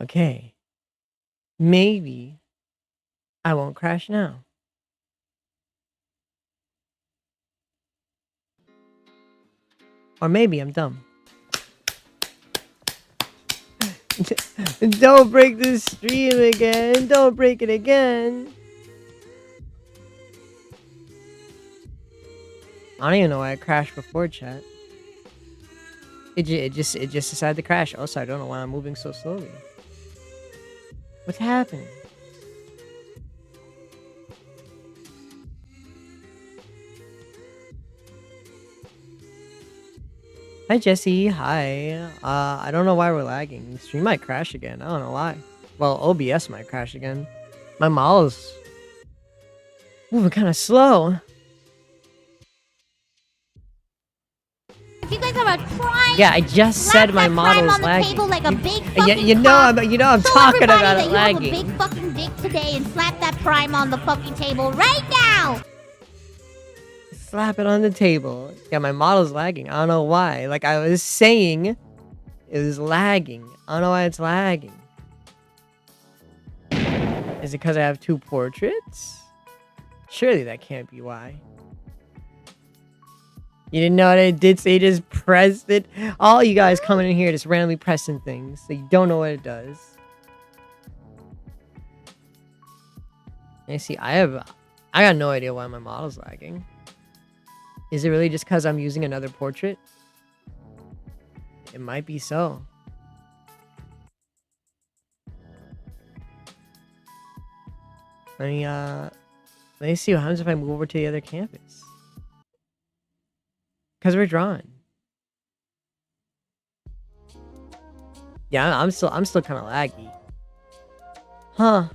Okay. Maybe I won't crash now. Or maybe I'm dumb. Don't break the stream again. Don't break it again. I don't even know why I crashed before, chat. It just decided to crash. Also, I don't know why I'm moving so slowly. What's happening? Hi Jesse, hi. I don't know why we're lagging. The stream might crash again. I don't know why. Well, OBS might crash again. My model's moving kind of slow. You guys have a prime. Yeah, I just said my model is lagging. Like a big you know I'm talking about it lagging. You have a big fucking dick today and slap that prime on the fucking table right now. Slap it on the table. Yeah, my model's lagging. I don't know why. Like I was saying, it was lagging. I don't know why it's lagging. Is it because I have two portraits? Surely that can't be why. You didn't know what I did, so you just pressed it. All you guys coming in here just randomly pressing things, so you don't know what it does. And see, I got no idea why my model's lagging. Is it really just because I'm using another portrait? It might be so. Let me see what happens if I move over to the other campus. Because we're drawing. Yeah, I'm still kind of laggy. Huh.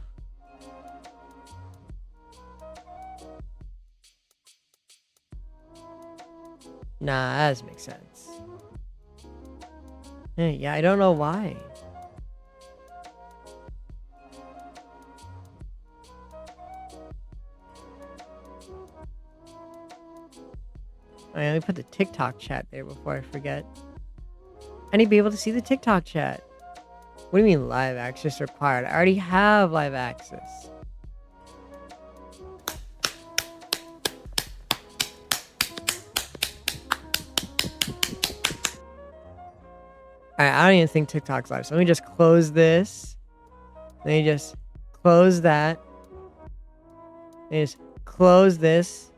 Nah, that doesn't make sense. Yeah, I don't know why. Alright, let me put the TikTok chat there before I forget. I need to be able to see the TikTok chat. What do you mean live access required? I already have live access. Alright, I don't even think TikTok's live. So let me just close this. Let me just close that. Let me just close this.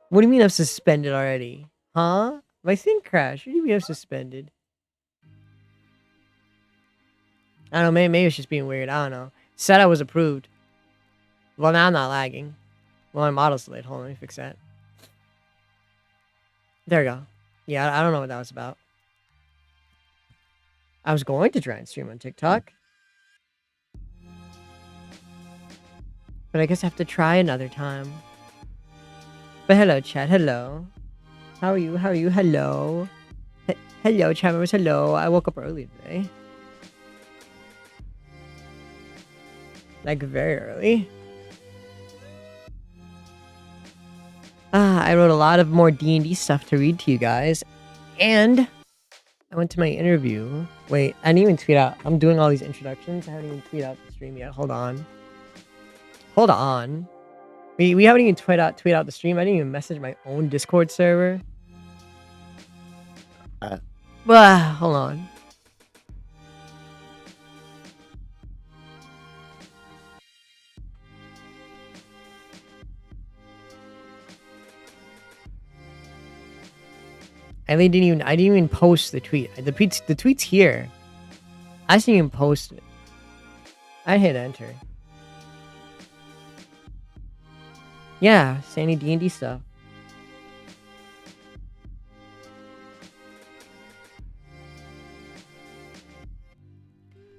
What do you mean I'm suspended already? Huh? My thing crashed. What do you mean I'm suspended? I don't know, maybe it's just being weird. I don't know. Said I was approved. Well, now I'm not lagging. Well, my model's delayed. Hold on, let me fix that. There we go. Yeah, I don't know what that was about. I was going to try and stream on TikTok. But I guess I have to try another time. But hello, chat. Hello. How are you? How are you? Hello. Hello, chat members. Hello. I woke up early today. Like, very early. I wrote a lot of more D&D stuff to read to you guys. And I went to my interview. Wait, I didn't even tweet out. I'm doing all these introductions. I haven't even tweeted out the stream yet. Hold on. Hold on. We haven't even tweet out the stream. I didn't even message my own Discord server. Hold on. I didn't even post the tweet. The tweet's here. I didn't even post it. I hit enter. Yeah, Sandy D&D stuff.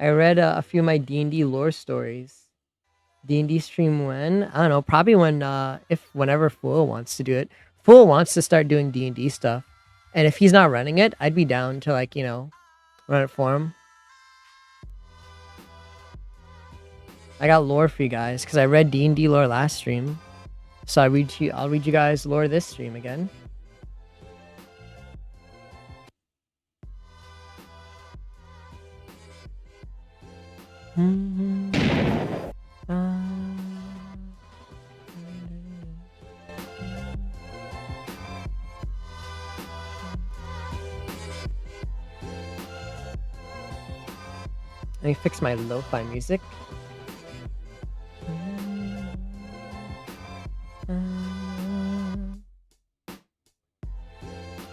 I read a few of my D&D lore stories. D&D stream when? I don't know, probably when, whenever Fool wants to do it. Fool wants to start doing D&D stuff. And if he's not running it, I'd be down to, like, you know, run it for him. I got lore for you guys, because I read D&D lore last stream. So I'll read you guys lore this stream again. Let me fix my lo-fi music.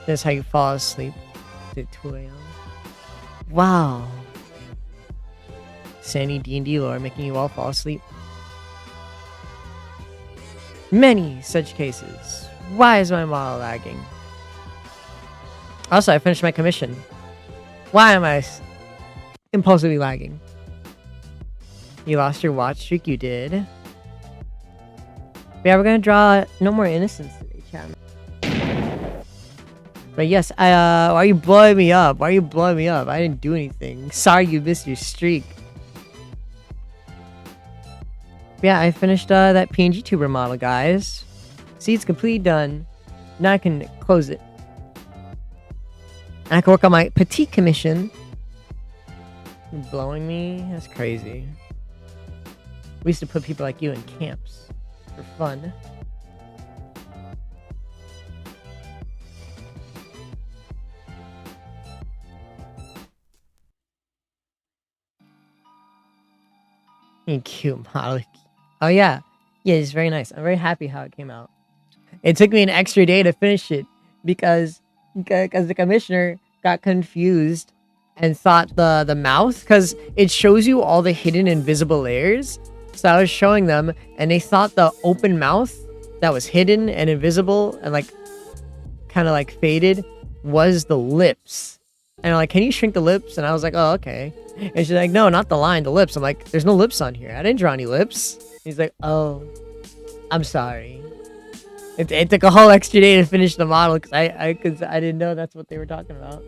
That's how you fall asleep at 2 a.m. Wow. Sandy D&D lore making you all fall asleep. Many such cases. Why is my model lagging? Also, I finished my commission. Why am I impulsively lagging? You lost your watch streak? You did. But yeah, we're gonna draw No More Innocence today, chat. But yes, why are you blowing me up? Why are you blowing me up? I didn't do anything. Sorry you missed your streak. But yeah, I finished that PNG tuber model, guys. See, it's completely done. Now I can close it. And I can work on my petite commission. You're blowing me? That's crazy. We used to put people like you in camps for fun. Cute model. Oh yeah. Yeah, it's very nice. I'm very happy how it came out. It took me an extra day to finish it because the commissioner got confused and thought the mouth, because it shows you all the hidden invisible layers. So I was showing them and they thought the open mouth that was hidden and invisible and like kind of like faded was the lips. And I'm like, can you shrink the lips? And I was like, oh, okay. And she's like, no, not the line, the lips. I'm like, there's no lips on here. I didn't draw any lips. He's like, oh, I'm sorry. It took a whole extra day to finish the model because I didn't know that's what they were talking about.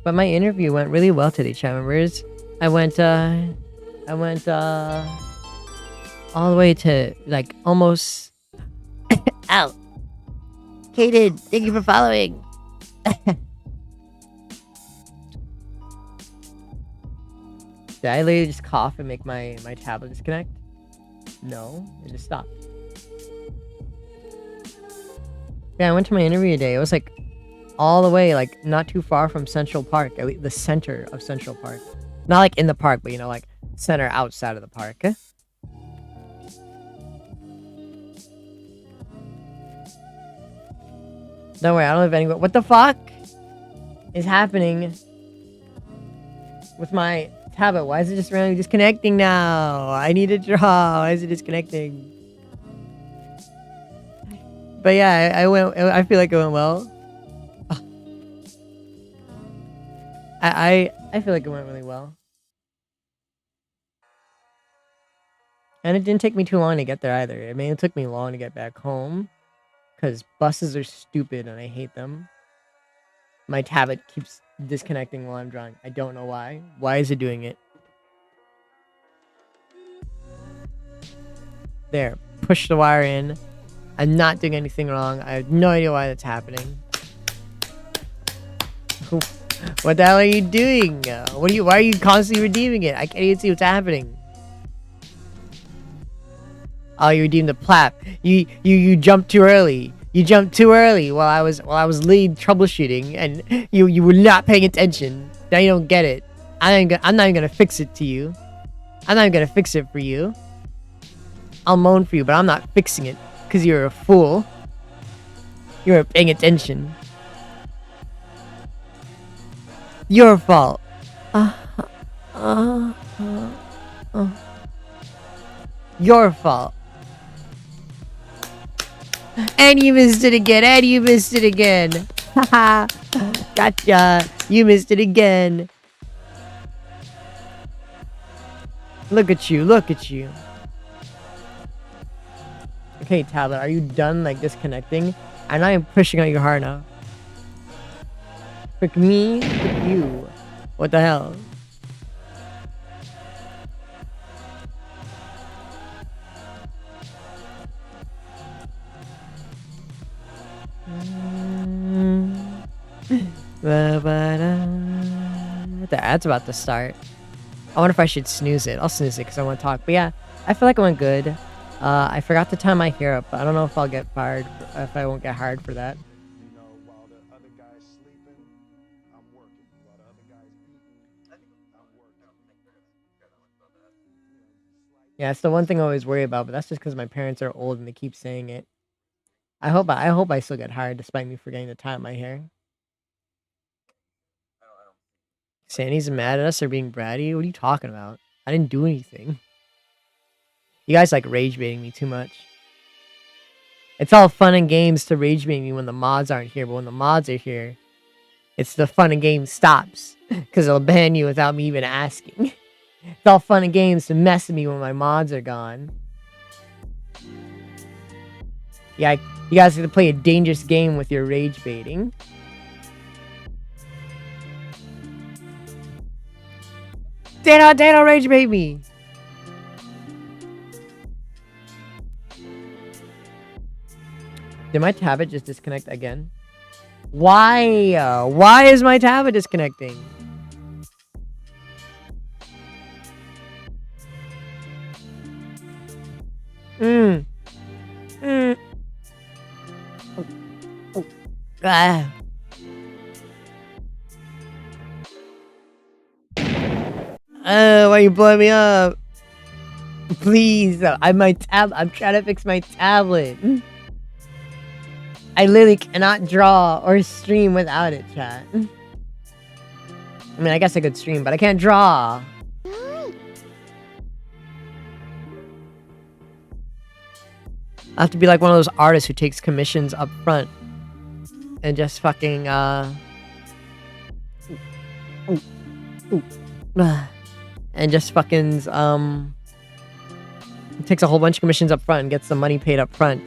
But my interview went really well today, chat members. I went all the way to like almost out. Kaden, thank you for following. Did I literally just cough and make my tablet disconnect? No, it just stopped. Yeah, I went to my interview today. It was like all the way, like not too far from Central Park, at least the center of Central Park. Not like in the park, but you know, like center outside of the park. Don't worry, I don't have any. What the fuck is happening with my tablet? Why is it just randomly disconnecting now? I need to draw. Why is it disconnecting? But yeah, I feel like it went well. I feel like it went really well. And it didn't take me too long to get there either. I mean, it took me long to get back home. Because buses are stupid and I hate them. My tablet keeps disconnecting while I'm drawing. I don't know why. Why is it doing it? There. Push the wire in. I'm not doing anything wrong. I have no idea why that's happening. What the hell are you doing? Why are you constantly redeeming it? I can't even see what's happening. Oh, you redeemed the plap. You jumped too early. You jumped too early while I was lead troubleshooting, and you were not paying attention. Now you don't get it. I'm not even gonna fix it to you. I'm not even gonna fix it for you. I'll moan for you, but I'm not fixing it because you're a fool. You weren't paying attention. Your fault. Your fault. And you missed it again. And you missed it again. Haha. Gotcha. You missed it again. Look at you. Look at you. Okay, tablet. Are you done like disconnecting? I'm not even pushing on you hard enough. Frick me. Frick you. What the hell? The ad's about to start. I wonder if I should snooze it. I'll snooze it because I want to talk. But yeah, I feel like I went good. I forgot to time my hair up. I don't know if I'll get fired, if I won't get hired for that. While the other guy's sleeping, I'm working. While the other guy's eating, I'm working. Yeah, it's the one thing I always worry about, but that's just because my parents are old and they keep saying it. I hope I still get hired despite me forgetting to tie my hair. Sandy's mad at us or being bratty? What are you talking about? I didn't do anything. You guys like rage baiting me too much. It's all fun and games to rage bait me when the mods aren't here, but when the mods are here, it's the fun and games stops. Because they'll ban you without me even asking. It's all fun and games to mess with me when my mods are gone. Yeah, you guys have to play a dangerous game with your rage baiting. Dano, rage bait me! Did my tablet just disconnect again? Why? Why is my tablet disconnecting? Ah. Why you blowing me up? Please, I'm trying to fix my tablet. I literally cannot draw or stream without it, chat. I mean, I guess I could stream, but I can't draw. I have to be like one of those artists who takes commissions up front and just fucking and just fucking takes a whole bunch of commissions up front and gets the money paid up front,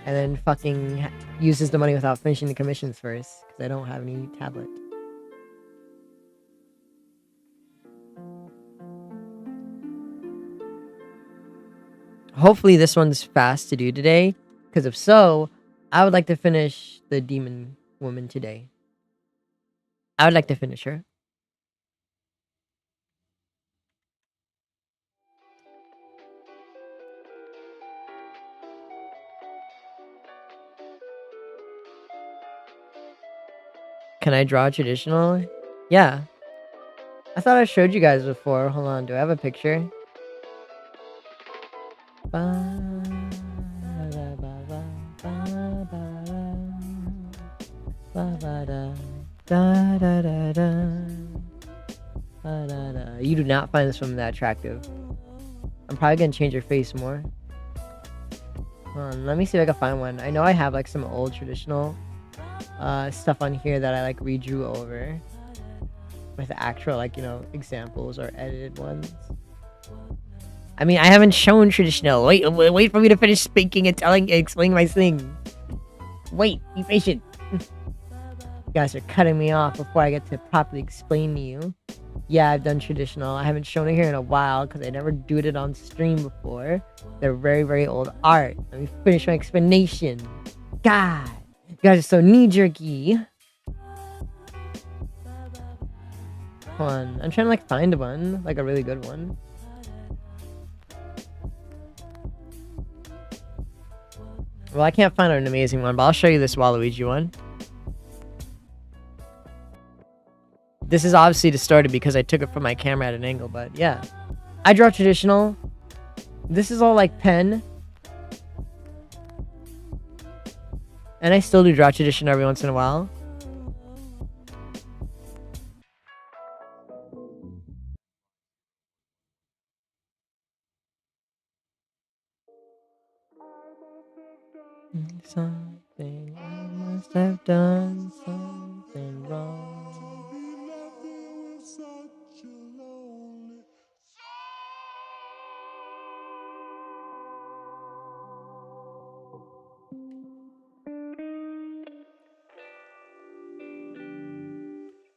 and then fucking uses the money without finishing the commissions first because I don't have any tablet. Hopefully this one's fast to do today, because if so, I would like to finish the demon woman today. I would like to finish her. Can I draw traditional? Yeah. I thought I showed you guys before. Hold on, do I have a picture? You do not find this woman that attractive. I'm probably gonna change her face more. Hold on, let me see if I can find one. I know I have like some old traditional stuff on here that I like redrew over with actual, like, you know, examples or edited ones. I mean, I haven't shown traditional. Wait for me to finish speaking and explaining my thing. Wait, be patient. You guys are cutting me off before I get to properly explain to you. Yeah, I've done traditional. I haven't shown it here in a while because I never did it on stream before. They're very, very old art. Let me finish my explanation. God, you guys are so knee-jerky. Hold on, I'm trying to like find one, like a really good one. Well, I can't find an amazing one, but I'll show you this Waluigi one. This is obviously distorted because I took it from my camera at an angle, but yeah. I draw traditional. This is all like pen. And I still do draw traditional every once in a while. Something I must have done, something wrong.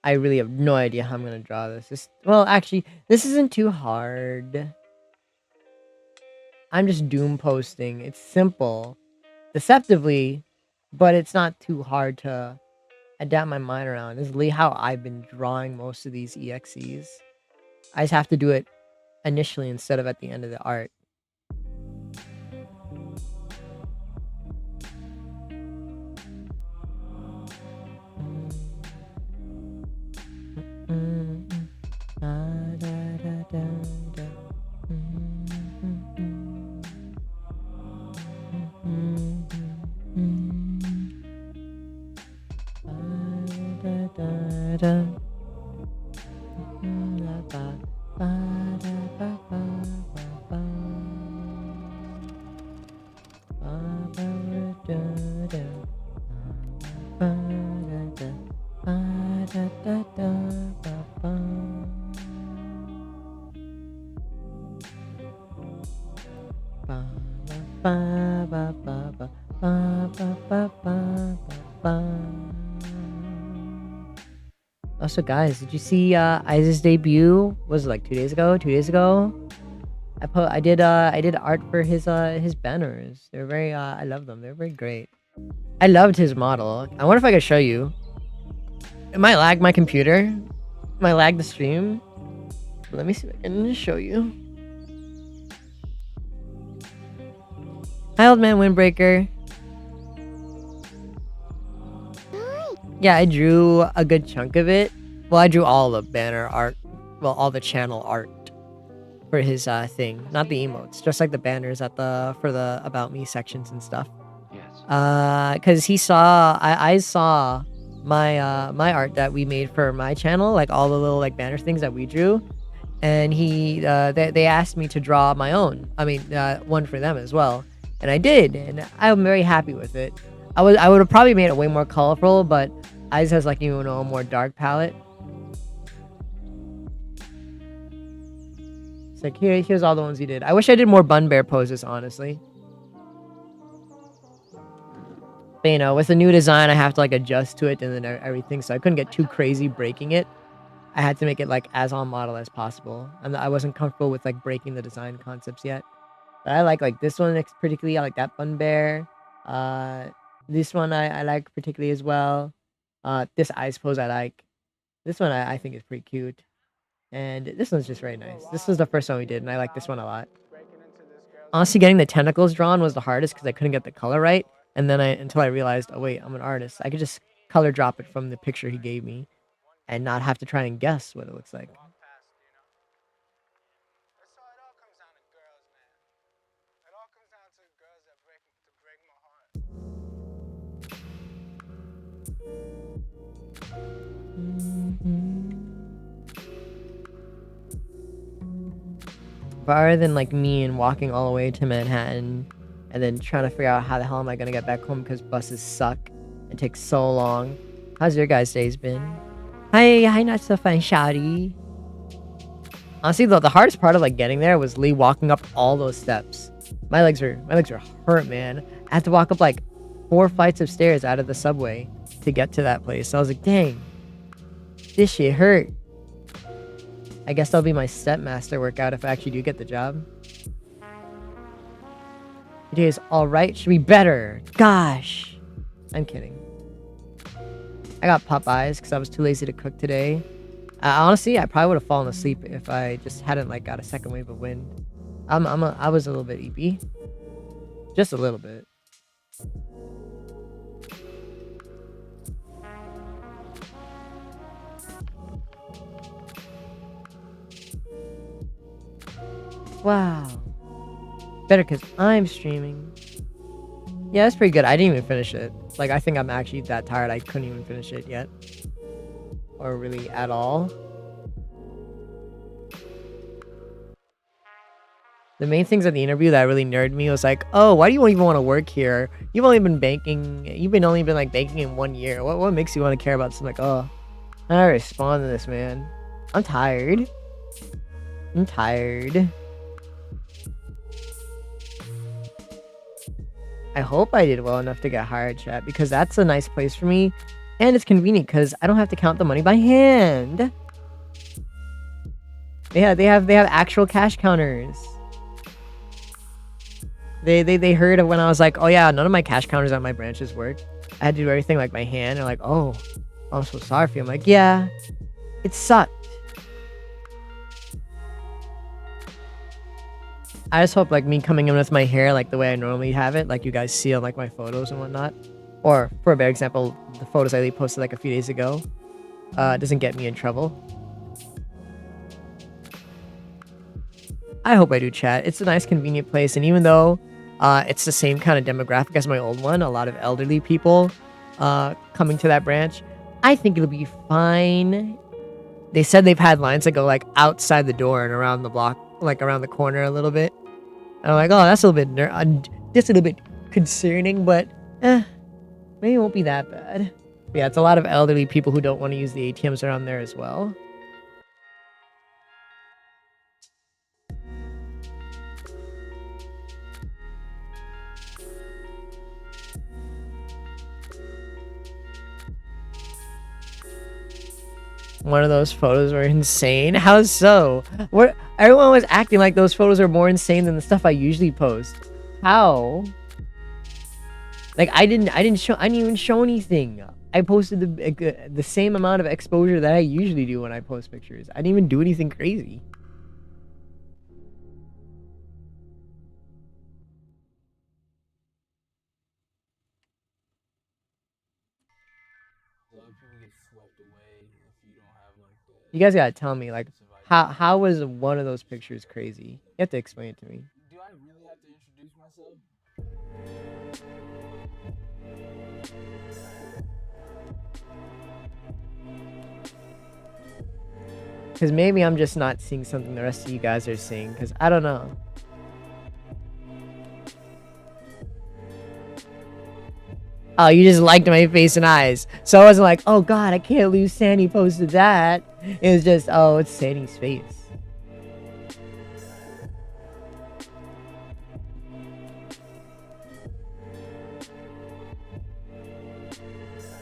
I really have no idea how I'm gonna draw this. Well, actually, this isn't too hard. I'm just doom posting. It's simple. Deceptively but it's not too hard to adapt my mind around. This is literally how I've been drawing most of these EXEs. I just have to do it initially instead of at the end of the art. Also, guys, did you see Isaac's debut? Was it like 2 days ago? 2 days ago? I did art for his banners. They're very I love them. They're very great. I loved his model. I wonder if I could show you. It might lag my computer. It might lag the stream. Let me see if I can show you. Hi, old man Windbreaker. Yeah, I drew a good chunk of it. Well, I drew all the banner art. Well, all the channel art for his thing. Not the emotes, just like the banners at for the About Me sections and stuff. Yes. Because he saw, I saw my my art that we made for my channel, like all the little like banner things that we drew, and they asked me to draw my own. I mean, one for them as well, and I did, and I'm very happy with it. I would have probably made it way more colorful, but Eyes has like, you know, a more dark palette. It's like here's all the ones he did. I wish I did more Bun Bear poses, honestly. But you know, with the new design, I have to like adjust to it and then everything, so I couldn't get too crazy breaking it. I had to make it like as on model as possible, and I wasn't comfortable with like breaking the design concepts yet. But I like this one particularly. I like that Bun Bear. This one I like particularly as well. This Eyes pose I like. This one I think is pretty cute. And this one's just very nice. This was the first one we did, and I like this one a lot. Honestly, getting the tentacles drawn was the hardest because I couldn't get the color right. And then until I realized, oh wait, I'm an artist. I could just color drop it from the picture he gave me and not have to try and guess what it looks like. Rather than like me and walking all the way to Manhattan and then trying to figure out how the hell am I gonna get back home because buses suck and take so long. How's your guys' days been? Hi, not so fun, shawty. Honestly, the hardest part of like getting there was Lee walking up all those steps. My legs are hurt, man. I had to walk up like 4 flights of stairs out of the subway to get to that place. So I was like, dang, this shit hurt. I guess that'll be my stepmaster workout if I actually do get the job. Today is alright, should be better. Gosh. I'm kidding. I got Popeyes because I was too lazy to cook today. Honestly, I probably would have fallen asleep if I just hadn't like got a second wave of wind. I was a little bit eepy. Just a little bit. Wow. Better because I'm streaming. Yeah, that's pretty good. I didn't even finish it. Like, I think I'm actually that tired I couldn't even finish it yet. Or really at all. The main things at the interview that really nerded me was like, oh, why do you even want to work here? You've only been banking like banking in 1 year. What makes you want to care about something like, oh, I gotta respond to this, man. I'm tired. I'm tired. I hope I did well enough to get hired, chat, because that's a nice place for me. And it's convenient because I don't have to count the money by hand. Yeah, they have actual cash counters. They heard of when I was like, oh yeah, none of my cash counters at my branches work. I had to do everything like my hand. They're like, oh, I'm so sorry for you. I'm like, yeah, it sucked. I just hope like me coming in with my hair like the way I normally have it, like you guys see on like my photos and whatnot, or for a better example, the photos I posted like a few days ago, doesn't get me in trouble. I hope I do, chat. It's a nice, convenient place, and even though it's the same kind of demographic as my old one, a lot of elderly people coming to that branch, I think it'll be fine. They said they've had lines that go like outside the door and around the block, like around the corner a little bit. And I'm like, oh, that's a little bit just a little bit concerning, but maybe it won't be that bad. But yeah, it's a lot of elderly people who don't want to use the ATMs around there as well. One of those photos were insane. How so? What? Everyone was acting like those photos are more insane than the stuff I usually post. How? Like I didn't even show anything. I posted the same amount of exposure that I usually do when I post pictures. I didn't even do anything crazy. You guys gotta tell me, like, how was one of those pictures crazy? You have to explain it to me. Do I really have to introduce myself? Because maybe I'm just not seeing something the rest of you guys are seeing, because I don't know. Oh, you just liked my face and eyes. So I wasn't like, oh god, I can't lose Sandy posted that. It was just, oh, it's Sandy's face.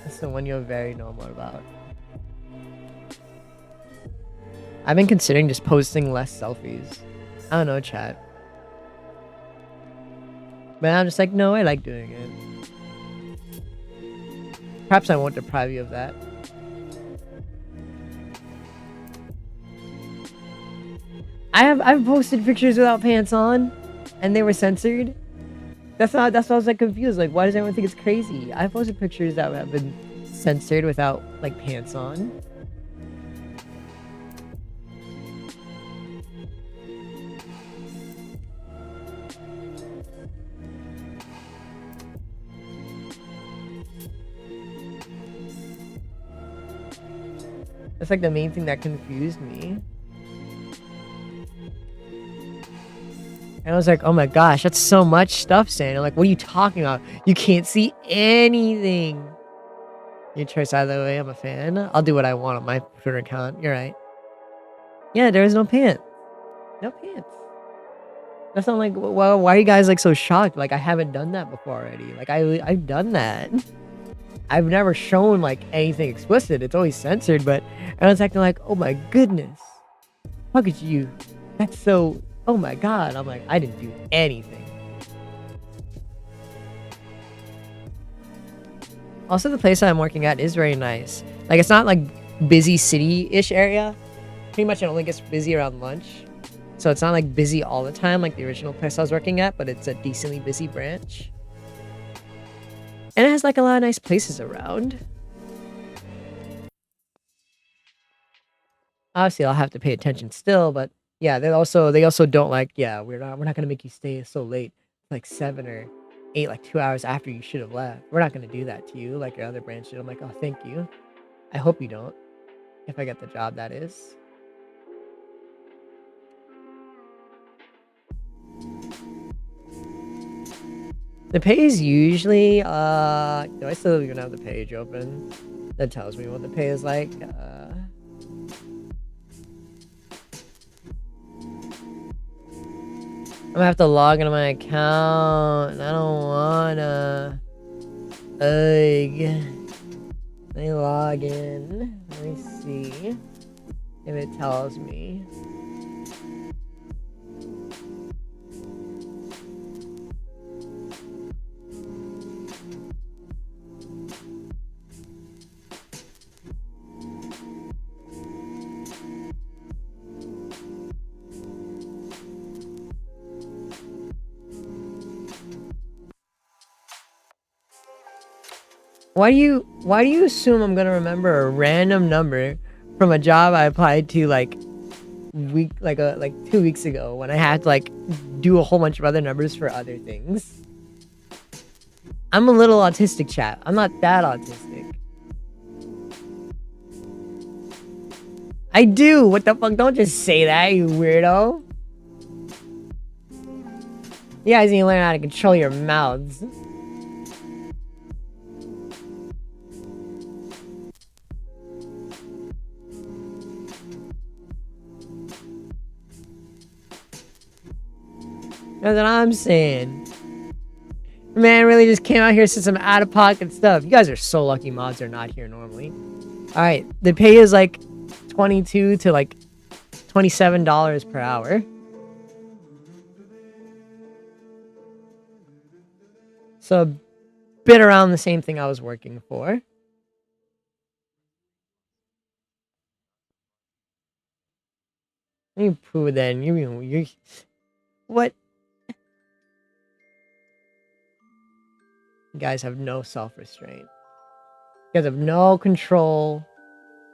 That's the one you're very normal about. I've been considering just posting less selfies. I don't know, chat. But I'm just like, no, I like doing it. Perhaps I won't deprive you of that. I've posted pictures without pants on, and they were censored. That's why I was like confused. Like, why does everyone think it's crazy? I've posted pictures that have been censored without like pants on. That's like the main thing that confused me. And I was like, oh my gosh, that's so much stuff, Santa. Like, what are you talking about? You can't see anything. Your choice either way, I'm a fan. I'll do what I want on my Twitter account. You're right. Yeah, there is no pants. No pants. That's not like, well, why are you guys like so shocked? Like, I haven't done that before already. Like, I've done that. I've never shown like anything explicit. It's always censored, but everyone's acting like, oh my goodness. How could you? That's so, oh my god. I'm like, I didn't do anything. Also, the place I'm working at is very nice. Like, it's not like busy city-ish area. Pretty much it only gets busy around lunch. So it's not like busy all the time like the original place I was working at, but it's a decently busy branch. And it has like a lot of nice places around. Obviously, I'll have to pay attention still, but yeah, they also don't like, yeah, we're not gonna make you stay so late, like 7 or 8, like 2 hours after you should have left. We're not gonna do that to you like your other branch did. I'm like, oh, thank you. I hope you don't. If I get the job, that is. The pay is usually, do I still even have the page open? That tells me what the pay is like. I'm gonna have to log into my account. I don't wanna. Ugh. Let me log in. Let me see if it tells me. Why do you assume I'm gonna remember a random number from a job I applied to like 2 weeks ago when I had to like do a whole bunch of other numbers for other things? I'm a little autistic, chat. I'm not that autistic. I do. What the fuck? Don't just say that, you weirdo. You guys need to learn how to control your mouths. That's what I'm saying. Man really just came out here, said some out-of-pocket stuff. You guys are so lucky mods are not here normally. Alright, the pay is like $22 to like $27 per hour. So a bit around the same thing I was working for. You poo then. You what? You guys have no self-restraint. You guys have no control.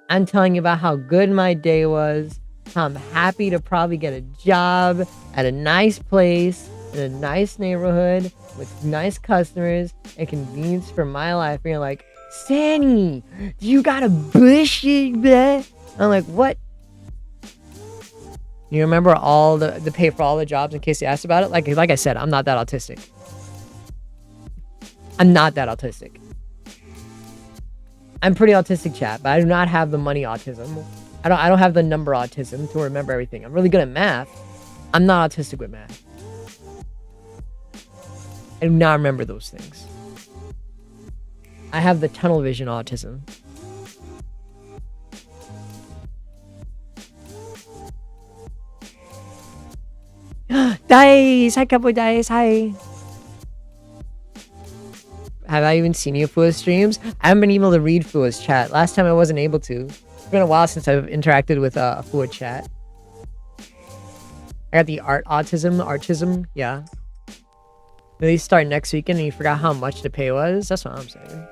I'm telling you about how good my day was. How I'm happy to probably get a job at a nice place in a nice neighborhood with nice customers and convenience for my life. And you're like, Sanny, you got a bullshit, bleh. I'm like, what? You remember all the pay for all the jobs in case you asked about it? Like I said, I'm not that autistic. I'm not that autistic. I'm pretty autistic, chat, but I do not have the money autism. I don't have the number autism to remember everything. I'm really good at math. I'm not autistic with math. I do not remember those things. I have the tunnel vision autism. Dice! Hi, couple Dice. Hi. Have I even seen you Fua's streams? I haven't been able to read Fua's chat. Last time I wasn't able to. It's been a while since I've interacted with a Fua chat. I got the artism, yeah. They start next weekend and you forgot how much the pay was? That's what I'm saying.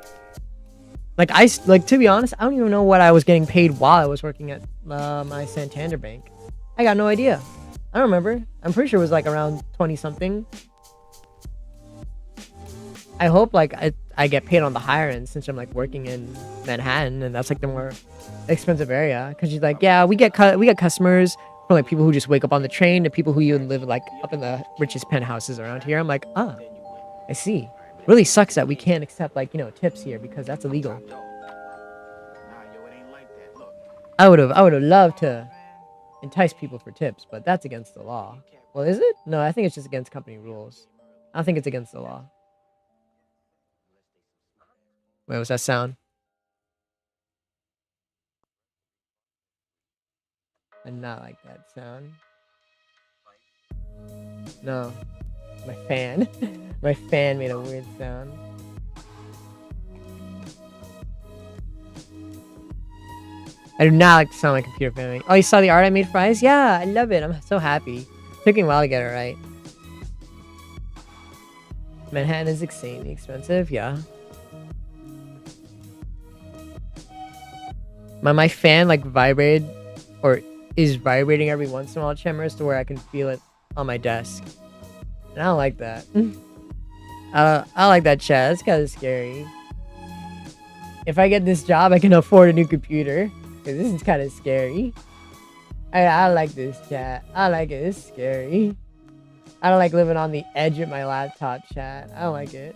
Like, to be honest, I don't even know what I was getting paid while I was working at my Santander bank. I got no idea. I don't remember. I'm pretty sure it was like around 20 something. I hope like I get paid on the higher end since I'm like working in Manhattan and that's like the more expensive area. Cause she's like, yeah, we get customers from like people who just wake up on the train to people who even live like up in the richest penthouses around here. I'm like, ah, I see. Really sucks that we can't accept like, you know, tips here because that's illegal. I would have loved to entice people for tips, but that's against the law. Well, is it? No, I think it's just against company rules. I don't think it's against the law. Wait, what's that sound? I did not like that sound. No. My fan. My fan made a weird sound. I do not like the sound of my computer family. Oh, you saw the art I made for Eyes? Yeah, I love it. I'm so happy. It took me a while to get it right. Manhattan is insanely expensive, yeah. My fan like vibrated or is vibrating every once in a while, Chemers, to where I can feel it on my desk. And I don't like that. I don't like that, chat. That's kind of scary. If I get this job, I can afford a new computer. Cause this is kind of scary. I like this, chat. I like it. It's scary. I don't like living on the edge of my laptop, chat. I don't like it.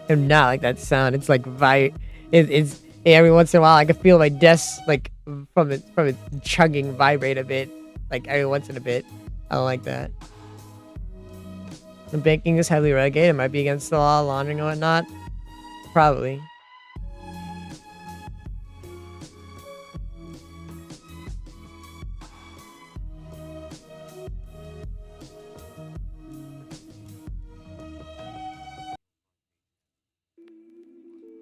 I do not like that sound. It's like it's every once in a while I can feel my desk like from it chugging vibrate a bit, like every once in a bit. I don't like that. The banking is heavily regulated. It might be against the law, laundering and whatnot. Probably.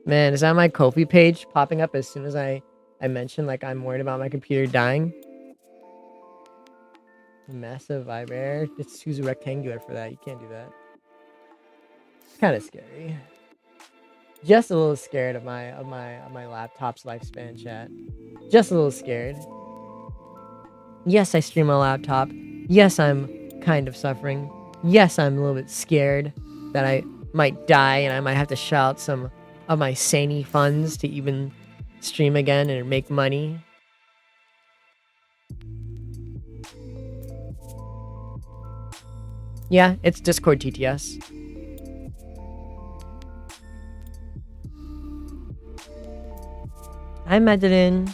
Man, is that my Ko-fi page popping up as soon as I mention like I'm worried about my computer dying? Massive vibrator. Just choose a rectangular for that. You can't do that. It's kind of scary. Just a little scared of my laptop's lifespan, chat. Just a little scared. Yes, I stream on a laptop. Yes, I'm kind of suffering. Yes, I'm a little bit scared that I might die and I might have to shell out some of my Sany funds to even stream again and make money. Yeah, it's Discord TTS. Hi, Madeline.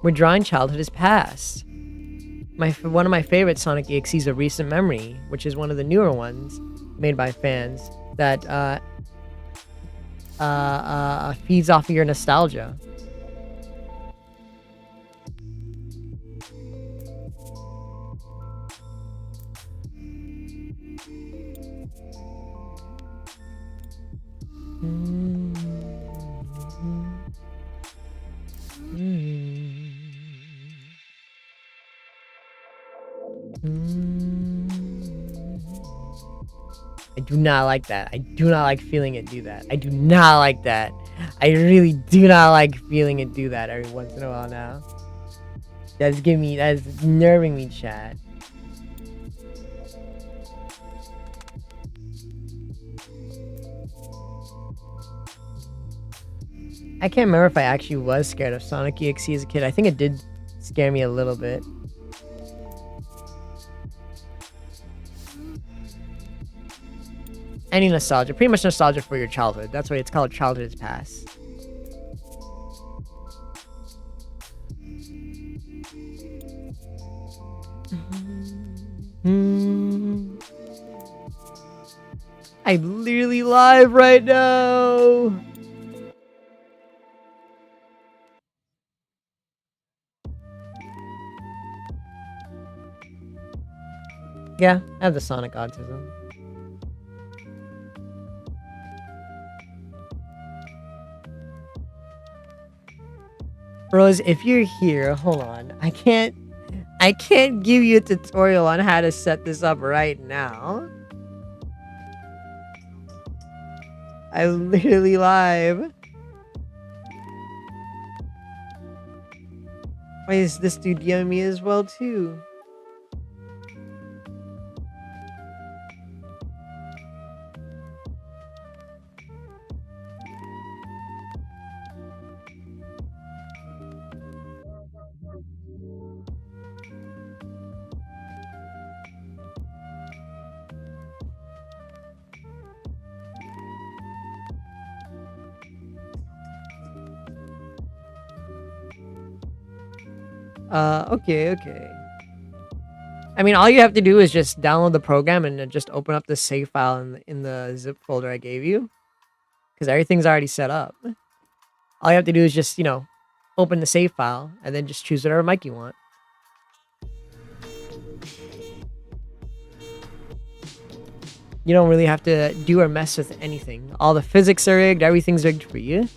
We're drawing childhood as past. One of my favorite Sonic EXE is a recent memory, which is one of the newer ones made by fans that feeds off of your nostalgia. I do not like that. I do not like feeling it do that. I do not like that. I really do not like feeling it do that every once in a while now. That's nerving me, chat. I can't remember if I actually was scared of Sonic EXE as a kid. I think it did scare me a little bit. Any nostalgia. Pretty much nostalgia for your childhood. That's why it's called Childhood is Past. I'm literally live right now. Yeah, I have the Sonic autism. Rose, if you're here, hold on. I can't give you a tutorial on how to set this up right now. I'm literally live. Why is this dude DMing me as well too? Okay. I mean, all you have to do is just download the program and then just open up the save file in the zip folder I gave you. Because everything's already set up. All you have to do is just, you know, open the save file and then just choose whatever mic you want. You don't really have to do or mess with anything. All the physics are rigged, everything's rigged for you.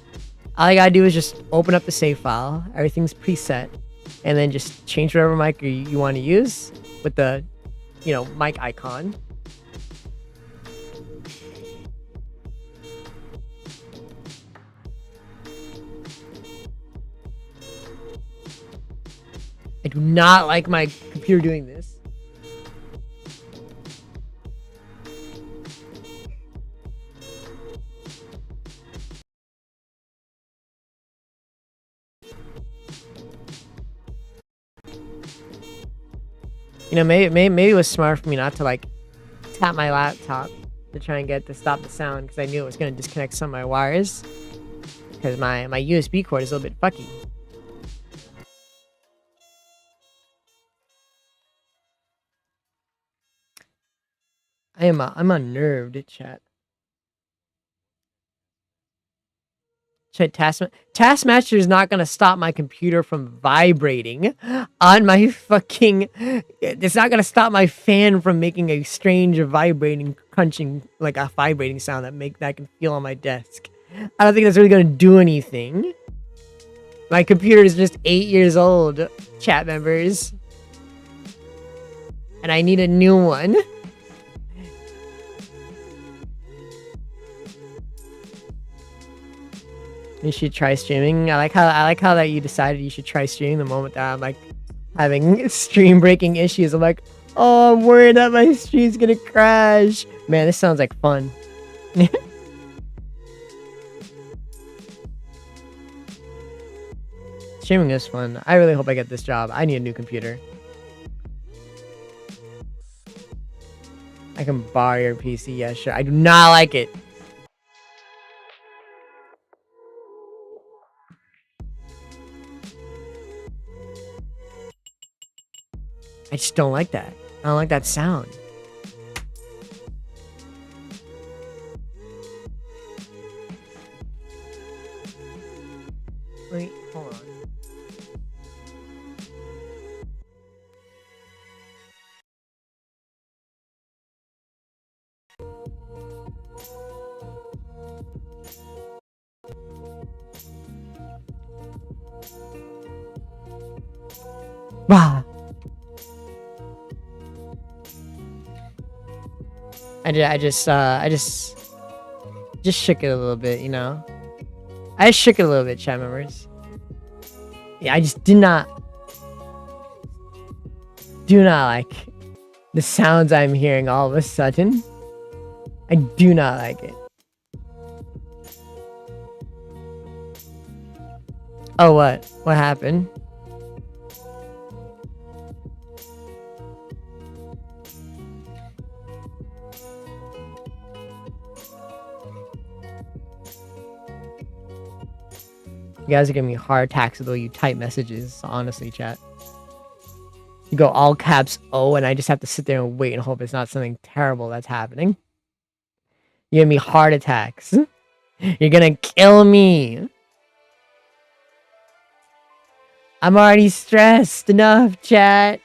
All you gotta do is just open up the save file, everything's preset, and then just change whatever mic you want to use with the, you know, mic icon. I do not like my computer doing this. You know, maybe it was smart for me not to like tap my laptop to try and get to stop the sound, because I knew it was going to disconnect some of my wires, because my USB cord is a little bit fucky. I'm unnerved, chat. Taskmaster is not gonna stop my computer from vibrating on my fucking. It's not gonna stop my fan from making a strange vibrating, crunching, like a vibrating sound that I can feel on my desk. I don't think that's really gonna do anything. My computer is just 8 years old, chat members, and I need a new one. You should try streaming. I like how that you decided you should try streaming the moment that I'm like having stream breaking issues. I'm like, oh, I'm worried that my stream's gonna crash. Man, this sounds like fun. Streaming is fun. I really hope I get this job. I need a new computer. I can borrow your PC. Yeah, sure. I do not like it. I just don't like that. I don't like that sound. Wait, hold on. Bah. I just shook it a little bit, you know. I just shook it a little bit, chat members. Yeah, I just do not like the sounds I'm hearing all of a sudden. I do not like it. Oh, what? What happened? You guys are giving me heart attacks with the way you type messages, honestly, chat. You go all caps O, and I just have to sit there and wait and hope it's not something terrible that's happening. You give me heart attacks. You're gonna kill me. I'm already stressed enough, chat.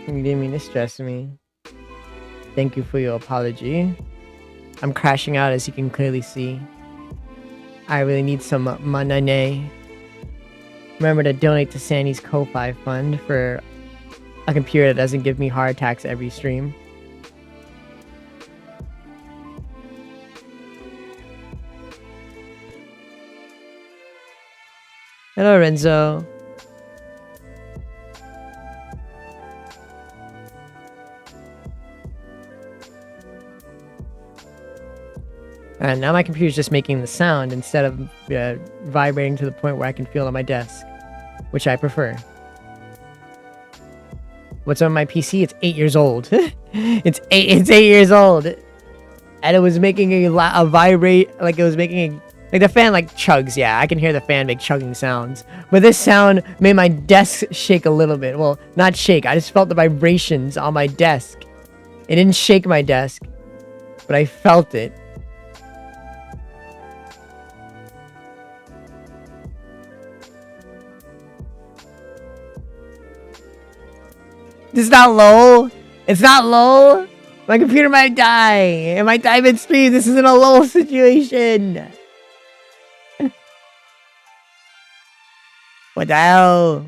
You didn't mean to stress me. Thank you for your apology. I'm crashing out, as you can clearly see. I really need some money. Remember to donate to Sandy's Ko-Fi fund for a computer that doesn't give me heart attacks every stream. Hello, Renzo. And now my computer's just making the sound instead of vibrating to the point where I can feel it on my desk, which I prefer. What's on my PC? It's 8 years old. It's 8 years old, and it was making a vibrate, like it was making like the fan like chugs. Yeah, I can hear the fan make chugging sounds, but this sound made my desk shake a little bit. Well, not shake. I just felt the vibrations on my desk. It didn't shake my desk, but I felt it. This is not low. It's not low. My computer might die. It might die midstream. This isn't a low situation. What the hell?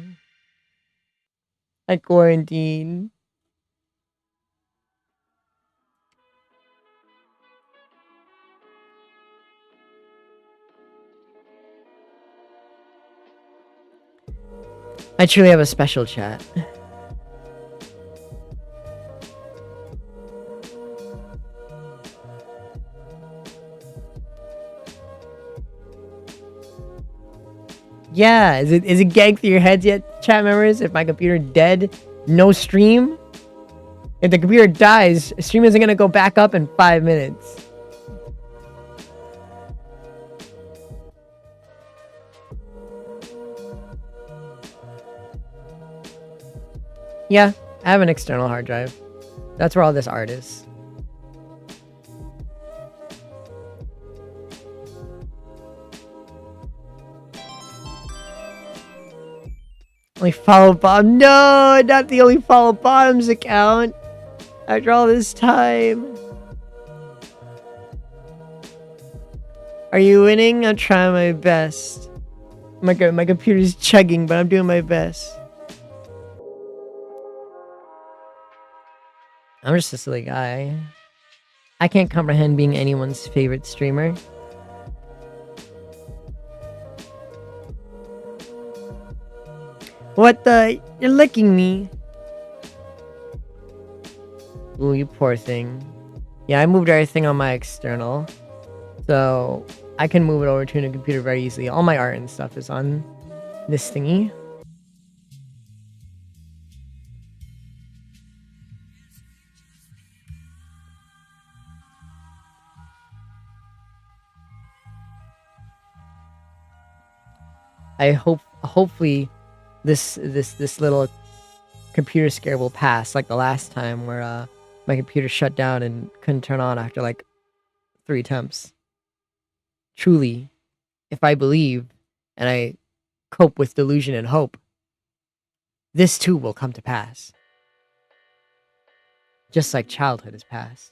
I quarantine. I truly have a special chat. Yeah, is it getting through your heads yet? chat members, if my computer dead, no stream. If the computer dies, stream isn't gonna go back up in 5 minutes. Yeah, I have an external hard drive. That's where all this art is. Only follow bottom. No, not the only follow bottoms account. After all this time. Are you winning? I'm trying my best. My computer's chugging, but I'm doing my best. I'm just a silly guy. I can't comprehend being anyone's favorite streamer. What the? You're licking me. Ooh, you poor thing. Yeah, I moved everything on my external. So I can move it over to a computer very easily. All my art and stuff is on this thingy. Hopefully this little computer scare will pass, like the last time where my computer shut down and couldn't turn on after like 3 attempts. Truly, if I believe and I cope with delusion and hope, this too will come to pass. Just like childhood has passed.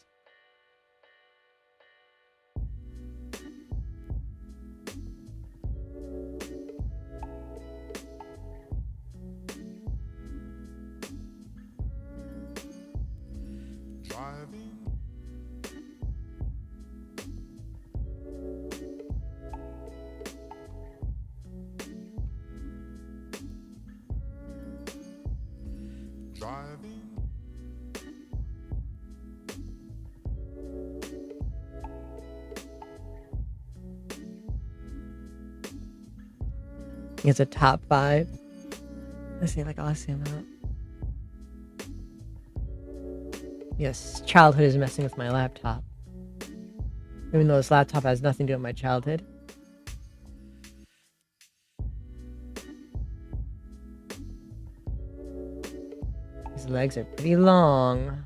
It's a top 5. Let's see, like, I'll see him out. Yes, childhood is messing with my laptop. Even though this laptop has nothing to do with my childhood. His legs are pretty long.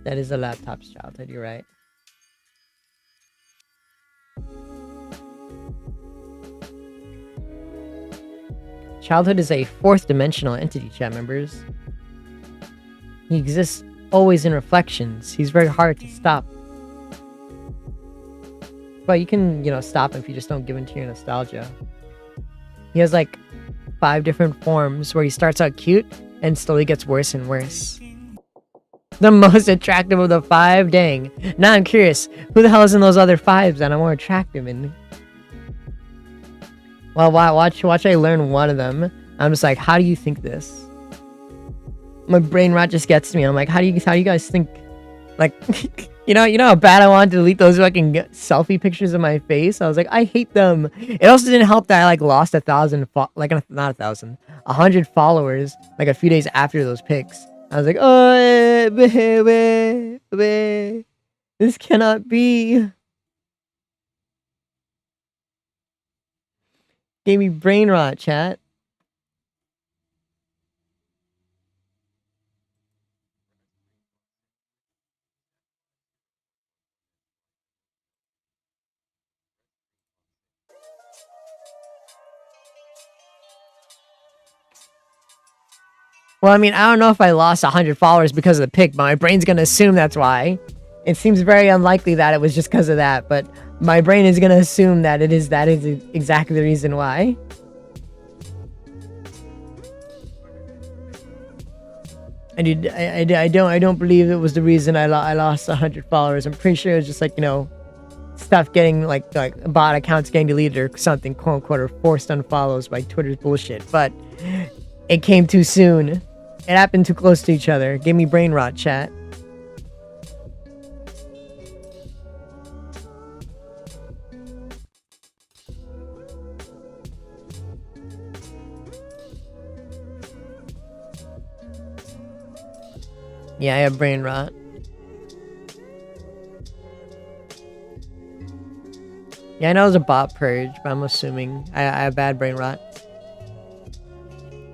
That is the laptop's childhood, you're right. Childhood is a 4th dimensional entity, chat members. He exists always in reflections. He's very hard to stop. But you can, stop him if you just don't give in to your nostalgia. He has like 5 different forms where he starts out cute and slowly gets worse and worse. The most attractive of the 5? Dang. Now I'm curious. Who the hell is in those other 5s that are more attractive? And well, watch I learn one of them. I'm just like, how do you think this? My brain rot just gets to me. I'm like, how do you guys think? Like, you know how bad I wanted to delete those fucking selfie pictures of my face? I was like, I hate them. It also didn't help that I like lost 1,000, not 1,000, 100 followers like a few days after those pics. I was like, oh, this cannot be. Gave me brain rot, chat. Well, I mean, I don't know if I lost 100 followers because of the pic, but my brain's gonna assume that's why. It seems very unlikely that it was just because of that, but my brain is gonna assume that that is exactly the reason why. I don't believe it was the reason I lost 100 followers. I'm pretty sure it was just like, stuff getting like bot accounts getting deleted or something, quote unquote, or forced unfollows by Twitter's bullshit. But it came too soon. It happened too close to each other. Gave me brain rot, chat. Yeah, I have brain rot. Yeah, I know it was a bot purge, but I'm assuming I have bad brain rot.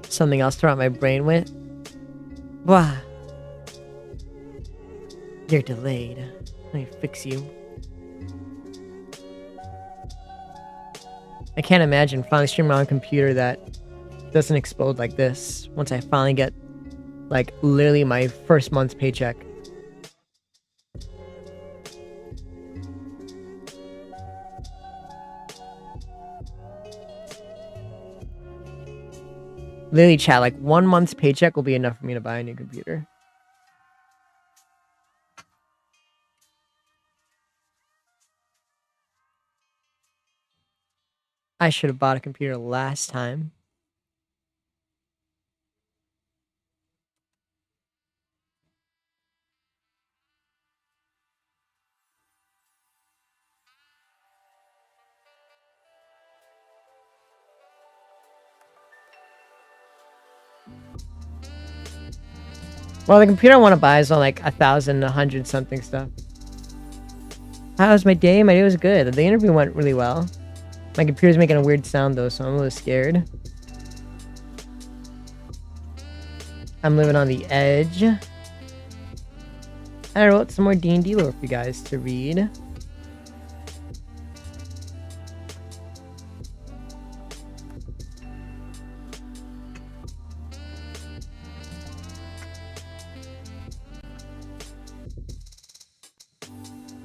Something else to rot my brain with. Wow. You're delayed. Let me fix you. I can't imagine finally streaming on a computer that doesn't explode like this once I finally get, like, literally my first month's paycheck. Literally, chat, like 1 month's paycheck will be enough for me to buy a new computer. I should have bought a computer last time. Well, the computer I want to buy is on like 1,000, 100 something stuff. How was my day? My day was good. The interview went really well. My computer's making a weird sound though, so I'm a little scared. I'm living on the edge. I wrote some more D&D lore for you guys to read.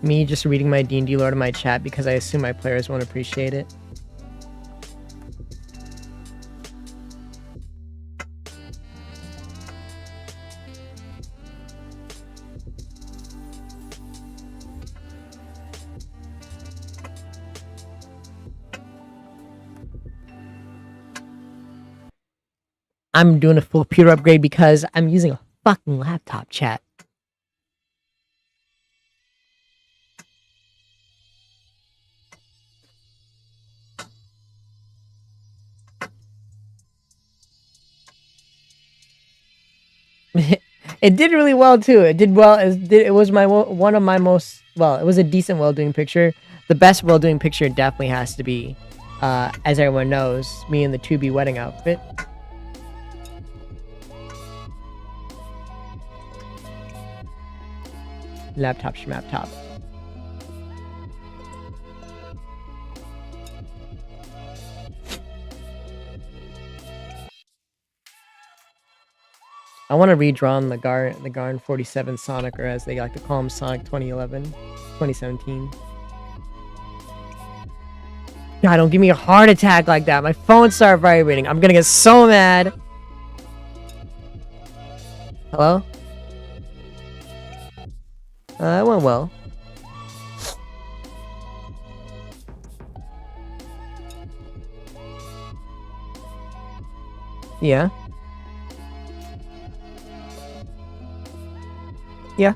Me just reading my D&D lore to my chat because I assume my players won't appreciate it. I'm doing a full computer upgrade because I'm using a fucking laptop, chat. It did really well too. It did well. It was one of my most, well, it was a decent well-doing picture. The best well-doing picture definitely has to be, as everyone knows, me in the 2B wedding outfit. Laptop schmaptop. I want to redraw the Garn 47 Sonic, or as they like to call him, Sonic 2017. God, don't give me a heart attack like that. My phone started vibrating. I'm gonna get so mad. Hello? It went well. Yeah. Yeah.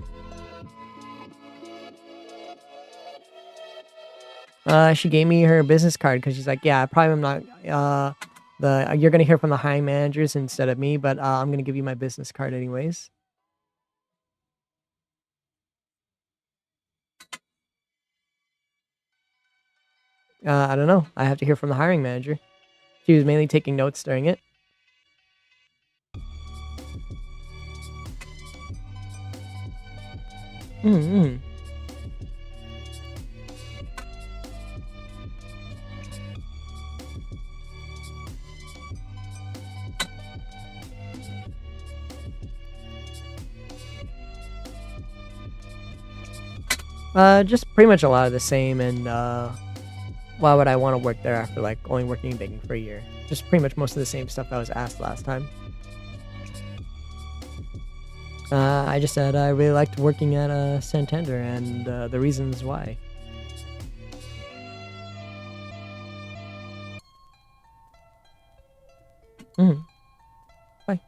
She gave me her business card because she's like, yeah, I probably am not, you're gonna hear from the hiring managers instead of me, but I'm gonna give you my business card anyways. I don't know. I have to hear from the hiring manager. She was mainly taking notes during it. Mm-hmm. Just pretty much a lot of the same, and why would I want to work there after like only working in baking for a year? Just pretty much most of the same stuff that was asked last time. I just said I really liked working at Santander and the reasons why. Bye.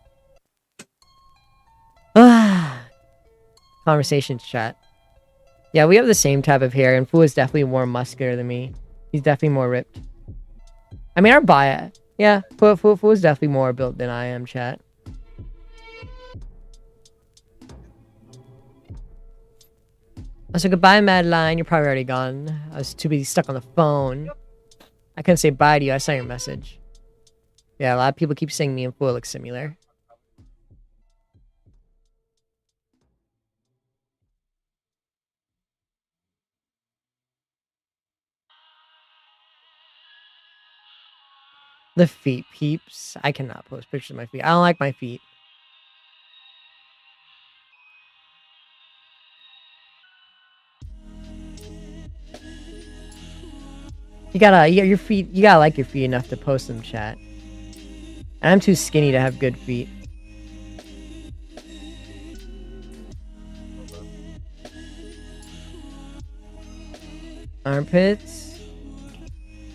conversations chat. Yeah, we have the same type of hair, and Fu is definitely more muscular than me. He's definitely more ripped. I mean, our bio. Yeah, Fu is definitely more built than I am, chat. So goodbye, Madeline. You're probably already gone. I was too busy stuck on the phone. I couldn't say bye to you. I saw your message. Yeah, a lot of people keep saying me and Fu look similar. The feet peeps. I cannot post pictures of my feet. I don't like my feet. You gotta your feet. You gotta like your feet enough to post them, chat. And I'm too skinny to have good feet. Armpits.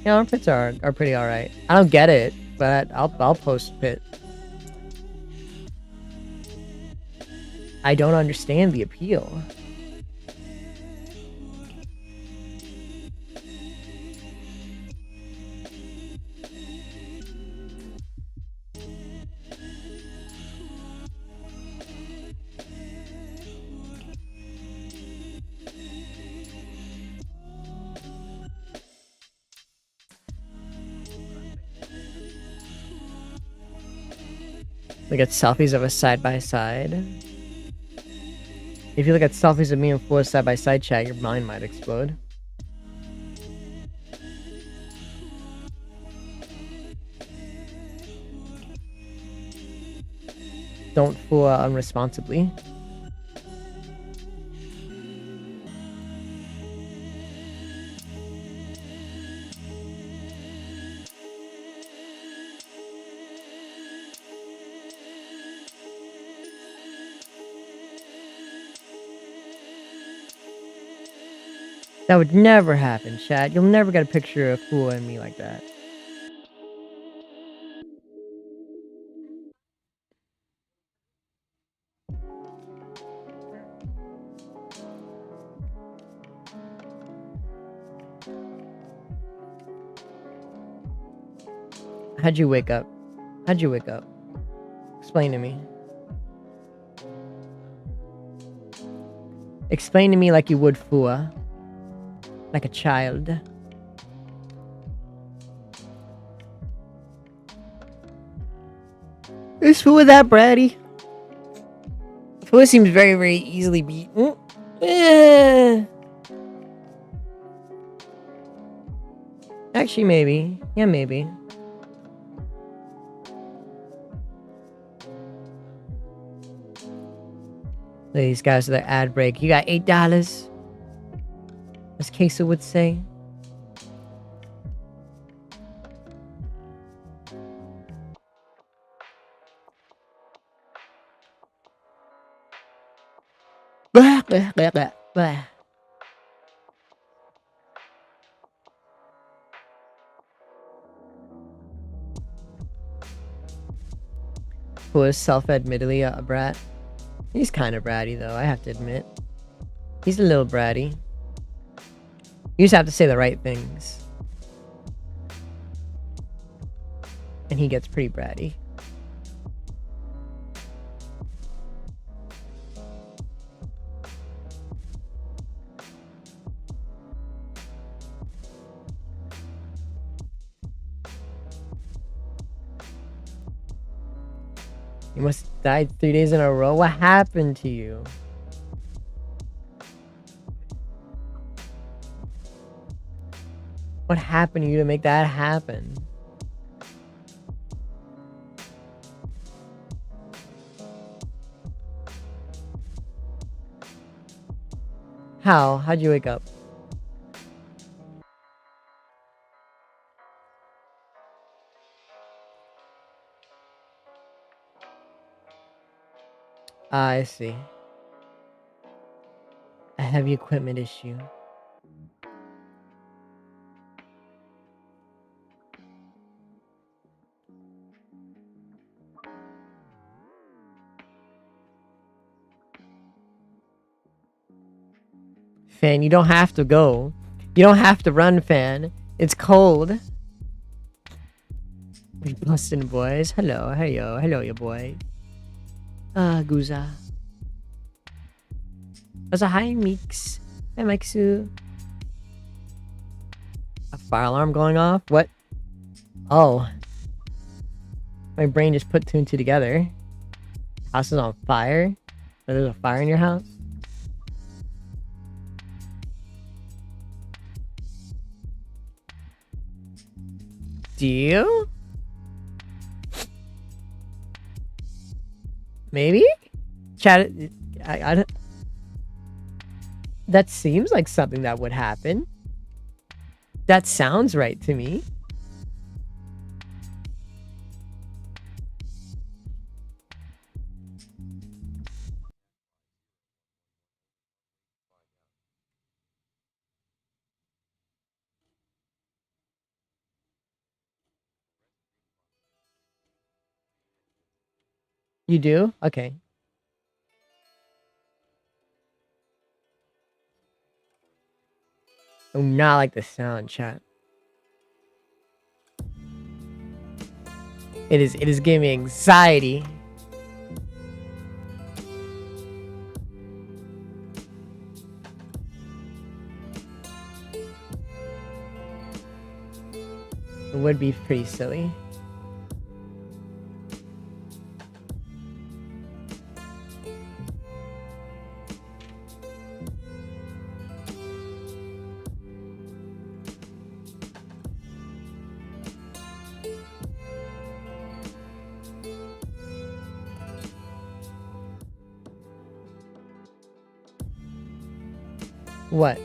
Yeah, armpits are pretty alright. I don't get it, but I'll post pit. I don't understand the appeal. Look at selfies of us side by side. If you look at selfies of me and Fu side by side, chat, your mind might explode. Don't fool unresponsibly. That would never happen, chat. You'll never get a picture of Fu and me like that. How'd you wake up? How'd you wake up? Explain to me. Explain to me like you would Fua. Like a child. Is Fua that bratty? Fua seems very, very easily beaten. Actually, maybe. Yeah, maybe. These guys with their ad break. You got $8? As Queso would say. Blah, blah, blah, blah, blah. Who is self-admittedly a brat. He's kind of bratty, though, I have to admit. He's a little bratty. You just have to say the right things. And he gets pretty bratty. You must have died 3 days in a row. What happened to you? What happened to you to make that happen? How? How'd you wake up? Ah, I see. A heavy equipment issue. Fan, you don't have to go. You don't have to run, Fan. It's cold. We bustin' boys. Hello, hello, ya boy. Guza. Hi, Meeks. Hi, Mixu. A fire alarm going off? What? Oh. My brain just put two and two together. House is on fire? Or there's a fire in your house? Do you? Maybe? Chat. I don't. That seems like something that would happen. That sounds right to me. You do? Okay. I do not like the sound, chat. It is giving me anxiety. It would be pretty silly. What?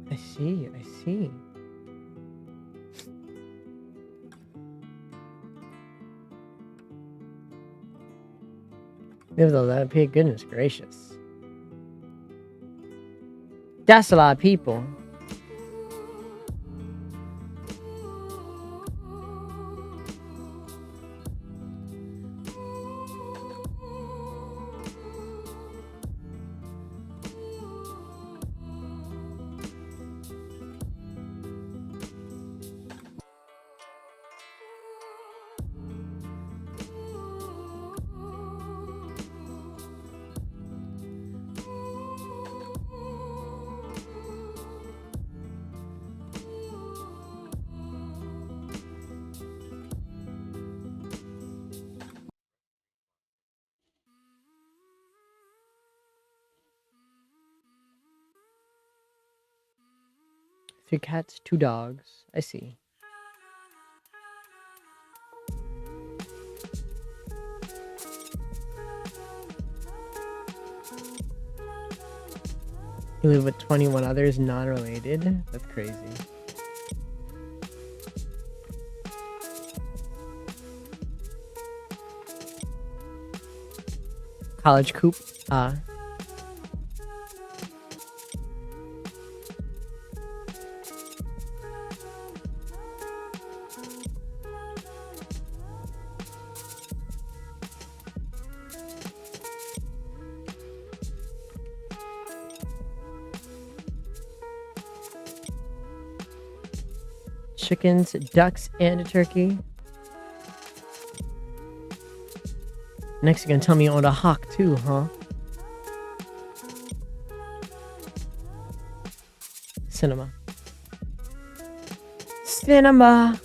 I see. Live the 11p, goodness gracious. That's a lot of people. Three cats, two dogs. I see. You live with 21 others non-related? That's crazy. College coop. Chickens, ducks, and a turkey. Next, you're gonna tell me you own a hawk too, huh? Cinema. Cinema.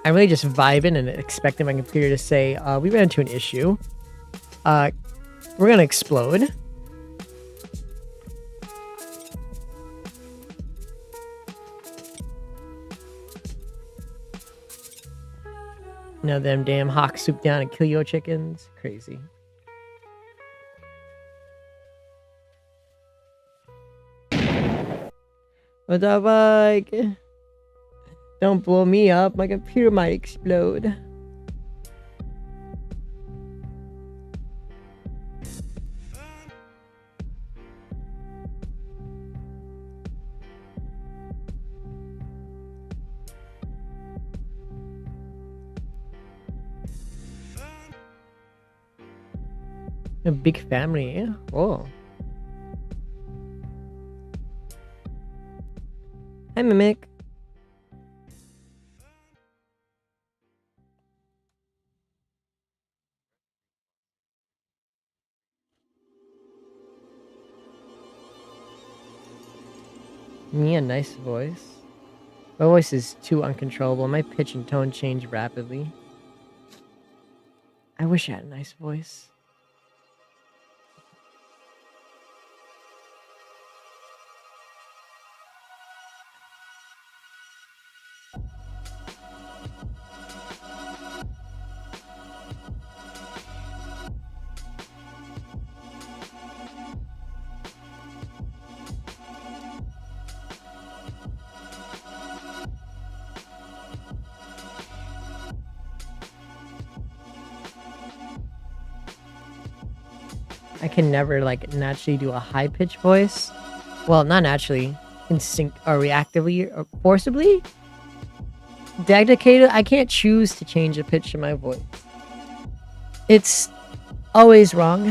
I'm really just vibing and expecting my computer to say, we ran into an issue. We're gonna explode. Now them damn hawks swoop down and kill your chickens. Crazy. What the fuck? Don't blow me up. My computer might explode. A big family. Oh. Hi, Mimic. Me, a nice voice. My voice is too uncontrollable. My pitch and tone change rapidly. I wish I had a nice voice. I can never like naturally do a high pitched voice. Well, not naturally, instinct or reactively or forcibly. Dedicated, I can't choose to change the pitch of my voice. It's always wrong.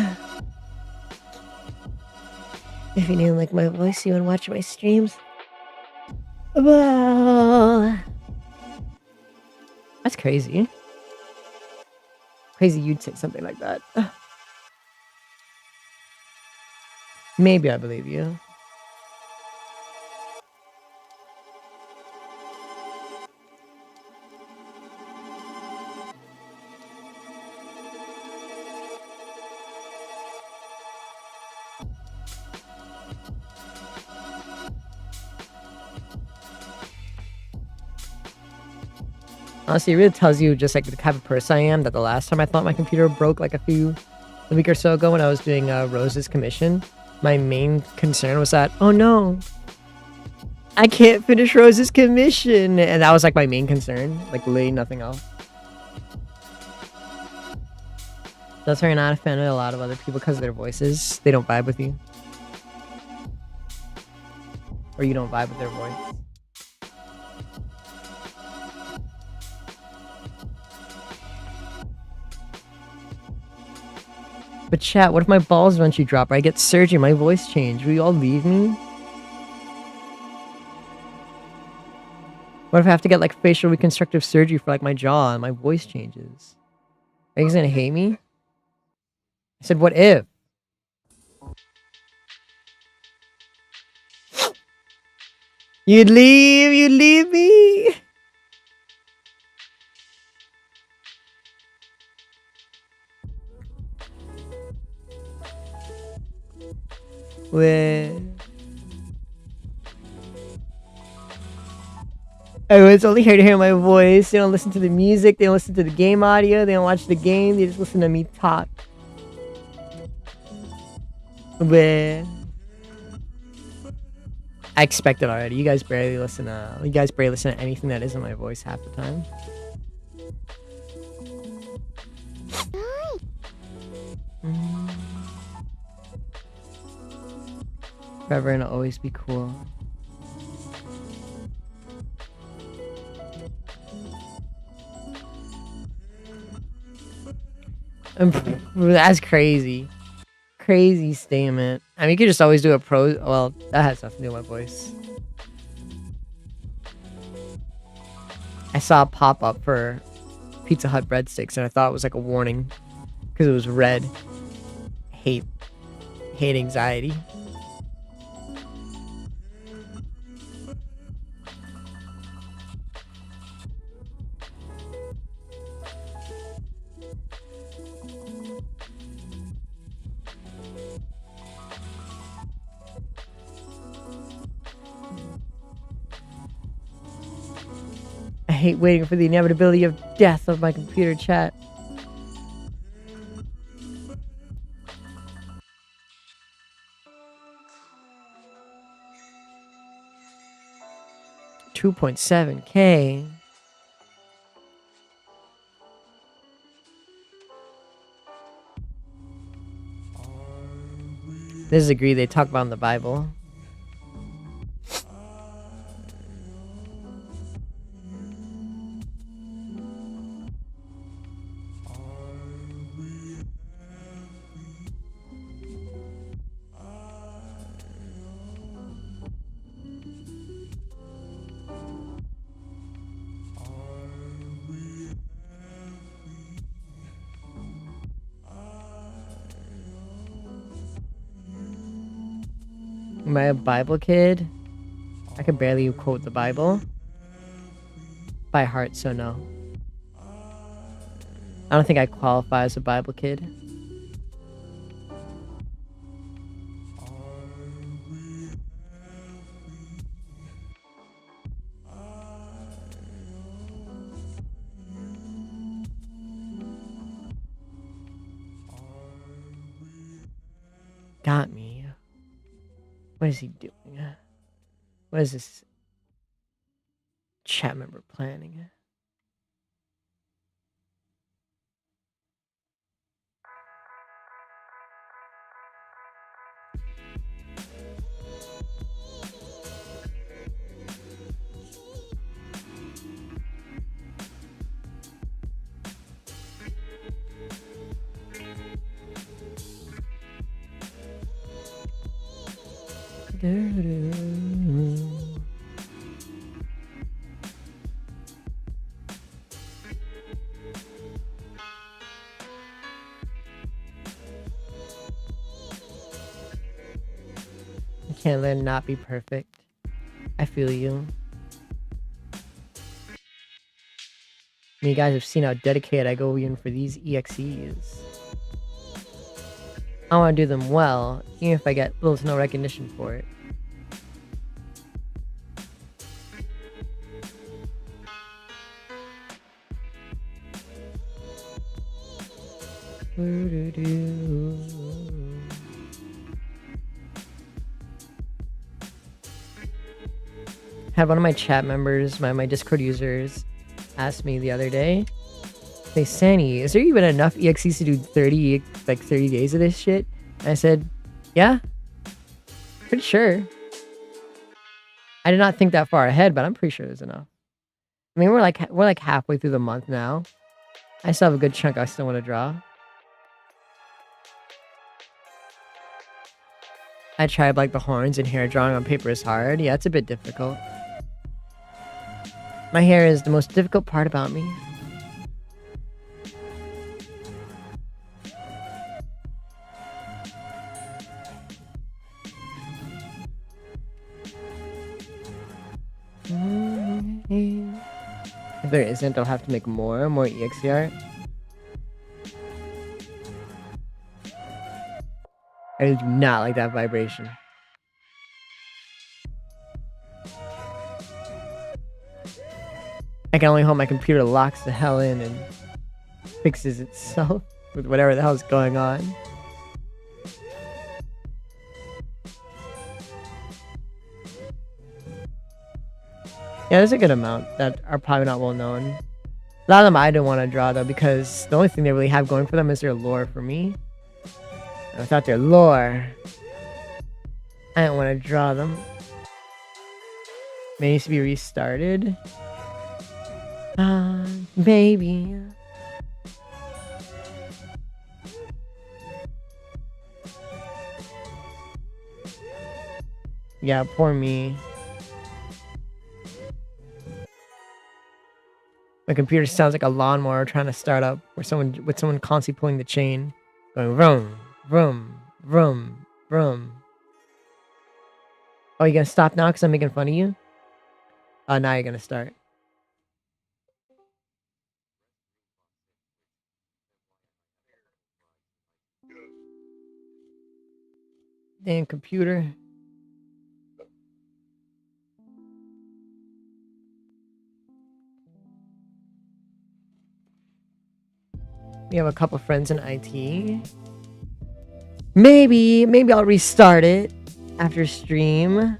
If you didn't like my voice, you want to watch my streams? Well, that's crazy. Crazy you'd say something like that. Maybe I believe you. Honestly, it really tells you just like the type of person I am that the last time I thought my computer broke like a week or so ago when I was doing Rose's commission, my main concern was that, oh no, I can't finish Rose's commission. And that was like my main concern, like literally nothing else. That's why you're not a fan of a lot of other people because of their voices. They don't vibe with you. Or you don't vibe with their voice. But chat, what if my balls eventually drop or I get surgery, my voice change? Will you all leave me? What if I have to get like facial reconstructive surgery for like my jaw and my voice changes? Are you guys gonna hate me? I said, what if? You'd leave me? Where? Everyone's only here to hear my voice. They don't listen to the music. They don't listen to the game audio. They don't watch the game. They just listen to me talk. Where? I expect it already. You guys barely listen to anything that isn't my voice half the time. Forever and always be cool. That's crazy. Crazy statement. I mean, you could just always do a pro. Well, that has nothing to do with my voice. I saw a pop up for Pizza Hut breadsticks, and I thought it was like a warning because it was red. Hate anxiety. hate waiting for the inevitability of death of my computer chat. $2.7K. This is agree they talk about in the Bible. Am I a Bible kid? I can barely quote the Bible by heart, so no. I don't think I qualify as a Bible kid. Got me. What is he doing? What is this chat member planning? Can't let it not be perfect. I feel you. You guys have seen how dedicated I go in for these EXEs. I want to do them well, even if I get little to no recognition for it. Had one of my chat members, my Discord users, asked me the other day, "Hey Sanny, is there even enough EXEs to do 30 days of this shit?" And I said, "Yeah, pretty sure." I did not think that far ahead, but I'm pretty sure there's enough. I mean, we're like halfway through the month now. I still have a good chunk I still want to draw. I tried like the horns and hair drawing on paper is hard. Yeah, it's a bit difficult. My hair is the most difficult part about me. If there isn't, I'll have to make more EXE art. I do not like that vibration. I can only hope my computer locks the hell in and fixes itself with whatever the hell's going on. Yeah, there's a good amount that are probably not well known. A lot of them I don't want to draw though, because the only thing they really have going for them is their lore for me. And without their lore, I don't want to draw them. May needs to be restarted. Baby. Yeah, poor me. My computer sounds like a lawnmower trying to start up, with someone constantly pulling the chain, going vroom, vroom, vroom, vroom. Oh, you gonna stop now because I'm making fun of you? Now you're gonna start. Damn computer. We have a couple friends in IT. Maybe I'll restart it after stream.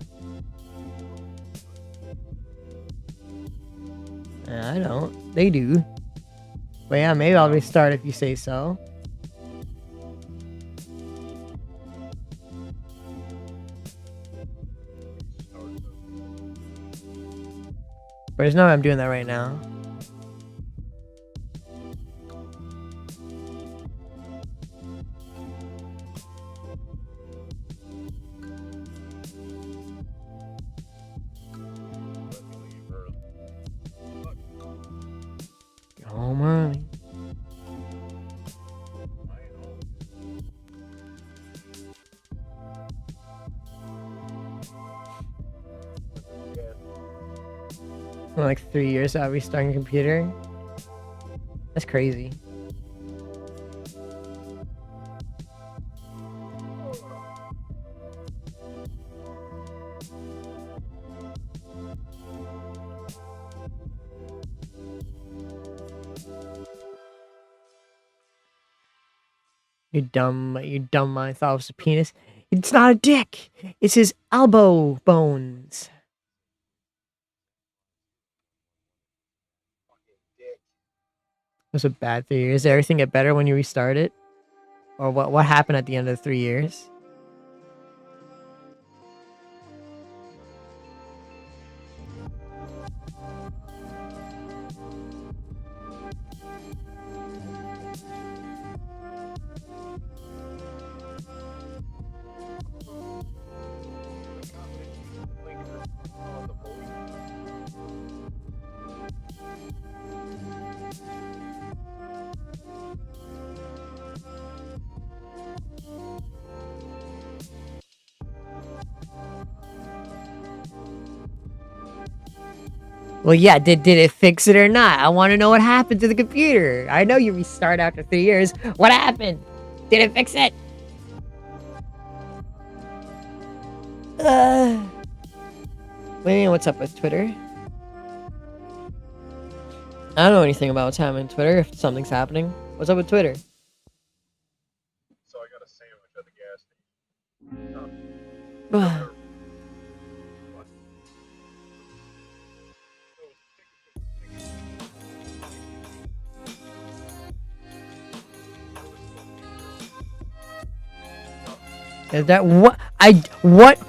I don't. They do. But yeah, maybe I'll restart if you say so. But there's no way I'm doing that right now. Go home early. In like 3 years I'll restart a computer. That's crazy. You dumb mind. I thought it was a penis. It's not a dick. It's his elbow bones. It was a bad 3 years. Did everything get better when you restart it? Or what happened at the end of the 3 years? Well, yeah, did it fix it or not? I want to know what happened to the computer. I know you restart after 3 years. What happened? Did it fix it? What do you mean, what's up with Twitter? I don't know anything about what's happening on Twitter. If something's happening, what's up with Twitter? So I got a sandwich at the gas station. Is that what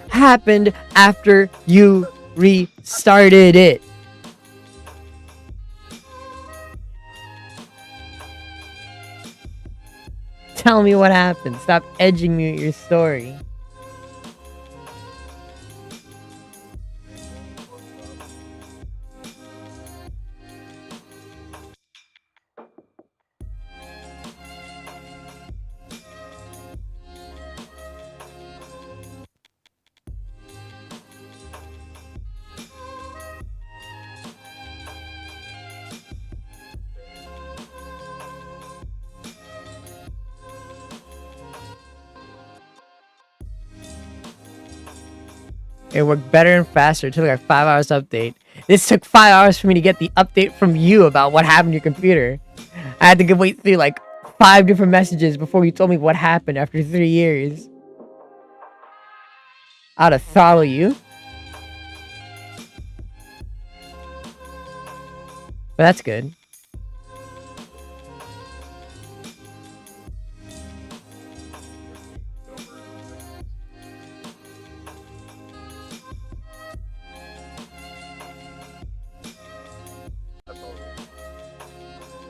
happened after you restarted it? Tell me what happened. Stop edging me with your story. It worked better and faster. It took like 5 hours to update. This took 5 hours for me to get the update from you about what happened to your computer. I had to wait through like 5 different messages before you told me what happened after 3 years. I'd have throttle you. But that's good.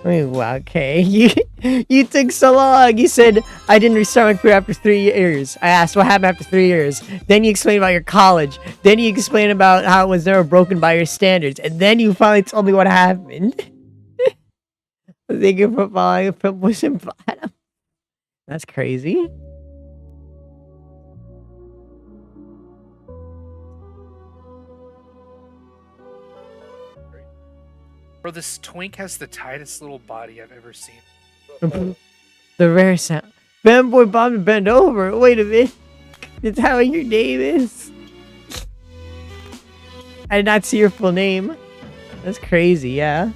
Okay, you took so long. You said I didn't restart my computer after 3 years. I asked what happened after 3 years. Then you explained about your college. Then you explained about how it was never broken by your standards. And then you finally told me what happened. Thank you for following Pushing Platinum. That's crazy. Bro, this twink has the tightest little body I've ever seen. The rare sound. Fanboy Bob to bend over. Wait a minute. That's how your name is. I did not see your full name. That's crazy, yeah.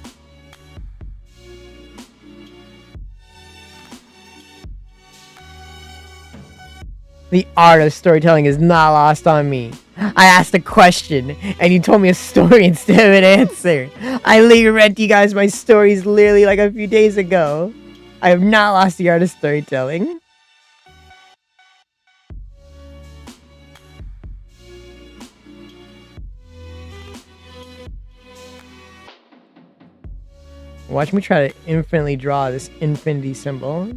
The art of storytelling is not lost on me. I asked a question, and you told me a story instead of an answer. I literally read to you guys my stories literally like a few days ago. I have not lost the art of storytelling. Watch me try to infinitely draw this infinity symbol.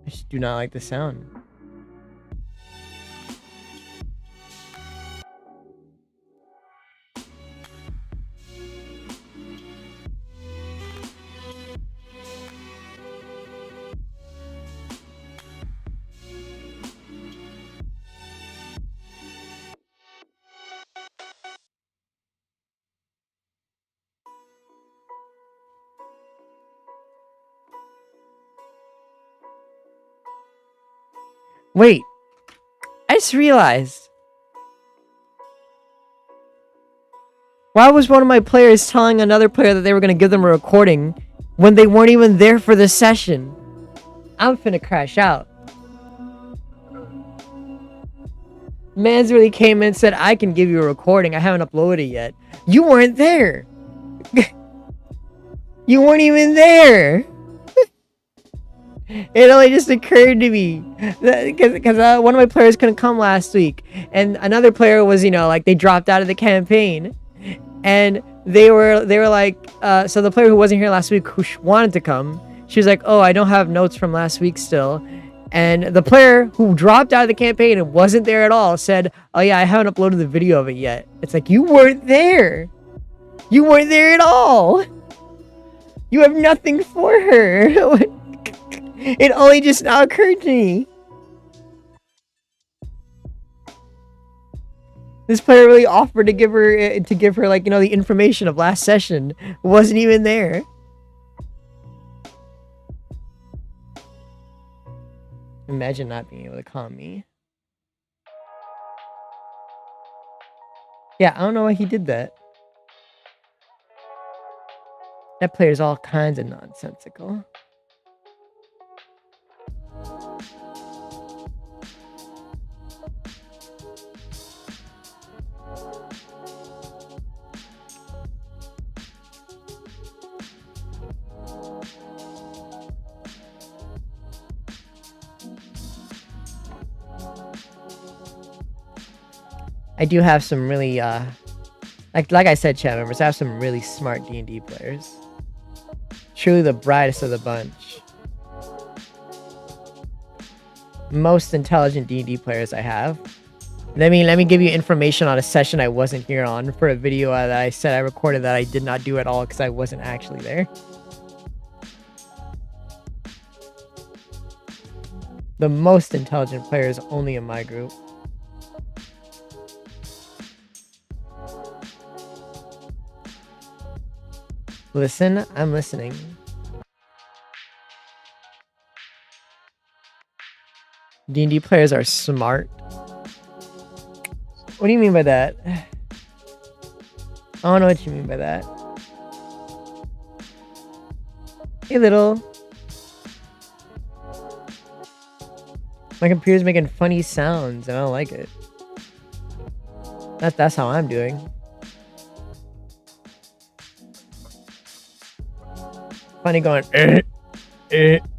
I just do not like the sound. Wait, I just realized. Why was one of my players telling another player that they were going to give them a recording when they weren't even there for the session? I'm finna crash out. Mans really came in and said, I can give you a recording. I haven't uploaded it yet. You weren't there. You weren't even there. It only just occurred to me because one of my players couldn't come last week, and another player was, you know, like they dropped out of the campaign, and they were like, so the player who wasn't here last week who wanted to come, she was like, oh, I don't have notes from last week still, and the player who dropped out of the campaign and wasn't there at all said, oh yeah, I haven't uploaded the video of it yet. It's like, you weren't there. You weren't there at all. You have nothing for her. It only just now occurred to me. This player really offered to give her like, you know, the information of last session. Wasn't even there. Imagine not being able to calm me. Yeah, I don't know why he did that. That player's all kinds of nonsensical. I do have some really, like I said, chat members, I have some really smart D&D players. Truly the brightest of the bunch. Most intelligent D&D players I have. Let me give you information on a session I wasn't here on for a video that I said I recorded that I did not do at all because I wasn't actually there. The most intelligent players only in my group. Listen, I'm listening. D&D players are smart. What do you mean by that? I don't know what you mean by that. Hey, little. My computer's making funny sounds and I don't like it. That's how I'm doing. Funny going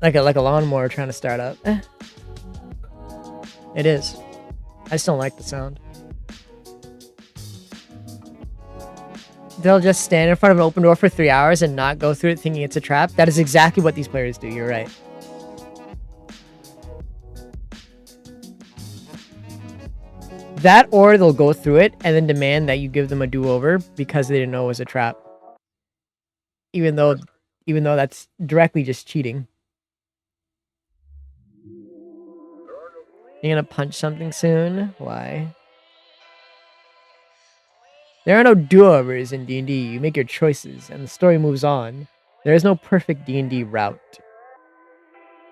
like a lawnmower trying to start up. It is. I just don't like the sound. They'll just stand in front of an open door for 3 hours and not go through it thinking it's a trap. That is exactly what these players do. You're right. That, or they'll go through it and then demand that you give them a do-over because they didn't know it was a trap. Even though that's directly just cheating. You're gonna punch something soon? Why? There are no do-overs in D&D. You make your choices, and the story moves on. There is no perfect D&D route.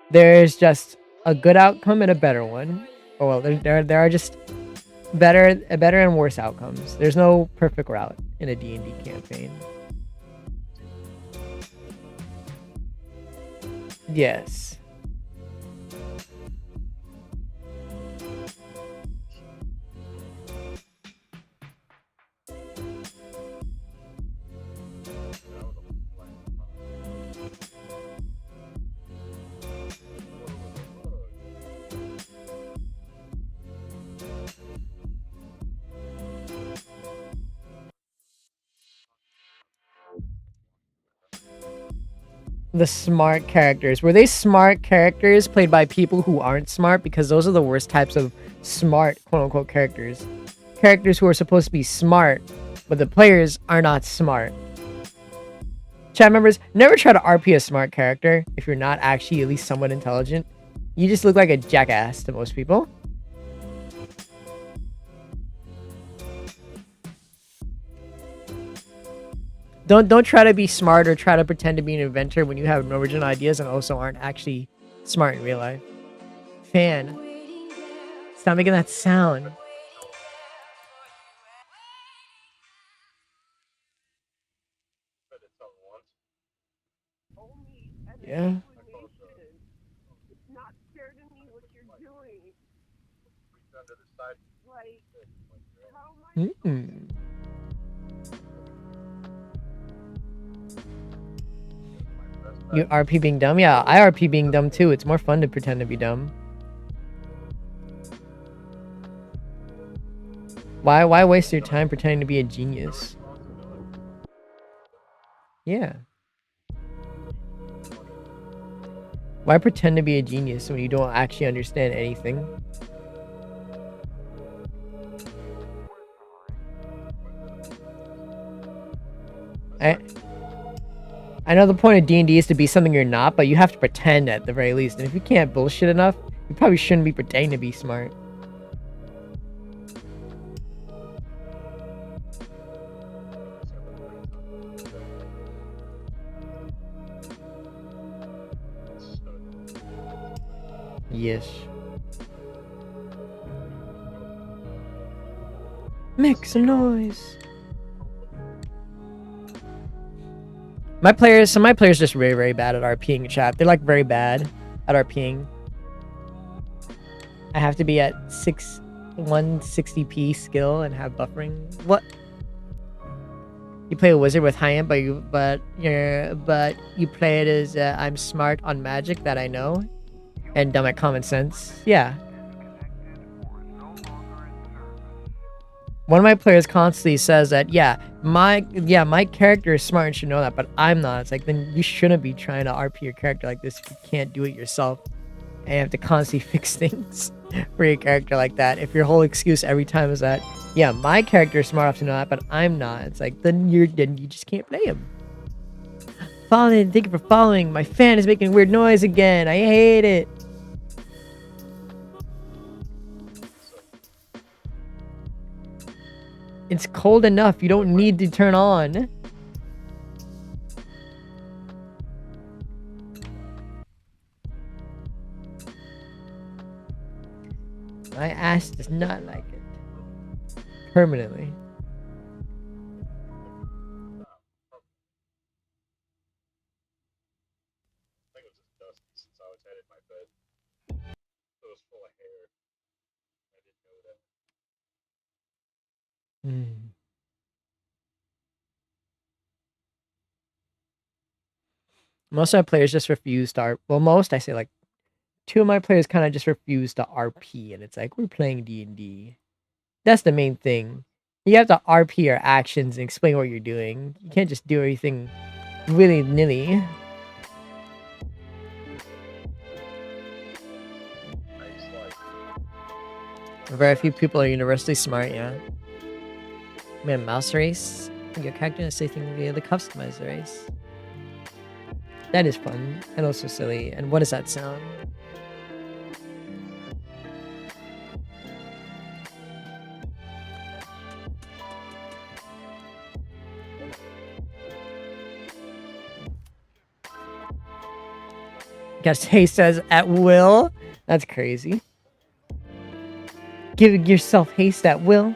There is just a good outcome and a better one. Oh well, there are just better and worse outcomes. There's no perfect route in a D&D campaign. Yes. The smart characters. Were they smart characters played by people who aren't smart? Because those are the worst types of smart, quote-unquote, characters. Characters who are supposed to be smart, but the players are not smart. Chat members, never try to RP a smart character if you're not actually at least somewhat intelligent. You just look like a jackass to most people. Don't try to be smart or try to pretend to be an inventor when you have no original ideas and also aren't actually smart in real life. Fan. Stop making that sound. Yeah. Mm-mm. You RP being dumb? Yeah, I RP being dumb too. It's more fun to pretend to be dumb. Why waste your time pretending to be a genius? Yeah. Why pretend to be a genius when you don't actually understand anything? I know the point of D&D is to be something you're not, but you have to pretend at the very least. And if you can't bullshit enough, you probably shouldn't be pretending to be smart. Yes. Make some noise. My players just very, very bad at RPing, chat. They're like very bad at RPing. I have to be at 160p skill and have buffering. What? You play a wizard with high end, but you play it as I'm smart on magic that I know, and dumb at common sense. Yeah. One of my players constantly says that, my character is smart and should know that, but I'm not. It's like, then you shouldn't be trying to RP your character like this if you can't do it yourself. And you have to constantly fix things for your character like that. If your whole excuse every time is that, my character is smart enough to know that, but I'm not. It's like, then you just can't play him. Following, thank you for following. My fan is making weird noise again. I hate it. It's cold enough. You don't need to turn on. My ass does not like it. Permanently. Most of my players just refuse to I say like 2 of my players kind of just refuse to RP, and it's like, we're playing D&D. That's the main thing. You have to RP your actions and explain what you're doing. You can't just do everything willy-nilly. Very few people are universally smart, yeah. Man, mouse race? Your character is saying via the customize race. That is fun and also silly. And what does that sound? Guess Hey says at will. That's crazy. Give yourself haste at will.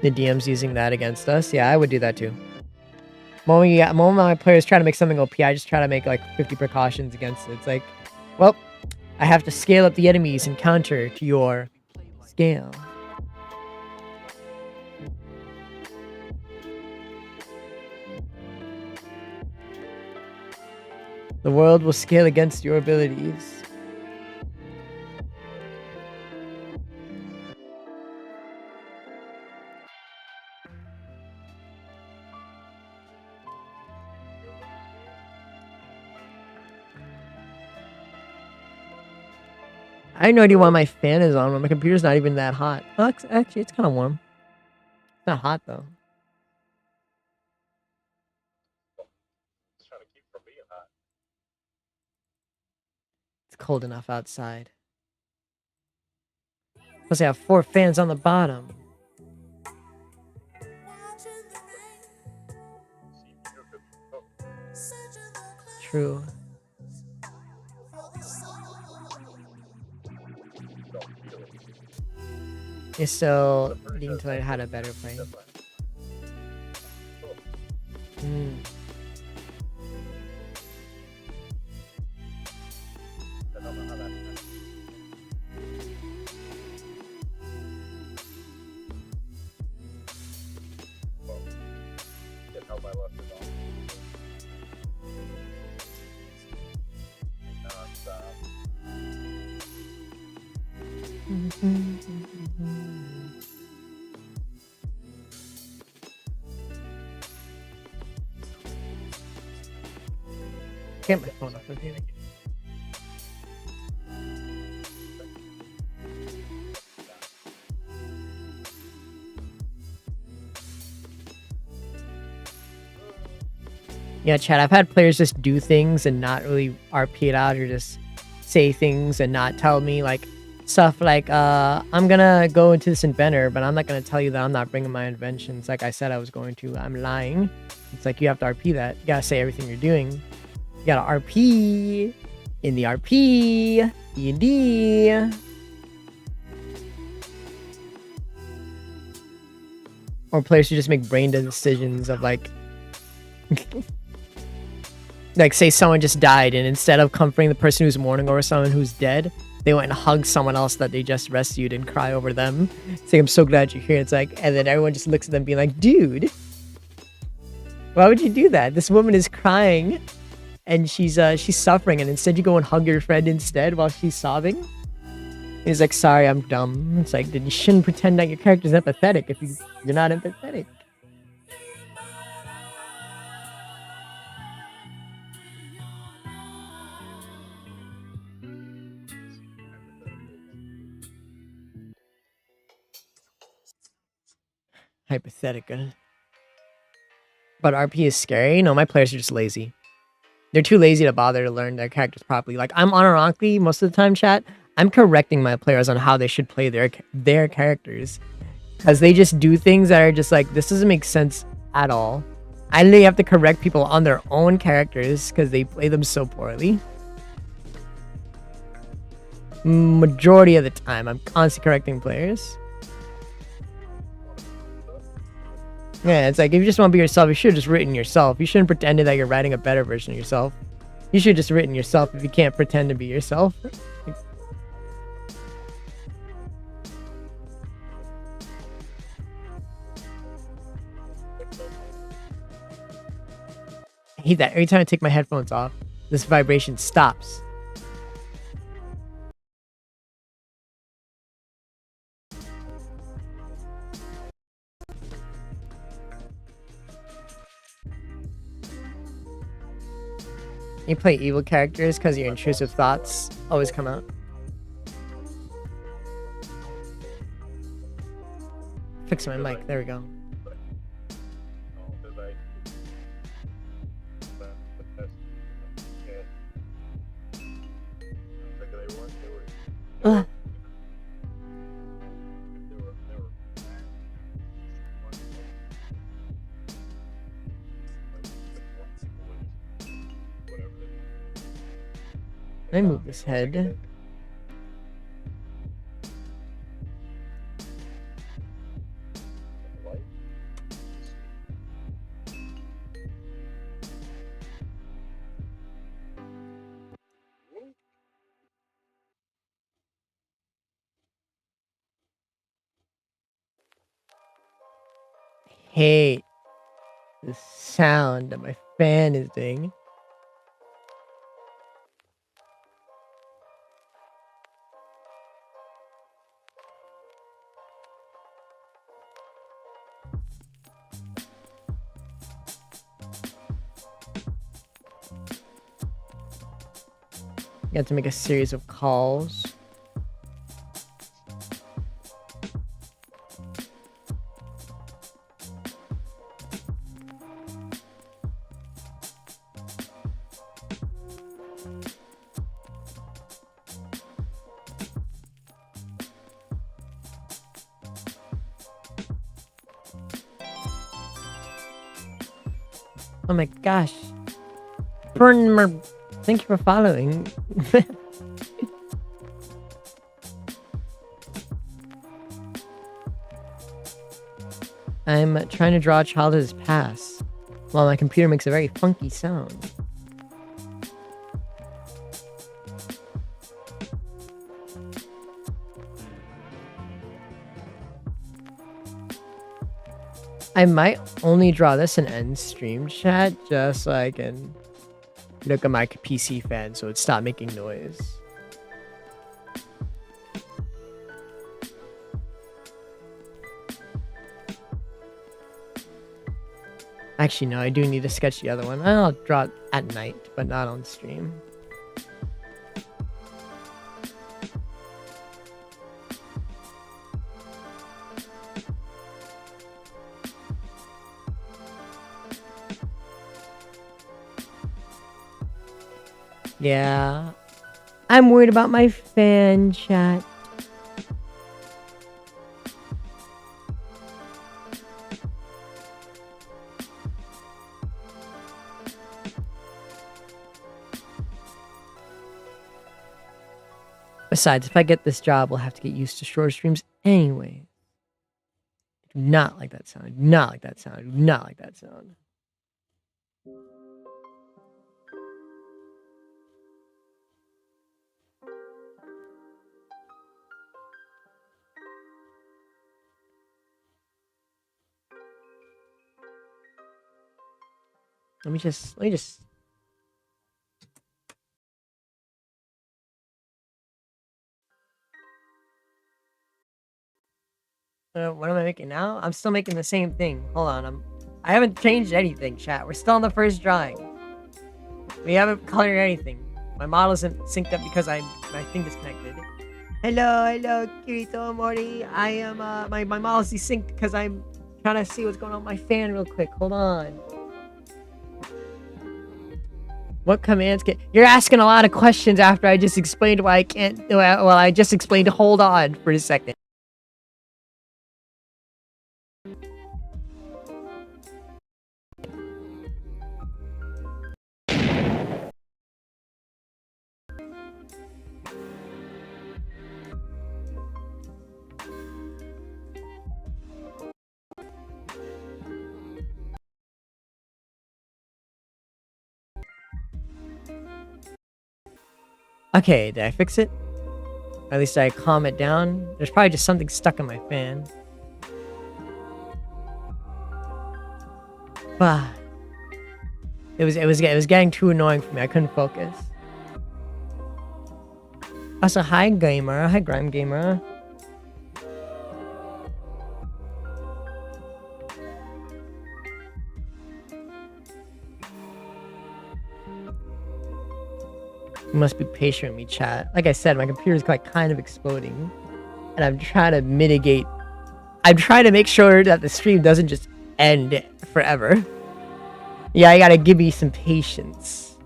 The DM's using that against us. Yeah, I would do that too. Moment my players try to make something OP, I just try to make like 50 precautions against it. It's like, well, I have to scale up the enemies and counter to your scale. The world will scale against your abilities. I have no idea why my fan is on when my computer's not even that hot. Well, actually, it's kind of warm. It's not hot, though. It's cold enough outside. Plus, I have 4 fans on the bottom. True. You're still needing to learn how to better play. Get my phone up with you. Yeah, Chad, I've had players just do things and not really RP it out, or just say things and not tell me, like, stuff like, I'm gonna go into this inventor, but I'm not gonna tell you that I'm not bringing my inventions like I said I was going to. I'm lying. It's like, you have to RP that. You gotta say everything you're doing. You gotta RP in the RP D&D. Or players who just make brain dead decisions of like like say someone just died, and instead of comforting the person who's mourning over someone who's dead, they went and hugged someone else that they just rescued and cry over them. Saying, I'm so glad you're here. It's like, and then everyone just looks at them being like, dude, why would you do that? This woman is crying and she's suffering, and instead you go and hug your friend instead while she's sobbing. He's like, sorry, I'm dumb. It's like, then you shouldn't pretend that your character's empathetic if you're not empathetic. Hypothetical. But RP is scary? No, my players are just lazy. They're too lazy to bother to learn their characters properly. Like, I'm unironically, most of the time, chat, I'm correcting my players on how they should play their characters. Because they just do things that are just like, this doesn't make sense at all. I literally have to correct people on their own characters because they play them so poorly. Majority of the time, I'm constantly correcting players. Yeah, it's like, if you just want to be yourself, you should have just written yourself. You shouldn't pretend that you're writing a better version of yourself. You should have just written yourself if you can't pretend to be yourself. I hate that. Every time I take my headphones off, this vibration stops. You play evil characters because your intrusive thoughts always come out. Fixing my mic. There we go. Ugh. Can I move this head? hate the sound that my fan is doing. Got to make a series of calls. Oh my gosh. Thank you for following. I'm trying to draw a child as pass while my computer makes a very funky sound. I might only draw this in end stream chat just so I can look at my PC fan so it stop making noise. Actually, no, I do need to sketch the other one. I'll draw it at night, but not on stream. Yeah, I'm worried about my fan chat. Besides, if I get this job, we'll have to get used to short streams anyway. I do not like that sound. I do not like that sound. I do not like that sound. Let me just what am I making now? I'm still making the same thing. Hold on, I haven't changed anything, chat. We're still on the first drawing. We haven't colored anything. My model isn't synced up because my thing disconnected. Hello, Kirito Mori. I am my model is desynced because I'm trying to see what's going on with my fan real quick. Hold on. What commands can... You're asking a lot of questions after I just explained why I can't... Well, I just explained hold on for a second. Okay, did I fix it? Or at least I calm it down. There's probably just something stuck in my fan. Bah. It was getting too annoying for me. I couldn't focus. Also, hi gamer. Hi Grime Gamer. You must be patient with me, chat. Like I said, my computer's like kind of exploding. And I'm trying to mitigate... I'm trying to make sure that the stream doesn't just end forever. Yeah, you gotta give me some patience.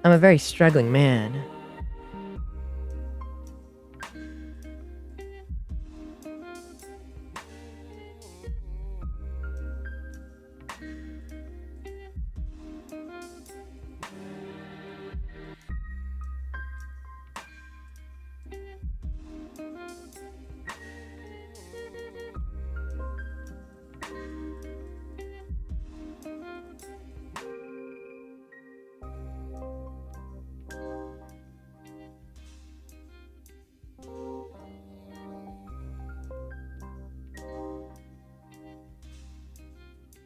I'm a very struggling man.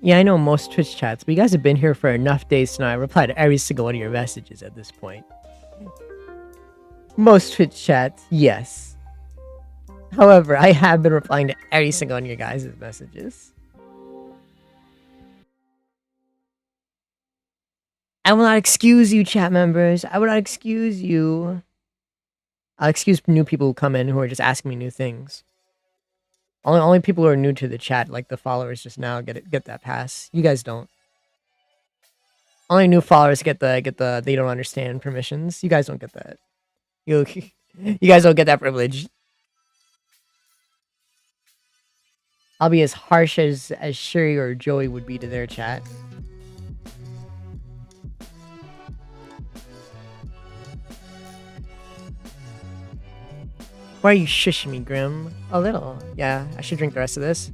Yeah, I know most Twitch chats, but you guys have been here for enough days to know I reply to every single one of your messages at this point. Most Twitch chats, yes. However, I have been replying to every single one of your guys' messages. I will not excuse you, chat members. I will not excuse you. I'll excuse new people who come in who are just asking me new things. Only people who are new to the chat, like the followers just now, get that pass. You guys don't. Only new followers get the they don't understand permissions. You guys don't get that. You guys don't get that privilege. I'll be as harsh as Shuri or Joey would be to their chat. Why are you shushing me, Grim? A little. Yeah, I should drink the rest of this.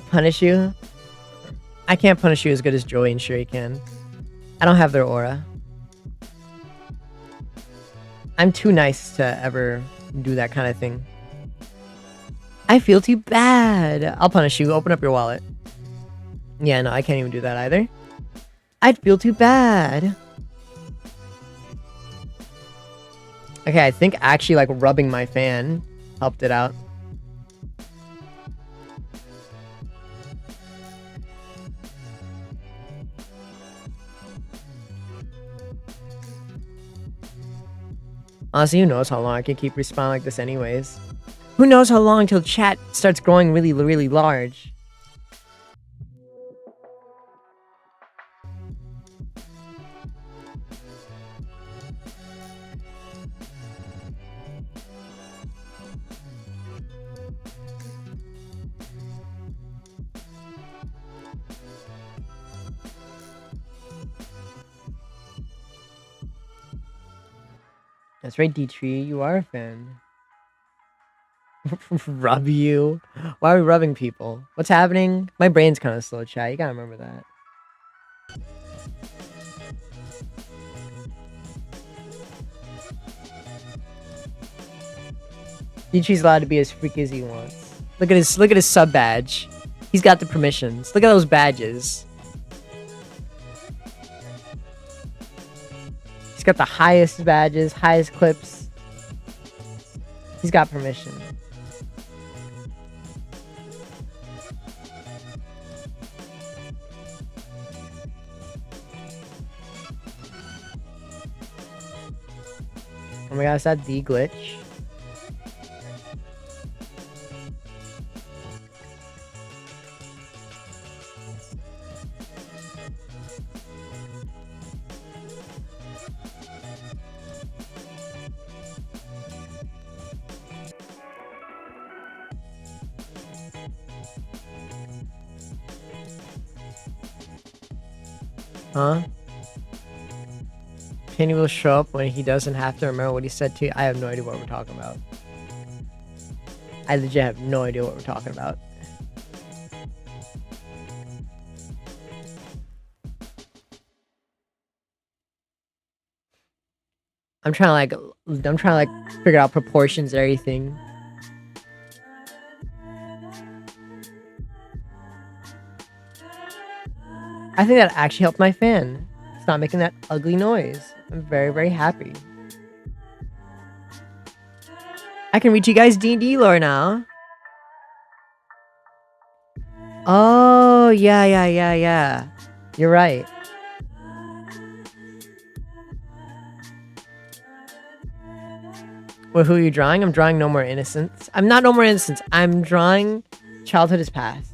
Punish you? I can't punish you as good as Joey and Shuri can. I don't have their aura. I'm too nice to ever do that kind of thing. I feel too bad. I'll punish you. Open up your wallet. Yeah, no, I can't even do that either. I'd feel too bad. Okay, I think actually like rubbing my fan helped it out. Honestly, who knows how long I can keep responding like this anyways. Who knows how long until chat starts growing really, really large. That's right, D-Tree, you are a fan. Rub you? Why are we rubbing people? What's happening? My brain's kind of slow, chat. You gotta remember that. D-Tree's allowed to be as freaky as he wants. Look at his sub badge. He's got the permissions. Look at those badges. He's got the highest badges, highest clips. He's got permission. Oh my god, is that the glitch? Huh? Penny will show up when he doesn't have to remember what he said to you. I have no idea what we're talking about. I legit have no idea what we're talking about. I'm trying to like figure out proportions and everything. I think that actually helped my fan. It's not making that ugly noise. I'm very, very happy. I can read you guys D&D lore now. Oh, yeah. You're right. Well, who are you drawing? I'm drawing No More Innocence. I'm not No More Innocence. I'm drawing Childhood is Past.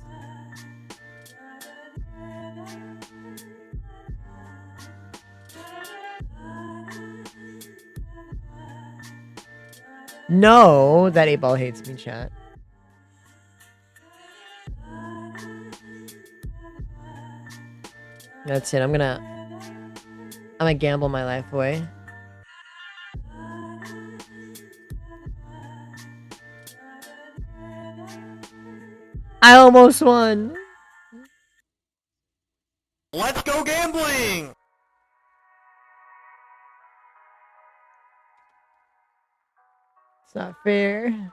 No, that 8-ball hates me, chat. That's it. I'm gonna gamble my life away. I almost won. Let's go gambling! It's not fair.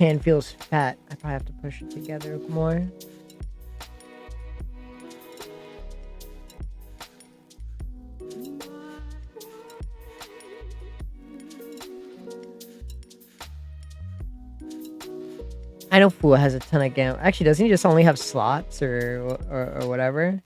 hand feels fat. I probably have to push it together more. I know Fua has a ton of gam. Actually, doesn't he just only have slots or whatever?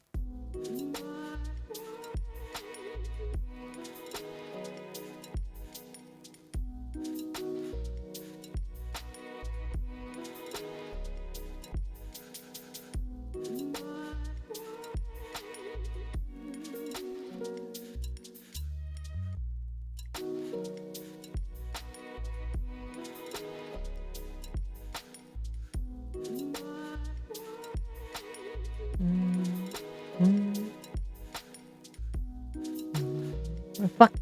Fuck.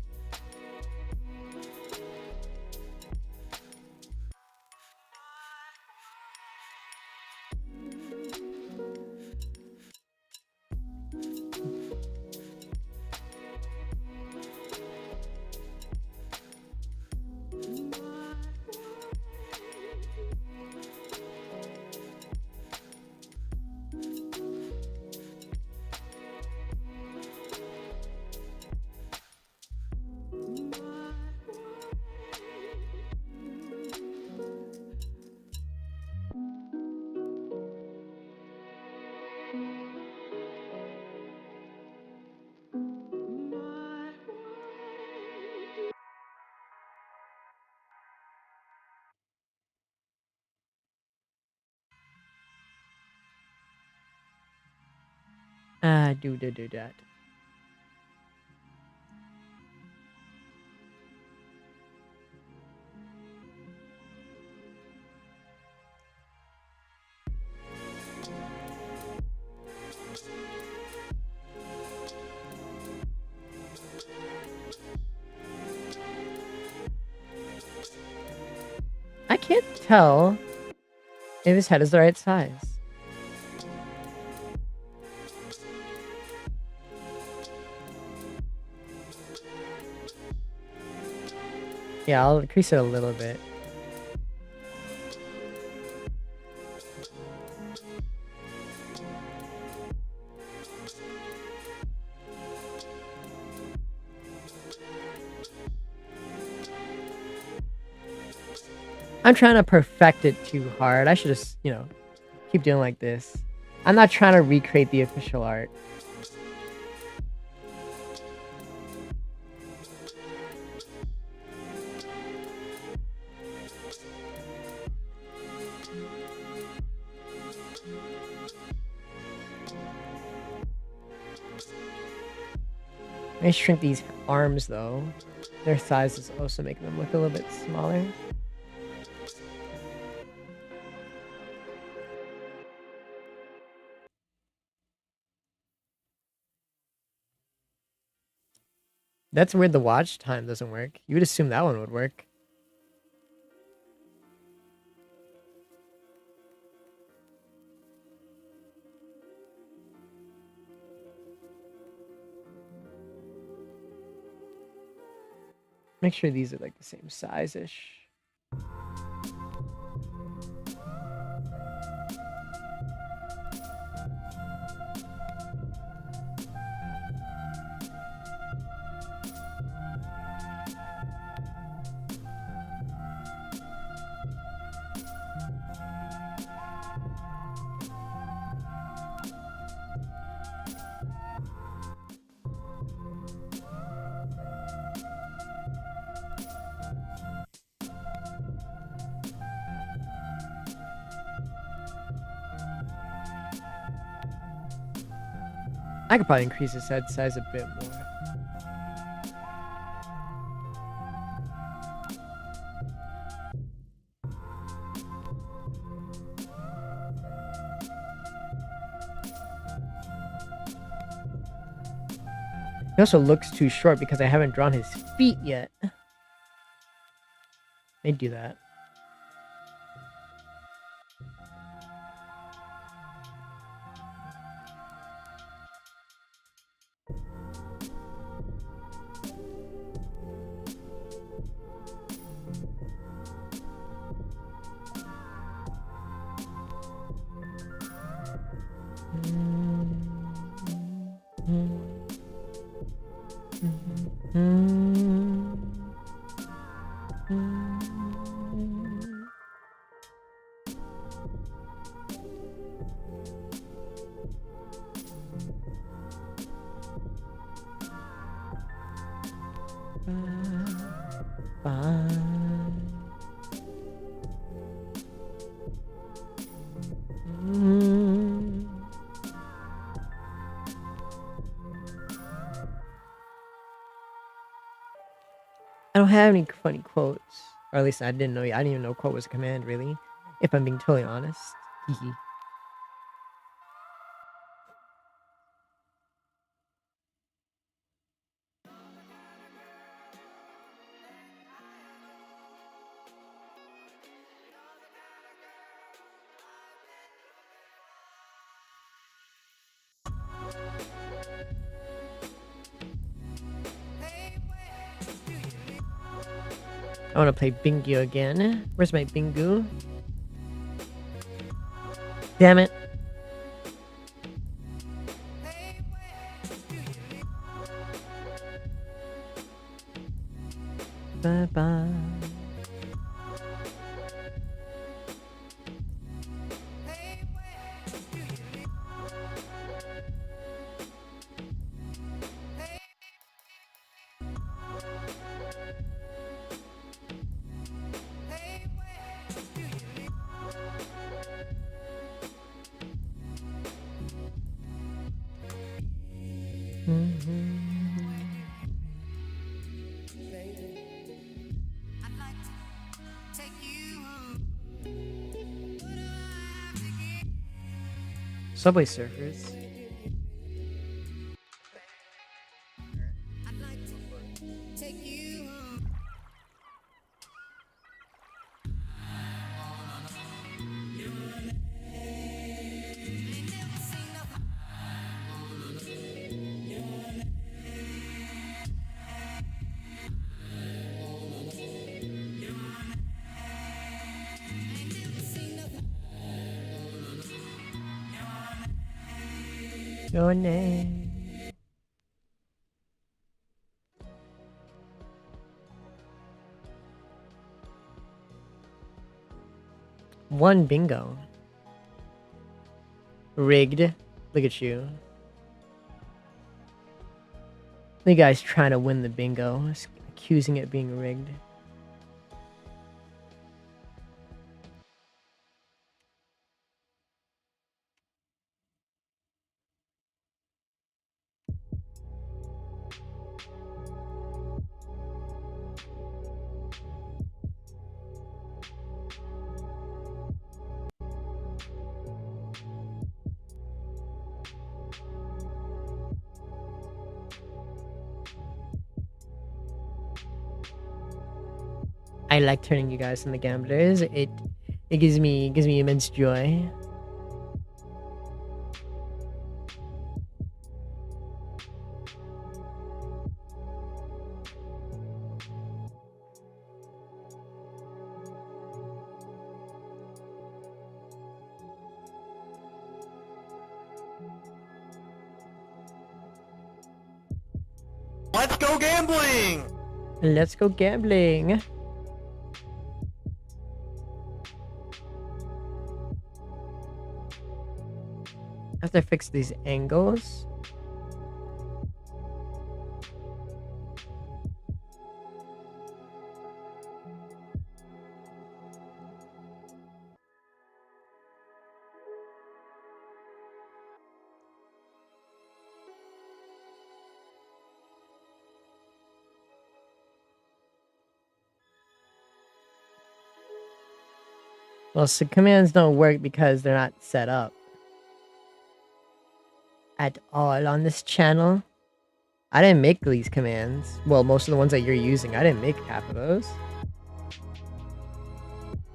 Do that. I can't tell if his head is the right size. Yeah, I'll increase it a little bit. I'm trying to perfect it too hard. I should just, you know, keep doing like this. I'm not trying to recreate the official art. I shrink these arms though. Their size is also making them look a little bit smaller. That's weird the watch time doesn't work. You would assume that one would work. Make sure these are like the same size-ish. I could probably increase his head size a bit more. He also looks too short because I haven't drawn his feet yet. They do that. don't have any funny quotes. Or at least I didn't know. I didn't even know quote was a command, really. If I'm being totally honest. Hee. I want to play Bingo again. Where's my Bingo? Damn it. Bye bye. Subway Surfers. Your name. One bingo. Rigged. Look at you. The guy's trying to win the bingo, accusing it being rigged. I like turning you guys into gamblers. It gives me immense joy. Let's go gambling! Let's go gambling. I have to fix these angles. Well, so commands don't work because they're not set up at all on this channel. I didn't make these commands. Well, most of the ones that you're using, I didn't make half of those.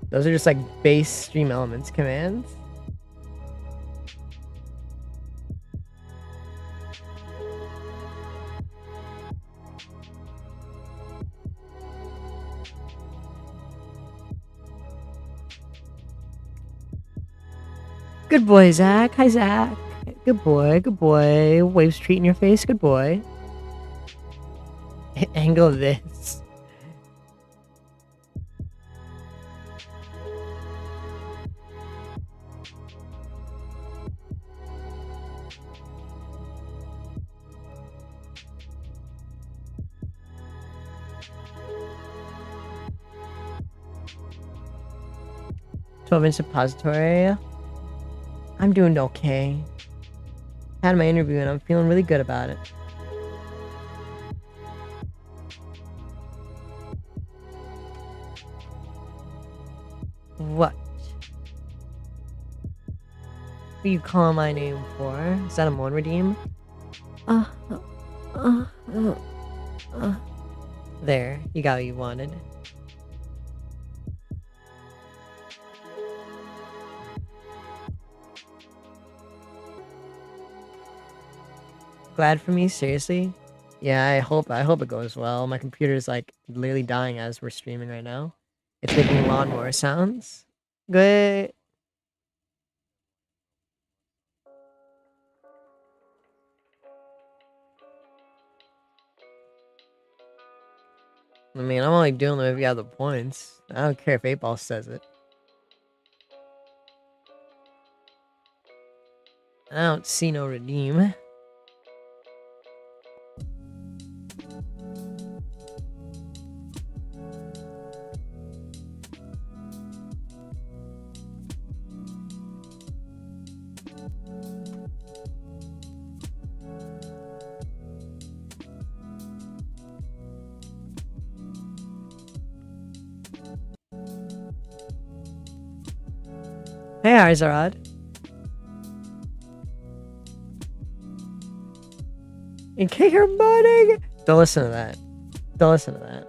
Those are just like base Stream Elements commands. Good boy, Zach. Hi, Zach. Good boy, good boy. Waves treat in your face. Good boy. Angle this. "12-inch suppository. I'm doing okay. Had my interview and I'm feeling really good about it. What? What you call my name for? Is that a Mon redeem? There, you got what you wanted. Glad for me? Seriously? Yeah, I hope it goes well. My computer's like literally dying as we're streaming right now. It's making lawnmower sounds. Good. I mean, I'm only doing them if you have the points. I don't care if 8-Ball says it. I don't see no redeem. Hey, Arzarad. In case you're modding! Don't listen to that. Don't listen to that.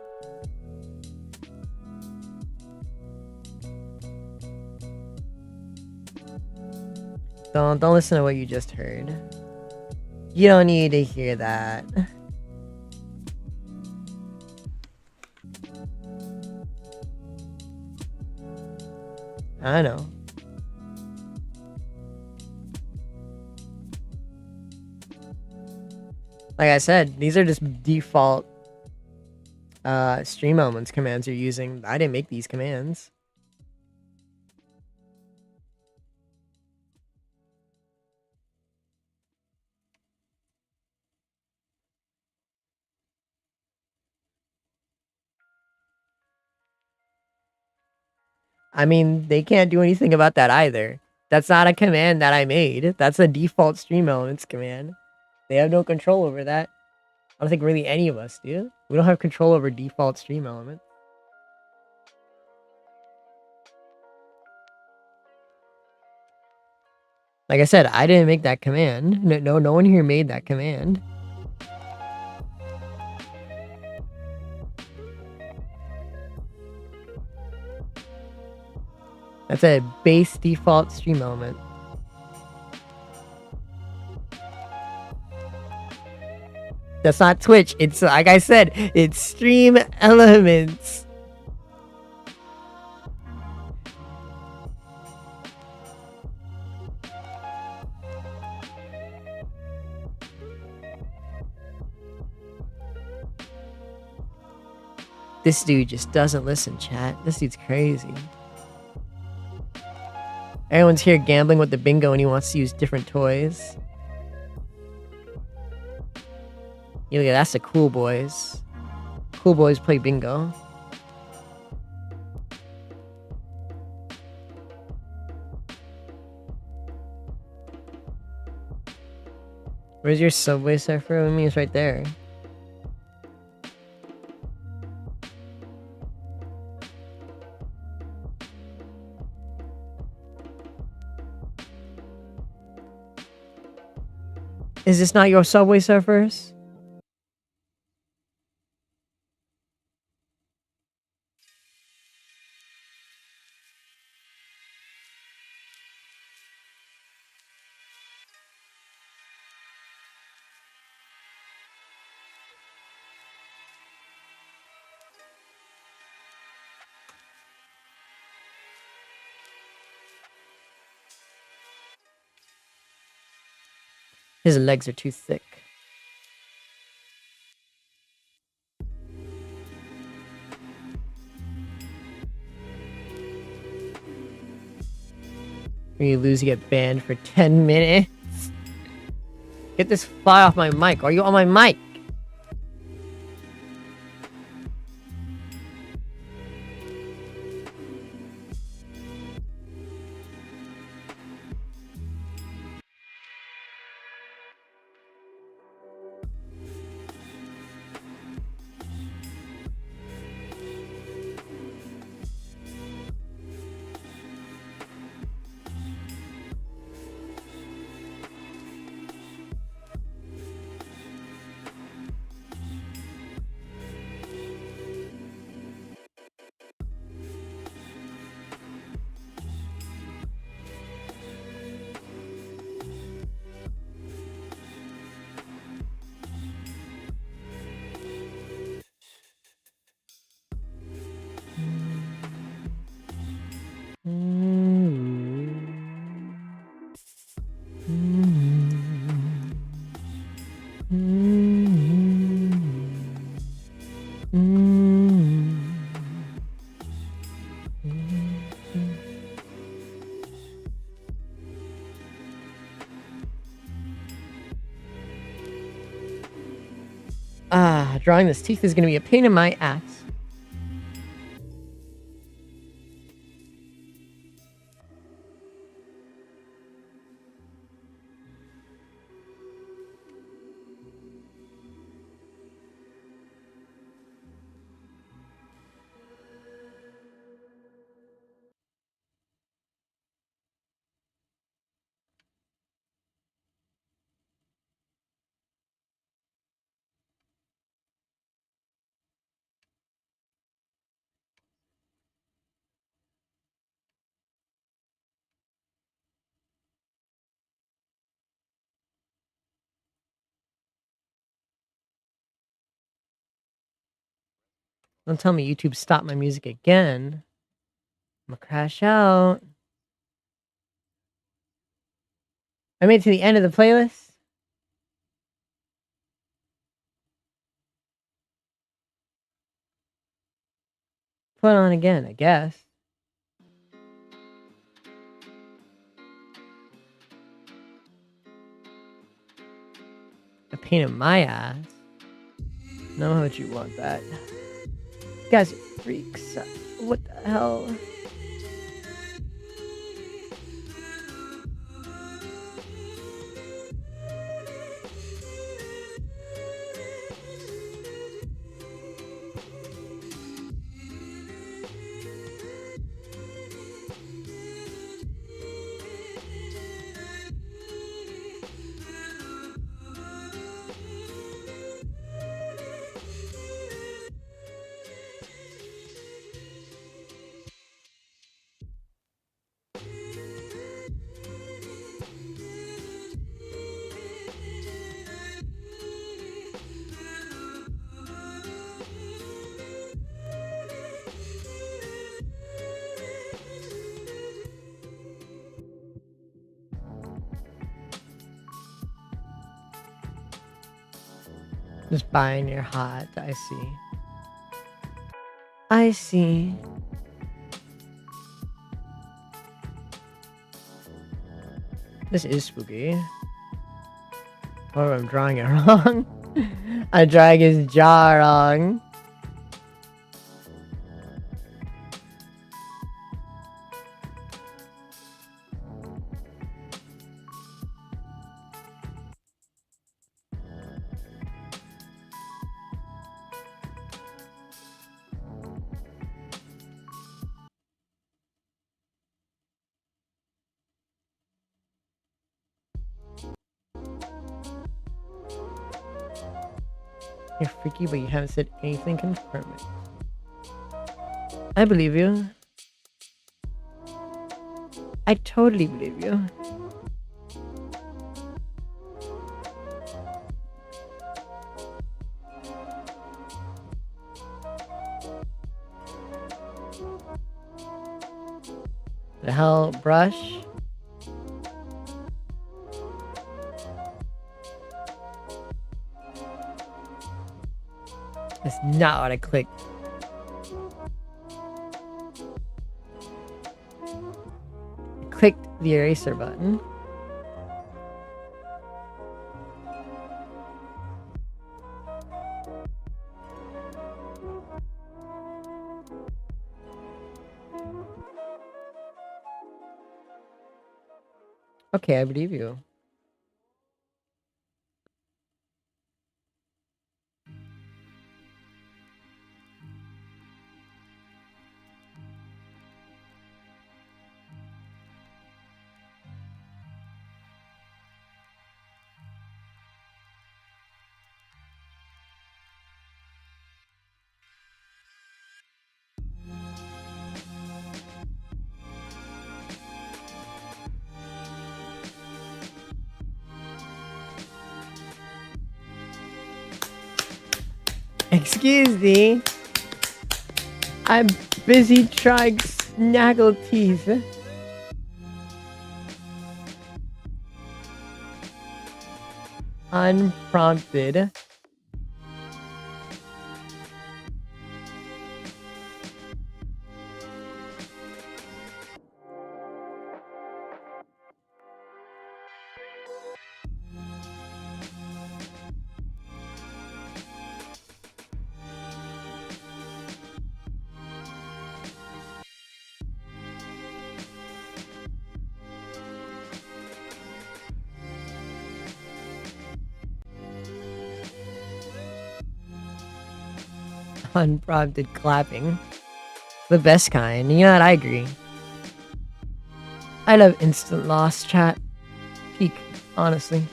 Don't listen to what you just heard. You don't need to hear that. I know. Like I said, these are just default stream elements commands you're using. I didn't make these commands. I mean, they can't do anything about that either. That's not a command that I made. That's a default stream elements command. They have no control over that. I don't think really any of us do. We don't have control over default stream elements. Like I said, I didn't make that command. No one here made that command. That's a base default stream element. That's not Twitch. It's, like I said, it's stream elements. This dude just doesn't listen, chat. This dude's crazy. Everyone's here gambling with the bingo and he wants to use different toys. Yeah, that's the cool boys. Cool boys play bingo. Where's your Subway Surfer? I mean, it's right there. Is this not your Subway Surfers? His legs are too thick. When you lose, you get banned for 10 minutes. Get this fly off my mic. Are you on my mic? Drawing this teeth is gonna be a pain in my ass. Don't tell me YouTube stopped my music again. I'm gonna crash out. I made it to the end of the playlist. Put it on again, I guess. A pain in my ass. No, how would you want that? You guys are freaks. What the hell? Just buying your hot. I see. I see. This is spooky. Oh, I'm drawing it wrong. I'm drawing his jaw wrong. You're freaky, but you haven't said anything confirming. I believe you. I totally believe you. The hell, brush? That's not what I clicked. I clicked the eraser button. Okay, I believe you. Excuse me. I'm busy trying snaggle teeth. Unprompted. unprompted clapping. The best kind. You know what? I agree. I love instant loss chat. Peak, honestly.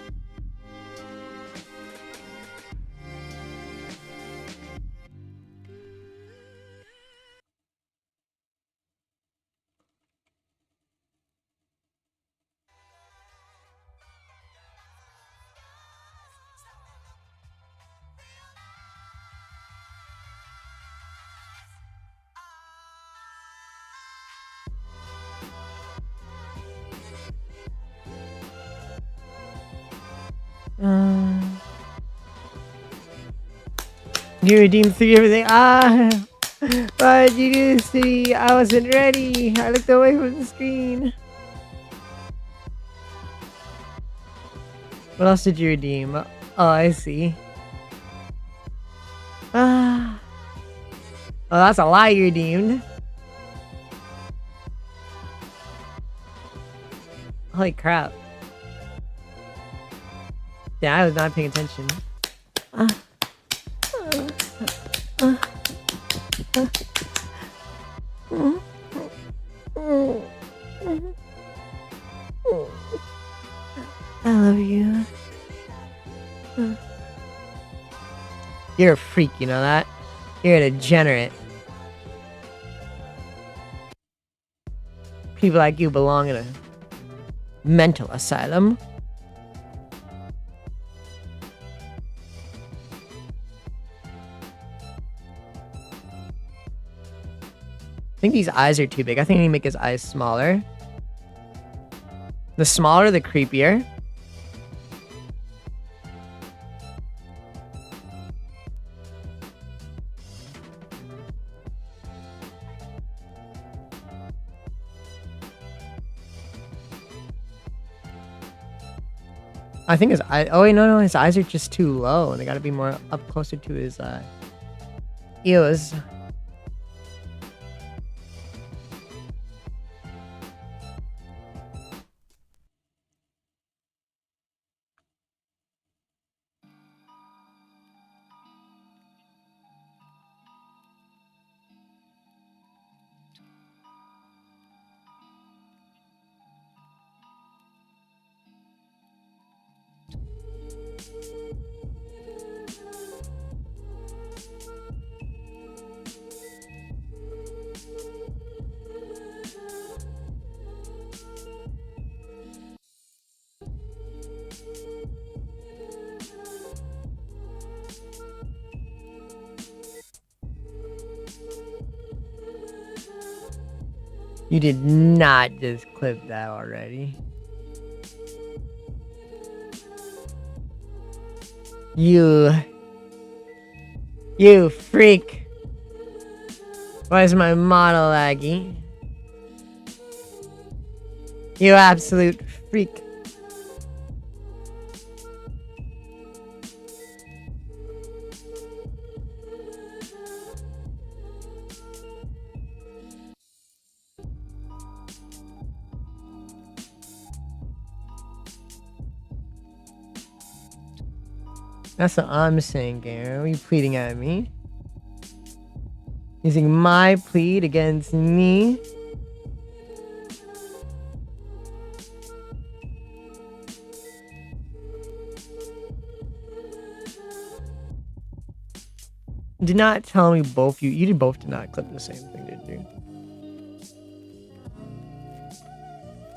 You redeemed 3 everything. Why did you do this to me? I wasn't ready. I looked away from the screen. What else did you redeem? Oh, I see. Oh, that's a lie you redeemed. Holy crap. Yeah, I was not paying attention. I love you. You're a freak, you know that? You're a degenerate. People like you belong in a mental asylum. I think these eyes are too big. I think I need to make his eyes smaller. The smaller, the creepier. I think his eye. Oh wait, no, his eyes are just too low, and they gotta be more up closer to his ears. You did not just clip that already. You freak. Why is my model laggy? You absolute freak. That's what I'm saying, Garen. Are you pleading at me? Using my plead against me? Did not tell me both you both did not clip the same thing, did you?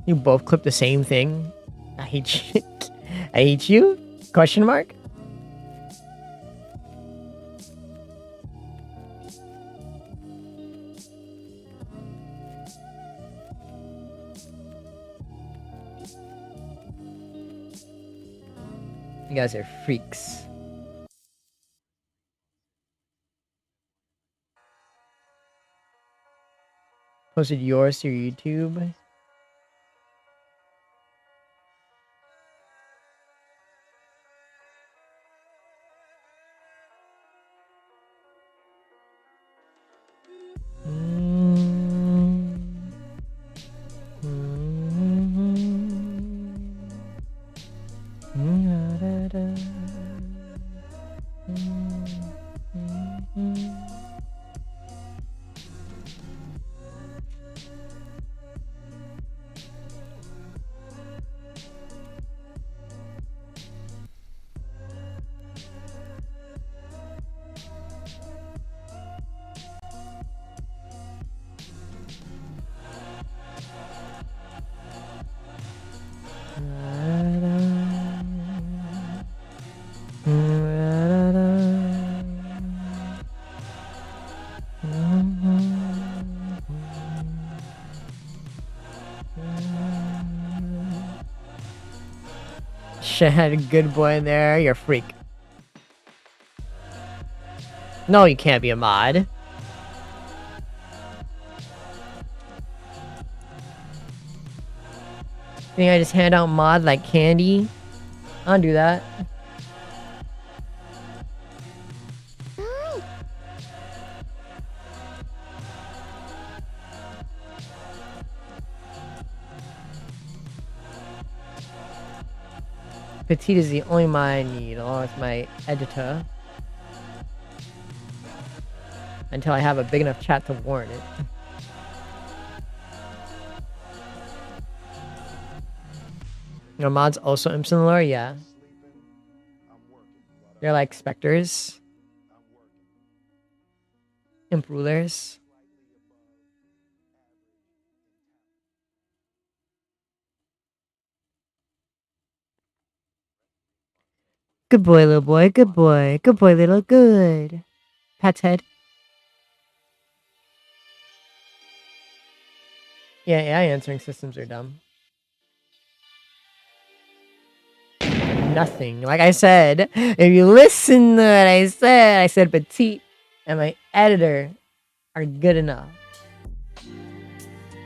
You both clipped the same thing? I hate you. I hate you? Question mark? You guys are freaks. Posted yours to YouTube. Shit had a good boy in there. You're a freak. No, you can't be a mod. Think I just hand out mod like candy? I don't do that. Petite is the only mod I need, along with my editor. Until I have a big enough chat to warrant it. Your mods also imps in the lore? Yeah. They're like specters. Imp rulers. Good boy, little boy. Good boy. Good boy, little good. Pat's head. Yeah, AI answering systems are dumb. Nothing. Like I said, if you listen to what I said Petite and my editor are good enough.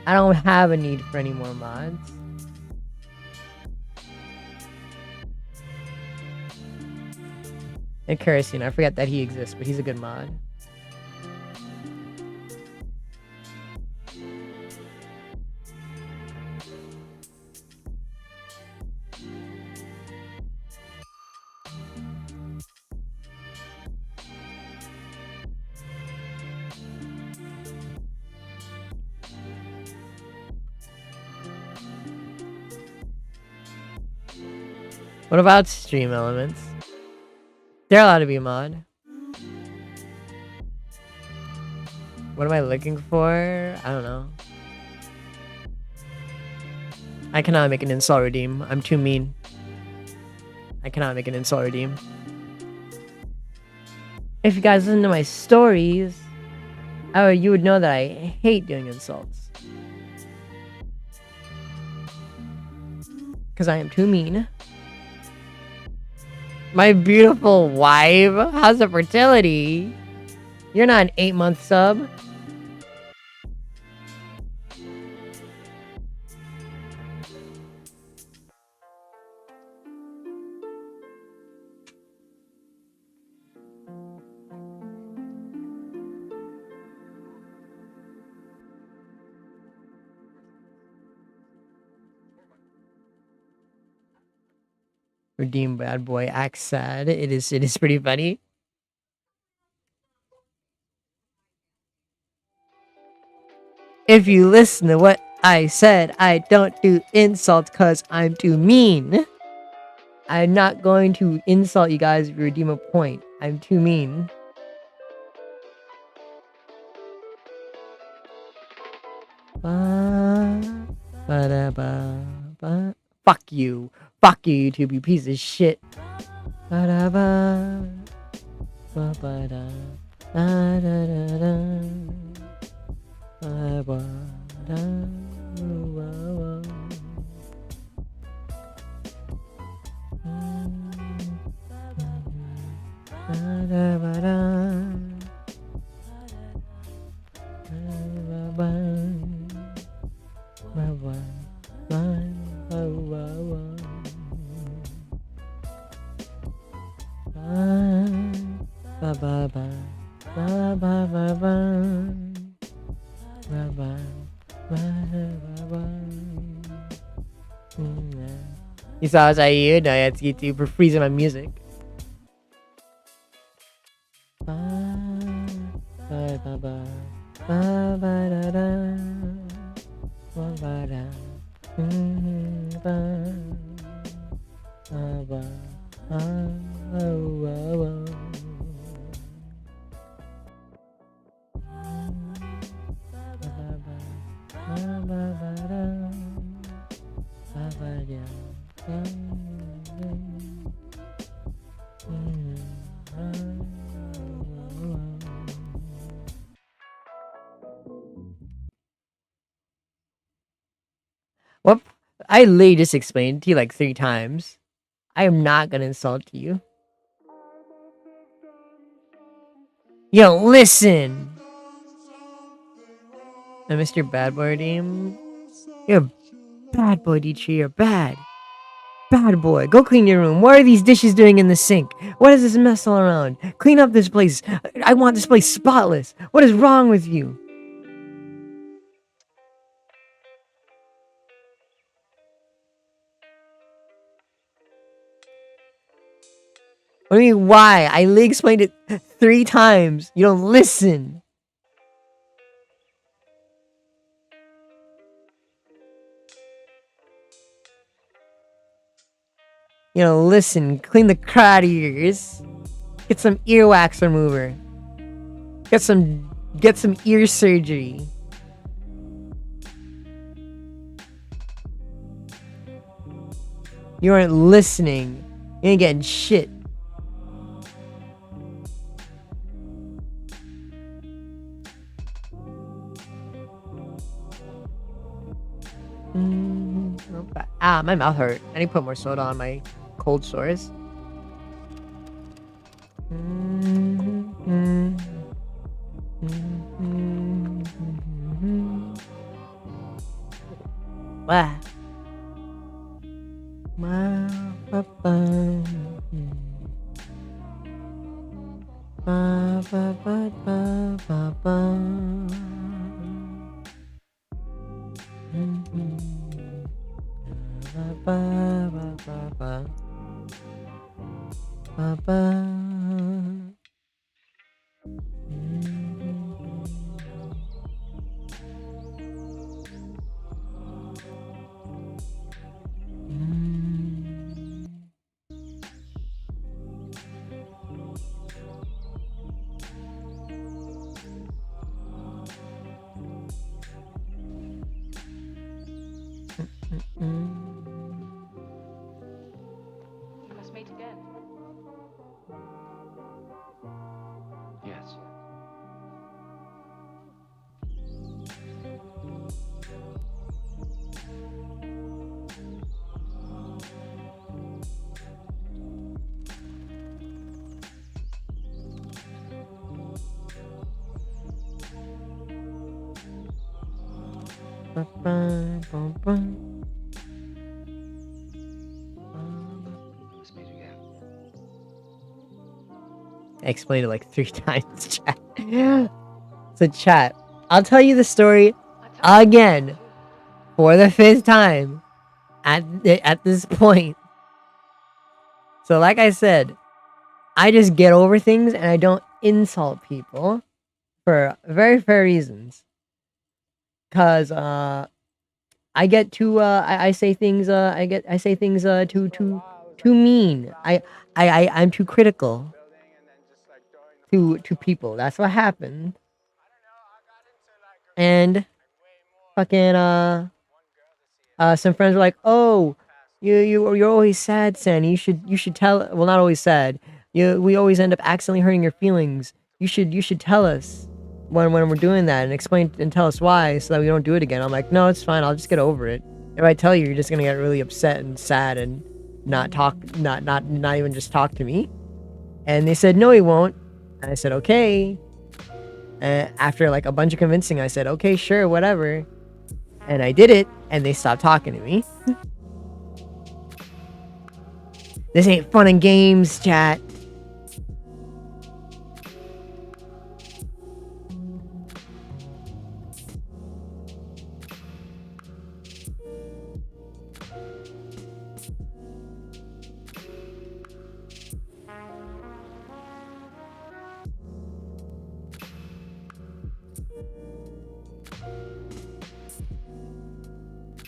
I don't have a need for any more mods. And Kerosene, I forget that he exists, but he's a good mod. What about stream elements? They're allowed to be a mod. What am I looking for? I don't know. I cannot make an install redeem. I'm too mean. I cannot make an install redeem. If you guys listen to my stories, you would know that I hate doing insults. Because I am too mean. My beautiful wife, how's the fertility? You're not an 8-month sub. Redeem bad boy acts sad. It is pretty funny. If you listen to what I said, I don't do insults because I'm too mean. I'm not going to insult you guys if you redeem a point. I'm too mean. Fuck you. Fuck you, YouTube, you piece of shit. You saw us, you know, it's YouTube for freezing my music. What? I literally just explained it to you like 3 times. I am not gonna insult you. Yo, listen! I missed your bad boy redeem. You're a bad boy, Dietrich. You're bad. Bad boy. Go clean your room. What are these dishes doing in the sink? What is this mess all around? Clean up this place. I want this place spotless. What is wrong with you? What do you mean, why? I literally explained it 3 times. You don't listen. You know, listen. Clean the crowd of ears. Get some earwax remover. Get some ear surgery. You aren't listening. You ain't getting shit. Ah, my mouth hurt. I need to put more soda on my cold sores. Wow. We must meet again. Yes. Let's meet again. I explained it like 3 times, chat. So, chat, I'll tell you the story again for the 5th time at this point. So, like I said, I just get over things and I don't insult people for very fair reasons. Cause I get too I say things I say things too mean. I'm too critical to people. That's what happened. And fucking some friends were like, "Oh, you're always sad, Sandy. You should tell." Well, not always sad. We always end up accidentally hurting your feelings. You should tell us when we're doing that and explain and tell us why so that we don't do it again. I'm like, no, it's fine. I'll just get over it. If I tell you, you're just gonna get really upset and sad and not even just talk to me. And they said, no, he won't. And I said, okay. And after like a bunch of convincing, I said, okay, sure, whatever. And I did it, and they stopped talking to me. This ain't fun and games, chat.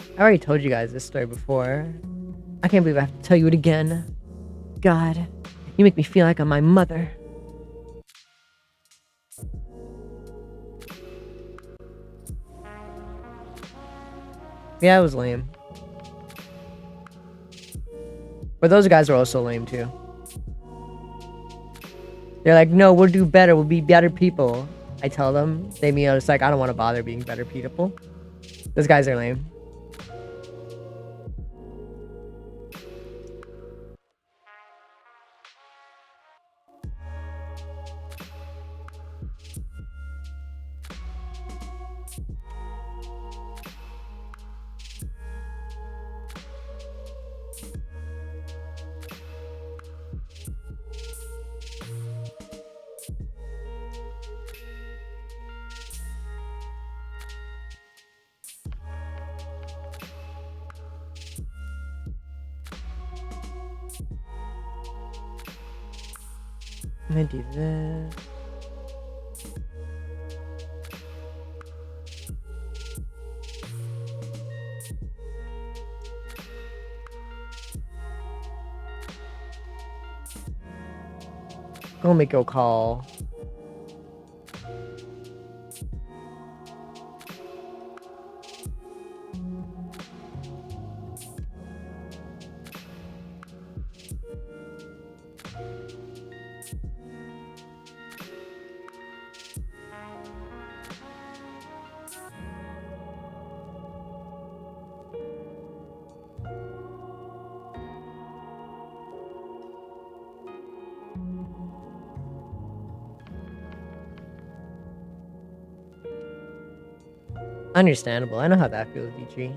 I already told you guys this story before. I can't believe I have to tell you it again. God, you make me feel like I'm my mother. Yeah, it was lame. But those guys were also lame too. They're like, no, we'll do better. We'll be better people. I tell them. It's like, I don't want to bother being better people. Those guys are lame. I'm gonna do this. Go make a call. Understandable. I know how that feels, Dietrich.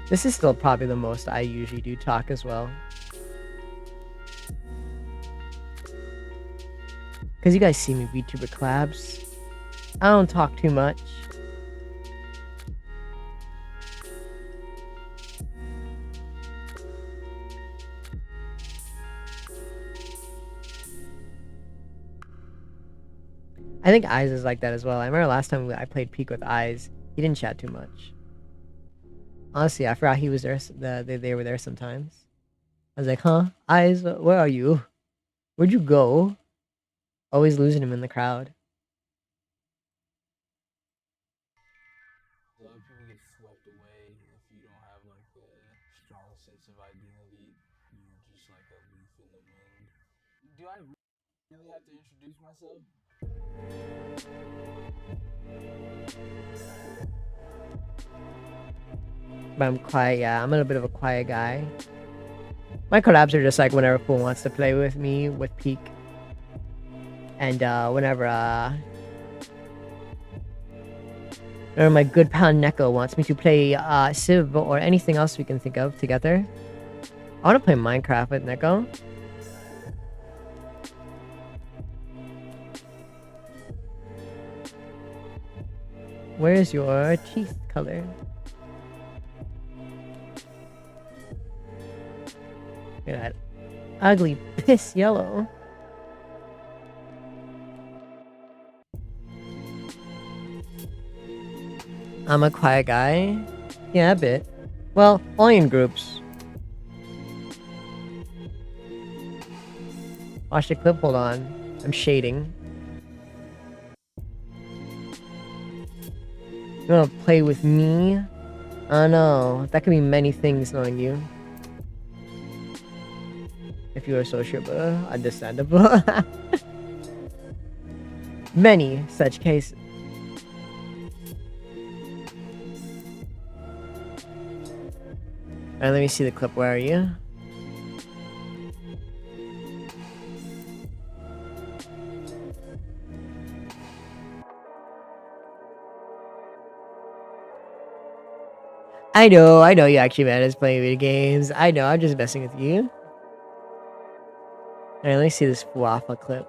This is still probably the most I usually do talk as well. Because you guys see me VTuber collabs. I don't talk too much. I think Eyes is like that as well. I remember last time I played Peak with Eyes, he didn't chat too much. Honestly, I forgot he was there. They were there sometimes. I was like, huh? Eyes, where are you? Where'd you go? Always losing him in the crowd. A lot of people get swept away if you don't have like a strong sense of identity. You're just like a leaf in the wind. Do I really have to introduce myself? But I'm quiet, yeah. I'm a little bit of a quiet guy. My collabs are just like whenever Fool wants to play with me with Peak. And whenever my good pal Neko wants me to play Civ or anything else we can think of together. I want to play Minecraft with Neko. Where's your teeth color? Look at that ugly piss yellow. I'm a quiet guy. Yeah, a bit. Well, only in groups. Watch the clip, hold on. I'm shading. You wanna play with me? Oh no, that could be many things knowing you. If you are sociable, understandable. Many such cases. Alright, let me see the clip. Where are you? I know you actually mad at playing video games. I know, I'm just messing with you. Alright, let me see this Wafa clip.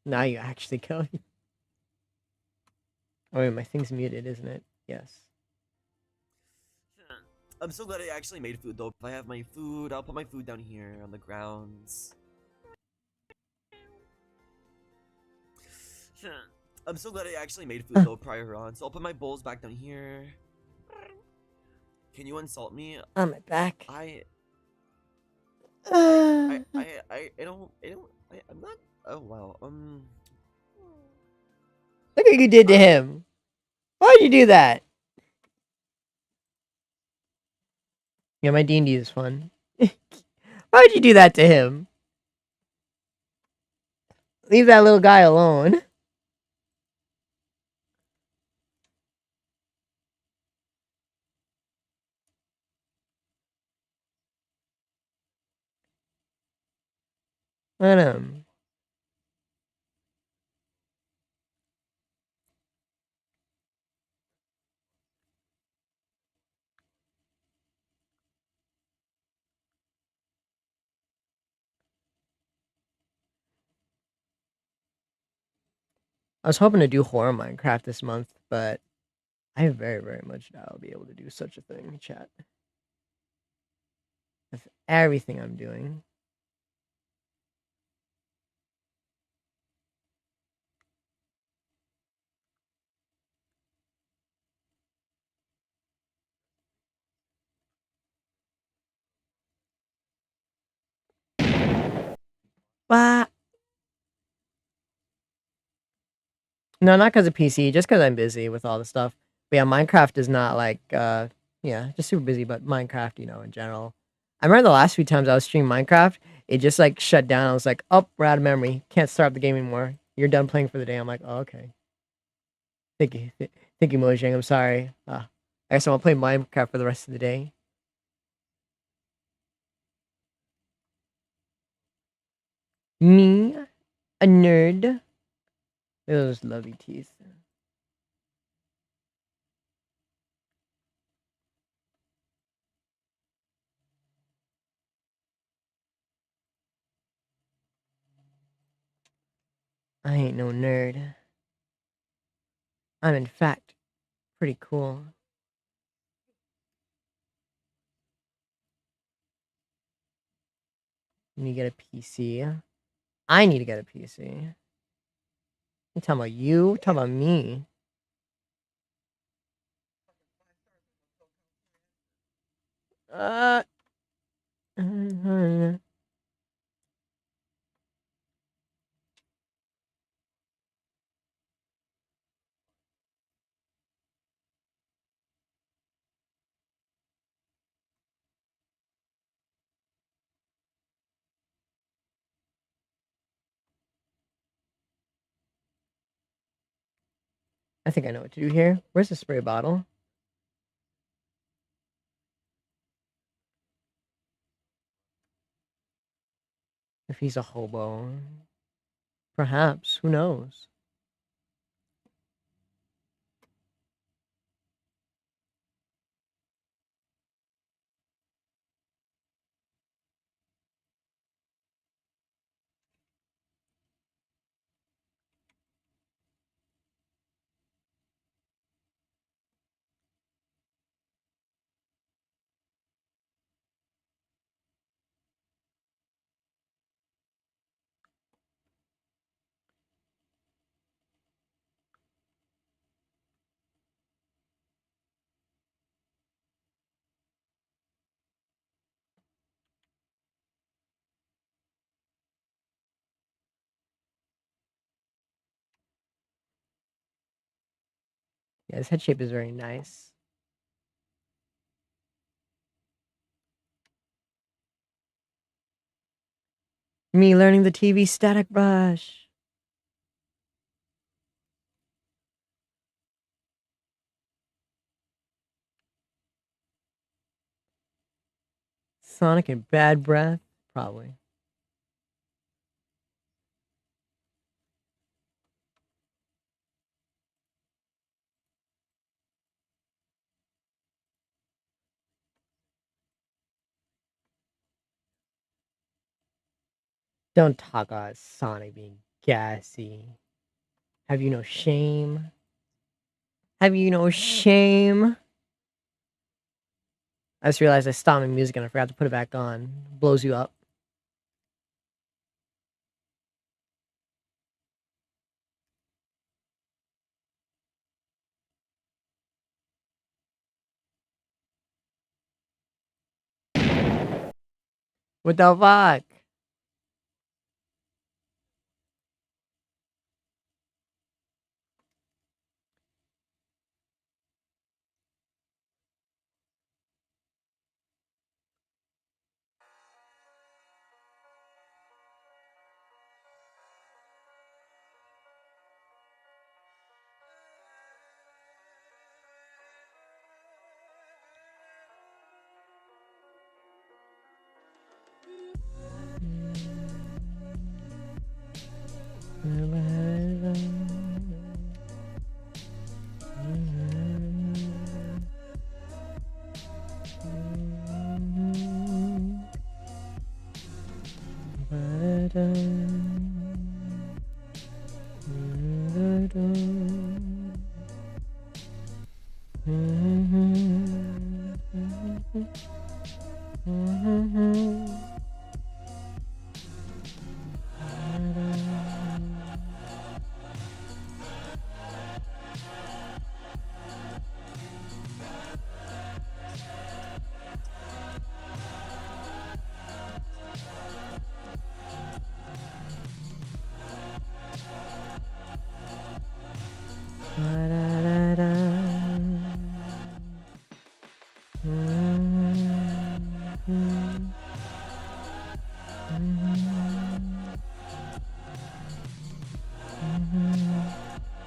Now you actually kill me. Oh wait, my thing's muted, isn't it? Yes. I'm so glad I actually made food though. If I have my food, I'll put my food down here on the grounds. I'm so glad I actually made food though prior on, so I'll put my bowls back down here. Can you insult me? On my back. I'm not. Oh wow. Look what you did to him. Why'd you do that? Yeah, my D&D is fun. Why'd you do that to him? Leave that little guy alone. Let him. I was hoping to do horror Minecraft this month, but I very, very much doubt I'll be able to do such a thing, chat. With everything I'm doing. But no, not because of PC, just because I'm busy with all the stuff. But yeah, Minecraft is not like, yeah, just super busy, but Minecraft, you know, in general. I remember the last few times I was streaming Minecraft, it just like shut down. I was like, oh, we're out of memory. Can't start up the game anymore. You're done playing for the day. I'm like, oh, okay. Thank you. Thank you, Mojang. I'm sorry. I guess I won't play Minecraft for the rest of the day. Me, a nerd. Look at those lovely teeth. I ain't no nerd. I'm in fact pretty cool. You need to get a PC. I need to get a PC. You talking about you? Talking about me? Uh. I think I know what to do here. Where's the spray bottle? If he's a hobo. Perhaps. Who knows? Yeah, his head shape is very nice. Me learning the TV static brush. Sonic and Bad Breath? Probably. Don't talk about Sonic being gassy. Have you no shame? Have you no shame? I just realized I stopped my music and I forgot to put it back on. Blows you up. What the fuck?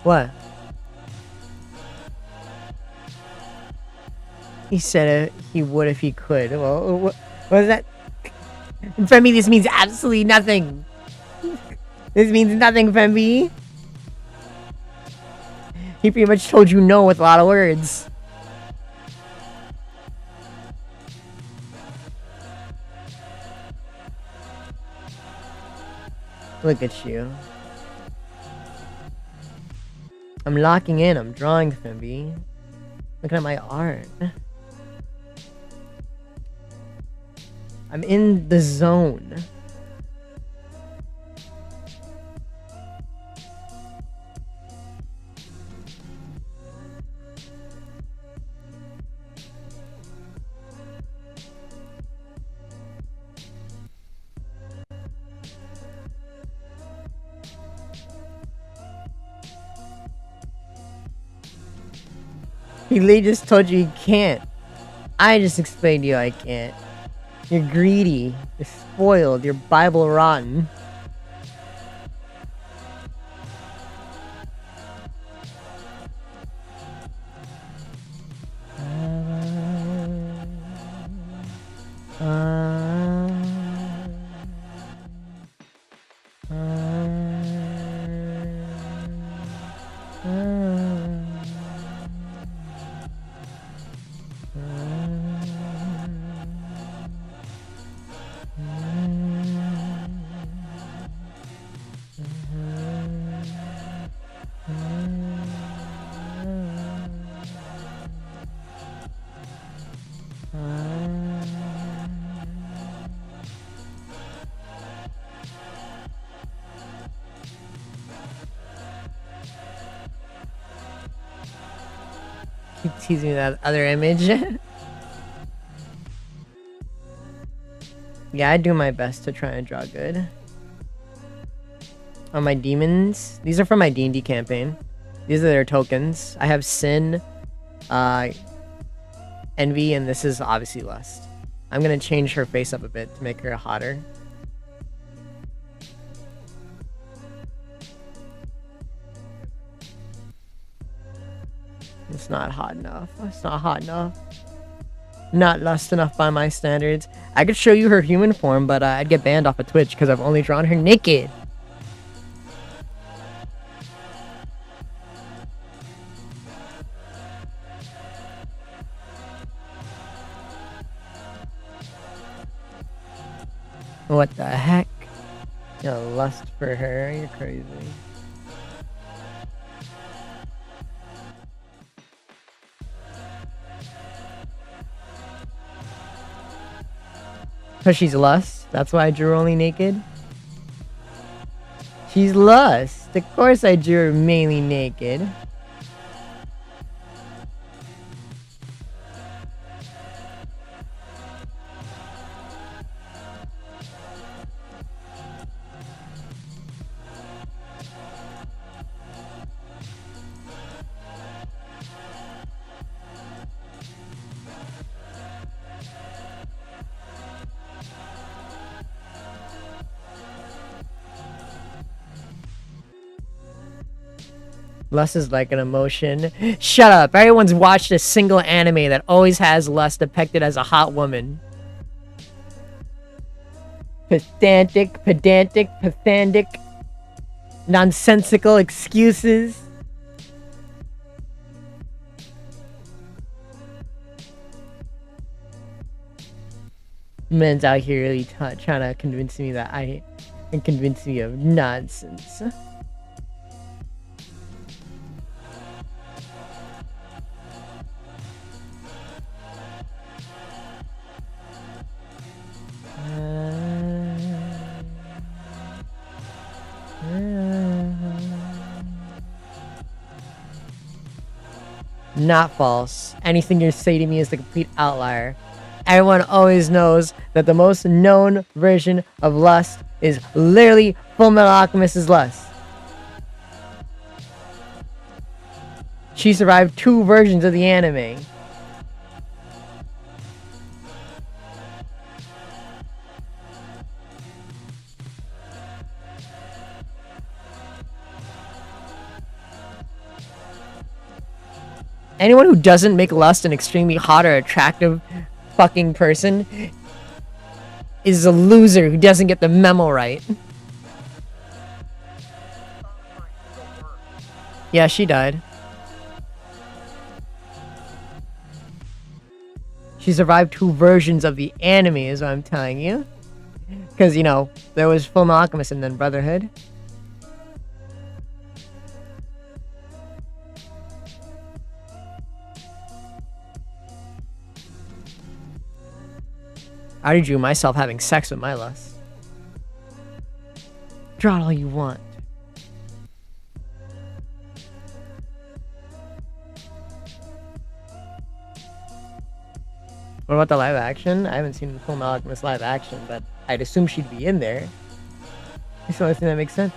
What? He said he would if he could. Well, what is that? Femby, this means absolutely nothing. This means nothing, Femby. He pretty much told you no with a lot of words. Look at you. I'm locking in. I'm drawing, Femby. Looking at my art. I'm in the zone. He literally just told you he can't. I just explained to you I can't. You're greedy. You're spoiled. You're Bible rotten. Keep teasing that other image. Yeah, I do my best to try and draw good. On my demons, these are from my D&D campaign. These are their tokens. I have Sin, Envy, and this is obviously Lust. I'm gonna change her face up a bit to make her hotter. It's not hot enough. It's not hot enough. Not lust enough by my standards. I could show you her human form, but I'd get banned off of Twitch because I've only drawn her naked. What the heck? You know, lust for her? You're crazy. So she's lust? That's why I drew her only naked? She's lust. Of course I drew her mainly naked. Lust is like an emotion. Shut up. Everyone's watched a single anime that always has lust depicted as a hot woman. Pedantic, pathetic, nonsensical excuses. Men's out here really trying to convince me that and convince me of nonsense. Not false. Anything you say to me is the complete outlier. Everyone always knows that the most known version of lust is literally Fullmetal Alchemist's lust. She survived 2 versions of the anime. Anyone who doesn't make lust an extremely hot or attractive fucking person is a loser who doesn't get the memo right. Yeah, she died. She survived 2 versions of the anime is what I'm telling you. Because, you know, there was Fullmetal Alchemist and then Brotherhood. I already drew myself having sex with my lust. Draw it all you want. What about the live action? I haven't seen the Fullmetal Alchemist live action, but I'd assume she'd be in there. It's the only thing that makes sense.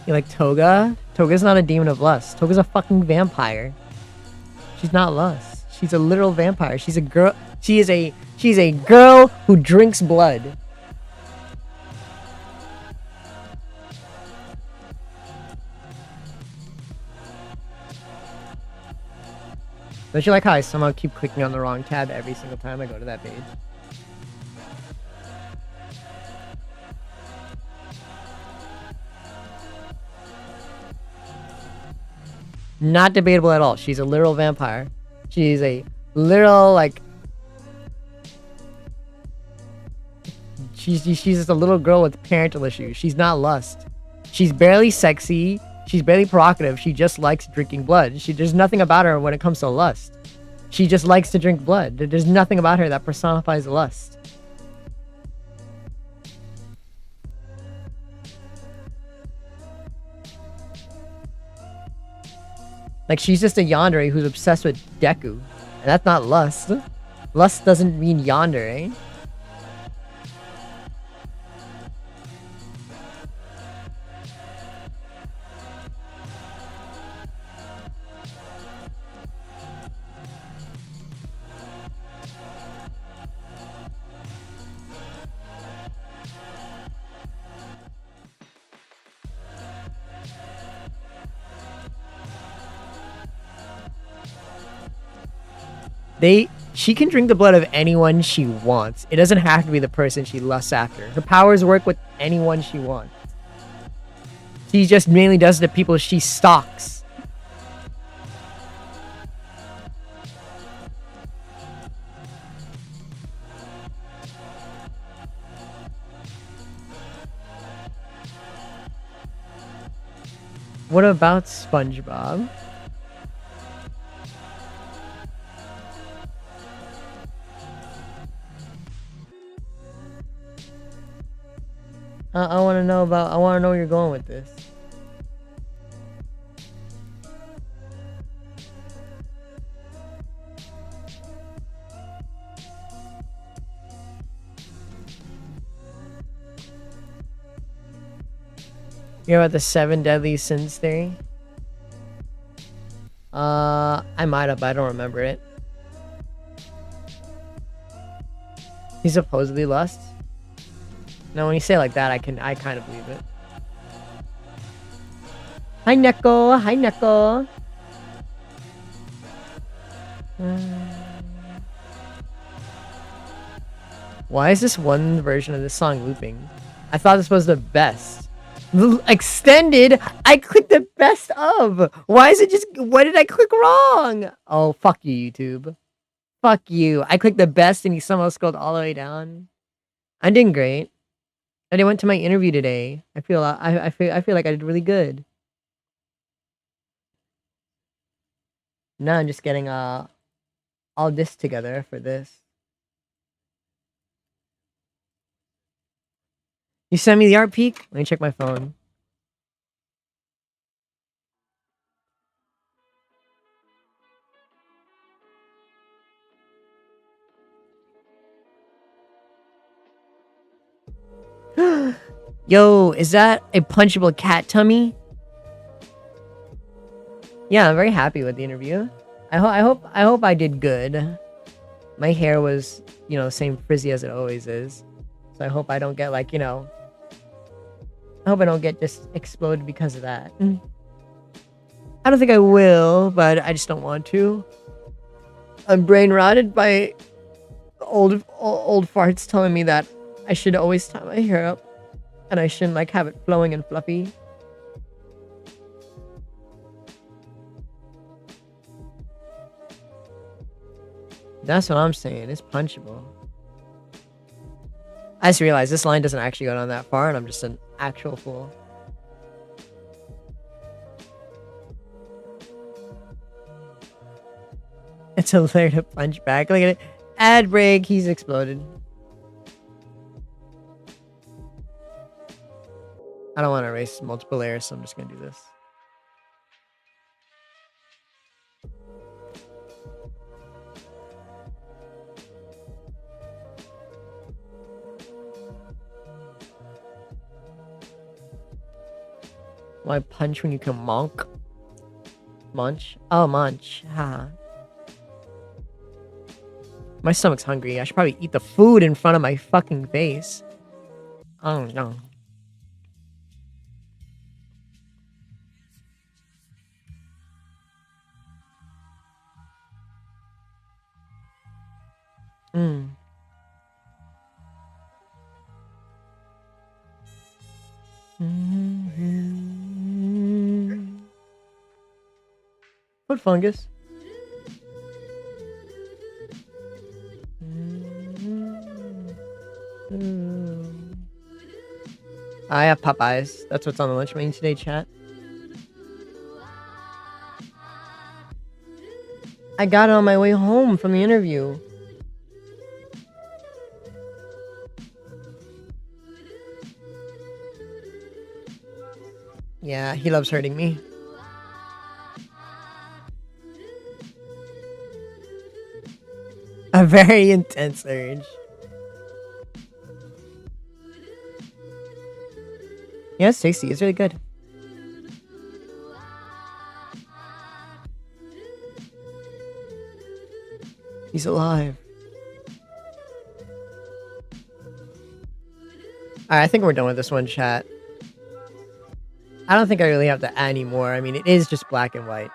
You like Toga? Toga's not a demon of lust. Toga's a fucking vampire. She's not lust. She's a literal vampire. She's a girl. She's a girl who drinks blood. Don't you like how I somehow keep clicking on the wrong tab every single time I go to that page? Not debatable at all. She's a literal vampire. She's a literal, like... She's just a little girl with parental issues. She's not lust. She's barely sexy. She's barely provocative. She just likes drinking blood. There's nothing about her when it comes to lust. She just likes to drink blood. There's nothing about her that personifies lust. Like, she's just a yandere who's obsessed with Deku. And that's not lust. Lust doesn't mean yandere. She can drink the blood of anyone she wants. It doesn't have to be the person she lusts after. Her powers work with anyone she wants. She just mainly does it to people she stalks. What about SpongeBob? I want to know where you're going with this. You're about the 7 deadly sins theory? I might have, but I don't remember it. He supposedly lusts? Now, when you say it like that, I kind of believe it. Hi, Neko. Hi, Neko. Why is this one version of this song looping? I thought this was the best. Extended? I clicked the best of. Why is it just... Why did I click wrong? Oh, fuck you, YouTube. Fuck you. I clicked the best and you somehow scrolled all the way down. I'm doing great. And I went to my interview today. I feel like I did really good. Now I'm just getting all this together for this. You sent me the art peak? Let me check my phone. Yo, is that a punchable cat tummy? Yeah, I'm very happy with the interview. I hope I did good. My hair was, you know, same frizzy as it always is. So I hope I don't get like, you know, I hope I don't get just exploded because of that. I don't think I will, but I just don't want to. I'm brain rotted by old farts telling me that I should always tie my hair up and I shouldn't like have it flowing and fluffy. That's what I'm saying. It's punchable. I just realized this line doesn't actually go down that far and I'm just an actual fool. It's a layer to punch back. Look at it. Ad break. He's exploded. I don't want to erase multiple layers, so I'm just going to do this. Why punch when you can monk? Munch? Oh, munch. Haha. My stomach's hungry. I should probably eat the food in front of my fucking face. Oh, no. Foot fungus. I have Popeyes. That's what's on the lunch menu today, chat. I got it on my way home from the interview. Yeah, he loves hurting me. A very intense urge. Yeah, it's tasty. It's really good. He's alive. Alright, I think we're done with this one, chat. I don't think I really have to add any more. I mean, it is just black and white.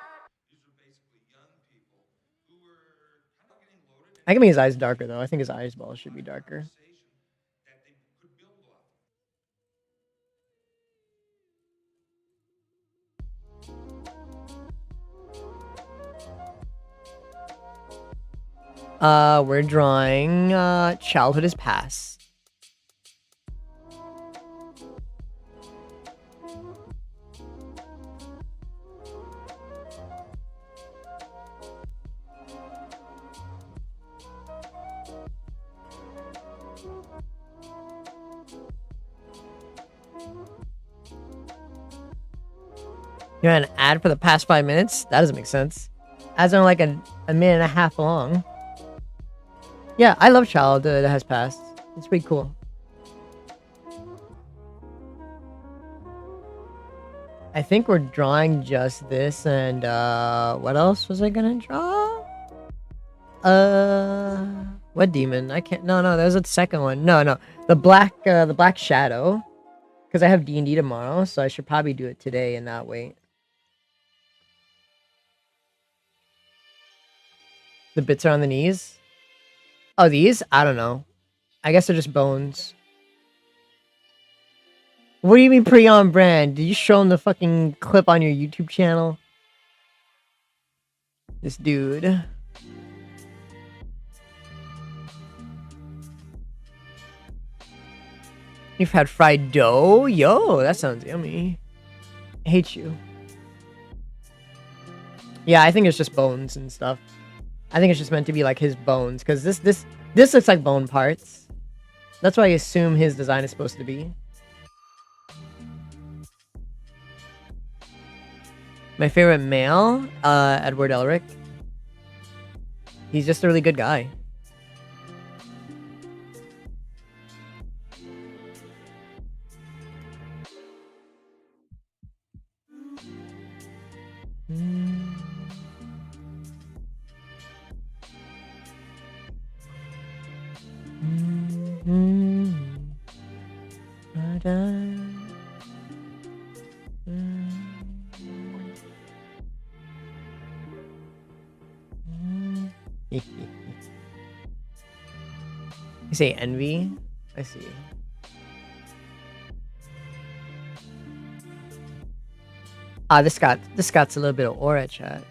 I can make his eyes darker, though. I think his eyeballs should be darker. We're drawing, childhood is past. You're an ad for the past 5 minutes? That doesn't make sense. Ads are like a minute and a half long. Yeah, I love Childhood Has Passed. It's pretty cool. I think we're drawing just this and what else was I gonna draw? What demon? I can't. No, there's a second one. No, the black shadow. Because I have D&D tomorrow, so I should probably do it today and not wait. The bits are on the knees. Oh, these? I don't know. I guess they're just bones. What do you mean pre-on brand? Did you show him the fucking clip on your YouTube channel? This dude. You've had fried dough? Yo, that sounds yummy. I hate you. Yeah, I think it's just bones and stuff. I think it's just meant to be like his bones, because this looks like bone parts. That's what I assume his design is supposed to be. My favorite male, Edward Elric. He's just a really good guy. You say envy? I see. Ah, this got a little bit of aura, chat.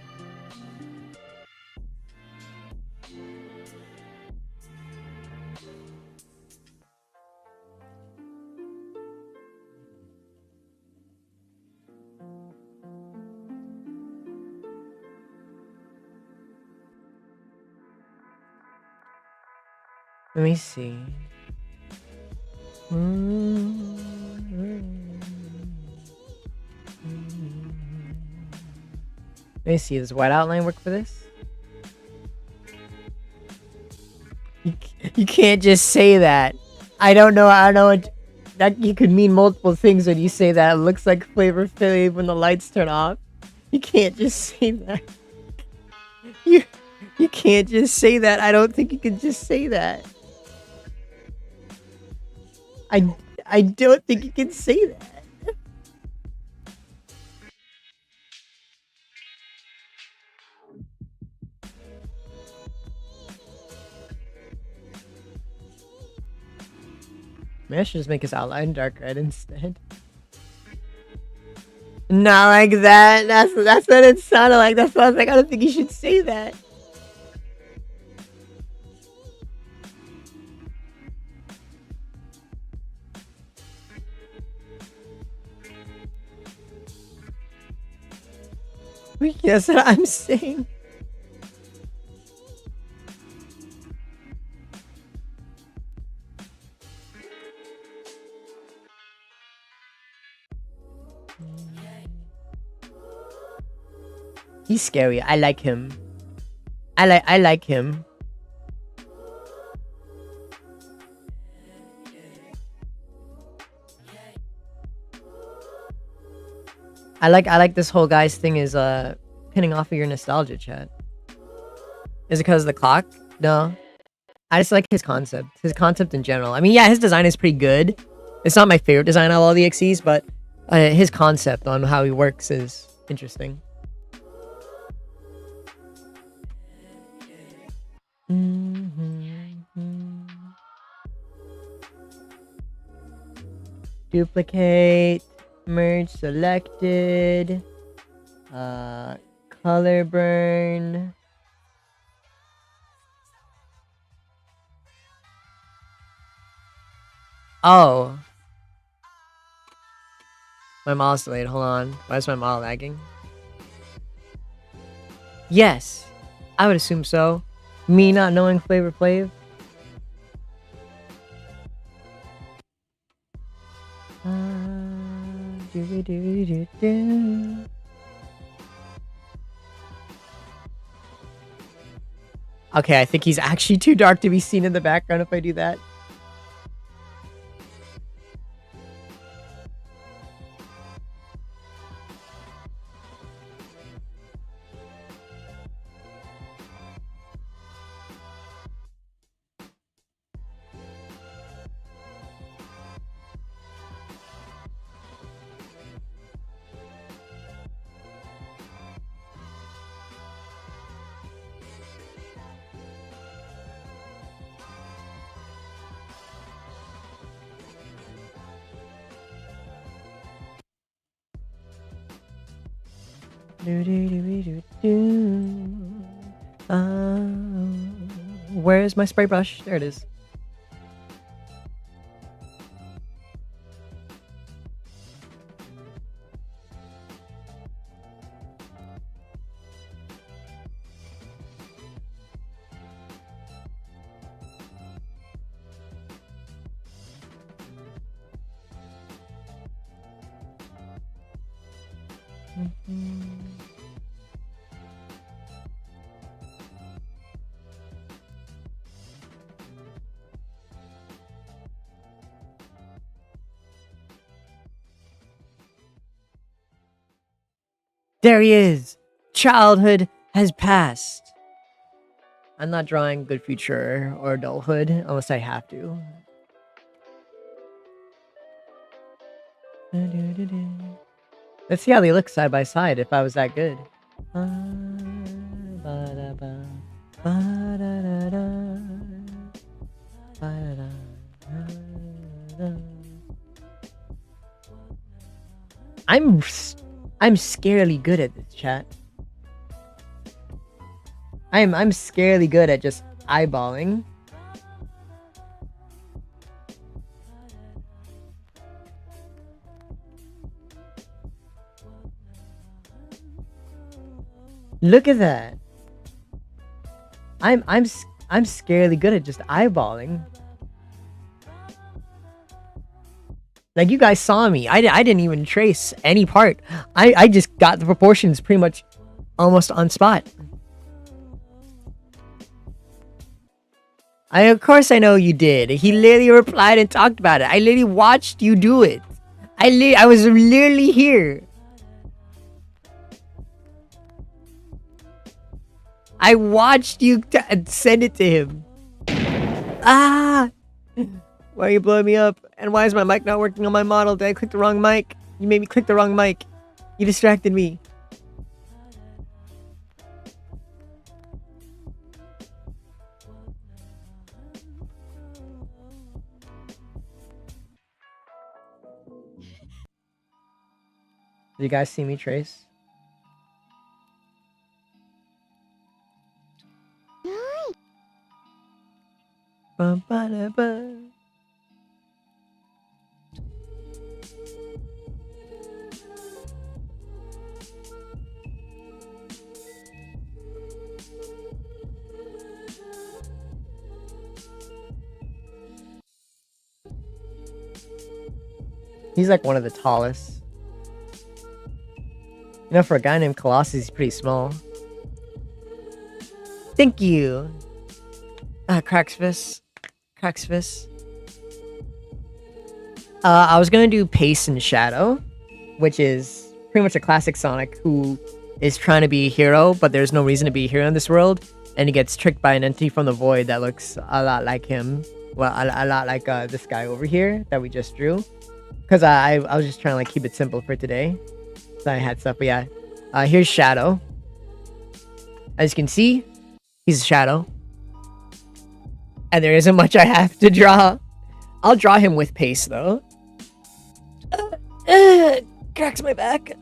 Let me see. Let me see. Does white outline work for this? You can't just say that. I don't know what that you could mean multiple things when you say that. It looks like Flavor Flav when the lights turn off. You can't just say that. You can't just say that. I don't think you can just say that. I don't think you can say that. Maybe I should just make his outline dark red instead. Not like that. That's what it sounded like. That's why I was like, I don't think you should say that. That's what I'm saying. He's scary. I like him. I like him. I like this whole guy's thing is pinning off of your nostalgia, chat. Is it because of the clock? No. I just like his concept. His concept in general. I mean, yeah, his design is pretty good. It's not my favorite design of all the XCs, but his concept on how he works is interesting. Duplicate. Merge selected. Color burn. Oh. My mouse delayed. Hold on. Why is my model lagging? Yes. I would assume so. Me not knowing Flavor Flav. Okay, I think he's actually too dark to be seen in the background if I do that. Where's my spray brush? There it is. There he is. Childhood has passed. I'm not drawing good future or adulthood unless I have to. Let's see how they look side by side if I was that good. I'm scarily good at this, chat. I'm scarily good at just eyeballing. Look at that. I'm scarily good at just eyeballing. Like, you guys saw me. I didn't even trace any part. I just got the proportions pretty much almost on spot. Of course I know you did. He literally replied and talked about it. I literally watched you do it. I was literally here. I watched you send it to him. Ah! Why are you blowing me up? And why is my mic not working on my model? Did I click the wrong mic? You made me click the wrong mic. You distracted me. Did you guys see me trace? Ba-ba-da-ba. He's like one of the tallest. You know, for a guy named Colossus, he's pretty small. Thank you. Craxvis. I was gonna do Pace and Shadow, which is pretty much a classic Sonic who is trying to be a hero, but there's no reason to be a hero in this world, and he gets tricked by an entity from the void that looks a lot like him. Well, a lot like this guy over here that we just drew. Because I was just trying to like keep it simple for today. So I had stuff, but yeah. Here's Shadow. As you can see, he's a shadow. And there isn't much I have to draw. I'll draw him with Pace, though. Cracks my back.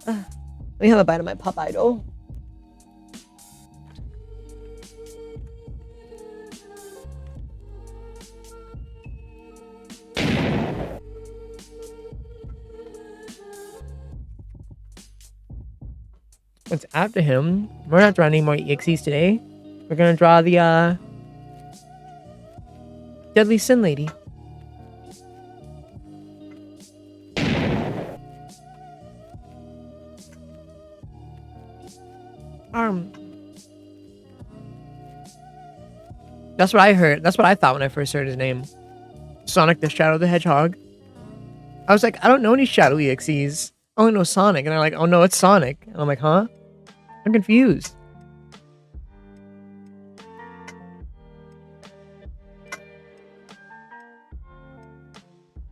Let me have a bite of my Pop Idol. What's after him? We're not drawing any more EXEs today. We're gonna draw the Deadly Sin Lady. That's what I heard. That's what I thought when I first heard his name. Sonic the Shadow the Hedgehog. I was like, I don't know any Shadow EXEs. I only know Sonic. And they're like, oh no, it's Sonic. And I'm like, huh? I'm confused.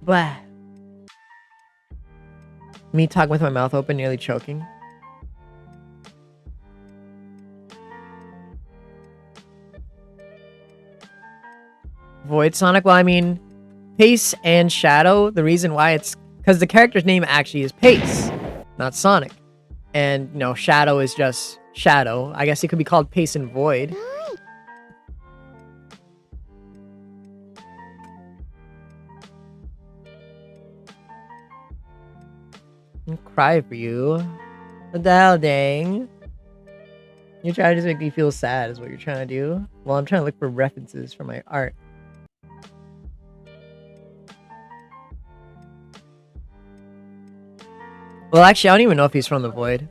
Blah. Me talking with my mouth open, nearly choking. Void Sonic? Well, I mean, Pace and Shadow, the reason why it's... Because the character's name actually is Pace, not Sonic. And, you know, Shadow is just Shadow. I guess it could be called Pace and Void. I'll cry for you. What the hell, dang? You're trying to just make me feel sad is what you're trying to do? Well, I'm trying to look for references for my art. Well, actually, I don't even know if he's from the Void.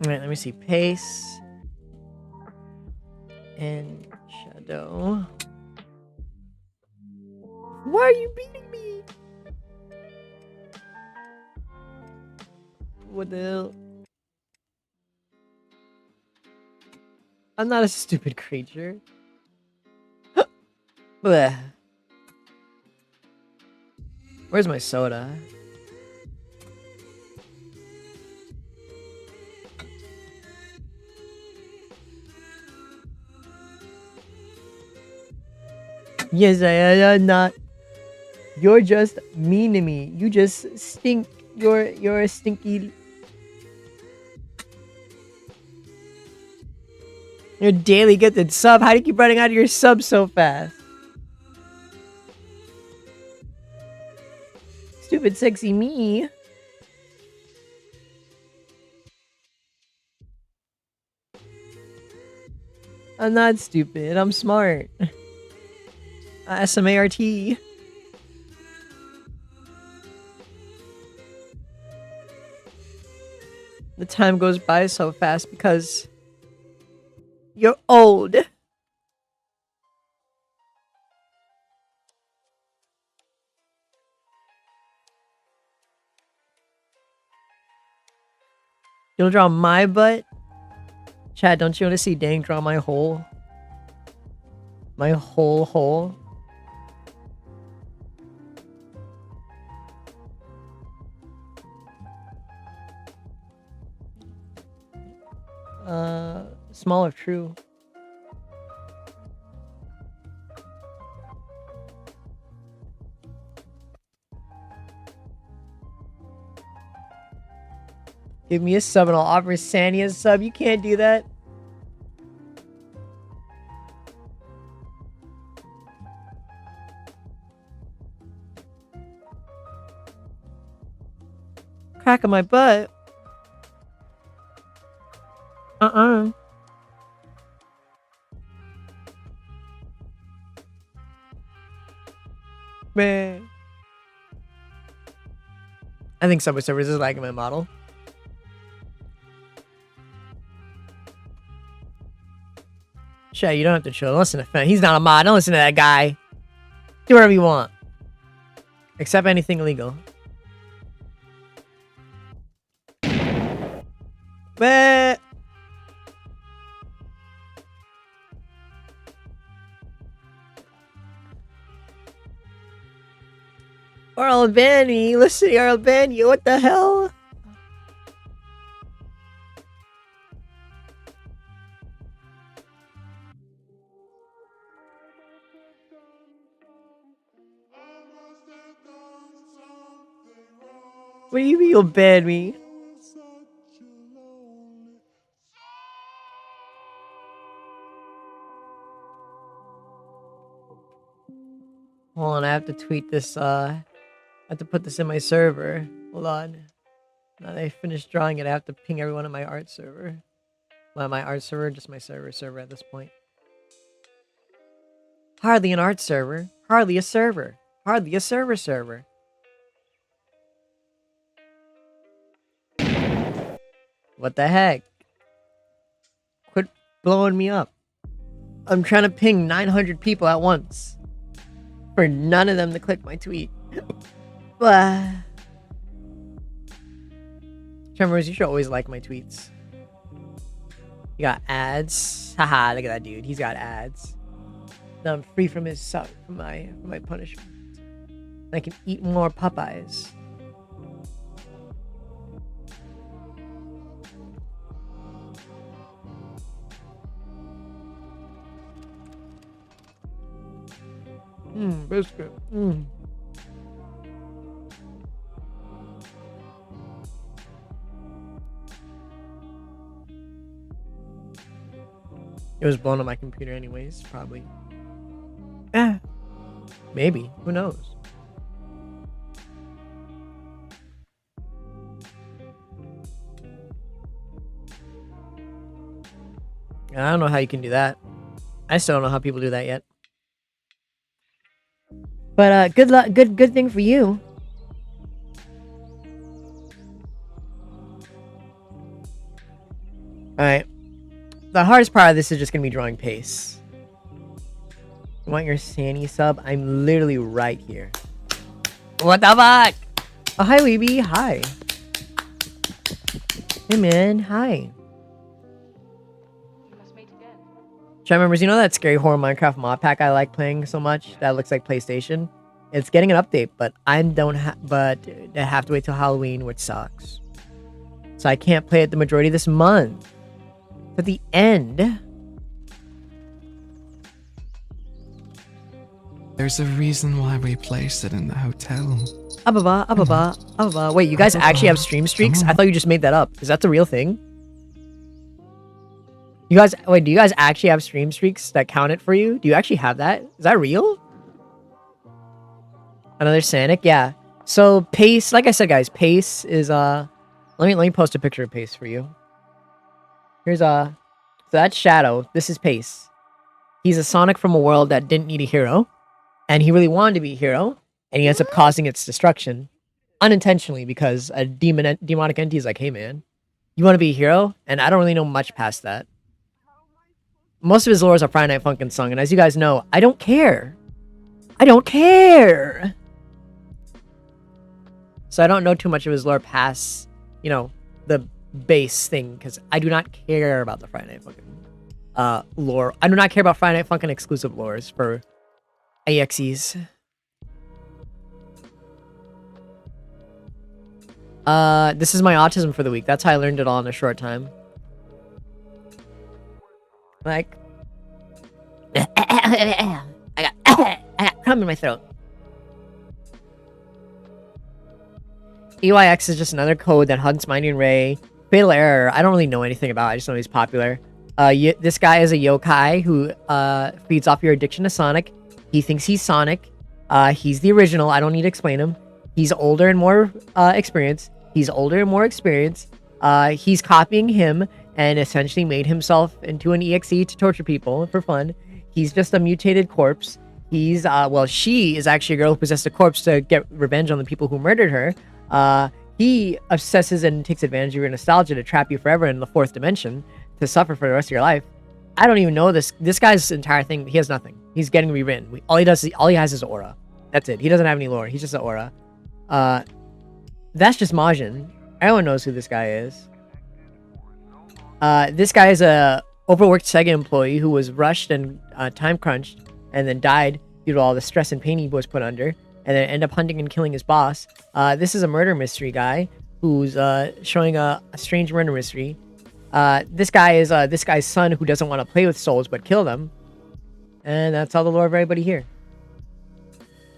Alright, let me see. Pace. And Shadow. Why are you beating me? What the hell? I'm not a stupid creature. Bleh. Where's my soda? Yes, I am not. You're just mean to me. You just stink. You're a stinky. Your daily gifted sub. How do you keep running out of your subs so fast? Stupid sexy me. I'm not stupid. I'm smart. SMART. The time goes by so fast because you're old. You'll draw my butt? Chad, don't you want to see Dang draw my hole? My whole hole? Small if true. Give me a sub and I'll offer Sandy a sub. You can't do that. Crack on my butt. Man. I think Subway Surfers is liking my model. Shay, you don't have to chill. Don't listen to Fen. He's not a mod. Don't listen to that guy. Do whatever you want. Except anything illegal. But Arl Banny, listen to Arl Banny, what the hell? What do you mean you'll ban me? Hold on, I have to tweet this, I have to put this in my server. Hold on. Now that I finished drawing it, I have to ping everyone in my art server. Well, my art server, just my server at this point. Hardly an art server. Hardly a server. Hardly a server. What the heck? Quit blowing me up. I'm trying to ping 900 people at once. For none of them to click my tweet. Tremors, you should always like my tweets. You got ads. Haha, look at that dude. He's got ads. Now I'm free from his from my punishment. I can eat more Popeyes. Biscuit. It was blown on my computer anyways, probably. Maybe. Who knows? I don't know how you can do that. I still don't know how people do that yet. But good luck, good thing for you. Alright. The hardest part of this is just gonna be drawing pace. You want your Sandy sub? I'm literally right here. What the fuck? Oh, hi, Weeby. Hi. Hey, man. Hi. We must meet again. Chat members, you know that scary horror Minecraft mod pack I like playing so much? That looks like PlayStation? It's getting an update, but I have to wait till Halloween, which sucks. So I can't play it the majority of this month. At the end... There's a reason why we placed it in the hotel. Wait, you guys actually have stream streaks? I thought you just made that up. Is that the real thing? You guys, wait, do you guys actually have stream streaks that count it for you? Do you actually have that? Is that real? Another Sanic? Yeah. So Pace, like I said, guys, Pace is let me post a picture of Pace for you. Here's so that's Shadow. This is Pace. He's a Sonic from a world that didn't need a hero. And he really wanted to be a hero, and he ends up causing its destruction. Unintentionally, because a demonic entity is like, hey man, you want to be a hero? And I don't really know much past that. Most of his lore is a Friday Night Funkin' song, and as you guys know, I don't care. I don't care! So I don't know too much of his lore past, you know, the base thing, because I do not care about the Friday Night Funkin' lore. I do not care about Friday Night Funkin' exclusive lores for AXEs. This is my autism for the week. That's how I learned it all in a short time. Like, I got crumb in my throat. EYX is just another code that hunts Mighty and Ray. Fatal Error, I don't really know anything about. I just know he's popular. This guy is a yokai who feeds off your addiction to Sonic. He thinks he's Sonic. He's the original. I don't need to explain him. He's older and more experienced. He's copying him and essentially made himself into an EXE to torture people for fun. He's just a mutated corpse. He's, well, she is actually a girl who possessed a corpse to get revenge on the people who murdered her. He obsesses and takes advantage of your nostalgia to trap you forever in the fourth dimension to suffer for the rest of your life. I don't even know this guy's entire thing. He has nothing. He's getting rewritten. All he has is aura. That's it. He doesn't have any lore. He's just an aura. That's just Majin. Everyone knows who this guy is. This guy is a overworked Sega employee who was rushed and time crunched and then died due to all the stress and pain he was put under, and then end up hunting and killing his boss. This is a murder mystery guy who's showing a strange murder mystery. This guy is this guy's son who doesn't want to play with souls but kill them. And that's all the lore of everybody here.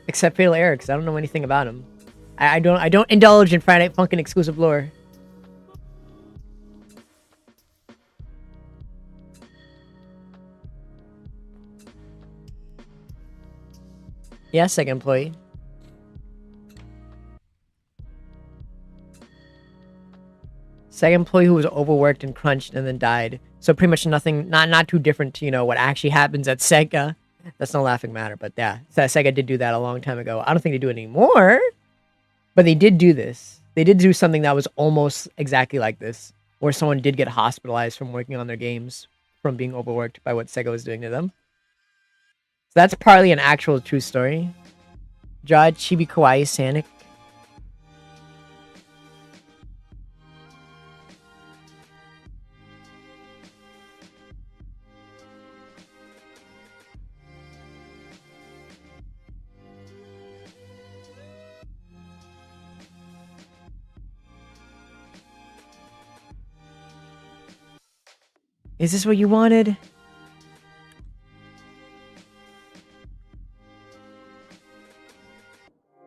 Except Fatal Error, because I don't know anything about him. I don't indulge in Friday Night Funkin' exclusive lore. Yeah, Sega employee. Sega employee who was overworked and crunched and then died. So pretty much nothing, not too different to, you know, what actually happens at Sega. That's no laughing matter, but yeah. Sega did do that a long time ago. I don't think they do it anymore. But they did do this. They did do something that was almost exactly like this. Where someone did get hospitalized from working on their games. From being overworked by what Sega was doing to them. So that's partly an actual true story. Jad Chibi Kawaii Sanic. Is this what you wanted?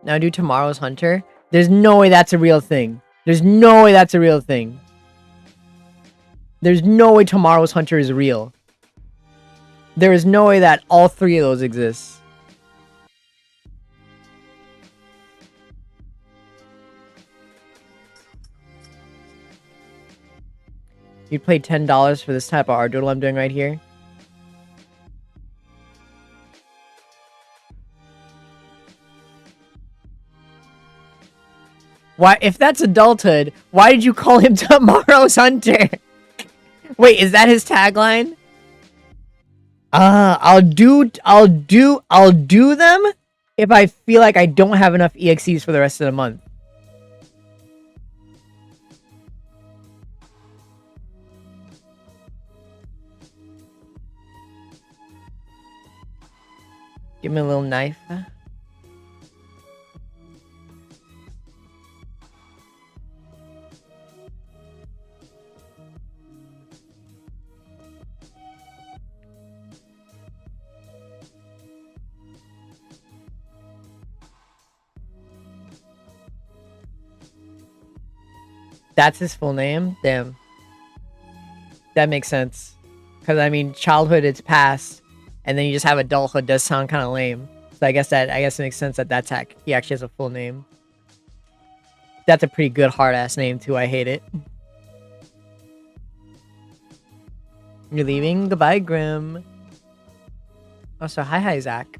Now do Tomorrow's Hunter. There's no way that's a real thing. There's no way that's a real thing. There's no way Tomorrow's Hunter is real. There is no way that all three of those exist. You'd pay $10 for this type of art doodle I'm doing right here? Why, if that's adulthood, why did you call him Tomorrow's Hunter? Wait, is that his tagline? I'll do them if I feel like I don't have enough EXEs for the rest of the month. Give me a little knife. That's his full name? Damn. That makes sense. Because, I mean, childhood, it's past. And then you just have adulthood does sound kind of lame. So I guess it makes sense that that's he actually has a full name. That's a pretty good hard-ass name, too. I hate it. You're leaving? Goodbye, Grim. Also, hi, Zach.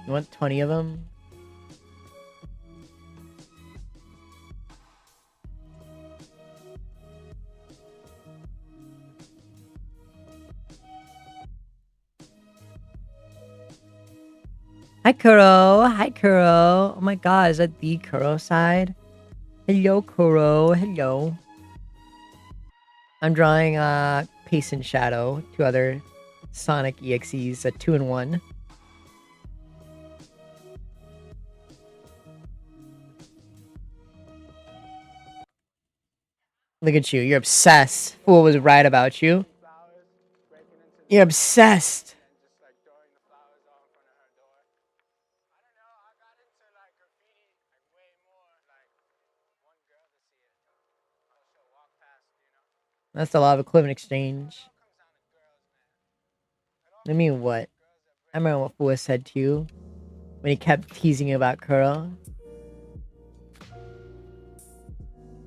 You want 20 of them? Hi, Kuro. Hi, Kuro. Oh my god, is that the Kuro side? Hello, Kuro. Hello. I'm drawing Pace and Shadow, 2 other Sonic EXEs, a 2-in-1. Look at you. You're obsessed. Fool was right about you. You're obsessed. That's the law of equivalent exchange. I mean, what? I remember what Fool said to you when he kept teasing you about Kuro.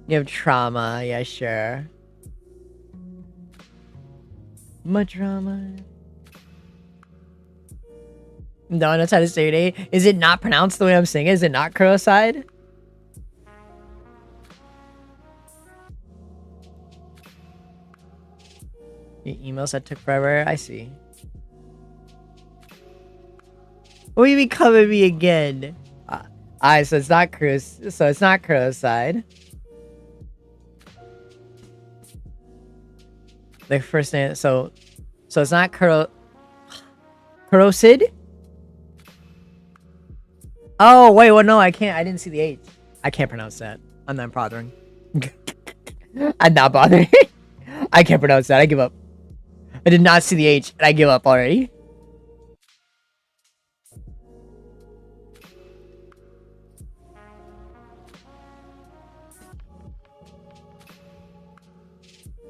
You have trauma, yeah, sure. Much drama. No one knows how to say it, eh? Is it not pronounced the way I'm saying it? Is it not Kuro side? Your emails that took forever? I see. Will you be coming me again? Alright, so it's not Kuro's. So it's not Kuro's side. The first name. So it's not Kuro. Kurosid? Oh wait, well no, I can't. I didn't see the H. I can't pronounce that. I'm not bothering. I'm not bothering. I can't pronounce that. I give up. I did not see the H, and I give up already.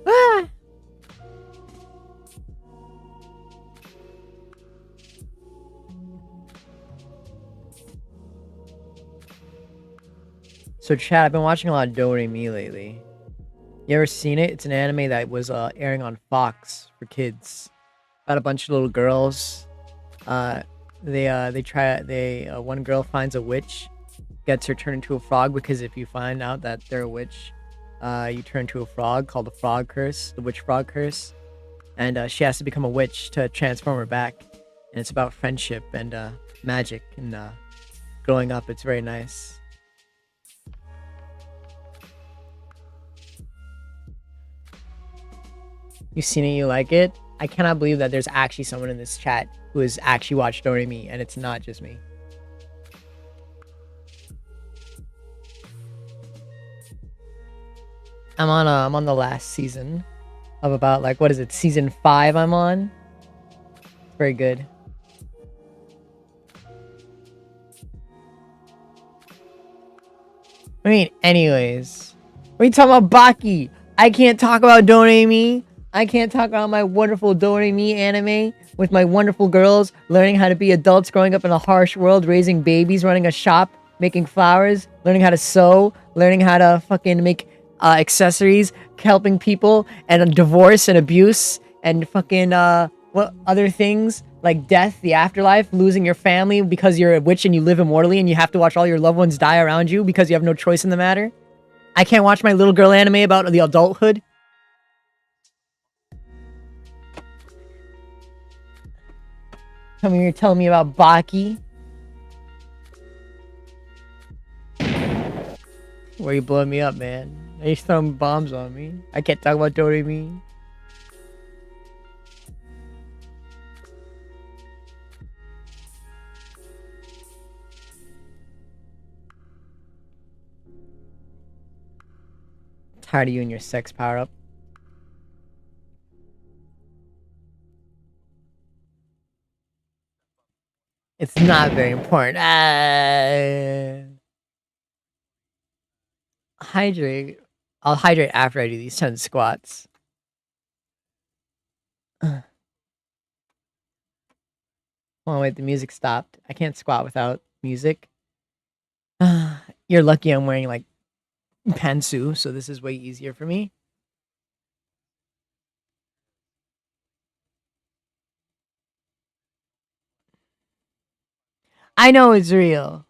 Ah. So chat, I've been watching a lot of Doremi lately. You ever seen it? It's an anime that was airing on Fox for kids. About a bunch of little girls. One girl finds a witch, gets her turned into a frog, because if you find out that they're a witch, you turn into a frog, called the frog curse, the witch frog curse. And she has to become a witch to transform her back. And it's about friendship and magic and growing up. It's very nice. You seen it, you like it? I cannot believe that there's actually someone in this chat who has actually watched Doremi, and it's not just me. I'm on the last season of about, like, what is it, season 5 I'm on? It's very good. I mean, anyways. What are you talking about, Baki? I can't talk about Doremi. I can't talk about my wonderful Doremi anime with my wonderful girls learning how to be adults, growing up in a harsh world, raising babies, running a shop, making flowers, learning how to sew, learning how to fucking make accessories, helping people, and divorce and abuse, and fucking what other things like death, the afterlife, losing your family because you're a witch and you live immortally and you have to watch all your loved ones die around you because you have no choice in the matter. I can't watch my little girl anime about the adulthood. Come here, telling me about Baki. Where you blowing me up, man? Are you throwing bombs on me? I can't talk about Doremi. Tired of you and your sex power up. It's not very important. Hydrate. I'll hydrate after I do these 10 squats. Hold on, wait, the music stopped. I can't squat without music. You're lucky I'm wearing like pantsu, so this is way easier for me. I know it's real.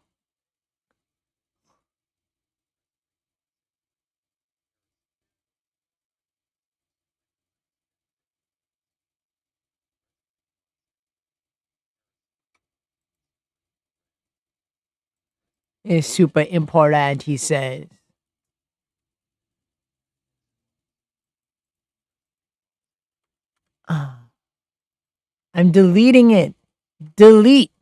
It's super important, he says. I'm deleting it. Delete.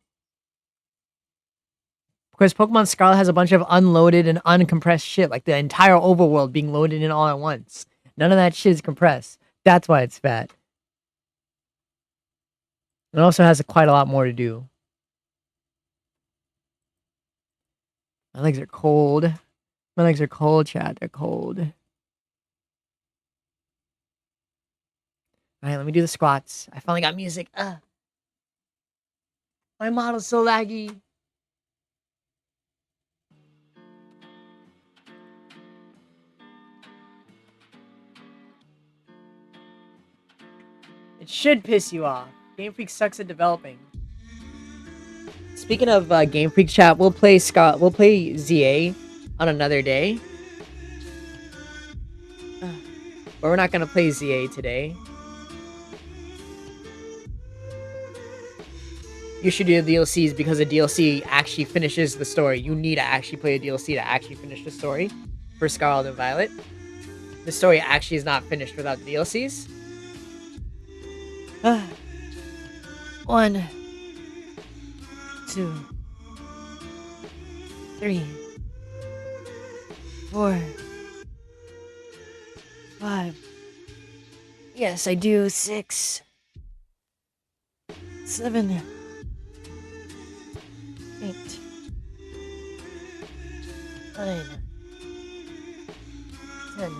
Because Pokemon Scarlet has a bunch of unloaded and uncompressed shit, like the entire overworld being loaded in all at once. None of that shit is compressed. That's why it's fat. It also has quite a lot more to do. My legs are cold. My legs are cold, chat. They're cold. Alright, let me do the squats. I finally got music. My model's so laggy. It should piss you off. Game Freak sucks at developing. Speaking of Game Freak chat, we'll play ZA on another day. But we're not gonna play ZA today. You should do the DLCs because the DLC actually finishes the story. You need to actually play a DLC to actually finish the story for Scarlet and Violet. The story actually is not finished without the DLCs. 1, 2, 3, 4, 5. Yes, I do. 6, 7, 8, 9, 10.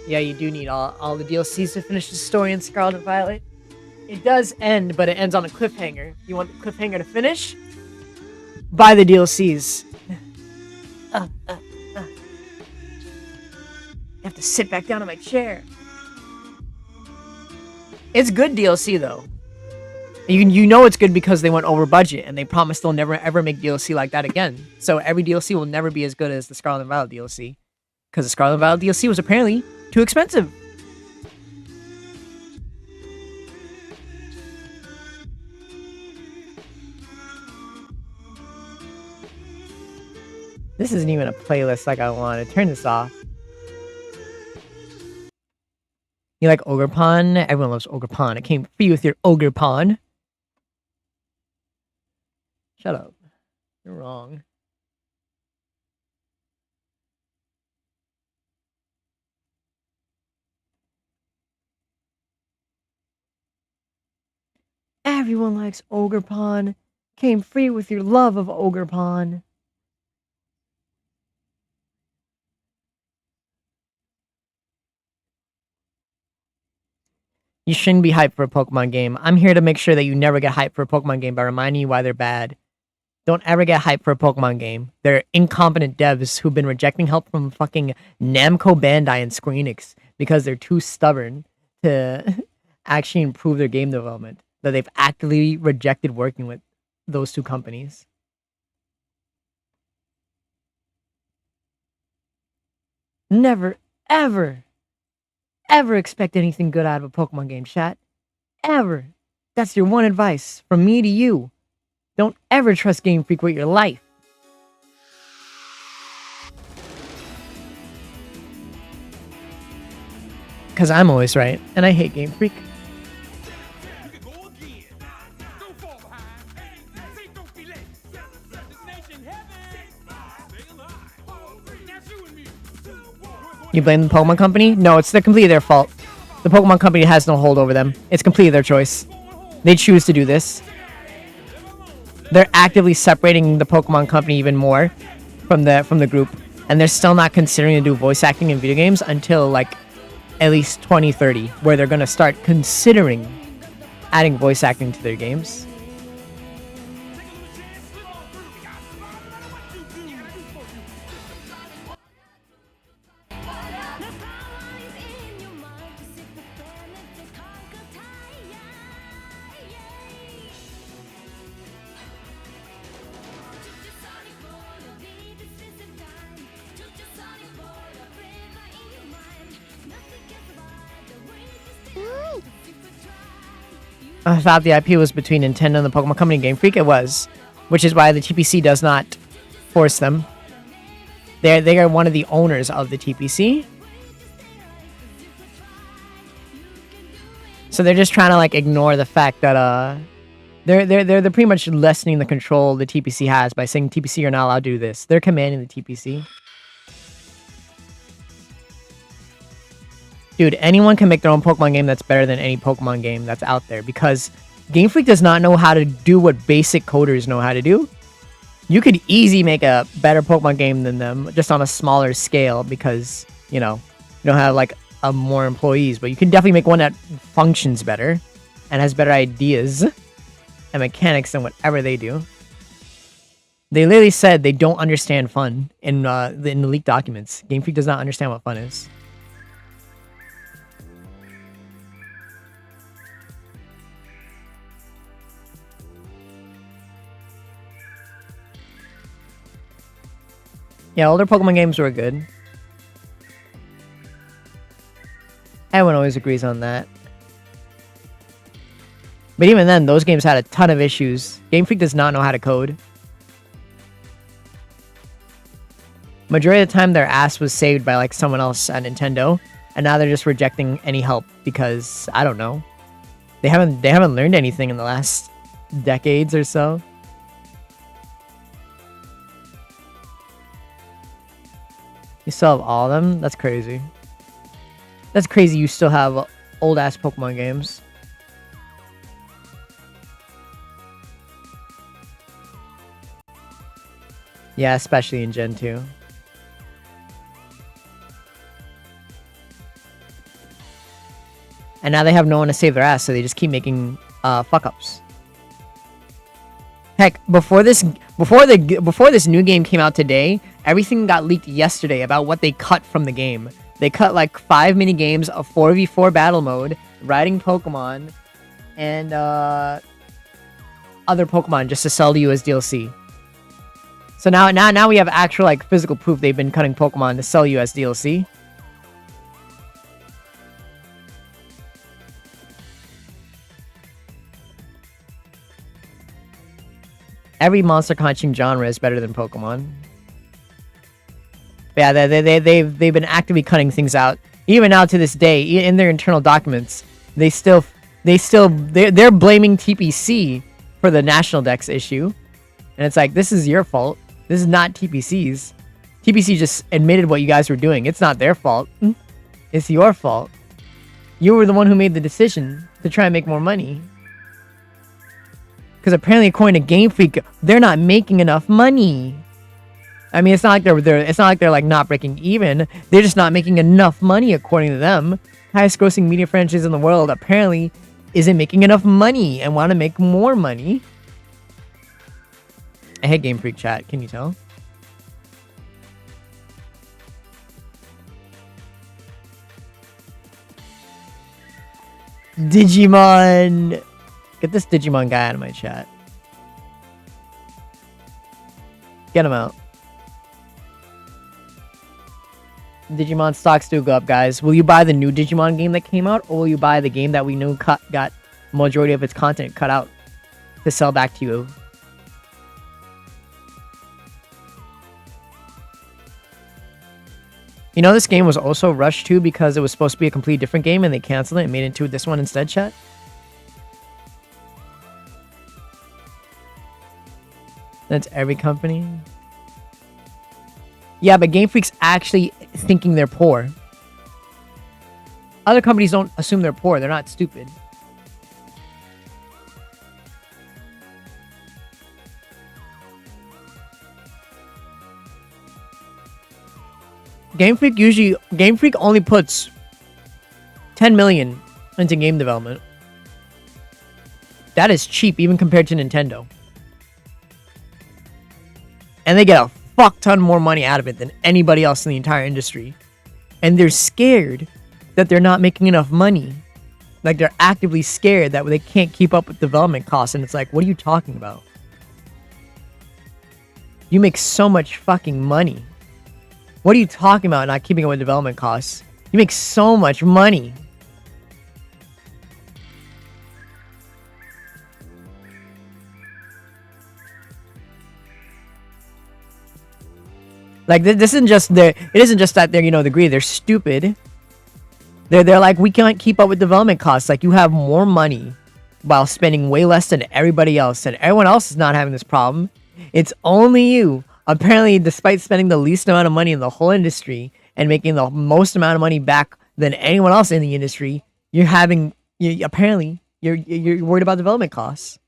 Yeah, you do need all the DLCs to finish the story in Scarlet and Violet. It does end, but it ends on a cliffhanger. You want the cliffhanger to finish? Buy the DLCs. You have to sit back down in my chair. It's good DLC though. You know it's good because they went over budget and they promised they'll never ever make DLC like that again. So every DLC will never be as good as the Scarlet and Violet DLC. Because the Scarlet and Violet DLC was apparently too expensive. This isn't even a playlist like I wanted. Turn this off. You like Ogerpon? Everyone loves Ogerpon. I came for you with your Ogerpon. Shut up. You're wrong. Everyone likes Ogerpon. Came free with your love of Ogerpon. You shouldn't be hyped for a Pokemon game. I'm here to make sure that you never get hyped for a Pokemon game by reminding you why they're bad. Don't ever get hyped for a Pokemon game. They're incompetent devs who've been rejecting help from fucking Namco Bandai and Square Enix because they're too stubborn to actually improve their game development. That they've actively rejected working with those two companies. Never, ever, ever expect anything good out of a Pokemon game, chat. Ever. That's your one advice from me to you. Don't ever trust Game Freak with your life. Because I'm always right, and I hate Game Freak. You blame the Pokemon Company? No, it's completely their fault. The Pokemon Company has no hold over them. It's completely their choice. They choose to do this. They're actively separating the Pokemon Company even more from the group, and they're still not considering to do voice acting in video games until like at least 2030, where they're gonna start considering adding voice acting to their games. I thought the IP was between Nintendo and the Pokemon Company and Game Freak. It was, which is why the TPC does not force them. They are one of the owners of the TPC, so they're just trying to like ignore the fact that they're pretty much lessening the control the TPC has by saying TPC you're not allowed to do this. They're commanding the TPC. Dude, anyone can make their own Pokemon game that's better than any Pokemon game that's out there, because Game Freak does not know how to do what basic coders know how to do. You could easily make a better Pokemon game than them, just on a smaller scale, because, you know, you don't have like more employees, but you can definitely make one that functions better and has better ideas and mechanics than whatever they do. They literally said they don't understand fun in the leaked documents. Game Freak does not understand what fun is. Yeah, older Pokemon games were good. Everyone always agrees on that. But even then, those games had a ton of issues. Game Freak does not know how to code. Majority of the time, their ass was saved by like someone else at Nintendo, and now they're just rejecting any help because I don't know. They haven't learned anything in the last decades or so. You still have all of them? That's crazy. That's crazy you still have old-ass Pokemon games. Yeah, especially in Gen 2. And now they have no one to save their ass, so they just keep making fuck-ups. Heck, before this new game came out today, everything got leaked yesterday about what they cut from the game. They cut like 5 mini games, a 4v4 battle mode, riding Pokemon, and other Pokemon just to sell to you as DLC. So now we have actual like physical proof they've been cutting Pokemon to sell you as DLC. Every monster catching genre is better than Pokemon. But yeah, they've been actively cutting things out. Even now to this day, in their internal documents, they're blaming TPC for the National Dex issue. And it's like, this is your fault. This is not TPC's. TPC just admitted what you guys were doing. It's not their fault. It's your fault. You were the one who made the decision to try and make more money. Because apparently, according to Game Freak, they're not making enough money. I mean, it's not like they're like not breaking even. They're just not making enough money, according to them. Highest grossing media franchise in the world apparently isn't making enough money and want to make more money. I hate Game Freak chat. Can you tell? Digimon. Get this Digimon guy out of my chat. Get him out. Digimon stocks do go up, guys. Will you buy the new Digimon game that came out, or will you buy the game that we knew got majority of its content cut out to sell back to you? You know, this game was also rushed too because it was supposed to be a completely different game and they canceled it and made it into this one instead, chat. That's every company. Yeah, but Game Freak's actually thinking they're poor. Other companies don't assume they're poor. They're not stupid. Game Freak only puts 10 million into game development. That is cheap even compared to Nintendo. And they get a fuck ton more money out of it than anybody else in the entire industry. And they're scared that they're not making enough money. Like, they're actively scared that they can't keep up with development costs. And it's like, what are you talking about? You make so much fucking money. What are you talking about not keeping up with development costs? You make so much money. Like, this isn't just it isn't just that they're, you know, the greedy. They're stupid. They're like, we can't keep up with development costs. Like, you have more money while spending way less than everybody else, and everyone else is not having this problem. It's only you. Apparently, despite spending the least amount of money in the whole industry and making the most amount of money back than anyone else in the industry, apparently you're worried about development costs.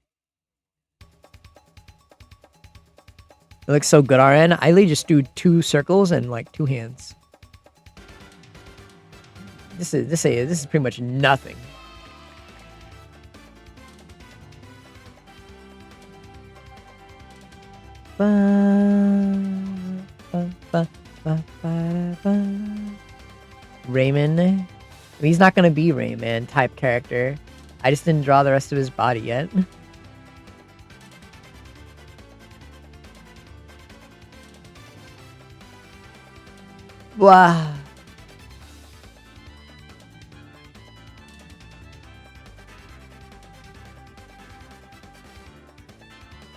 It looks so good, RN. I literally just do 2 circles and like 2 hands. This is pretty much nothing. Rayman. He's not gonna be Rayman type character. I just didn't draw the rest of his body yet. Wow.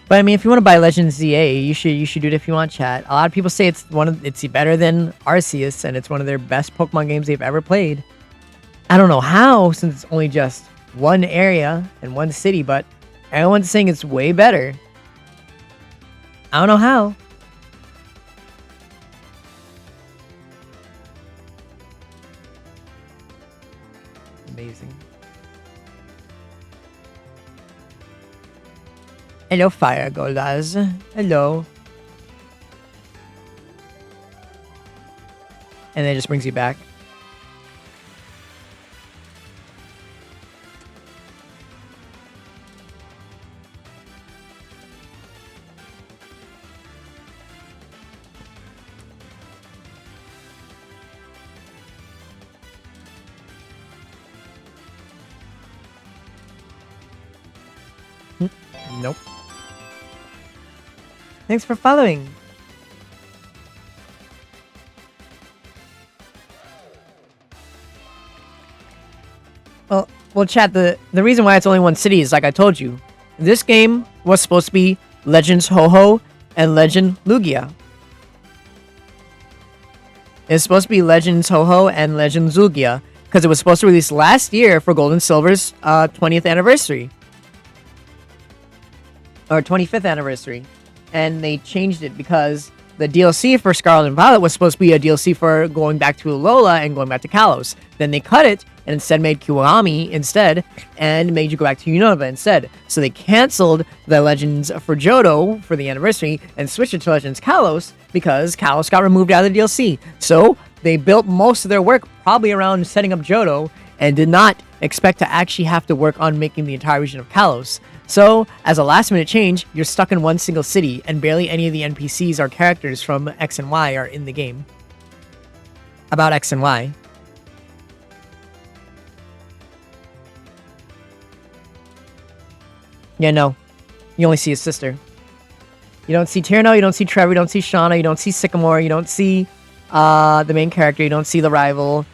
But I mean, if you want to buy Legends ZA, you should do it if you want, chat. A lot of people say it's better than Arceus, and it's one of their best Pokemon games they've ever played. I don't know how, since it's only just one area and one city, but everyone's saying it's way better. I don't know how. Amazing. Hello, Fire Goldas. Hello. And then it just brings you back. Nope. Thanks for following. Well, chat, the reason why it's only one city is like I told you. This game was supposed to be Legends Ho-Ho and Legend Lugia. It's supposed to be Legends Ho-Ho and Legends Lugia because it was supposed to release last year for Gold and Silver's 20th anniversary. Or 25th anniversary. And they changed it because the DLC for Scarlet and Violet was supposed to be a DLC for going back to Alola and going back to Kalos. Then they cut it and instead made Kiwami instead and made you go back to Unova instead. So they canceled the Legends for Johto for the anniversary and switched it to Legends Kalos because Kalos got removed out of the DLC. So they built most of their work probably around setting up Johto and did not expect to actually have to work on making the entire region of Kalos. So, as a last-minute change, you're stuck in one single city, and barely any of the NPCs or characters from X and Y are in the game. About X and Y. Yeah, no. You only see his sister. You don't see Tierno, you don't see Trevor, you don't see Shauna, you don't see Sycamore, you don't see the main character. You don't see the rival.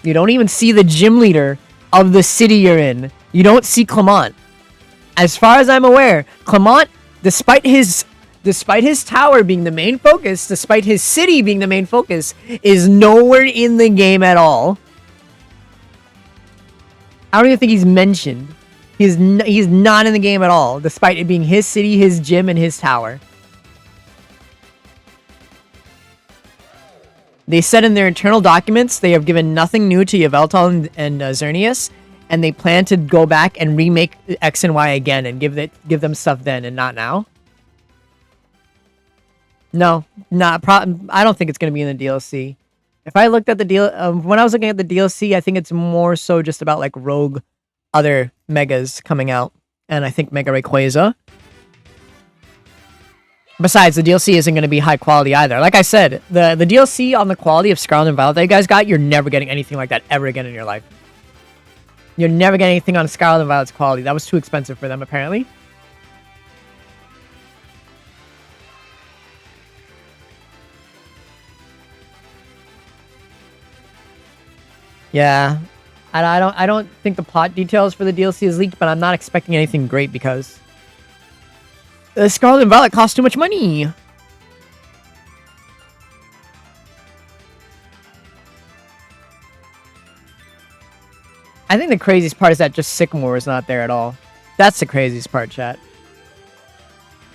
You don't even see the gym leader of the city you're in. You don't see Clement. As far as I'm aware, Clement, despite his tower being the main focus, despite his city being the main focus, is nowhere in the game at all. I don't even think he's mentioned. He's not in the game at all, despite it being his city, his gym, and his tower. They said in their internal documents they have given nothing new to Yveltal and Xerneas, and they plan to go back and remake X and Y again and give them stuff then and not now. No, I don't think it's going to be in the DLC. If I looked at the when I was looking at the DLC, I think it's more so just about like rogue other megas coming out, and I think Mega Rayquaza. Besides, the DLC isn't going to be high quality either. Like I said, the DLC on the quality of Scarlet and Violet that you guys got, you're never getting anything like that ever again in your life. You're never getting anything on Scarlet and Violet's quality. That was too expensive for them, apparently. Yeah, I don't think the plot details for the DLC is leaked, but I'm not expecting anything great because Scarlet and Violet cost too much money. I think the craziest part is that just Sycamore is not there at all. That's the craziest part, chat.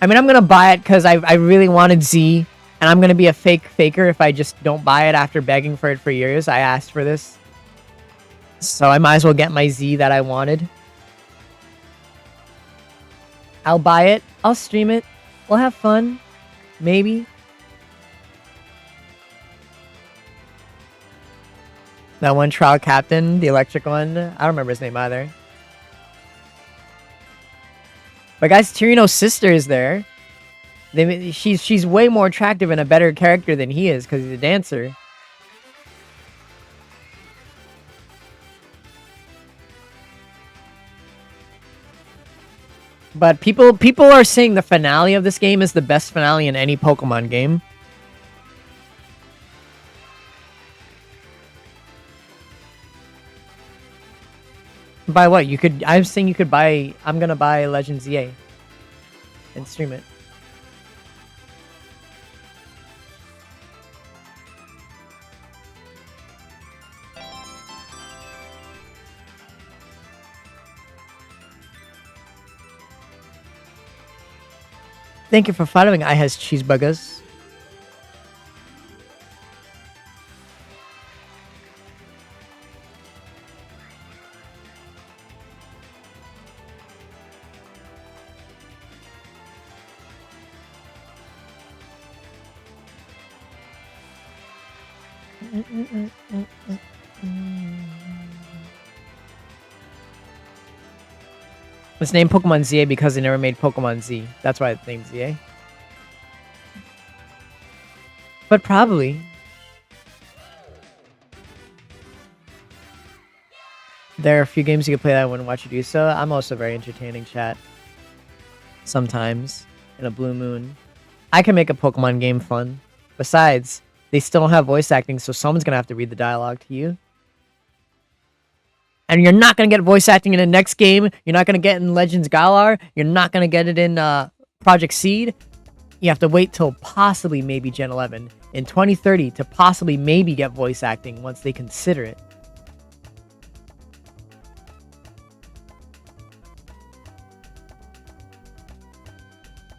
I mean, I'm gonna buy it because I really wanted Z, and I'm gonna be a faker if I just don't buy it after begging for it for years. I asked for this. So I might as well get my Z that I wanted. I'll buy it. I'll stream it. We'll have fun. Maybe. That one trial captain, the electric one. I don't remember his name either. But guys, Tirino's sister is there. She's way more attractive and a better character than he is because he's a dancer. But people are saying the finale of this game is the best finale in any Pokemon game. Buy what? I'm saying you could buy... I'm gonna buy Legends EA. And stream it. Thank you for following. I has cheeseburgers. It's named Pokemon ZA because they never made Pokemon Z. That's why it's named ZA. But probably. There are a few games you can play that I wouldn't watch you do so. I'm also very entertaining, chat. Sometimes. In a blue moon. I can make a Pokemon game fun. Besides, they still don't have voice acting, so someone's gonna have to read the dialogue to you. And you're not going to get voice acting in the next game. You're not going to get it in Legends Galar. You're not going to get it in Project Seed. You have to wait till possibly maybe Gen 11 in 2030 to possibly maybe get voice acting once they consider it.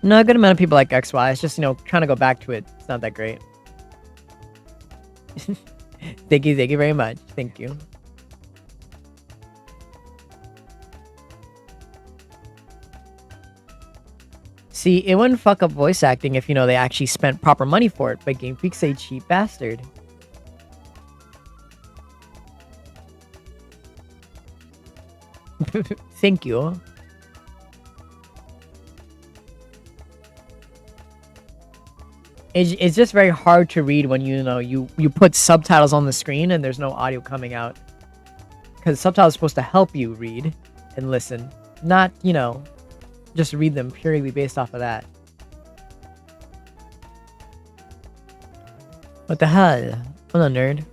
No, a good amount of people like XY. It's just, trying to go back to it. It's not that great. Thank you very much. Thank you. See, it wouldn't fuck up voice acting if, they actually spent proper money for it, but Game Freak's a cheap bastard. Thank you. It's just very hard to read when, you put subtitles on the screen and there's no audio coming out. Because subtitles are supposed to help you read and listen, not, just read them purely based off of that. What the hell? I'm not a nerd.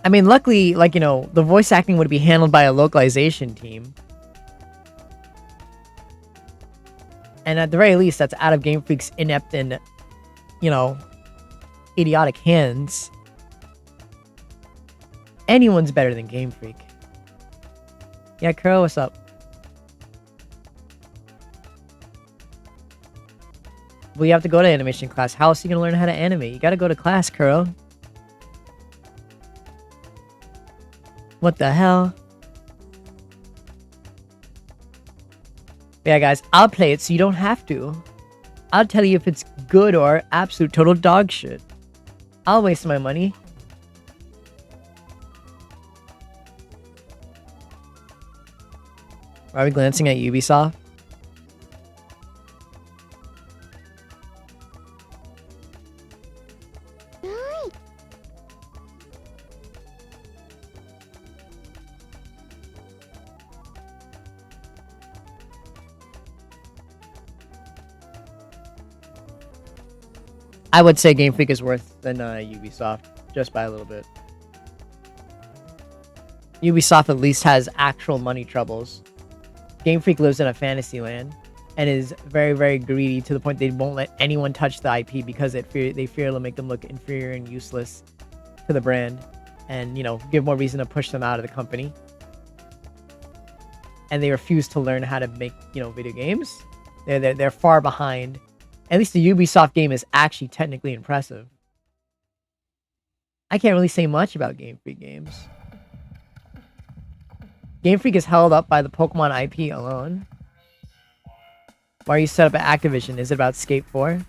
I mean, luckily, like, you know, the voice acting would be handled by a localization team. And at the very least, that's out of Game Freak's inept and, you know, idiotic hands. Anyone's better than Game Freak. Yeah, Kuro, what's up? Well, you have to go to animation class. How else are you gonna learn how to animate? You gotta go to class, Kuro. What the hell? Yeah, guys, I'll play it so you don't have to. I'll tell you if it's good or absolute total dog shit. I'll waste my money. Are we glancing at Ubisoft? I would say Game Freak is worse than Ubisoft, just by a little bit. Ubisoft at least has actual money troubles. Game Freak lives in a fantasy land and is very, very greedy to the point they won't let anyone touch the IP because they fear it'll make them look inferior and useless to the brand, and, you know, give more reason to push them out of the company. And they refuse to learn how to make, you know, video games. They're far behind. At least the Ubisoft game is actually technically impressive. I can't really say much about Game Freak games. Game Freak is held up by the Pokemon IP alone. Why are you set up at Activision? Is it about Skate 4?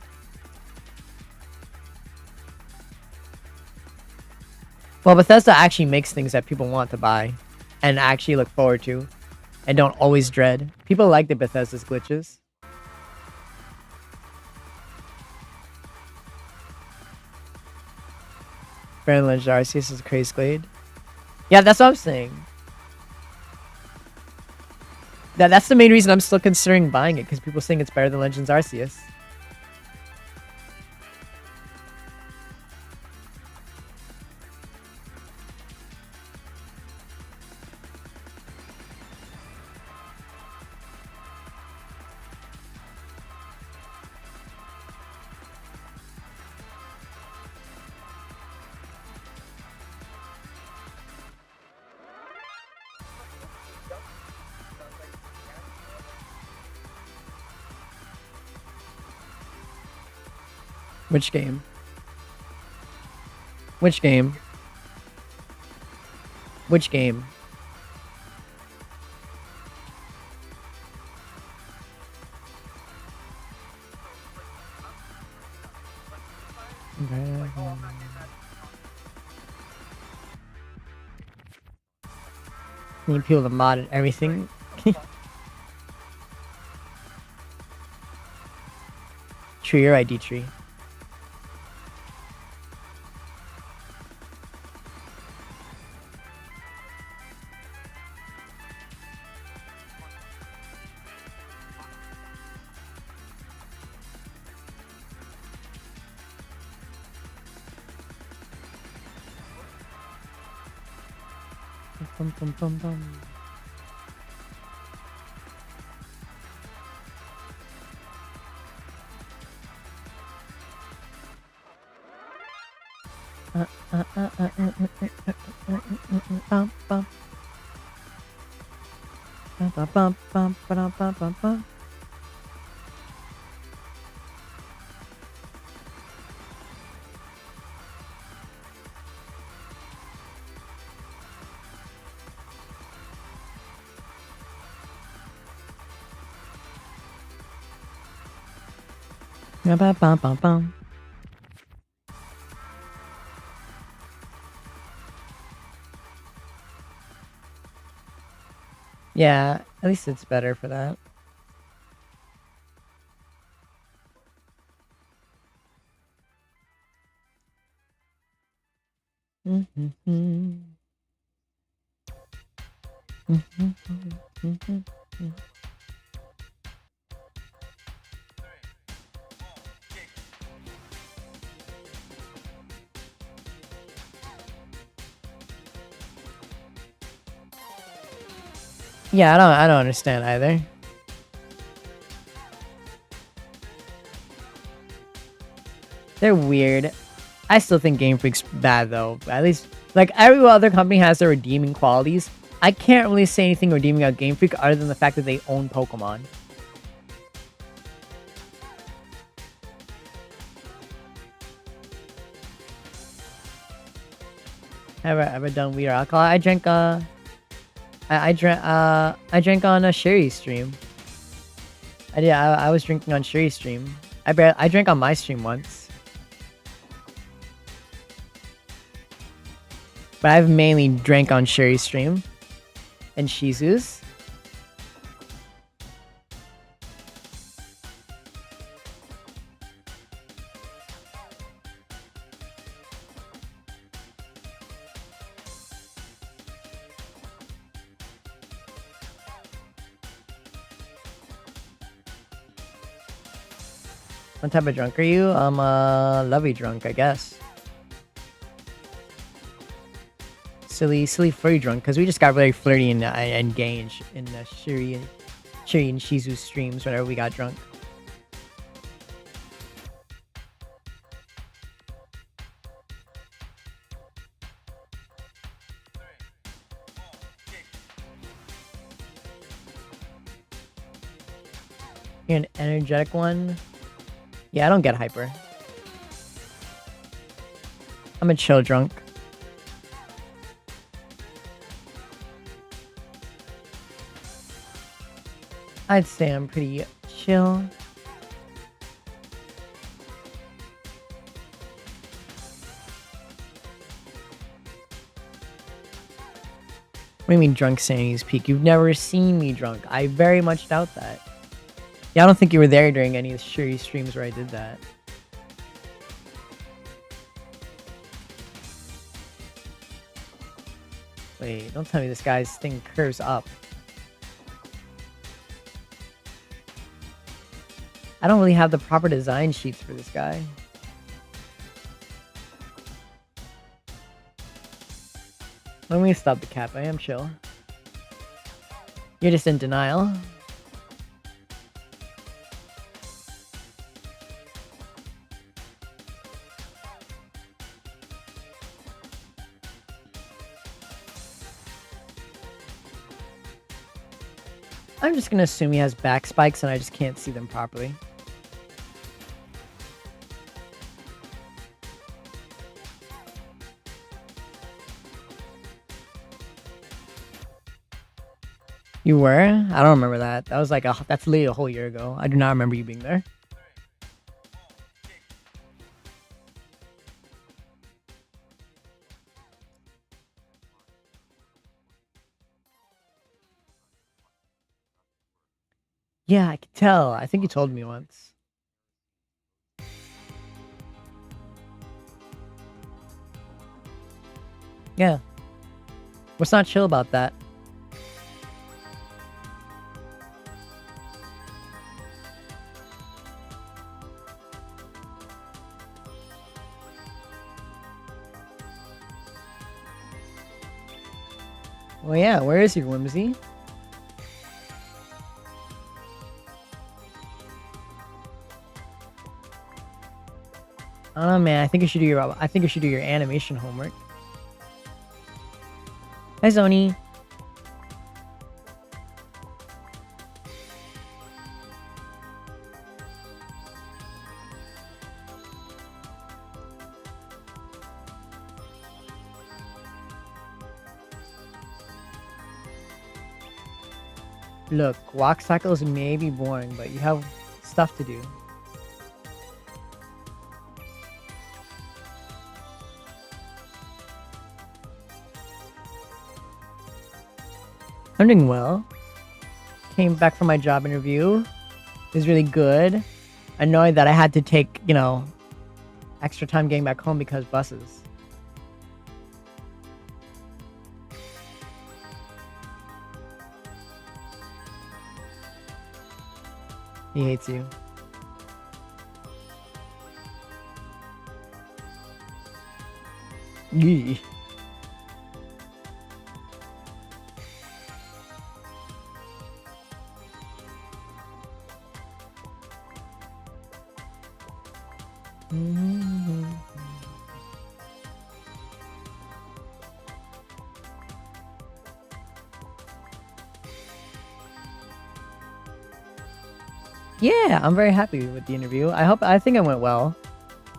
Well, Bethesda actually makes things that people want to buy and actually look forward to and don't always dread. People like the Bethesda's glitches. Baron Legend Arceus is a crazy Glade. Yeah, that's what I'm saying. That's the main reason I'm still considering buying it, because people saying it's better than Legends Arceus. Which game? Which game? Which game? Need people to mod and everything. Tree or ID tree? Bum, bum, bum, bum. Bum, bum. Bum, bum, bum, bum, bum, bum, bum, bum. Bum, bum, bum, bum. Yeah, at least it's better for that. Yeah, I don't understand either. They're weird. I still think Game Freak's bad though. At least, like, every other company has their redeeming qualities. I can't really say anything redeeming about Game Freak other than the fact that they own Pokemon. Have I ever done weird alcohol? I drank I drank on a Sherry stream. I did. I was drinking on Sherry stream. I drank on my stream once. But I've mainly drank on Sherry stream and Shizu's. What type of drunk are you? I'm a lovey drunk, I guess. Silly furry drunk, because we just got very flirty and gay in Shiri and Shizu's streams whenever we got drunk. You're an energetic one? Yeah, I don't get hyper. I'm a chill drunk. I'd say I'm pretty chill. What do you mean drunk Sandy's peak? You've never seen me drunk. I very much doubt that. Yeah, I don't think you were there during any of the Shuri streams where I did that. Wait, don't tell me this guy's thing curves up. I don't really have the proper design sheets for this guy. Let me stop the cap. I am chill. You're just in denial. I'm just gonna assume he has back spikes and I just can't see them properly. You were? I don't remember that. That was like that's literally a whole year ago. I do not remember you being there. Yeah, I could tell. I think you told me once. Yeah. What's not chill about that? Well, yeah, where is your whimsy? I don't know, man. I think you should do your animation homework. Hi, Zoni. Look, walk cycles may be boring, but you have stuff to do. I'm doing well. Came back from my job interview. It was really good. Annoyed that I had to take, you know, extra time getting back home because buses. He hates you. Yee. Yeah, I'm very happy with the interview. I think it went well.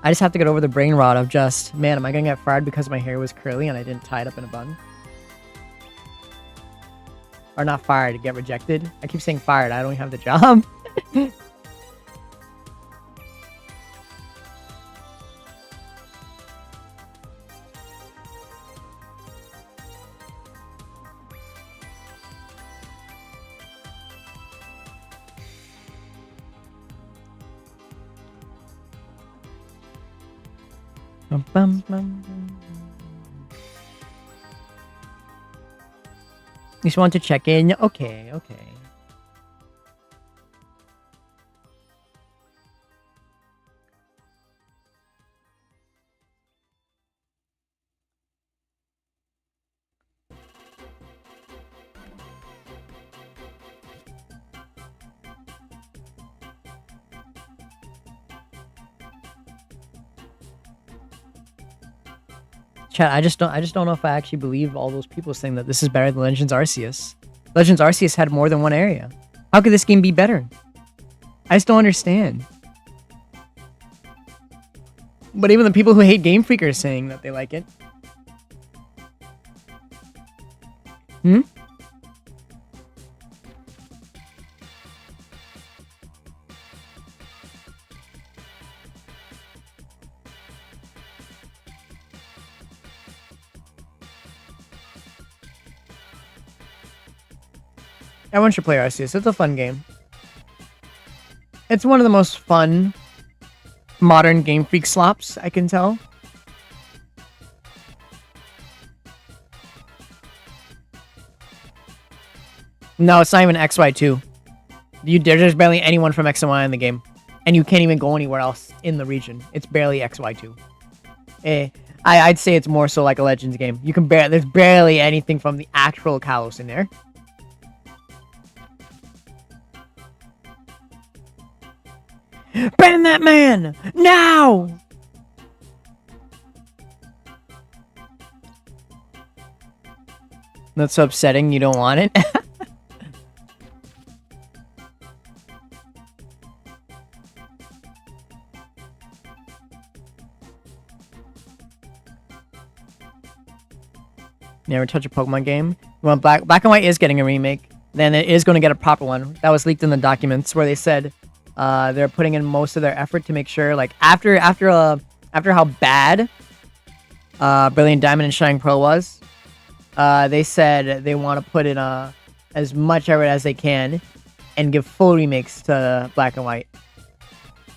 I just have to get over the brain rot of just, man, am I gonna get fired because my hair was curly and I didn't tie it up in a bun? Or not fired, get rejected. I keep saying fired, I don't have the job. Bum, bum, bum, bum. You just want to check in? Okay, okay. Chat, I just don't know if I actually believe all those people saying that this is better than Legends Arceus. Legends Arceus had more than one area. How could this game be better? I just don't understand. But even the people who hate Game Freak are saying that they like it. Hmm? Everyone should play Arceus. It's a fun game. It's one of the most fun modern Game Freak slops, I can tell. No, it's not even XY2. There's barely anyone from X and Y in the game. And you can't even go anywhere else in the region. It's barely XY2. I'd say it's more so like a Legends game. There's barely anything from the actual Kalos in there. Ban that man! Now! That's so upsetting, you don't want it? Never touch a Pokemon game. Well, Black and White is getting a remake. Then it is going to get a proper one. That was leaked in the documents where they said they're putting in most of their effort to make sure, like, after how bad Brilliant Diamond and Shining Pearl was, they said they want to put in as much effort as they can and give full remakes to Black and White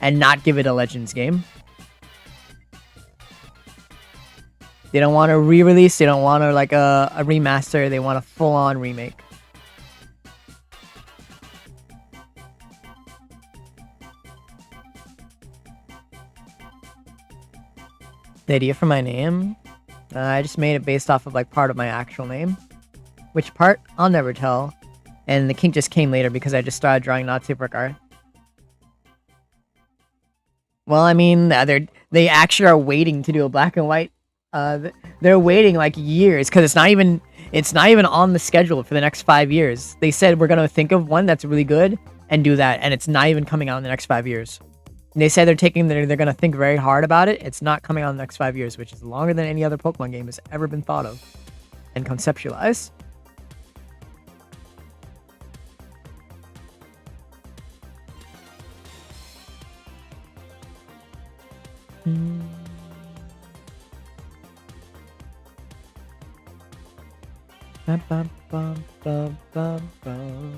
and not give it a Legends game. They don't want a re-release. They don't want like a remaster. They want a full-on remake. The idea for my name? I just made it based off of like part of my actual name. Which part? I'll never tell. And the kink just came later because I just started drawing Nazi brick art. Well, I mean, they actually are waiting to do a Black and White. They're waiting like years because it's not even on the schedule for the next 5 years. They said we're gonna think of one that's really good and do that, and it's not even coming out in the next 5 years. And they say they're gonna think very hard about it. It's not coming out in the next 5 years, which is longer than any other Pokemon game has ever been thought of and conceptualized. Bum, bum, bum, bum, bum, bum.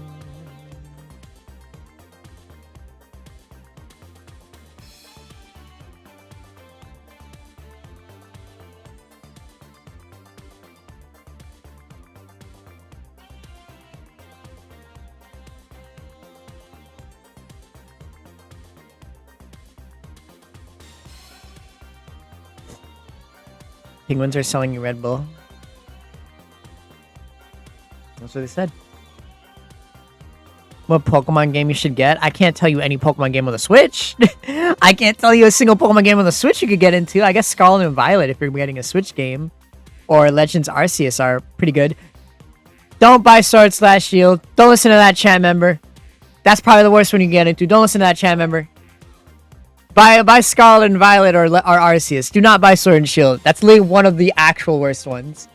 Penguins are selling you Red Bull. That's what they said. what Pokemon game you should get. I can't tell you any Pokemon game on the Switch. I can't tell you a single Pokemon game on the Switch you could get into. I guess Scarlet and Violet if you're getting a Switch game. Or Legends Arceus are pretty good. Don't buy Sword / Shield. Don't listen to that chat member. That's probably the worst one you can get into. Don't listen to that chat member. Buy Scarlet and Violet or Arceus. Do not buy Sword and Shield. That's literally one of the actual worst ones.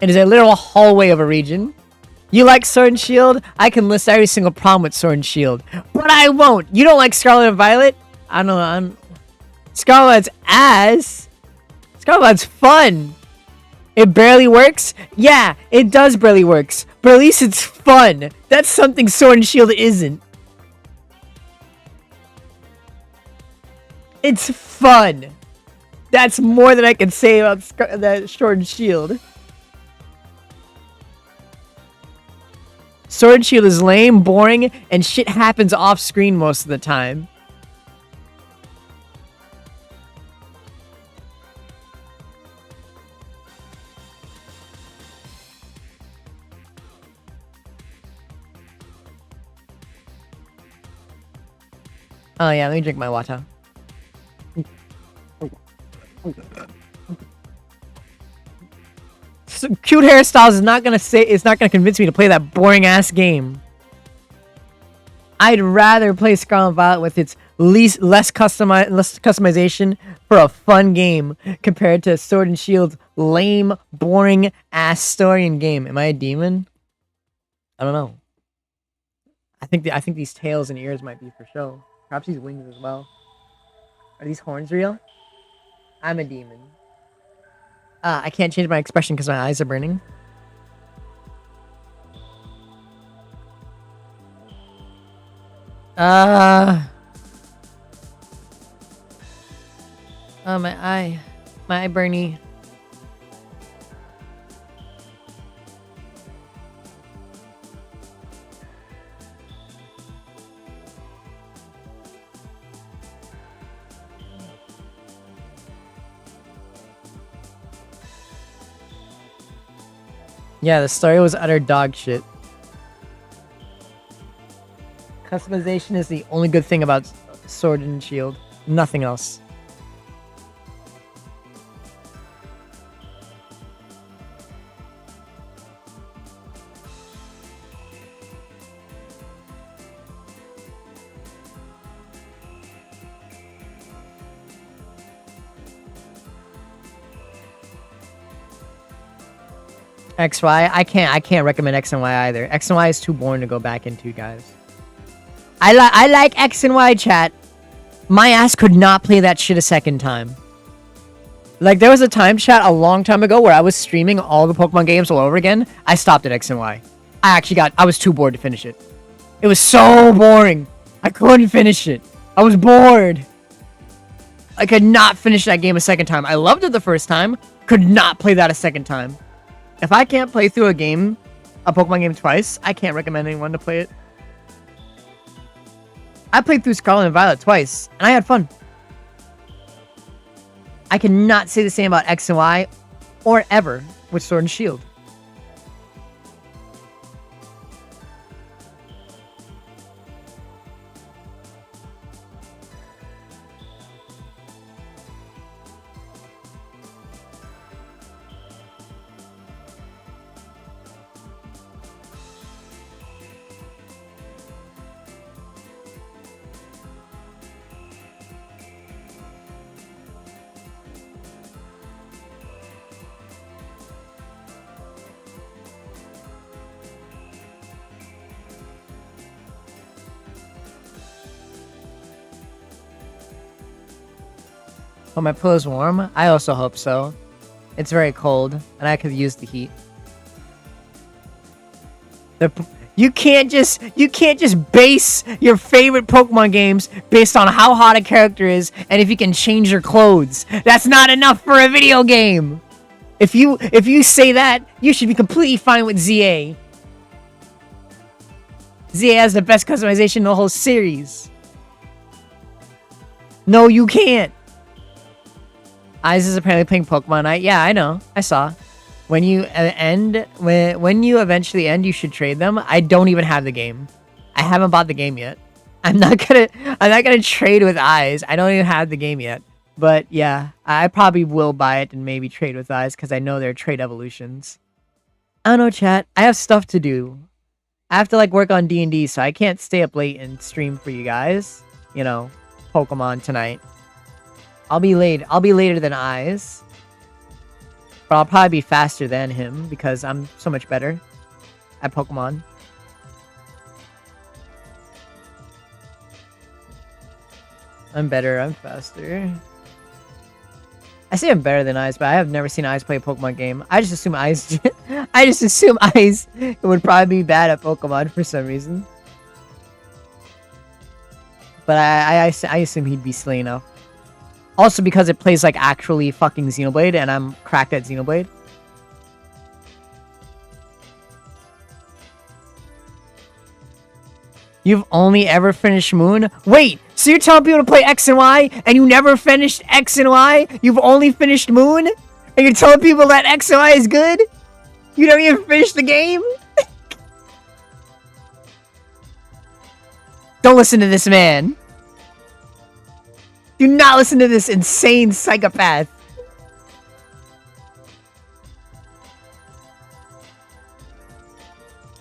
It is a literal hallway of a region. You like Sword and Shield? I can list every single problem with Sword and Shield. But I won't. You don't like Scarlet and Violet? I don't know. Scarlet's ass. Scarlet's fun. It barely works? Yeah, it does barely works. But at least it's fun. That's something Sword and Shield isn't. It's fun. That's more than I can say about Sword and Shield. Sword and Shield is lame, boring, and shit happens off screen most of the time. Oh yeah, let me drink my water. So, cute hairstyles is not gonna convince me to play that boring ass game. I'd rather play Scarlet and Violet with its less customization for a fun game compared to Sword and Shield's lame, boring ass story and game. Am I a demon? I don't know. I think these tails and ears might be for show. Perhaps these wings as well. Are these horns real? I'm a demon. I can't change my expression because my eyes are burning. Oh, my eye burny. Yeah, the story was utter dog shit. Customization is the only good thing about Sword and Shield. Nothing else. XY, I can't recommend X and Y either. X and Y is too boring to go back into, guys. I like X and Y, chat. My ass could not play that shit a second time. Like, there was a time, chat, a long time ago where I was streaming all the Pokemon games all over again. I stopped at X and Y. I was too bored to finish it. It was so boring. I couldn't finish it. I was bored. I could not finish that game a second time. I loved it the first time. Could not play that a second time. If I can't play through a Pokemon game twice, I can't recommend anyone to play it. I played through Scarlet and Violet twice, and I had fun. I cannot say the same about X and Y, or ever, with Sword and Shield. Oh, my pillow's warm? I also hope so. It's very cold, and I could use the heat. You can't just base your favorite Pokemon games based on how hot a character is and if you can change your clothes. That's not enough for a video game. If you say that, you should be completely fine with ZA. ZA has the best customization in the whole series. No, you can't. Eyes is apparently playing Pokemon Night. Yeah, I know. I saw. when you end, when you eventually end, you should trade them. I don't even have the game. I haven't bought the game yet. I'm not gonna trade with Eyes. I don't even have the game yet. But yeah, I probably will buy it and maybe trade with Eyes because I know they're trade evolutions. I don't know, chat. I have stuff to do. I have to like work on D&D, so I can't stay up late and stream for you guys. You know, Pokemon tonight. I'll be late. I'll be later than Eyes. But I'll probably be faster than him because I'm so much better at Pokemon. I'm better. I'm faster. I say I'm better than Eyes, but I have never seen Eyes play a Pokemon game. I just assume Eyes... I just assume Eyes would probably be bad at Pokemon for some reason. But I assume he'd be silly enough. Also because it plays like actually fucking Xenoblade, and I'm cracked at Xenoblade. You've only ever finished Moon? Wait, so you're telling people to play X and Y, and you never finished X and Y? You've only finished Moon? And you're telling people that X and Y is good? You never even finished the game? Don't listen to this man. Do not listen to this insane psychopath.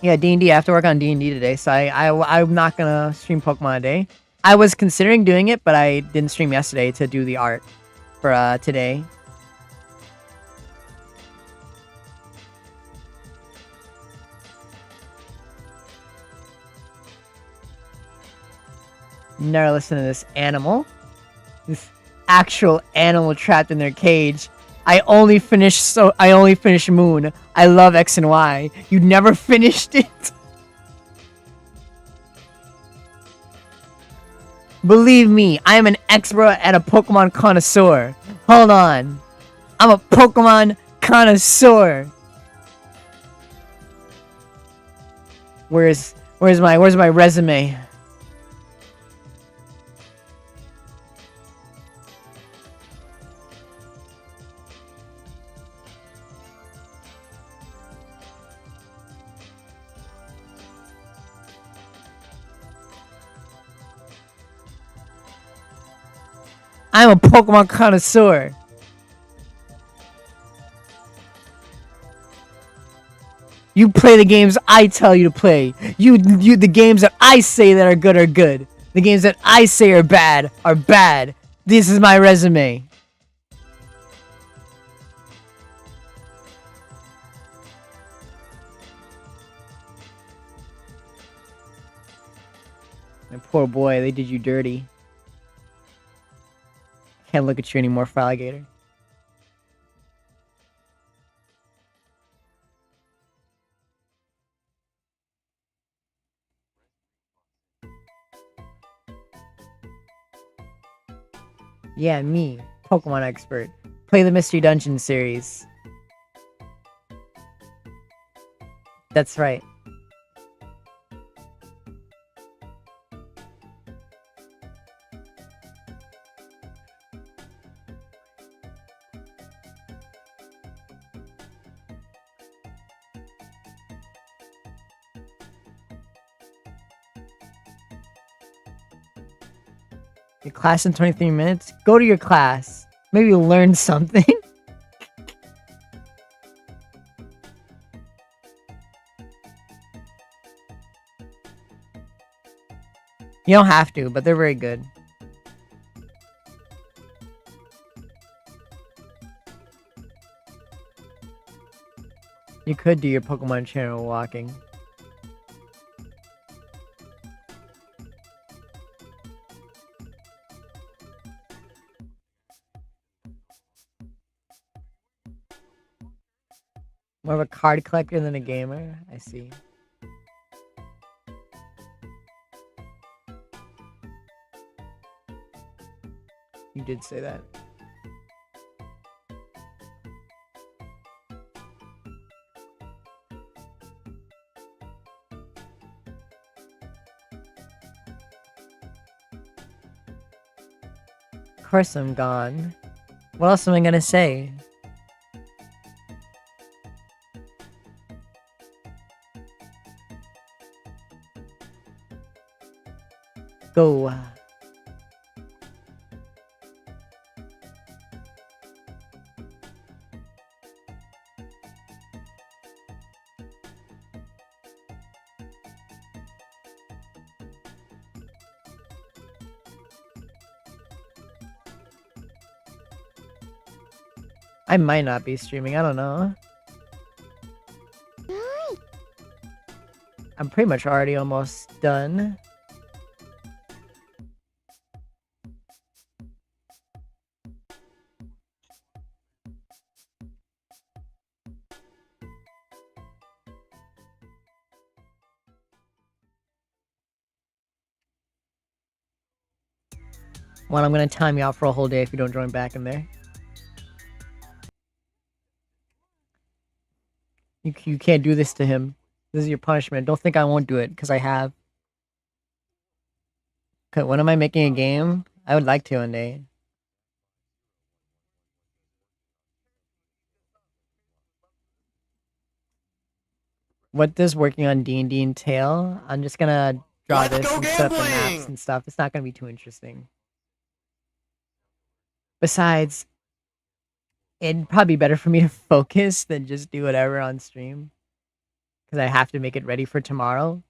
Yeah, D&D. I have to work on D&D today, so I'm not gonna stream Pokemon today. I was considering doing it, but I didn't stream yesterday to do the art for today. Never listen to this animal. This actual animal trapped in their cage. I only finished Moon. I love X and Y. You never finished it. Believe me, I am an expert and a Pokemon connoisseur. Hold on. I'm a Pokemon connoisseur. Where's my resume? I'm a Pokemon connoisseur. You play the games I tell you to play. The games that I say that are good are good. The games that I say are bad are bad. This is my resume. My poor boy, they did you dirty. Can't look at you anymore, Fraligator. Yeah, me, Pokemon expert. Play the Mystery Dungeon series. That's right. Your class in 23 minutes? Go to your class. Maybe you'll learn something. You don't have to, but they're very good. You could do your Pokemon channel walking. More of a card collector than a gamer? I see. You did say that. Of course I'm gone. What else am I gonna say? go. I might not be streaming, I don't know. I'm pretty much already almost done. Well, I'm gonna time you out for a whole day if you don't join back in there. You can't do this to him. This is your punishment. Don't think I won't do it, because I have. Okay, when am I making a game? I would like to one day. What does working on D&D entail? I'm just gonna draw Let's this go and set up the maps gambling! and stuff. It's not gonna be too interesting. Besides, it'd probably be better for me to focus than just do whatever on stream. Because I have to make it ready for tomorrow.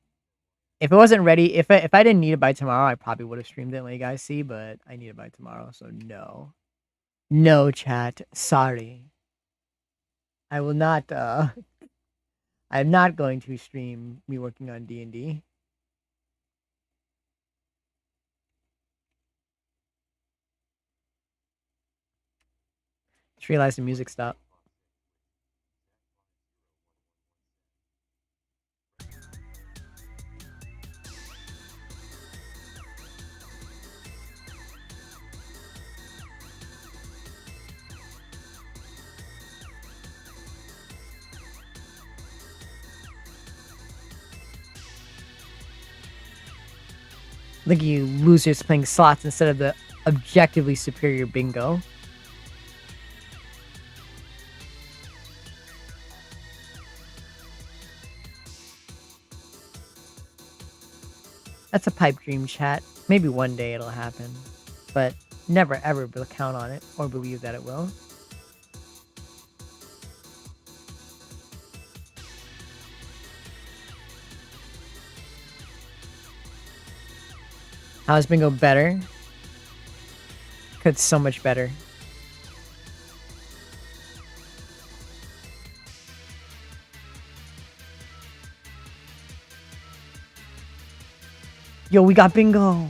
If it wasn't ready, if I didn't need it by tomorrow, I probably would have streamed it and let you guys see, but I need it by tomorrow, so no. No, chat. Sorry. I will not, I'm not going to stream me working on D&D. Just realized the music stopped. Look at you losers playing slots instead of the objectively superior bingo. That's a pipe dream, chat. Maybe one day it'll happen. But never ever count on it or believe that it will. How's bingo better? It's so much better. Yo, we got bingo.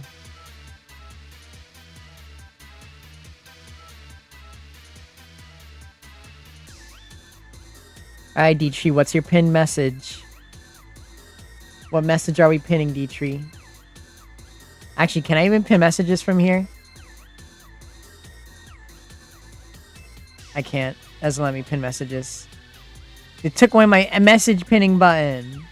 Alright, D-Tree, what's your pin message? What message are we pinning, D-Tree? Actually, can I even pin messages from here? I can't. It doesn't let me pin messages. It took away my message pinning button.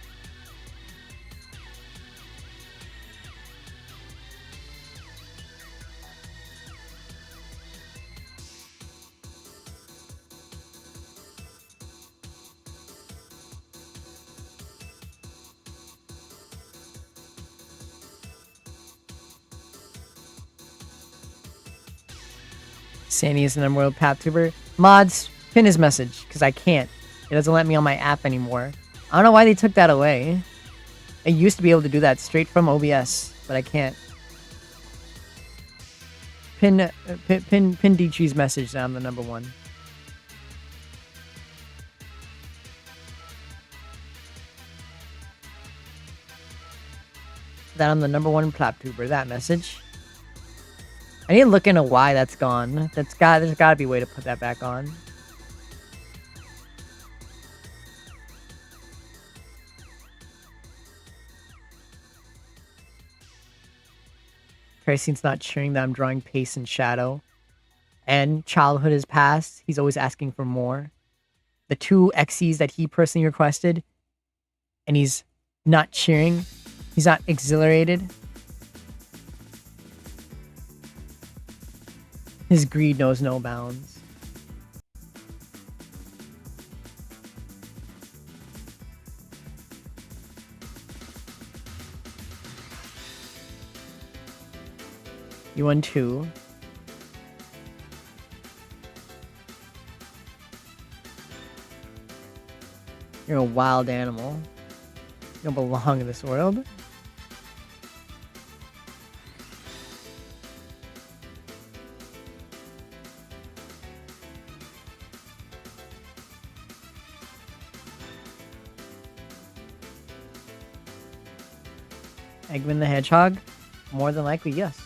Sandy is an Emerald PapTuber. Mods, pin his message, because I can't. It doesn't let me on my app anymore. I don't know why they took that away. I used to be able to do that straight from OBS, but I can't. Pin D-Tree's message that I'm the number one. That I'm the number one PapTuber, that message. I need to look into why that's gone. There's gotta be a way to put that back on. Tracy's not cheering that I'm drawing pace and shadow. And childhood has passed. He's always asking for more. The 2 XCs that he personally requested. And he's not cheering. He's not exhilarated. His greed knows no bounds. You won 2. You're a wild animal. You don't belong in this world. Eggman the Hedgehog? More than likely, yes.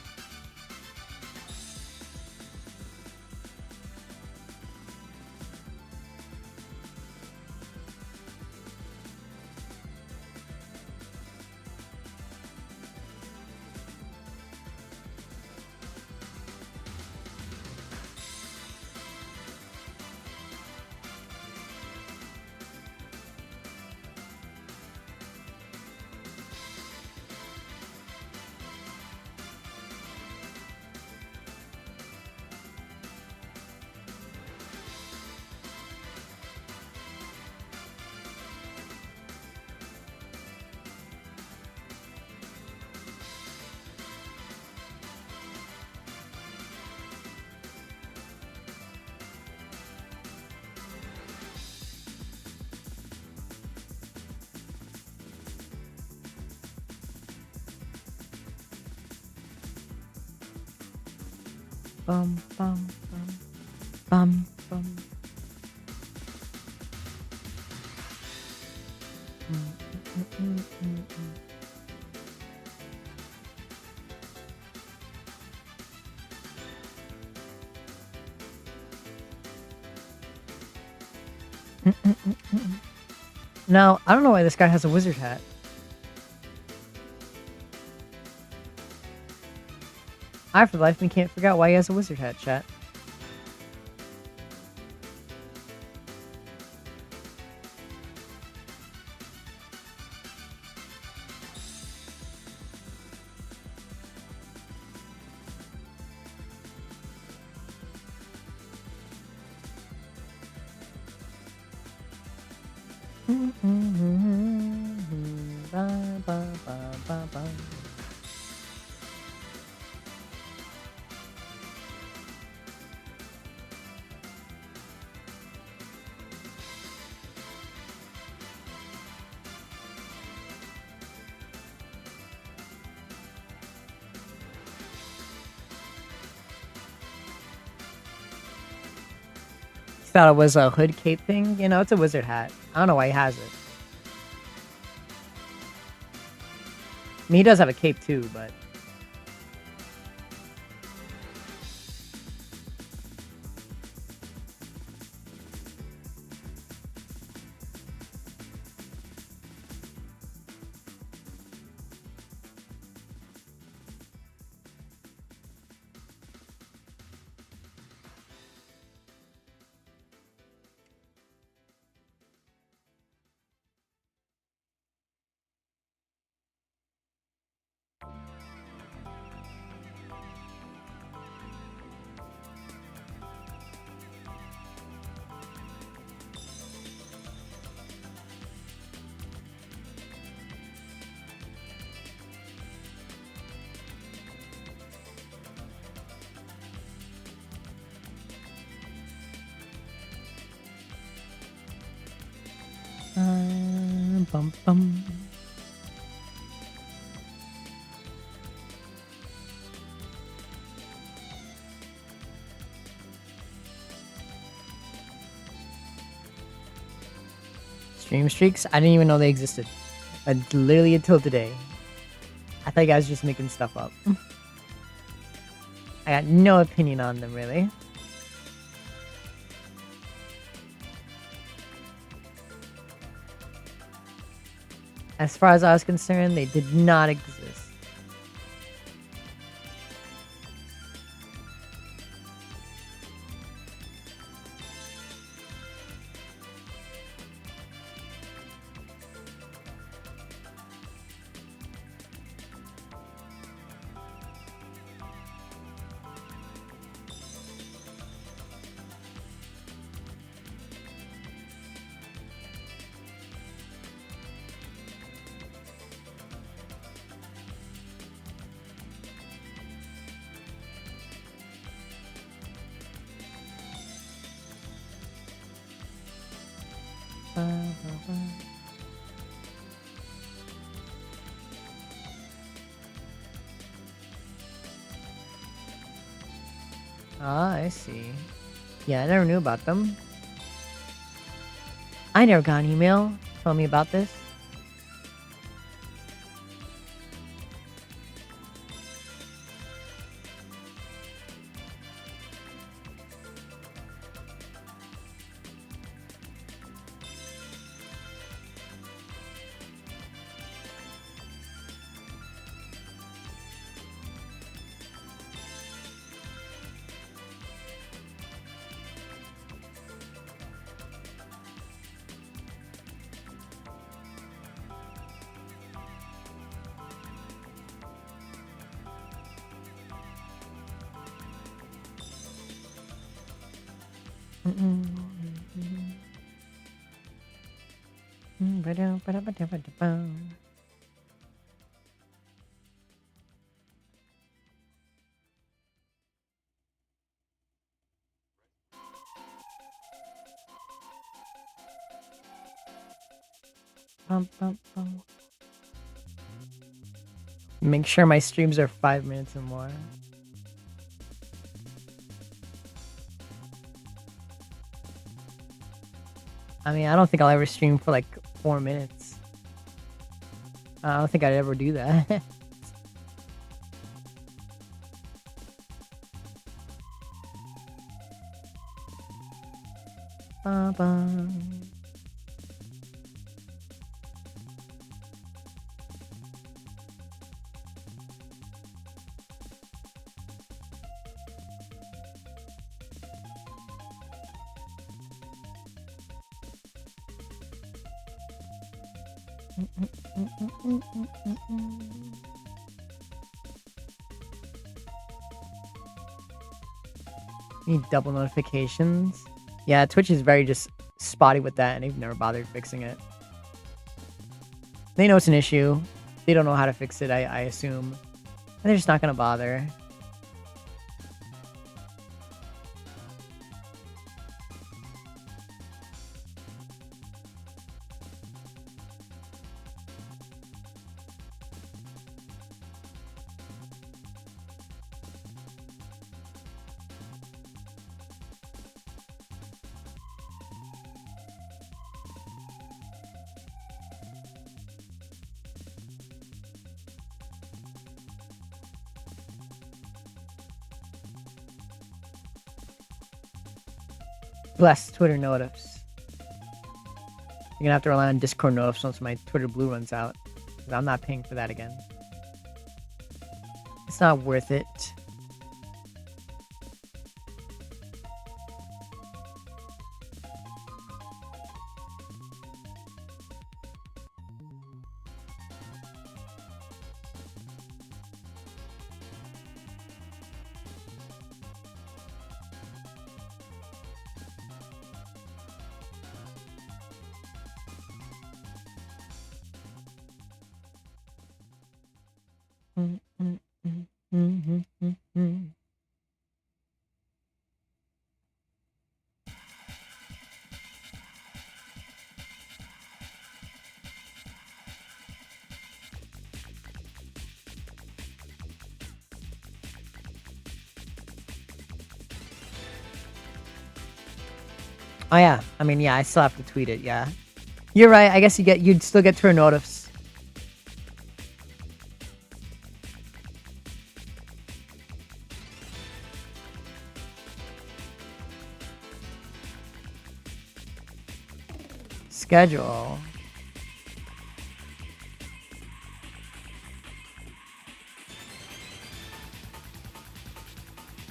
Bum bum bum bum bum. Now, I don't know why this guy has a wizard hat. I, for the life of me, can't figure out why he has a wizard hat, chat. Ba, ba, ba, ba, ba. Thought it was a hood cape thing. You know, it's a wizard hat. I don't know why he has it. I mean, he does have a cape too, but... bum bum. Stream streaks? I didn't even know they existed. Literally until today. I thought you guys were just making stuff up. I got no opinion on them, really. As far as I was concerned, they did not exist. Ah, I see. Yeah, I never knew about them. I never got an email telling me about this. Make sure my streams are 5 minutes or more. I mean, I don't think I'll ever stream for like 4 minutes. I don't think I'd ever do that. Need double notifications. Yeah, Twitch is very just spotty with that, and they've never bothered fixing it. They know it's an issue. They don't know how to fix it, I assume. And they're just not gonna bother. Bless Twitter notifs. You're gonna have to rely on Discord notifs once my Twitter Blue runs out. 'Cause I'm not paying for that again. It's not worth it. Oh yeah, I mean, yeah, I still have to tweet it, yeah. You're right, I guess you'd still get Twitter notifs. Schedule.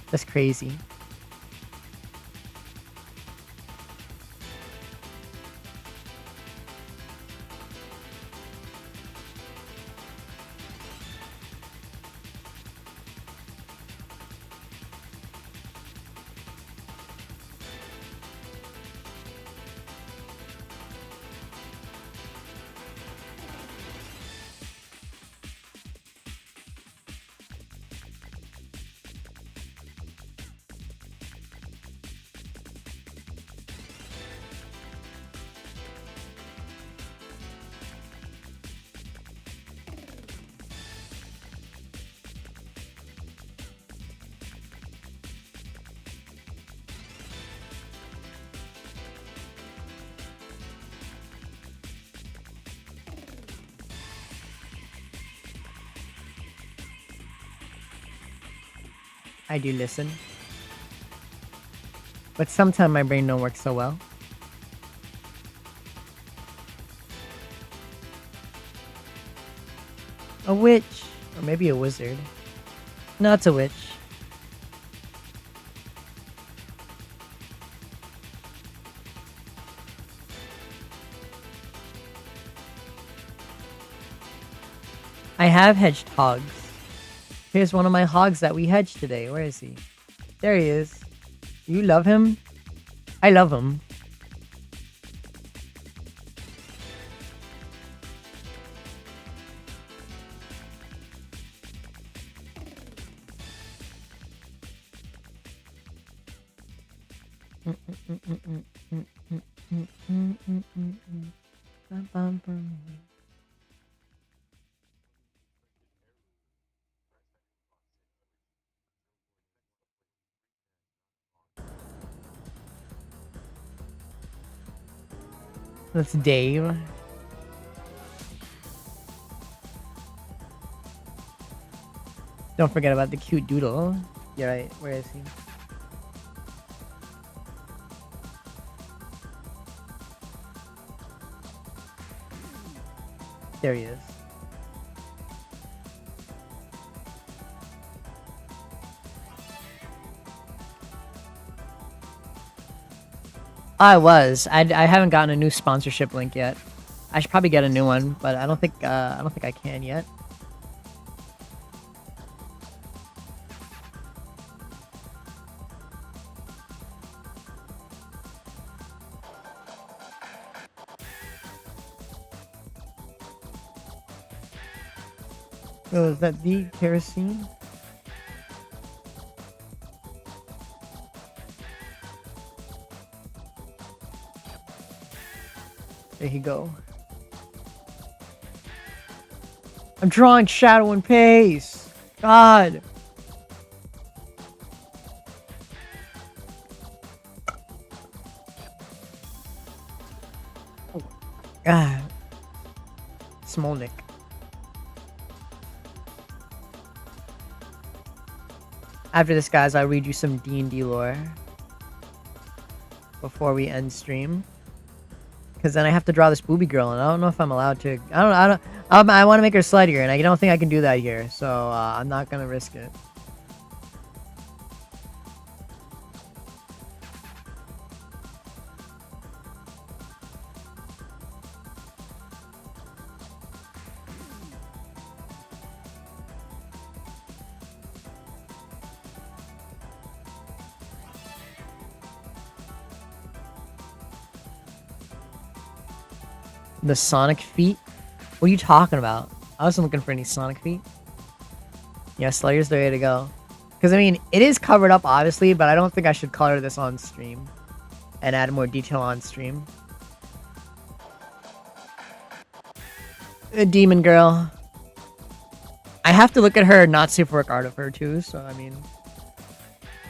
That's crazy. I do listen. But sometimes my brain don't work so well. A witch. Or maybe a wizard. No, it's a witch. I have hedged hogs. Here's one of my hogs that we hedged today. Where is he? There he is. You love him? I love him. That's Dave. Don't forget about the cute doodle. You're right. Where is he? There he is. I haven't gotten a new sponsorship link yet. I should probably get a new one, but I don't think I can yet. Oh, is that the kerosene? There you go. I'm drawing shadow and pace. God. Ah. Smolnik. After this, guys, I'll read you some D&D lore before we end stream. Because then I have to draw this booby girl, and I don't know if I'm allowed to. I want to make her sluttier, and I don't think I can do that here. So I'm not gonna risk it. The Sonic feet? What are you talking about? I wasn't looking for any Sonic feet. Yeah, Slayer's the way to go. Because, I mean, it is covered up, obviously, but I don't think I should color this on stream. And add more detail on stream. A demon girl. I have to look at her not safe work art of her, too, so, I mean...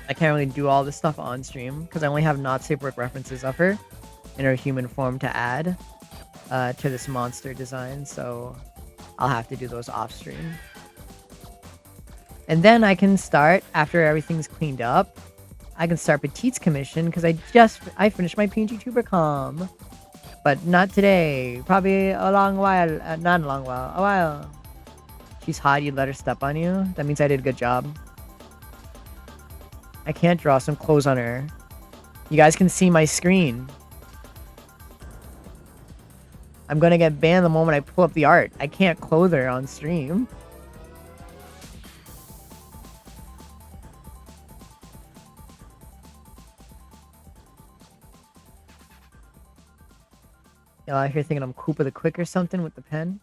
I can't really do all this stuff on stream, because I only have not safe work references of her in her human form to add. To this monster design, so I'll have to do those off stream. And then I can start, after everything's cleaned up, I can start Petite's commission, because I finished my PNG Tubercom. But not today. Probably a long while. Not a long while. A while. She's hot, you'd let her step on you? That means I did a good job. I can't draw some clothes on her. You guys can see my screen. I'm gonna get banned the moment I pull up the art. I can't clothe her on stream. Y'all out here thinking I'm Koopa the Quick or something with the pen?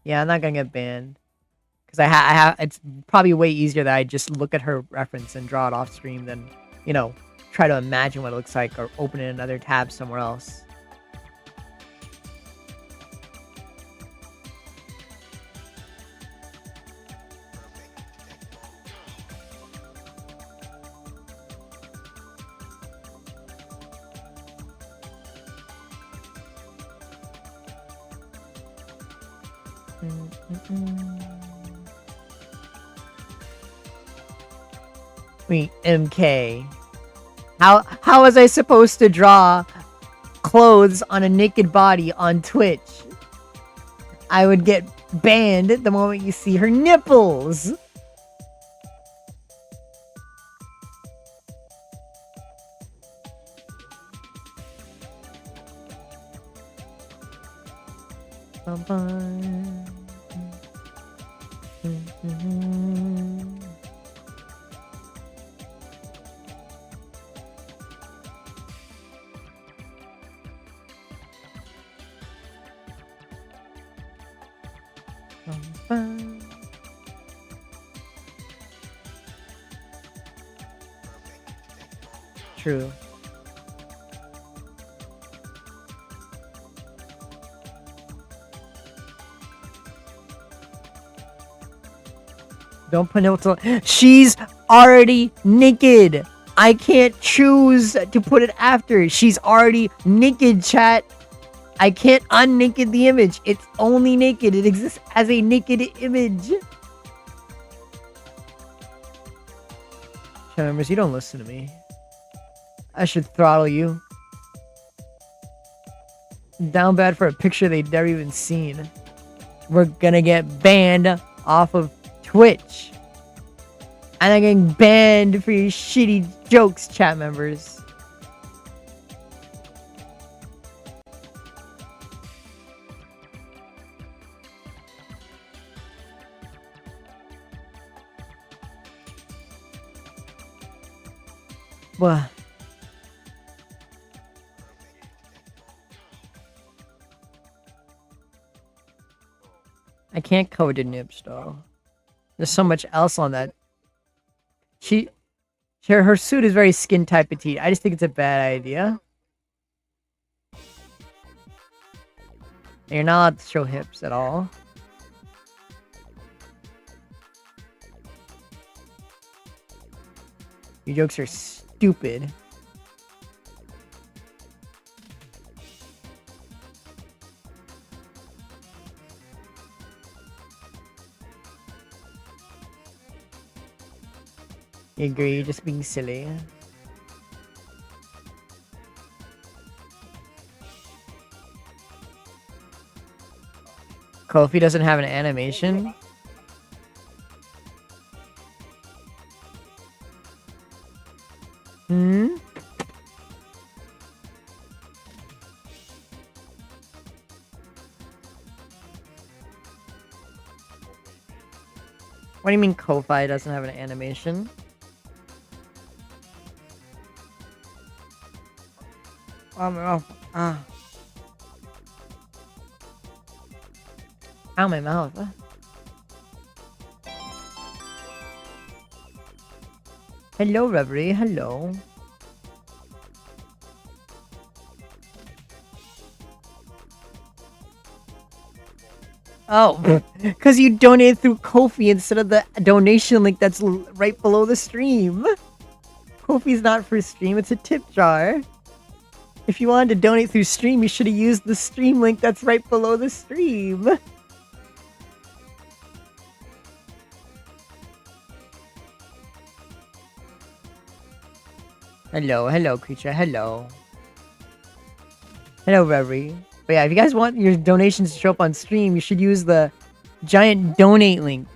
Yeah, I'm not gonna get banned. Because it's probably way easier that I just look at her reference and draw it off stream than, you know, try to imagine what it looks like or open in another tab somewhere else. Wait, MK. How was I supposed to draw clothes on a naked body on Twitch? I would get banned the moment you see her nipples. True. Don't put no. She's already naked. I can't choose to put it after. She's already naked, chat. I can't unnaked the image. It's only naked. It exists as a naked image. Chat members, you don't listen to me. I should throttle you. Down bad for a picture they've never even seen. We're gonna get banned off of Twitch. And I'm getting banned for your shitty jokes, chat members. What? I can't cover the nips though. There's so much else on that. Her suit is very skin tight petite. I just think it's a bad idea. You're not allowed to show hips at all. Your jokes are stupid. I agree, you're just being silly. Kofi doesn't have an animation? Hmm? What do you mean Kofi doesn't have an animation? Oh my mouth. Ah. Ow, my mouth. Hello, Reverie. Hello. Oh, because you donated through Ko-fi instead of the donation link that's right below the stream. Ko-fi's not for stream, it's a tip jar. If you wanted to donate through stream, you should have used the stream link that's right below the stream. Hello, hello, creature, hello. Hello, Reverie. But yeah, if you guys want your donations to show up on stream, you should use the giant donate link.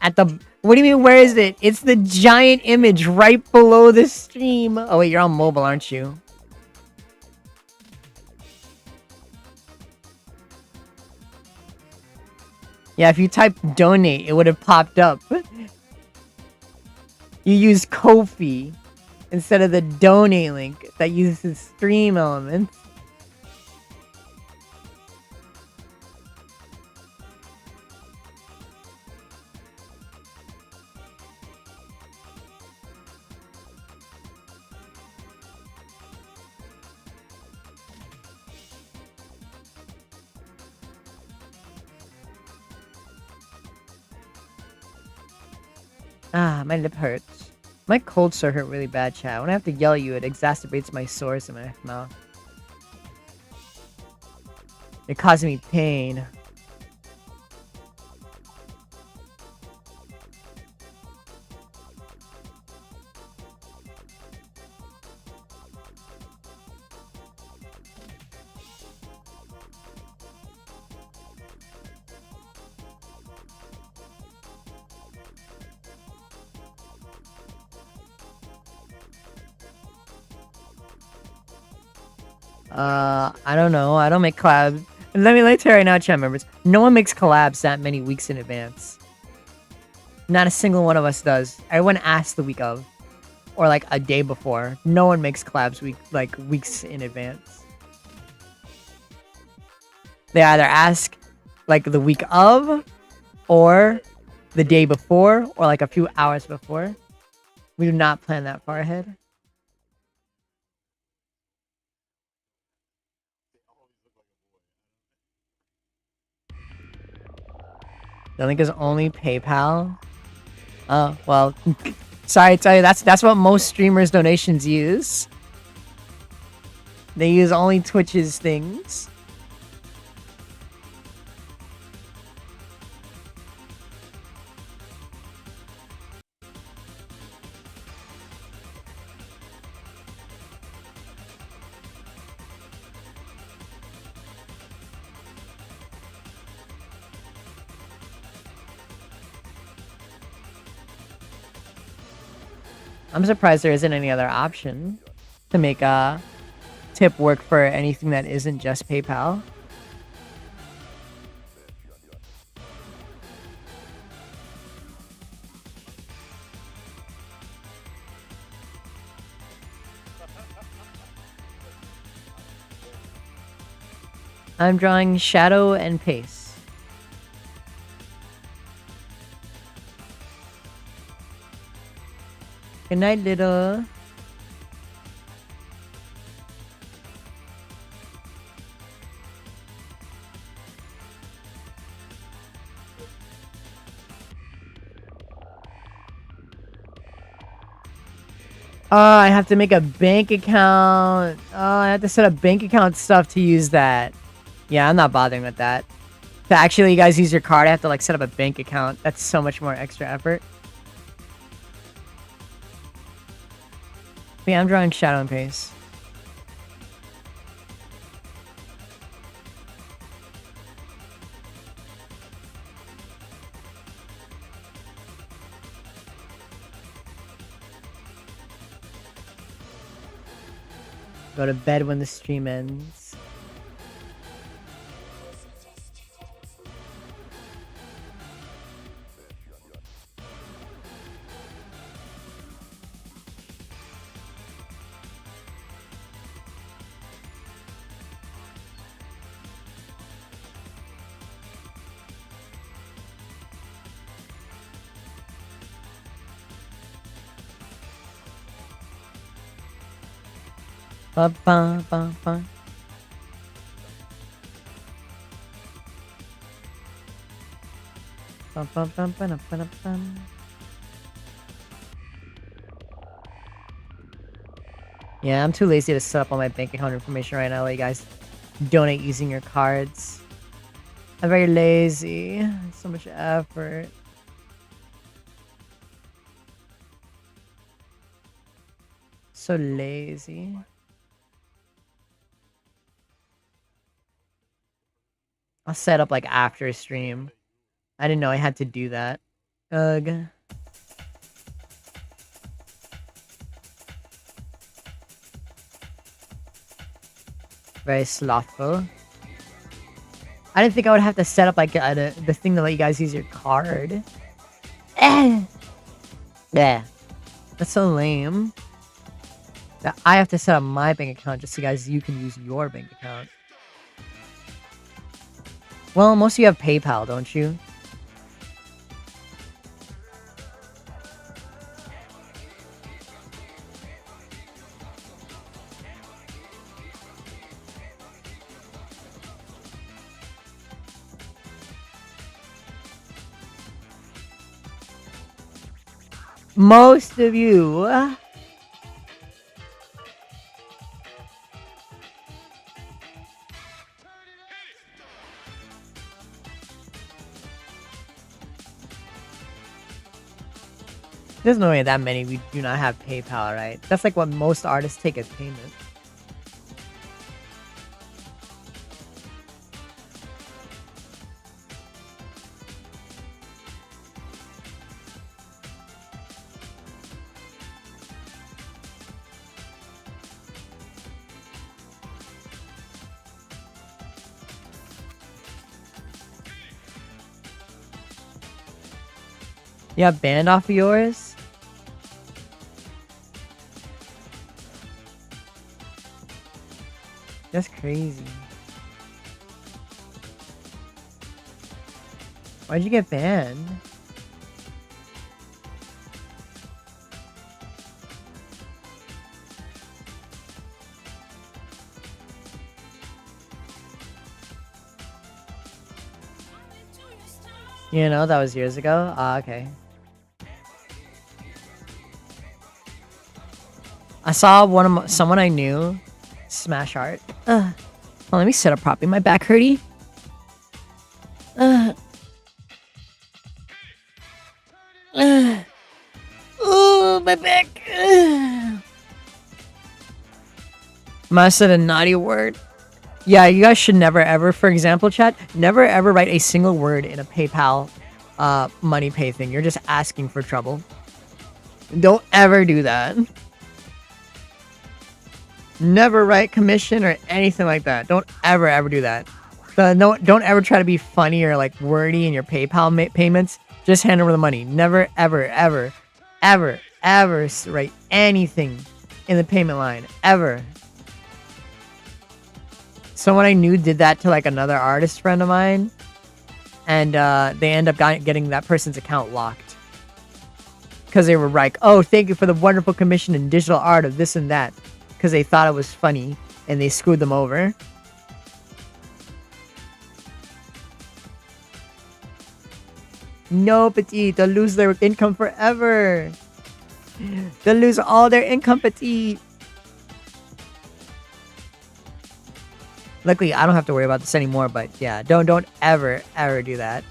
At the... What do you mean, where is it? It's the giant image right below the stream. Oh wait, you're on mobile, aren't you? Yeah, if you type donate, it would have popped up. You use Ko-fi instead of the donate link that uses stream elements. Ah, my lip hurts. My cold sore hurt really bad, chat. When I have to yell at you, it exacerbates my sores in my mouth. It causes me pain. I don't know. I don't make collabs. Let me tell you right now, chat members. No one makes collabs that many weeks in advance. Not a single one of us does. Everyone asks the week of, or like a day before. No one makes collabs weeks in advance. They either ask like the week of, or the day before, or like a few hours before. We do not plan that far ahead. The link is only PayPal. Oh, well, sorry to tell you, that's what most streamers' donations use. They use only Twitch's things. I'm surprised there isn't any other option to make a tip work for anything that isn't just PayPal. I'm drawing shadow and pace. Good night, little. Oh, I have to make a bank account. Oh, I have to set up bank account stuff to use that. Yeah, I'm not bothering with that. To actually, you guys use your card, I have to like set up a bank account. That's so much more extra effort. But yeah, I'm drawing shadow and pace. Go to bed when the stream ends. Ba ba ba ba. Ba ba ba ba ba ba ba. Yeah, I'm too lazy to set up all my bank account information right now. Let you guys donate using your cards. I'm very lazy. So much effort. So lazy. I'll set up like after stream. I didn't know I had to do that. Ugh. Very slothful. I didn't think I would have to set up like the thing to let you guys use your card. Yeah. That's so lame. That I have to set up my bank account just so you can use your bank account. Well, most of you have PayPal, don't you? Most of you. There's no way that many we do not have PayPal, right? That's like what most artists take as payment. You got banned off of yours? That's crazy. Why'd you get banned? You know, that was years ago? Ah, okay. I saw someone I knew smash art. Well, let me sit up properly. My back hurty. Oh, my back. Might have said a naughty word. Yeah, you guys should never ever, for example, chat, never ever write a single word in a PayPal money pay thing. You're just asking for trouble. Don't ever do that. Never write commission or anything like that. Don't ever do that. Don't ever try to be funny or like wordy in your PayPal payments. Just hand over the money. Never ever write anything in the payment line. Ever. Someone I knew did that to like another artist friend of mine, and they end up getting that person's account locked because they were like, "Oh, thank you for the wonderful commission in digital art of this and that," because they thought it was funny and they screwed them over. No, Petit, they'll lose their income forever. They'll lose all their income, Petit. Luckily, I don't have to worry about this anymore, but yeah, don't ever do that.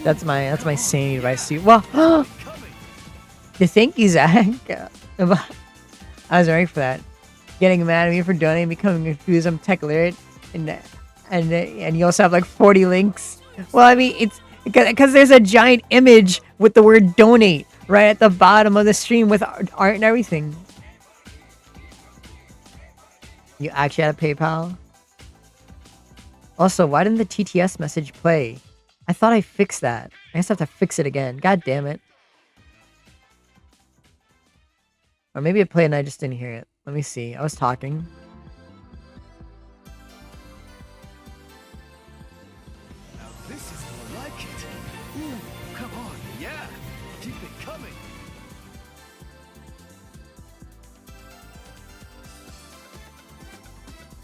That's my sanity advice to you. Well, thank you, Zach. I was ready for that. Getting mad at me for donating, becoming confused. I'm tech literate, and you also have like 40 links. Well, I mean, it's because there's a giant image with the word donate right at the bottom of the stream with art and everything. You actually had a PayPal? Also, why didn't the TTS message play? I thought I fixed that. I guess I have to fix it again. God damn it. Or maybe it played and I just didn't hear it. Let me see. I was talking.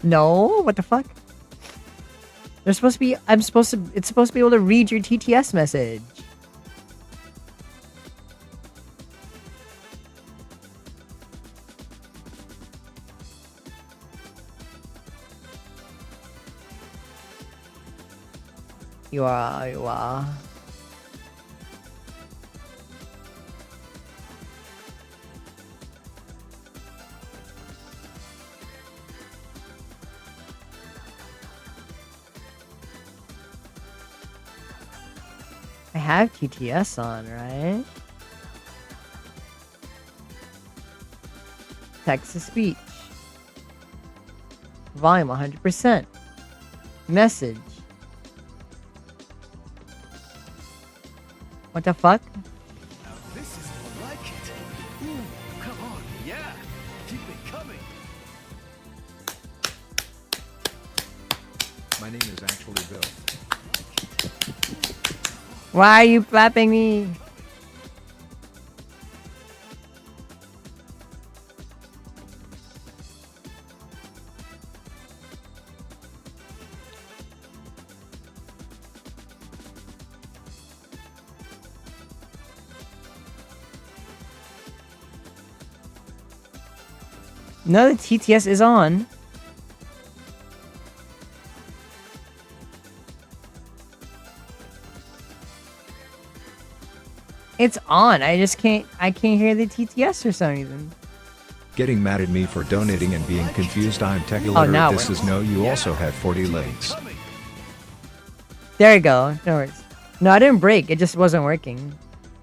No, what the fuck? There's supposed to be. It's supposed to be able to read your TTS message. You are. I have TTS on, right? Text to speech. Volume 100%. Message. What the fuck? This is more like it. Ooh, come on, yeah. Keep it coming. My name is actually Bill. Why are you flapping me? No, the TTS is on. It's on. I can't hear the TTS for some reason. Getting mad at me for donating and being confused. I'm tech illiterate. now This is no. You also have 40 links. There you go. No worries. No, I didn't break. It just wasn't working.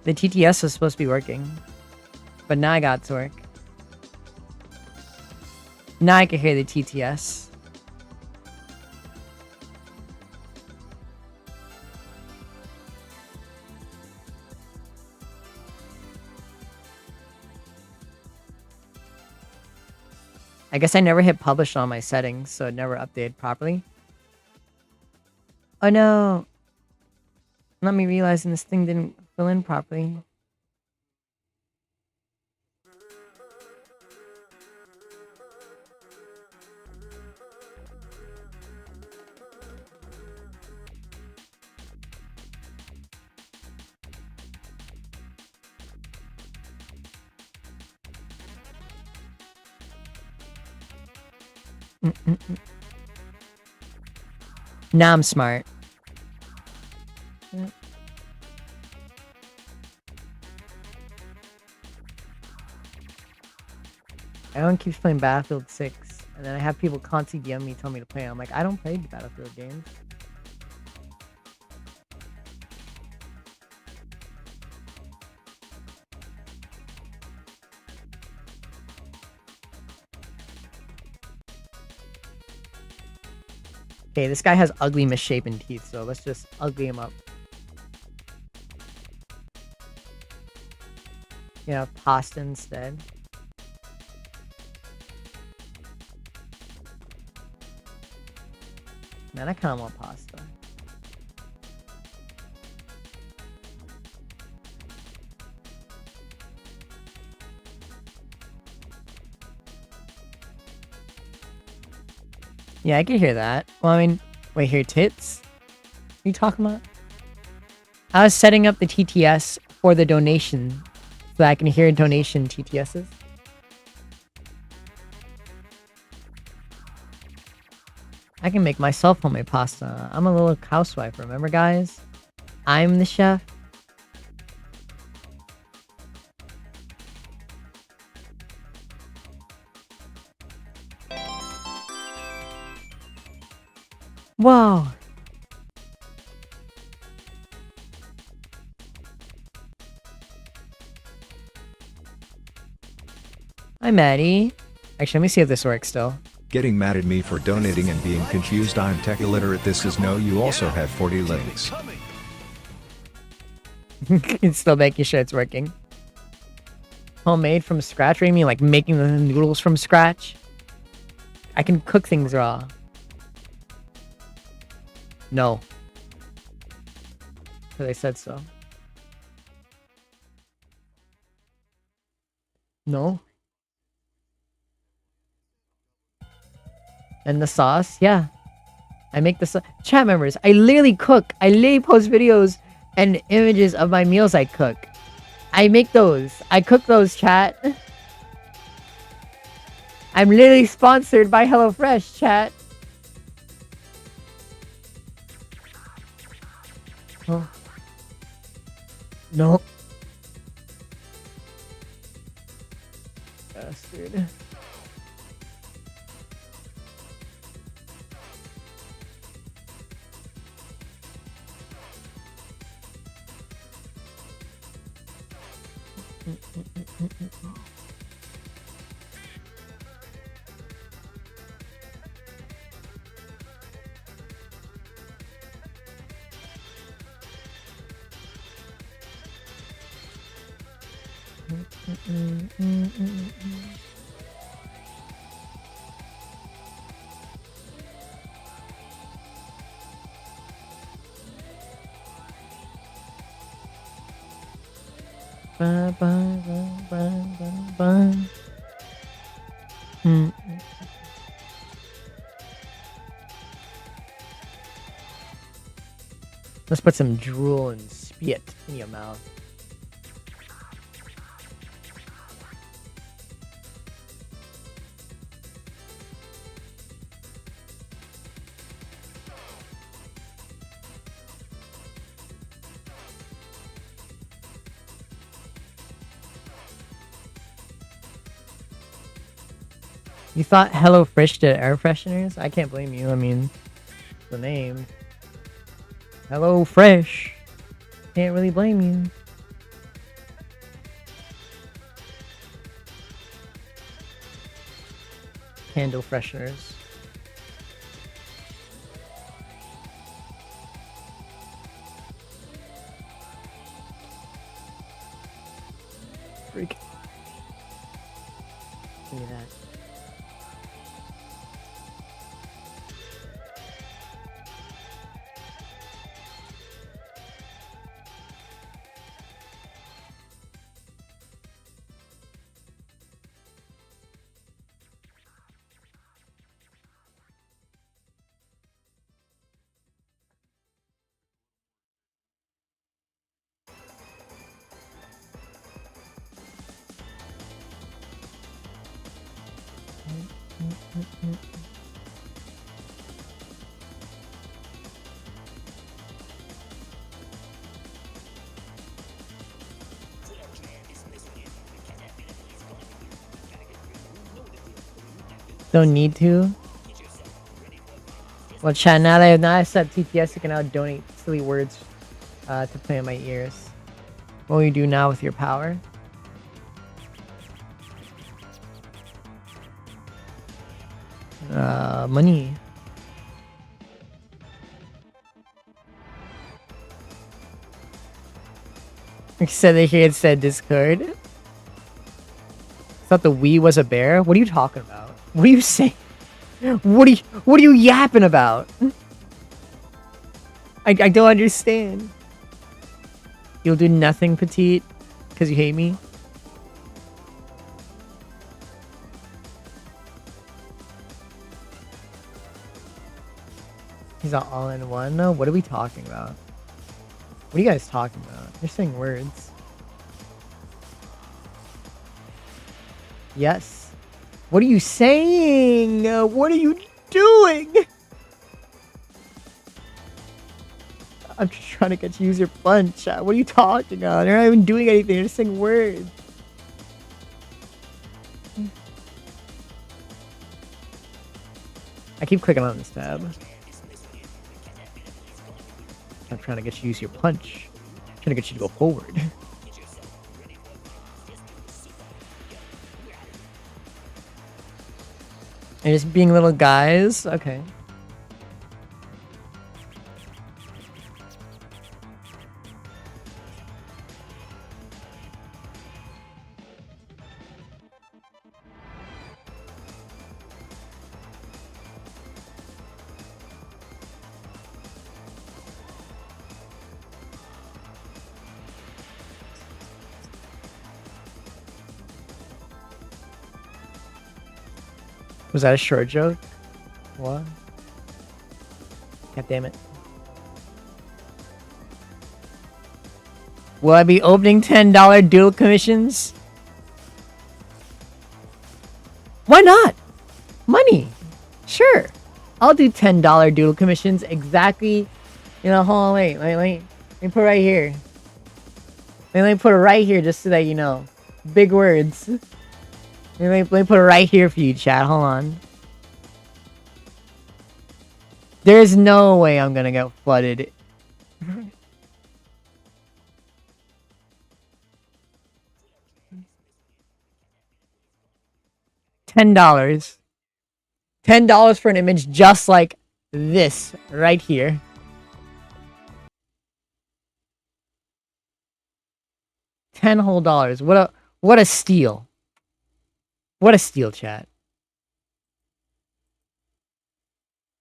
The TTS was supposed to be working. But now I got it to work. Now I can hear the TTS. I guess I never hit publish on my settings, so it never updated properly. Oh no! Not me realizing this thing didn't fill in properly. Now I'm smart. Everyone keeps playing Battlefield 6, and then I have people constantly DM me, tell me to play. I'm like, I don't play the Battlefield games. Okay, this guy has ugly, misshapen teeth, so let's just ugly him up. Yeah, pasta instead. Man, I kinda want pasta. Yeah, I can hear that. Well, I mean, wait, here, tits? What are you talking about? I was setting up the TTS for the donation so that I can hear donation TTSs. I can make myself homemade pasta. I'm a little housewife, remember, guys? I'm the chef. Whoa. Hi, Maddie. Actually, let me see if this works still. Getting mad at me for donating and being confused. I'm tech illiterate. This is no, you also have 40 links. It's still making sure it's working. Homemade from scratch? What do you mean, like making the noodles from scratch? I can cook things raw. No. Because I said so. No. And the sauce? Yeah. I make the sauce. Chat members, I literally cook. I literally post videos and images of my meals I cook. I make those. I cook those, chat. I'm literally sponsored by HelloFresh, chat. Oh. No. Bastard. Ba, ba, ba, ba, ba, ba. Let's put some drool and spit in your mouth. You thought HelloFresh did air fresheners? I can't blame you. I mean, the name. HelloFresh. Can't really blame you. candle fresheners. Freak. Give me that. Don't need to. Well, chat, now that I set TTS, you can now donate silly words to play in my ears. What will you do now with your power? Money. I said that here it said Discord. Thought the Wii was a bear? What are you talking about? What are you saying? What are you yapping about? I don't understand. You'll do nothing, Petite, because you hate me? He's all in one? No, what are we talking about? What are you guys talking about? You're saying words. Yes. What are you saying? What are you doing? I'm just trying to get you to use your punch. What are you talking about? You're not even doing anything. You're just saying words. I keep clicking on this tab. I'm trying to get you to use your punch. I'm trying to get you to go forward. And just being little guys? Okay. Was that a short joke? What? God damn it. Will I be opening $10 dual commissions? Why not? Money. Sure. I'll do $10 dual commissions exactly. You know, hold on, wait. Let me put it right here. Let me put it right here just so that you know. Big words. Let me put it right here for you, chat. Hold on. There's no way I'm gonna get flooded. $10. $10 for an image just like this right here. $10 whole dollars. What a steal. What a steal, chat.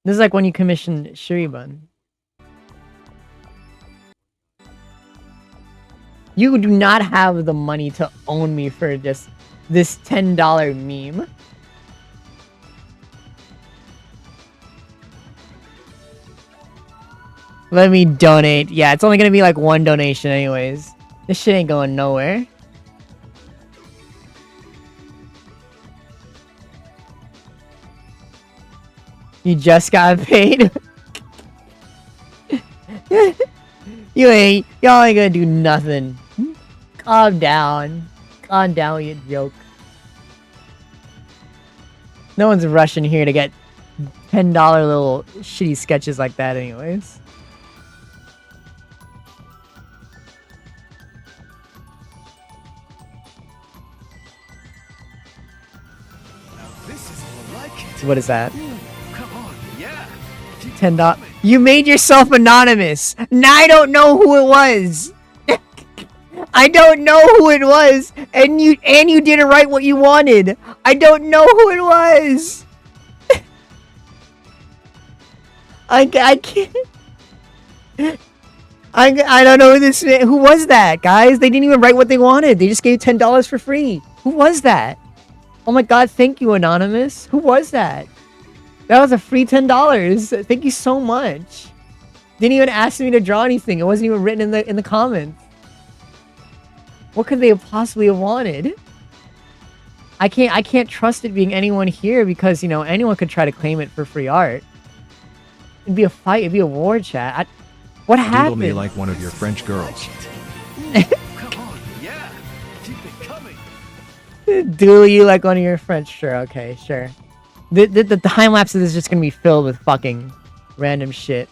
This is like when you commission Shuriban. You do not have the money to own me for just this $10 meme. Let me donate. Yeah, it's only gonna be like one donation anyways. This shit ain't going nowhere. You just got paid? Y'all ain't gonna do nothing. Calm down. Calm down, you joke. No one's rushing here to get $10 little shitty sketches like that anyways. This is more like like it. What is that? Ooh, come on, yeah. Keep it $10. coming. You made yourself anonymous. Now I don't know who it was. I don't know who it was, and you didn't write what you wanted. I don't know who it was. I can't. I don't know who this. Who was that, guys? They didn't even write what they wanted. They just gave $10 for free. Who was that? Oh my God! Thank you, anonymous. Who was that? That was a free $10. Thank you so much. Didn't even ask me to draw anything. It wasn't even written in the comments. What could they have possibly have wanted? I can't trust it being anyone here because, you know, anyone could try to claim it for free art. It'd be a fight. It'd be a war, chat. What Doodle happened? me like one of your French girls. Ooh, come on, yeah. Keep it coming. Doodle you like one of your French? Sure, okay, sure. The time lapse of this is just gonna be filled with fucking random shit.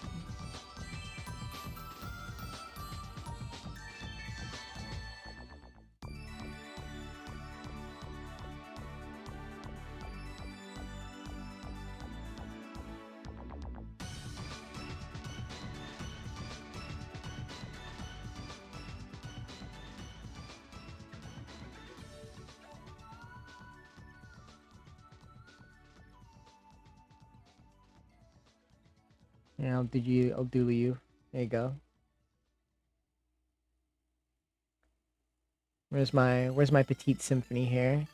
Yeah, I'll doodle you. There you go. Where's my petite symphony here?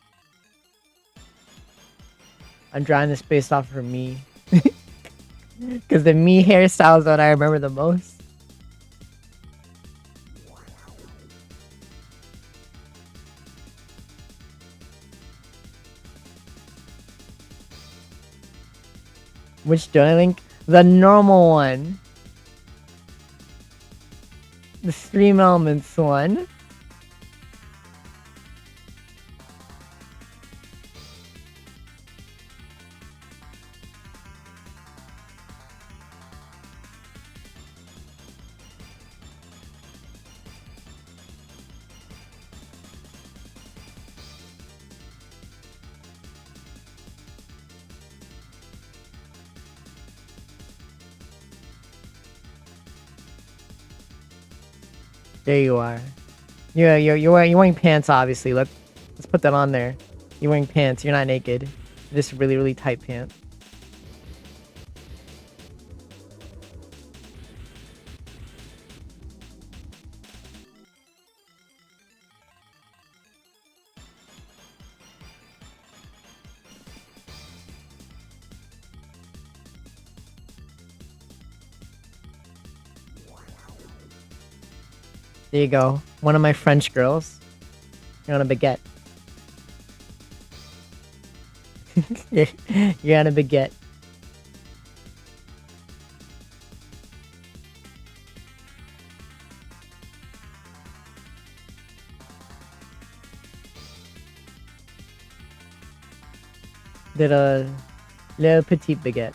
I'm drawing this based off of me. Because the me hairstyle is what I remember the most. Which journal link? The normal one. The Stream Elements one. There you are. Yeah, you're wearing pants, obviously. Let's put that on there. You're wearing pants. You're not naked. Just really, really tight pants. There you go. One of my French girls. You're on a baguette. You're on a baguette. Little petite baguette.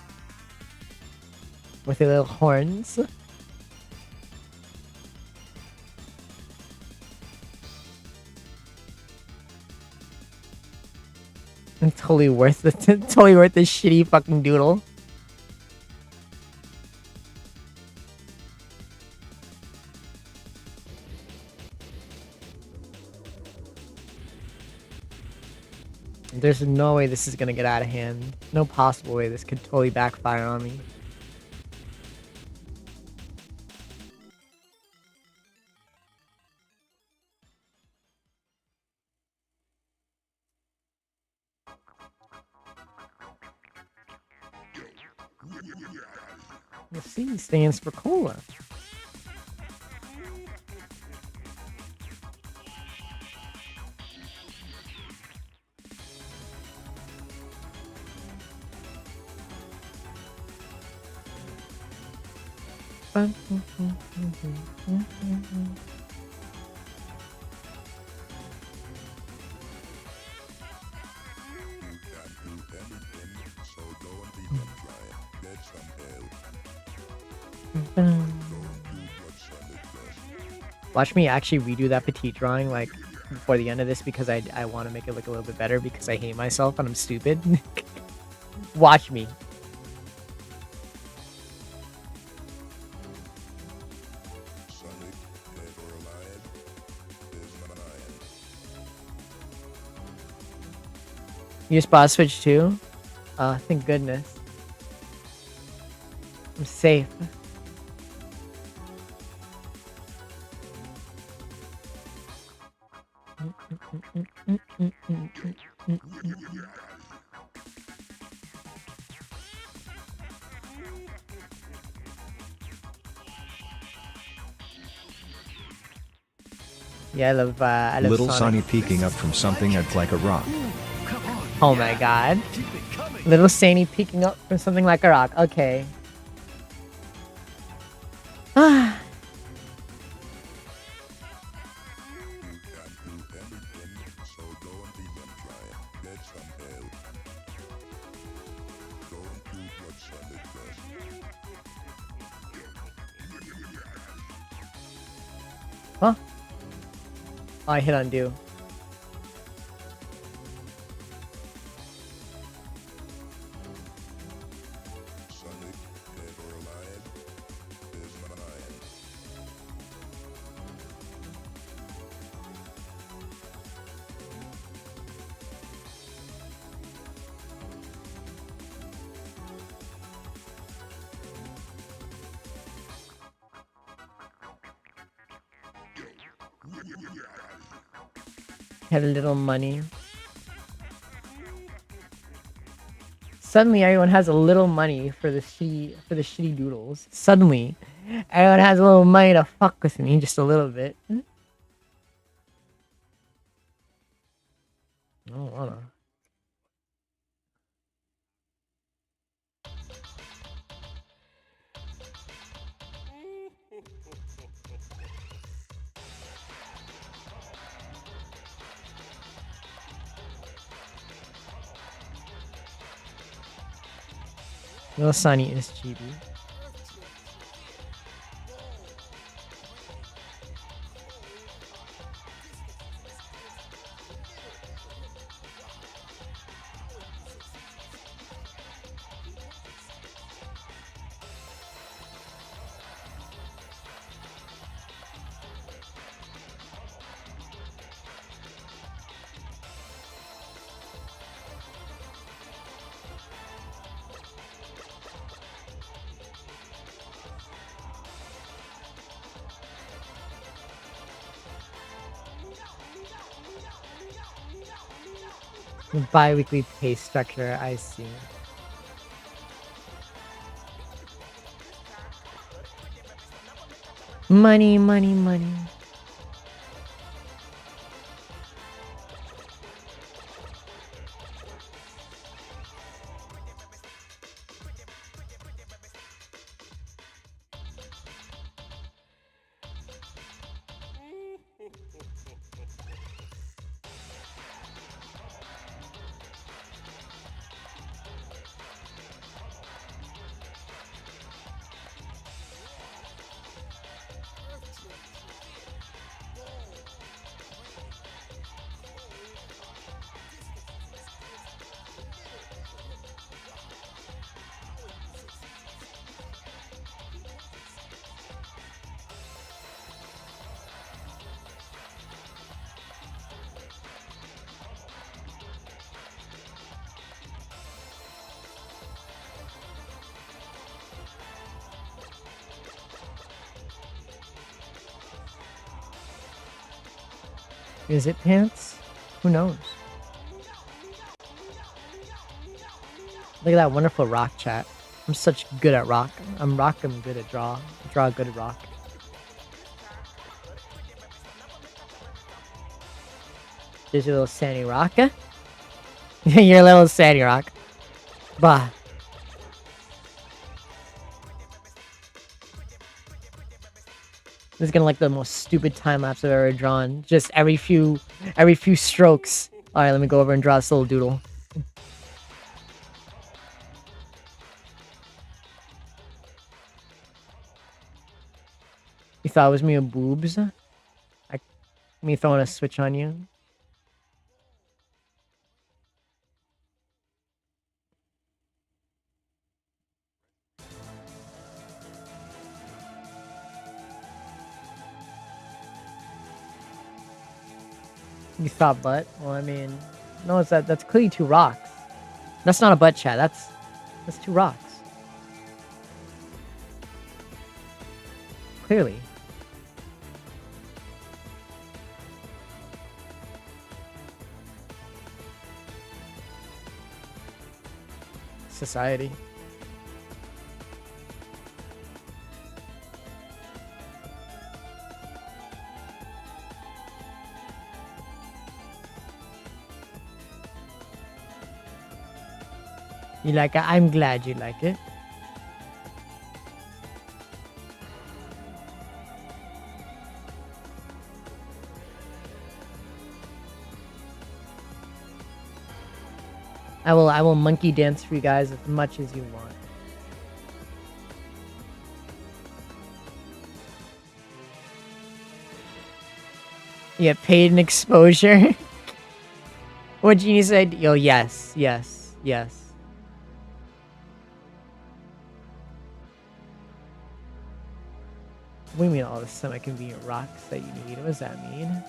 With the little horns. Totally worth the shitty fucking doodle. There's no way this is gonna get out of hand. No possible way this could totally backfire on me. The C stands for cola. Watch me actually redo that petite drawing like before the end of this because I want to make it look a little bit better because I hate myself and I'm stupid. Watch me. You spot switch too? Thank goodness. I'm safe. Yeah, I love Little Sonic. Sonny peeking up from something that's like a rock. Oh my god. Little Sandy peeking up from something like a rock. Okay. Ah. Huh? Oh, I hit undo. Had a little money. Suddenly everyone has a little money for the shitty doodles. Suddenly everyone has a little money to fuck with me just a little bit. I don't wanna. Little Sunny is chibi. Bi-weekly pay structure, I see. Money, money, money. Is it pants? Who knows? Look at that wonderful rock chat. I'm such good at rock. I'm good at draw. Draw good at rock. There's your little Sandy Rock. Your little Sandy Rock. Bah. This is gonna like the most stupid time lapse I've ever drawn. Just every few strokes. All right, let me go over and draw this little doodle. You thought it was me with boobs? Me throwing a switch on you? You thought butt? Well, I mean, no, it's that's clearly 2 rocks. That's not a butt, chat. That's 2 rocks. Clearly. Society. You like it? I'm glad you like it. I will monkey dance for you guys as much as you want. You get paid in exposure. What Genie said? Yo, yes. What do you mean all the semi-convenient rocks that you need? What does that mean?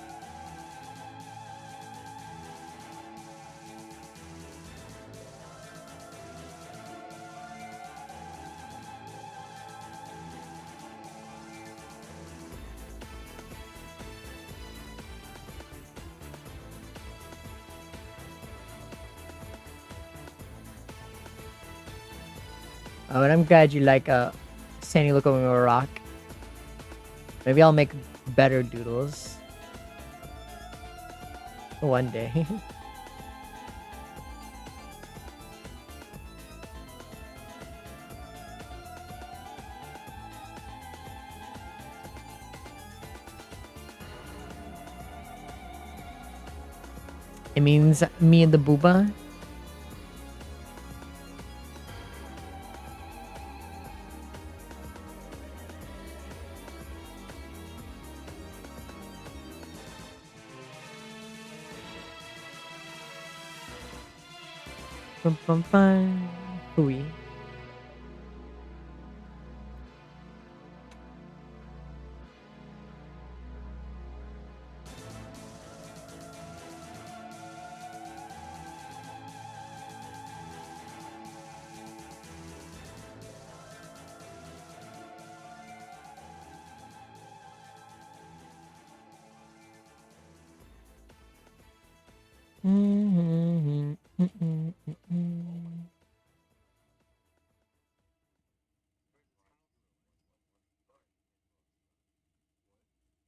Oh, and I'm glad you like Sandy look over a rock. Maybe I'll make better doodles. One day. It means me and the booba. Bum bum bum. Hooey.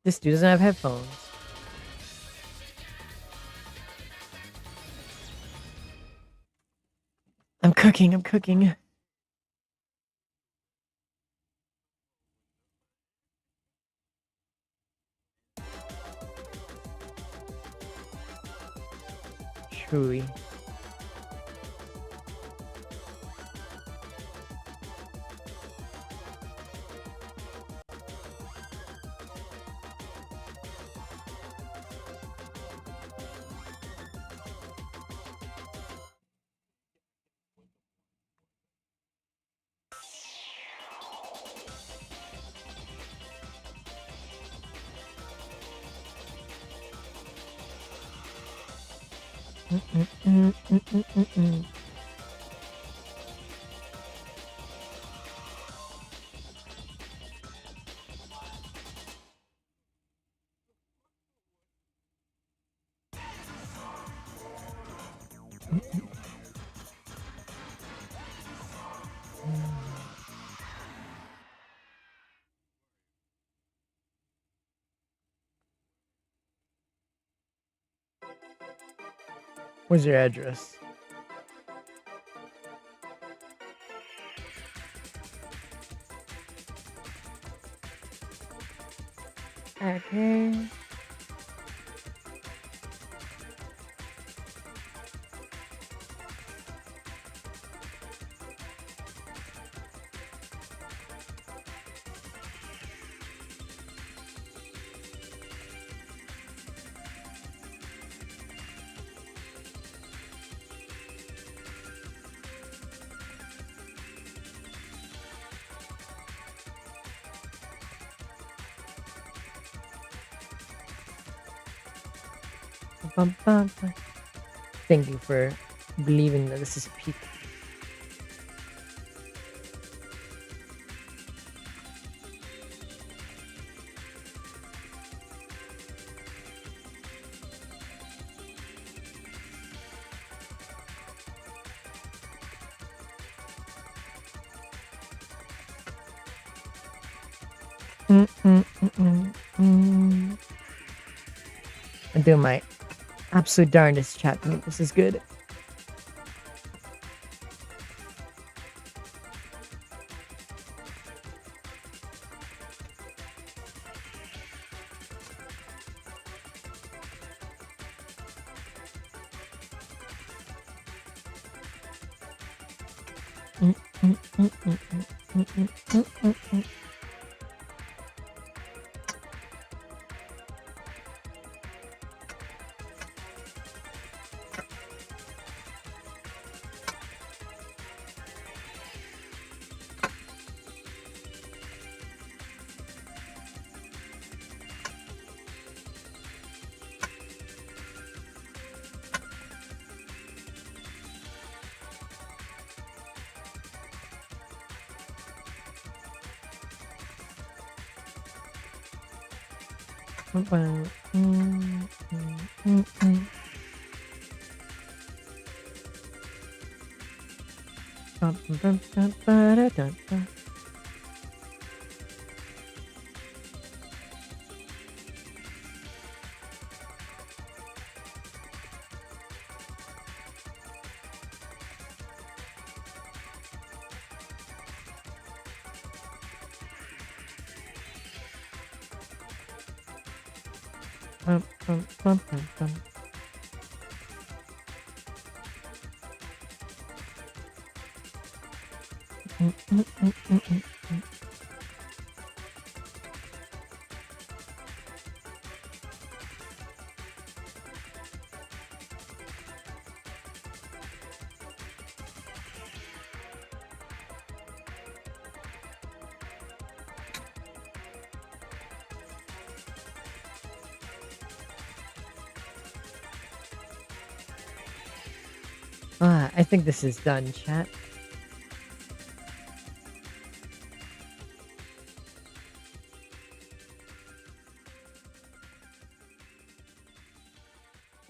This dude doesn't have headphones. I'm cooking. Truly. Where's your address? Okay. bum, bum, bum. Thank you for believing that this is peak. I'm doing my absolute darndest, chat, to make this is good. I think this is done, chat.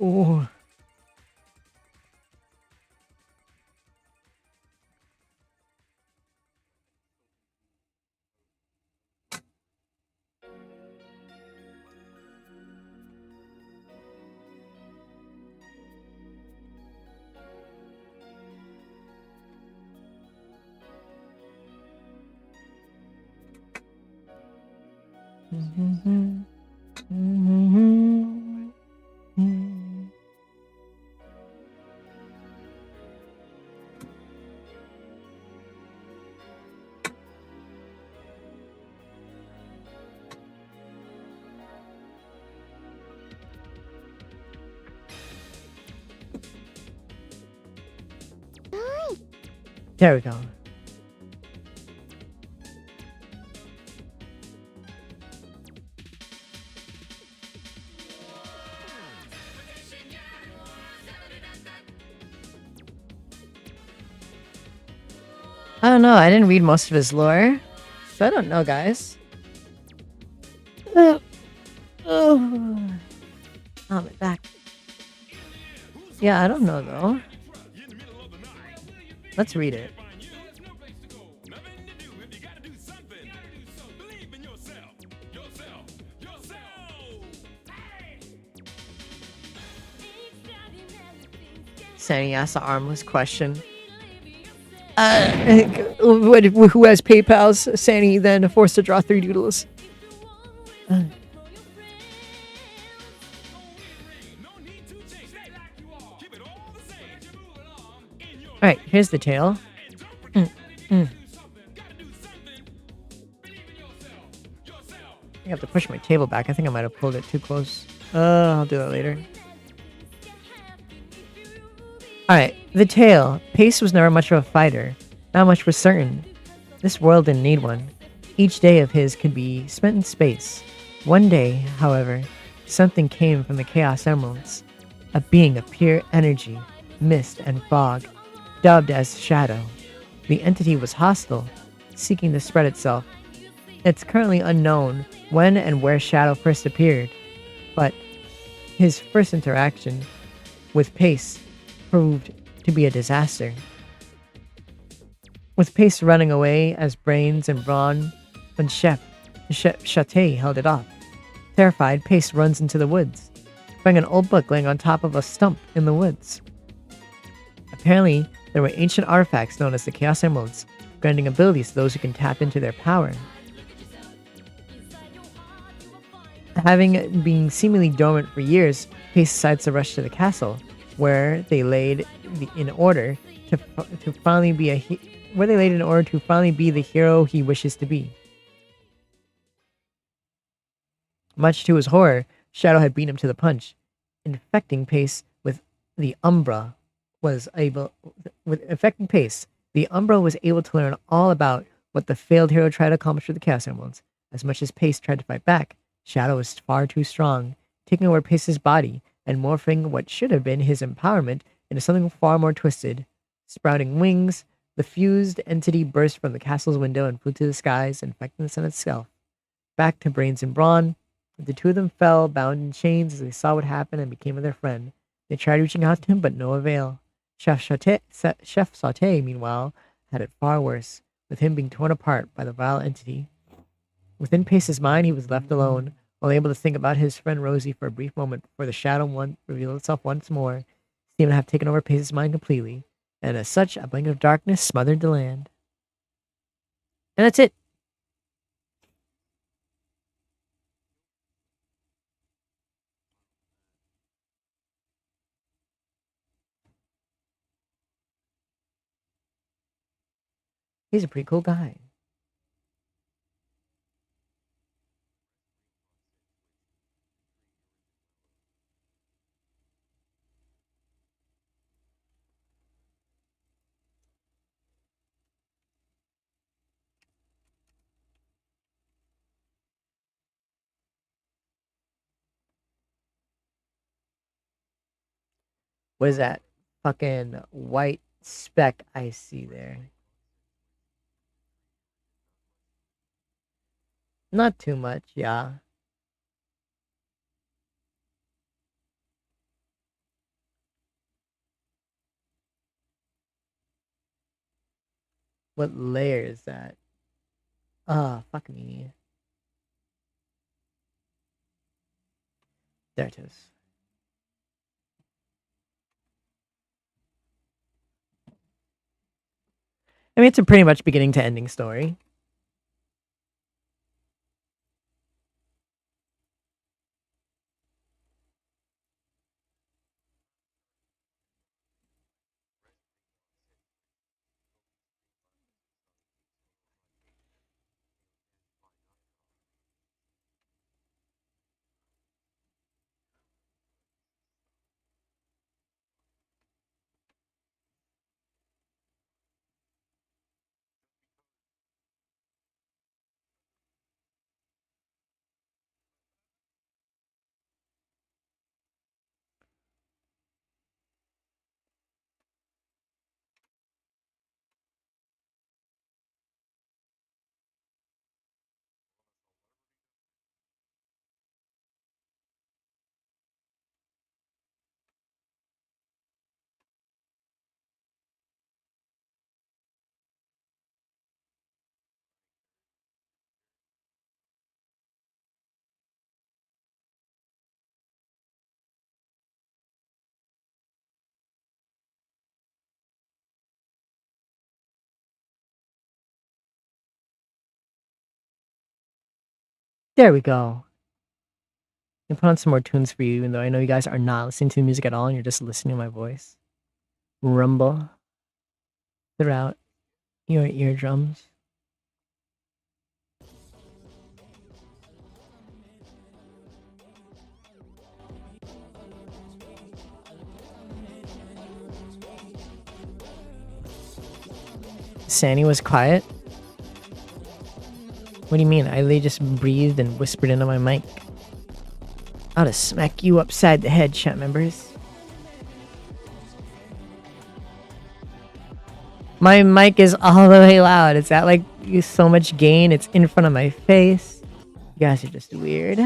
Ooh. There we go. I don't know. I didn't read most of his lore, so I don't know, guys. Oh, my back. Yeah, I don't know though. Let's read it. Sandy asked the armless question. Who has PayPal's? Sandy then forced to draw 3 doodles. Alright, here's the tail. I have to push my table back. I think I might have pulled it too close. I'll do that later. Alright, the tail. Pace was never much of a fighter. Not much was certain. This world didn't need one. Each day of his could be spent in space. One day, however, something came from the Chaos Emeralds. a being of pure energy, mist, and fog, dubbed as Shadow. The entity was hostile, seeking to spread itself. It's currently unknown when and where Shadow first appeared, but his first interaction with Pace proved to be a disaster. With Pace running away as Brains and Brawn, when Chef Chate held it off. Terrified, Pace runs into the woods, finding an old book laying on top of a stump in the woods. Apparently, there were ancient artifacts known as the Chaos Emeralds, granting abilities to those who can tap into their power. Having been seemingly dormant for years, Pace decides to rush to the castle, where they laid in order to finally be the hero he wishes to be. Much to his horror, Shadow had beaten him to the punch, infecting Pace with the Umbra. The Umbra was able to learn all about what the failed hero tried to accomplish with the Chaos Emeralds. As much as Pace tried to fight back, Shadow was far too strong, taking over Pace's body and morphing what should have been his empowerment into something far more twisted. Sprouting wings, the fused entity burst from the castle's window and flew to the skies, infecting the sun itself. Back to Brains and Brawn, the two of them fell, bound in chains, as they saw what happened and became their friend. They tried reaching out to him, but no avail. Chef Sauté, meanwhile, had it far worse, with him being torn apart by the vile entity. Within Pace's mind, he was left alone, only able to think about his friend Rosie for a brief moment before the shadow revealed itself once more, seeming to have taken over Pace's mind completely, and as such, a blanket of darkness smothered the land. And that's it. He's a pretty cool guy. What is that fucking white speck I see there? Not too much, yeah. What layer is that? Ah, fuck me. There it is. I mean, it's a pretty much beginning to ending story. There we go. I can put on some more tunes for you, even though I know you guys are not listening to the music at all and you're just listening to my voice rumble throughout your eardrums. Sandy was quiet. What do you mean? I literally just breathed and whispered into my mic. I ought to smack you upside the head, chat members. My mic is all the way loud. It's at like so much gain. It's in front of my face. You guys are just weird.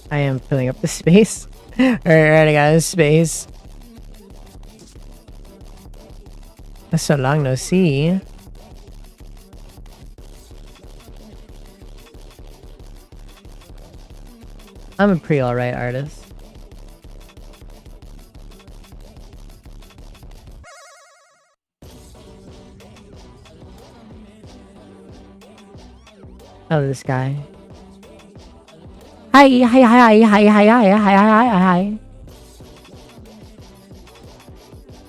I am filling up the space. Alright, I got this space. That's so long no see. I'm a pretty alright artist. Oh, this guy. Hi, hi, hi, hi, hi, hi, hi, hi, hi, hi.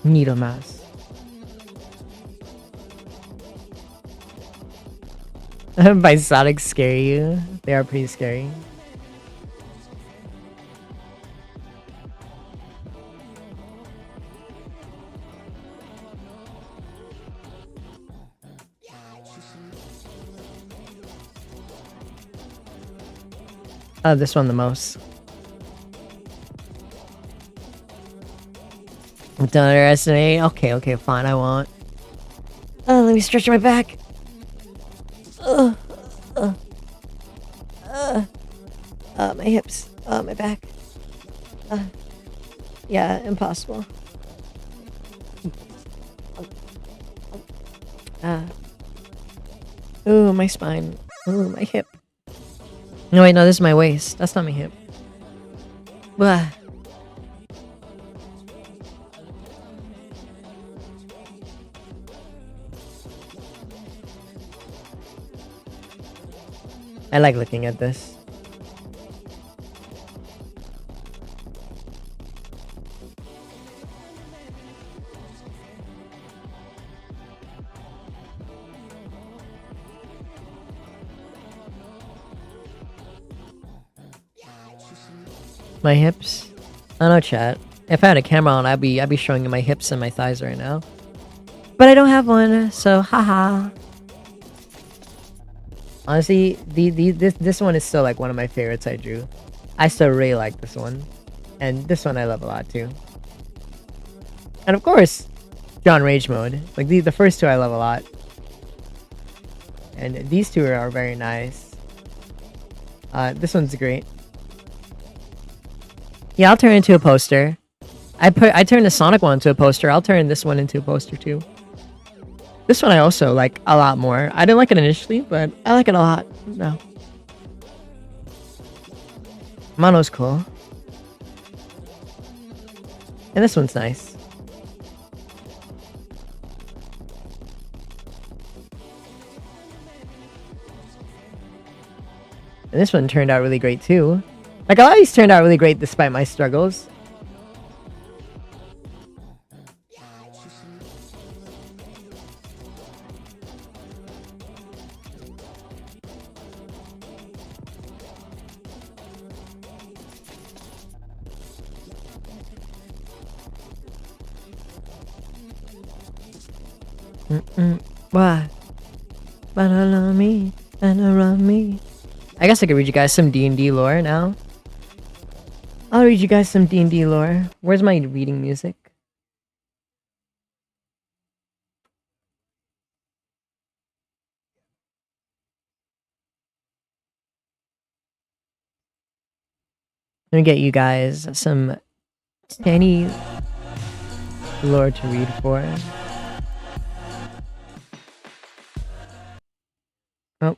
Needle mouse. By Sonic scare you? They are pretty scary. This one the most. Don't underestimate. Okay, okay, fine, I won't. Let me stretch my back. My hips. My back. Yeah, impossible. Ooh, my spine. Ooh, my hip. No, wait, no, this is my waist. That's not my hip. Blah. I like looking at this. My hips? I know, chat. If I had a camera on, I'd be showing you my hips and my thighs right now. But I don't have one, so haha. Honestly, this one is still like one of my favorites I drew. I still really like this one. And this one I love a lot too. And of course, John Rage Mode. Like the first two I love a lot. And these two are very nice. This one's great. Yeah, I'll turn it into a poster. I turned the Sonic one into a poster. I'll turn this one into a poster too. This one I also like a lot more. I didn't like it initially, but I like it a lot now. Mono's cool. And this one's nice. And this one turned out really great too. Like, a lot of these turned out really great despite my struggles. Why? But I love me and around me. I guess I could read you guys some D&D lore now. I'll read you guys some D&D lore. Where's my reading music? me get you guys some tiny lore to read for. Oh.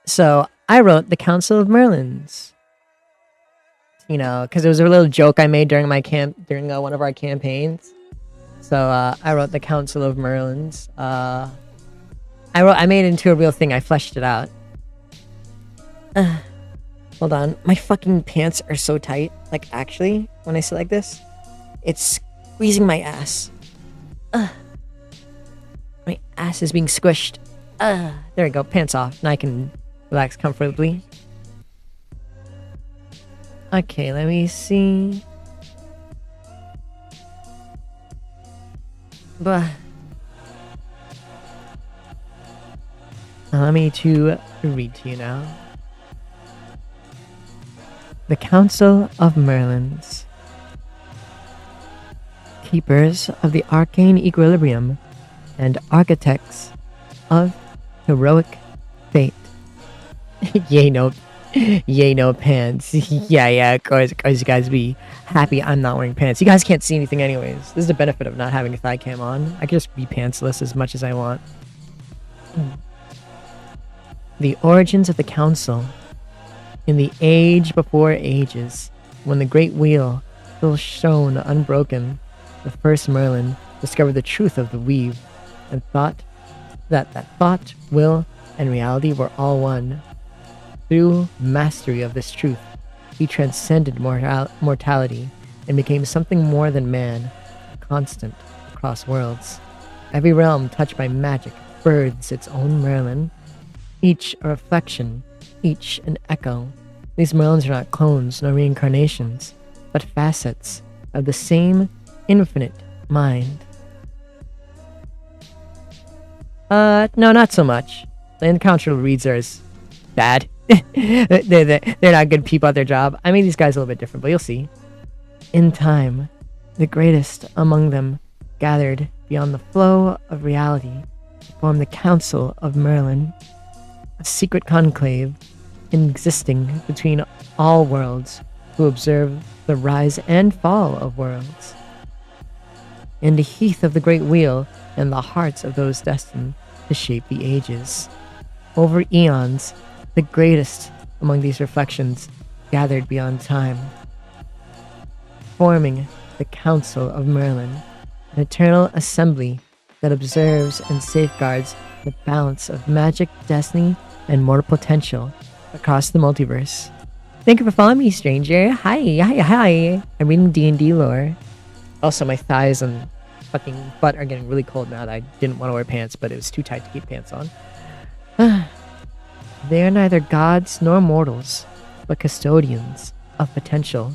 So I wrote the Council of Merlins. You know, because it was a little joke I made during one of our campaigns. So I wrote the Council of Merlins. I made it into a real thing. I fleshed it out. Hold on, my fucking pants are so tight. Like actually, when I sit like this, it's squeezing my ass. My ass is being squished. There we go. Pants off. Now I can relax comfortably. Okay, let me see. But allow me to read to you now. The Council of Merlins, keepers of the arcane equilibrium and architects of heroic fate. Yay no pants. yeah, of course you guys be happy I'm not wearing pants. You guys can't see anything anyways. This is the benefit of not having a thigh cam on. I can just be pantsless as much as I want. The origins of the council. In the age before ages, when the great wheel still shone unbroken, the first Merlin discovered the truth of the weave and thought that thought, will, and reality were all one. Through mastery of this truth, he transcended mortality and became something more than man, a constant across worlds. Every realm touched by magic births its own Merlin, each a reflection, each an echo. These Merlins are not clones nor reincarnations, but facets of the same infinite mind. No, not so much. The encounter reads are as bad. they're not good people at their job. I mean, these guys are a little bit different, but you'll see. In time, the greatest among them gathered beyond the flow of reality to form the Council of Merlin, a secret conclave existing between all worlds who observe the rise and fall of worlds. In the heath of the great wheel and the hearts of those destined to shape the ages. Over eons, the greatest among these reflections gathered beyond time, forming the Council of Merlin, an eternal assembly that observes and safeguards the balance of magic, destiny, and mortal potential across the multiverse. Thank you for following me, stranger. Hi. I'm reading D&D lore. Also, my thighs and fucking butt are getting really cold now that I didn't want to wear pants, but it was too tight to keep pants on. They are neither gods nor mortals, but custodians of potential,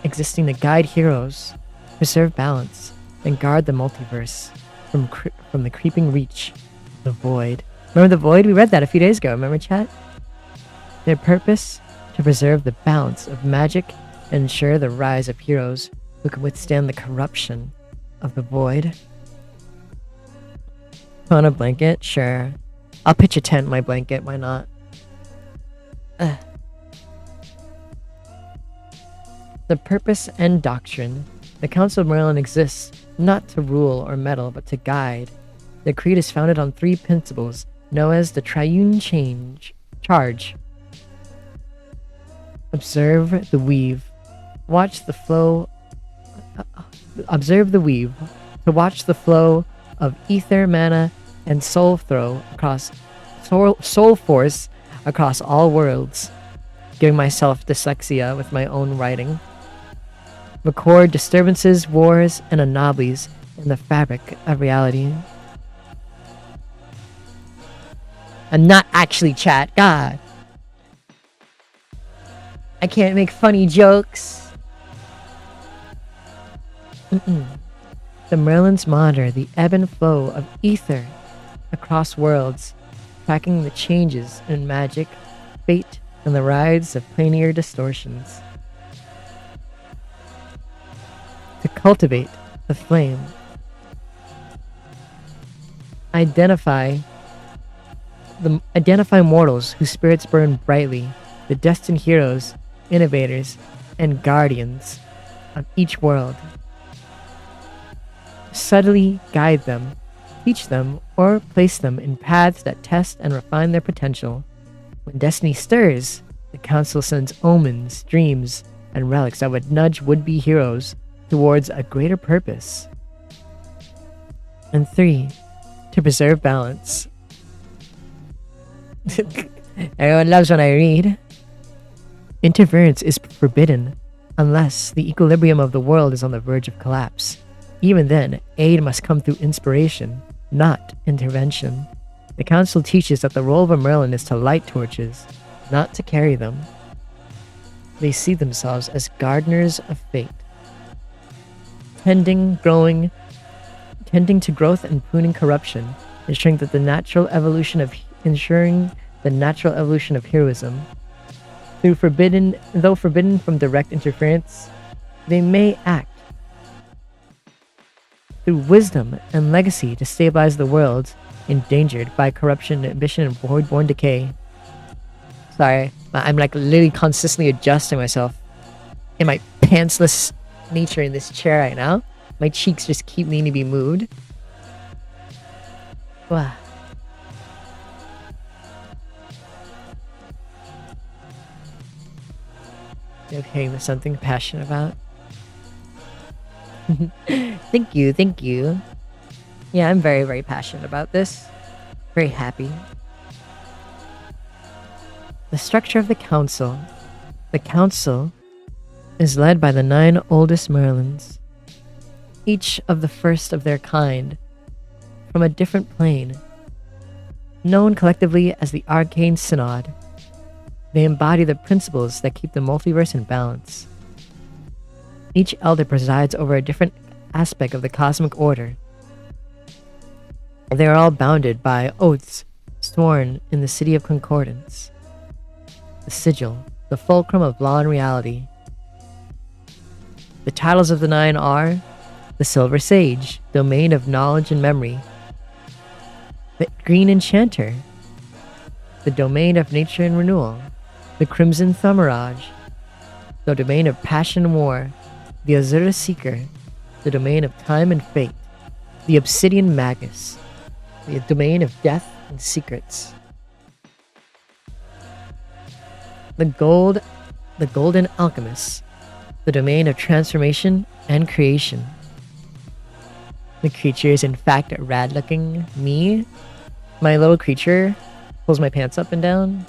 existing to guide heroes, preserve balance, and guard the multiverse from the creeping reach of the void. Remember the void? We read that a few days ago. Remember, chat? Their purpose? To preserve the balance of magic and ensure the rise of heroes who can withstand the corruption of the void. On a blanket? Sure. I'll pitch a tent in my blanket, why not? The purpose and doctrine. The Council of Merlin exists not to rule or meddle, but to guide. The creed is founded on 3 principles, known as the Triune Charge. Observe the weave. Watch the flow. Observe the weave. To watch the flow of ether, mana, and soul force across all worlds. Giving myself dyslexia with my own writing. Record disturbances, wars, and anomalies in the fabric of reality. I'm not actually chat. God. I can't make funny jokes. The Merlins monitor the ebb and flow of ether across worlds, tracking the changes in magic, fate, and the rise of planar distortions. cultivate the flame. Identify mortals whose spirits burn brightly, the destined heroes, innovators, and guardians of each world. Subtly guide them, teach them, or place them in paths that test and refine their potential. When destiny stirs, the council sends omens, dreams, and relics that would nudge would-be heroes towards a greater purpose. And 3, to preserve balance. Everyone loves when I read. Interference is forbidden unless the equilibrium of the world is on the verge of collapse. Even then, aid must come through inspiration, not intervention. The council teaches that the role of a Merlin is to light torches, not to carry them. They see themselves as gardeners of fate, tending to growth and pruning corruption, ensuring the natural evolution of heroism. Though forbidden from direct interference, they may act through wisdom and legacy to stabilize the world endangered by corruption, ambition, and void-born decay. Sorry, I'm like literally consistently adjusting myself in my pantsless nature in this chair right now. My cheeks just keep needing to be moved. Wow. Okay, there's something passionate about. Thank you. Yeah, I'm very, very passionate about this. Very happy. The structure of the council. The council is led by the 9 oldest Merlins, each of the first of their kind, from a different plane. Known collectively as the Arcane Synod, they embody the principles that keep the multiverse in balance. Each elder presides over a different aspect of the cosmic order. They are all bounded by oaths sworn in the City of Concordance, the sigil, the fulcrum of law and reality. The titles of the 9 are the Silver Sage, domain of knowledge and memory; the Green Enchanter, the domain of nature and renewal; the Crimson Thaumaraj, the domain of passion and war; the Azura Seeker, the domain of time and fate; the Obsidian Magus, the domain of death and secrets; the Golden Alchemist, the domain of transformation and creation. The creature is in fact rad looking. Me, my little creature, pulls my pants up and down.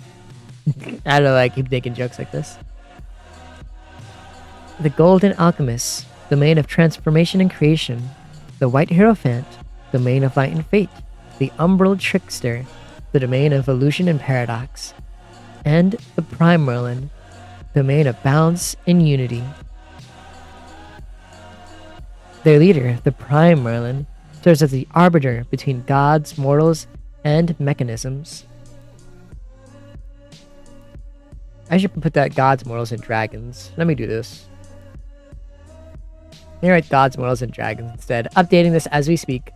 I don't know, I keep making jokes like this. The Golden Alchemist, domain of transformation and creation; the White Hierophant, domain of light and fate; the Umbral Trickster, the domain of illusion and paradox; and the Prime Merlin, domain of balance and unity. Their leader, the Prime Merlin, serves as the arbiter between gods, mortals, and mechanisms. I should put that gods, mortals, and dragons. Let me do this. Let me write gods, mortals, and dragons instead. Updating this as we speak.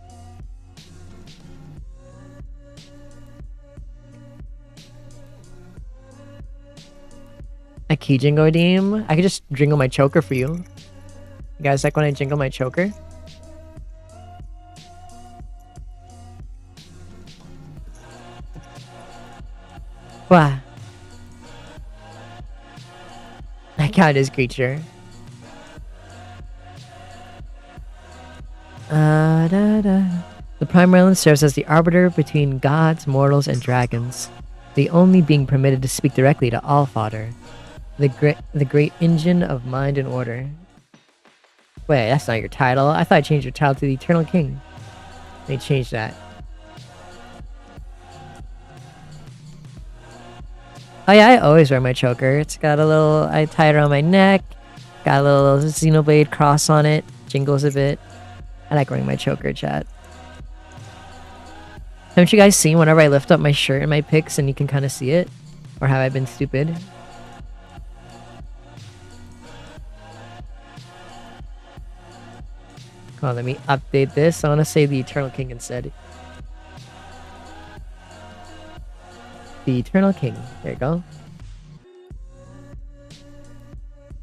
A key jingle redeem? I could just jingle my choker for you. You guys like when I jingle my choker? Wow. I count as creature. The Prime Merlin serves as the arbiter between gods, mortals, and dragons, the only being permitted to speak directly to Allfather, the great engine of mind and order. Wait, that's not your title. I thought I changed your title to the Eternal King. They changed that. Oh yeah, I always wear my choker. It's got a little, I tie it around my neck, got a little Xenoblade cross on it, jingles a bit. I like wearing my choker, chat. Haven't you guys seen whenever I lift up my shirt in my pics and you can kind of see it? Or have I been stupid? Come on, let me update this. I want to say the Eternal King instead. The Eternal King. There you go.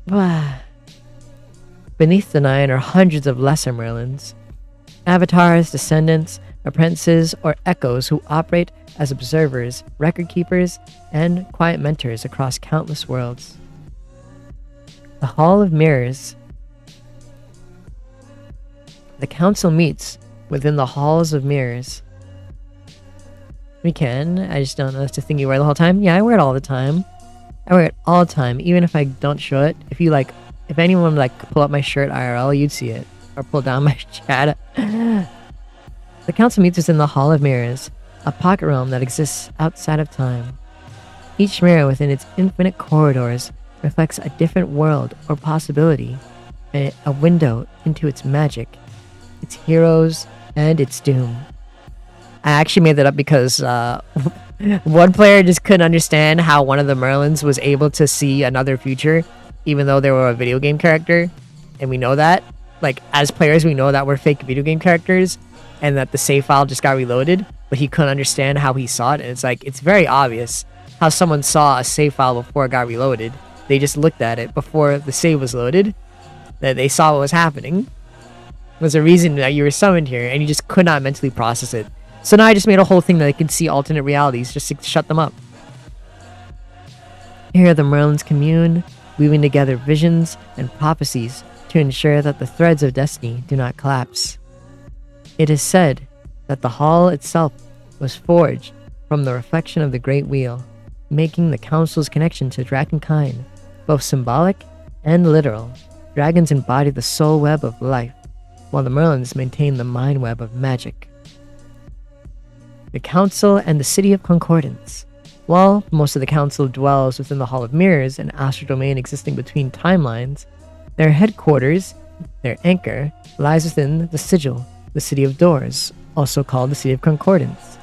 Wow. Beneath the Nine are hundreds of lesser Merlins. Avatars, descendants, apprentices, or echoes who operate as observers, record keepers, and quiet mentors across countless worlds. The Hall of Mirrors. The council meets within the Halls of Mirrors. We can. I just don't know if it's a thing you wear the whole time. Yeah, I wear it all the time. I wear it all the time, even if I don't show it. If anyone pull up my shirt IRL, you'd see it. Or pull down my chat. The council meets within the Hall of Mirrors, a pocket realm that exists outside of time. Each mirror within its infinite corridors reflects a different world or possibility, a window into its magic, its heroes, and its doom. I actually made that up because one player just couldn't understand how one of the Merlins was able to see another future, even though they were a video game character, and we know that. As players, we know that we're fake video game characters, and that the save file just got reloaded, but he couldn't understand how he saw it, and it's very obvious how someone saw a save file before it got reloaded. They just looked at it before the save was loaded, that they saw what was happening. There's a reason that you were summoned here, and you just could not mentally process it. So now I just made a whole thing that they could see alternate realities just to shut them up. Here the Merlins commune, weaving together visions and prophecies to ensure that the threads of destiny do not collapse. It is said that the hall itself was forged from the reflection of the Great Wheel, making the Council's connection to Dragonkind both symbolic and literal. Dragons embody the soul web of life, while the Merlins maintain the mind web of magic. The Council and the City of Concordance. While most of the Council dwells within the Hall of Mirrors, an astral domain existing between timelines, their headquarters, their anchor, lies within the Sigil, the City of Doors, also called the City of Concordance.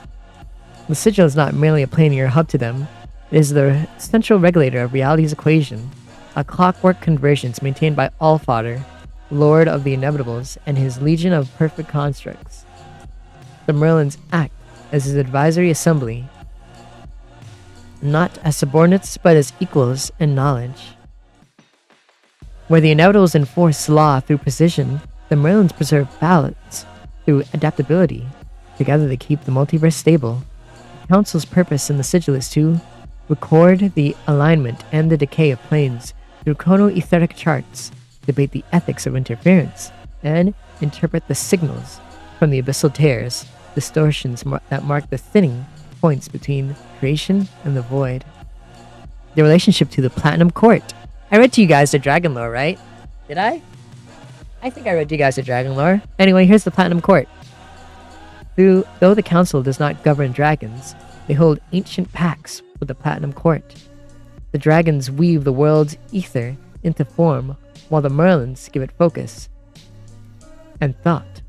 The Sigil is not merely a planar hub to them, it is the central regulator of reality's equation, a clockwork convergence maintained by Allfather, Lord of the Inevitables, and his legion of perfect constructs. The Merlins act as his advisory assembly, not as subordinates but as equals in knowledge. Where the Inevitables enforce law through precision, the Merlins preserve balance through adaptability. Together they keep the multiverse stable. The Council's purpose in the Sigil is to record the alignment and the decay of planes through chrono-etheric charts, debate the ethics of interference, and interpret the signals from the abyssal tears, distortions that mark the thinning points between creation and the void. The relationship to the Platinum Court. I read to you guys the Dragon Lore, right? Did I? I think I read to you guys the Dragon Lore. Anyway, here's the Platinum Court. Though the Council does not govern dragons, they hold ancient pacts with the Platinum Court. The dragons weave the world's ether into form, while the Merlins give it focus and thought.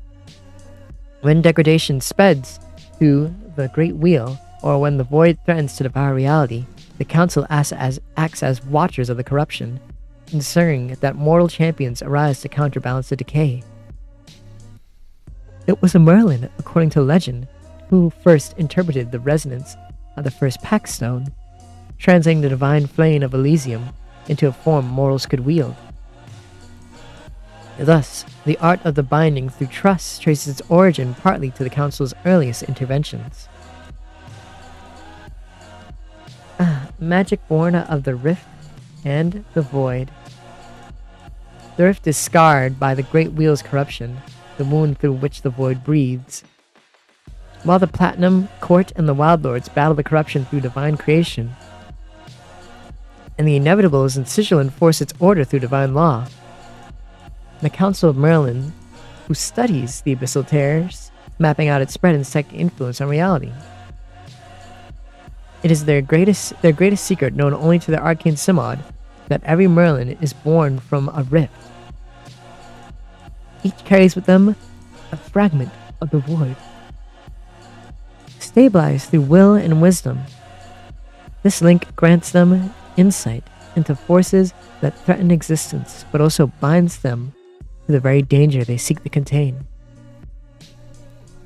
When degradation spreads through the Great Wheel, or when the void threatens to devour reality, the Council acts as watchers of the corruption, ensuring that mortal champions arise to counterbalance the decay. It was a Merlin, according to legend, who first interpreted the resonance of the first Pact Stone, translating the divine flame of Elysium into a form mortals could wield. Thus, the art of the binding through trust traces its origin partly to the Council's earliest interventions. Magic born of the Rift and the Void. The Rift is scarred by the Great Wheel's corruption, the wound through which the Void breathes. While the Platinum Court and the Wild Lords battle the corruption through divine creation, and the Inevitables and Sigil enforce its order through divine law. The Council of Merlin, who studies the abyssal tears, mapping out its spread and second influence on reality. It is their greatest secret, known only to the Arcane Simod, that every Merlin is born from a rift. Each carries with them a fragment of the void, stabilized through will and wisdom. This link grants them insight into forces that threaten existence, but also binds them to the very danger they seek to contain.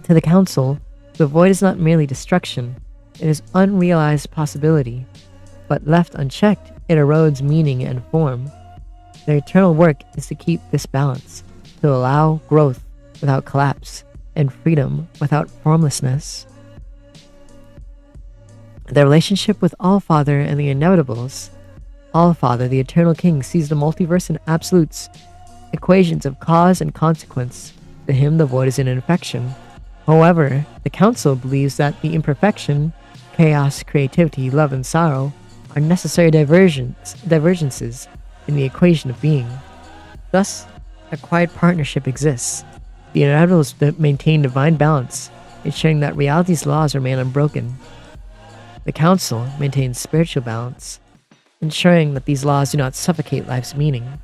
To the Council, the void is not merely destruction, it is unrealized possibility, but left unchecked, it erodes meaning and form. Their eternal work is to keep this balance, to allow growth without collapse, and freedom without formlessness. Their relationship with Allfather and the Inevitables. Allfather, the Eternal King, sees the multiverse in absolutes, equations of cause and consequence. To him, the void is an infection. However, the Council believes that the imperfection, chaos, creativity, love, and sorrow are necessary divergences in the equation of being. Thus, a quiet partnership exists. The Inevitables maintain divine balance, ensuring that reality's laws remain unbroken. The Council maintains spiritual balance, ensuring that these laws do not suffocate life's meaning.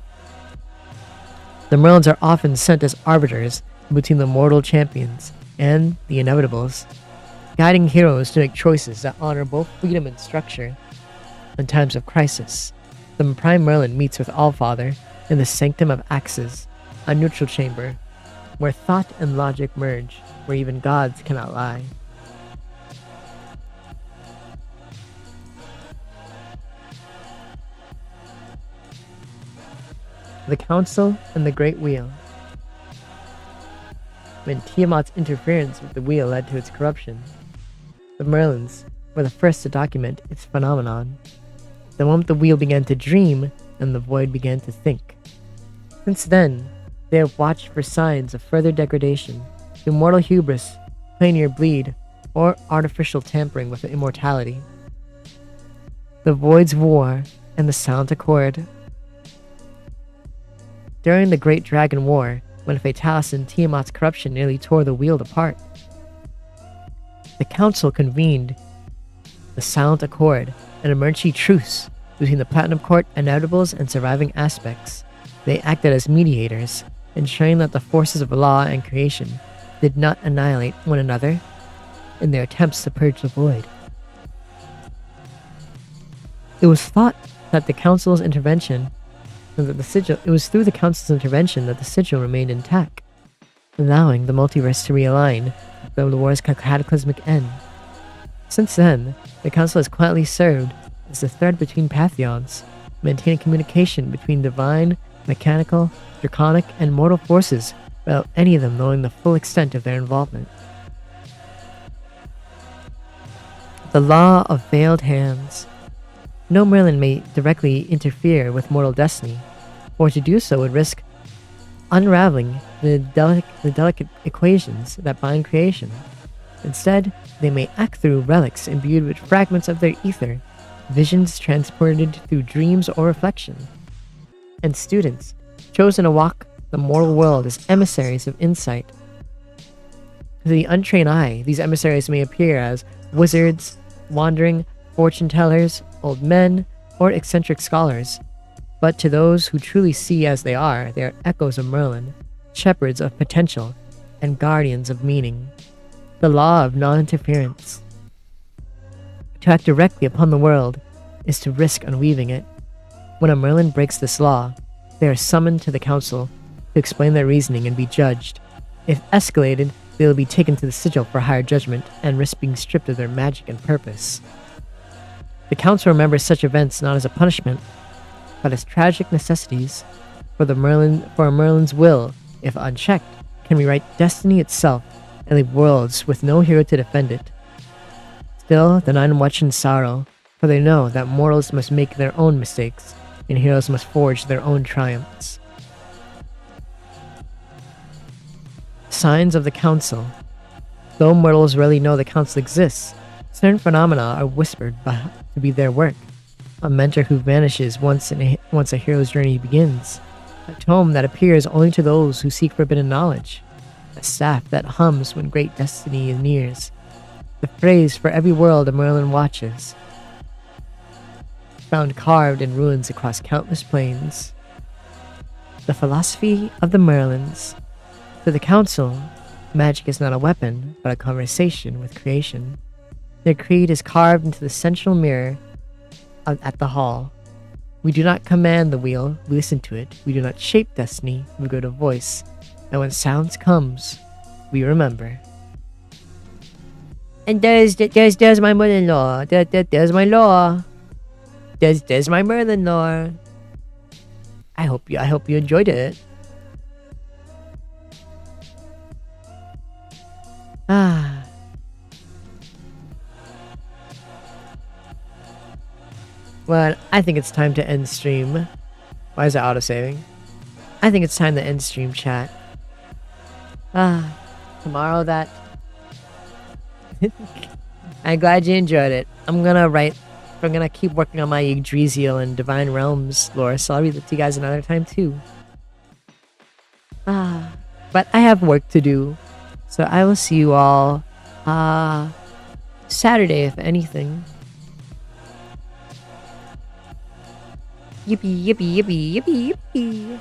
The Merlins are often sent as arbiters between the mortal champions and the Inevitables, guiding heroes to make choices that honor both freedom and structure. In times of crisis, the Prime Merlin meets with Allfather in the Sanctum of Axes, a neutral chamber, where thought and logic merge, where even gods cannot lie. The Council and the Great Wheel. When Tiamat's interference with the wheel led to its corruption, the Merlins were the first to document its phenomenon. The moment the wheel began to dream, and the void began to think. Since then, they have watched for signs of further degradation, through mortal hubris, pioneer bleed, or artificial tampering with immortality. The Void's War and the Silent Accord. During the Great Dragon War, when Fatalis and Tiamat's corruption nearly tore the wheel apart, the Council convened the Silent Accord, an emergency truce between the Platinum Court, Inevitables, and surviving aspects. They acted as mediators, ensuring that the forces of law and creation did not annihilate one another in their attempts to purge the void. It was thought that the Council's intervention it was through the Council's intervention that the sigil remained intact, allowing the multiverse to realign at the war's cataclysmic end. Since then, the Council has quietly served as the thread between pantheons, maintaining communication between divine, mechanical, draconic, and mortal forces without any of them knowing the full extent of their involvement. The Law of Veiled Hands. No Merlin may directly interfere with mortal destiny, or to do so would risk unraveling the delicate equations that bind creation. Instead, they may act through relics imbued with fragments of their ether, visions transported through dreams or reflection. And students, chosen to walk the mortal world as emissaries of insight. To the untrained eye, these emissaries may appear as wizards, wandering fortune tellers, old men, or eccentric scholars. But to those who truly see as they are echoes of Merlin, shepherds of potential, and guardians of meaning. The law of non-interference. To act directly upon the world is to risk unweaving it. When a Merlin breaks this law, they are summoned to the Council to explain their reasoning and be judged. If escalated, they will be taken to the sigil for higher judgment and risk being stripped of their magic and purpose. The Council remembers such events not as a punishment, but as tragic necessities, for a Merlin's will, if unchecked, can rewrite destiny itself and leave worlds with no hero to defend it. Still, the Nine watch in sorrow, for they know that mortals must make their own mistakes, and heroes must forge their own triumphs. Signs of the Council. Though mortals rarely know the Council exists, certain phenomena are whispered to be their work. A mentor who vanishes once a hero's journey begins. A tome that appears only to those who seek forbidden knowledge. A staff that hums when great destiny nears. The phrase for every world a Merlin watches. Found carved in ruins across countless plains. The philosophy of the Merlins. To the Council, magic is not a weapon, but a conversation with creation. Their creed is carved into the central mirror at the hall. We do not command the wheel, we listen to it. We do not shape destiny, we go to voice. And when sounds comes, we remember. And there's my mother-in-law. There's my law. There's my mother-in-law. I hope you enjoyed it. Ah. Well, I think it's time to end stream. Why is it auto-saving? I think it's time to end stream, chat. Ah, tomorrow that... I'm glad you enjoyed it. I'm gonna keep working on my Yggdrasil and Divine Realms lore, so I'll read it to you guys another time too. Ah, but I have work to do. So I will see you all Saturday, if anything. Yippee, yippee, yippee, yippee, yippee.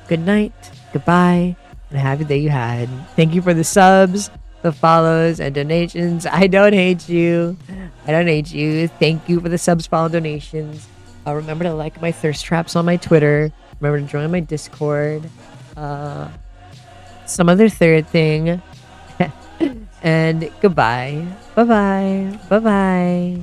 Good night, goodbye, and have a day you had. Thank you for the subs, the follows, and donations. I don't hate you. I don't hate you. Thank you for the subs, follow, donations. Remember to like my thirst traps on my Twitter. Remember to join my Discord. Some other third thing. And goodbye. Bye-bye. Bye-bye.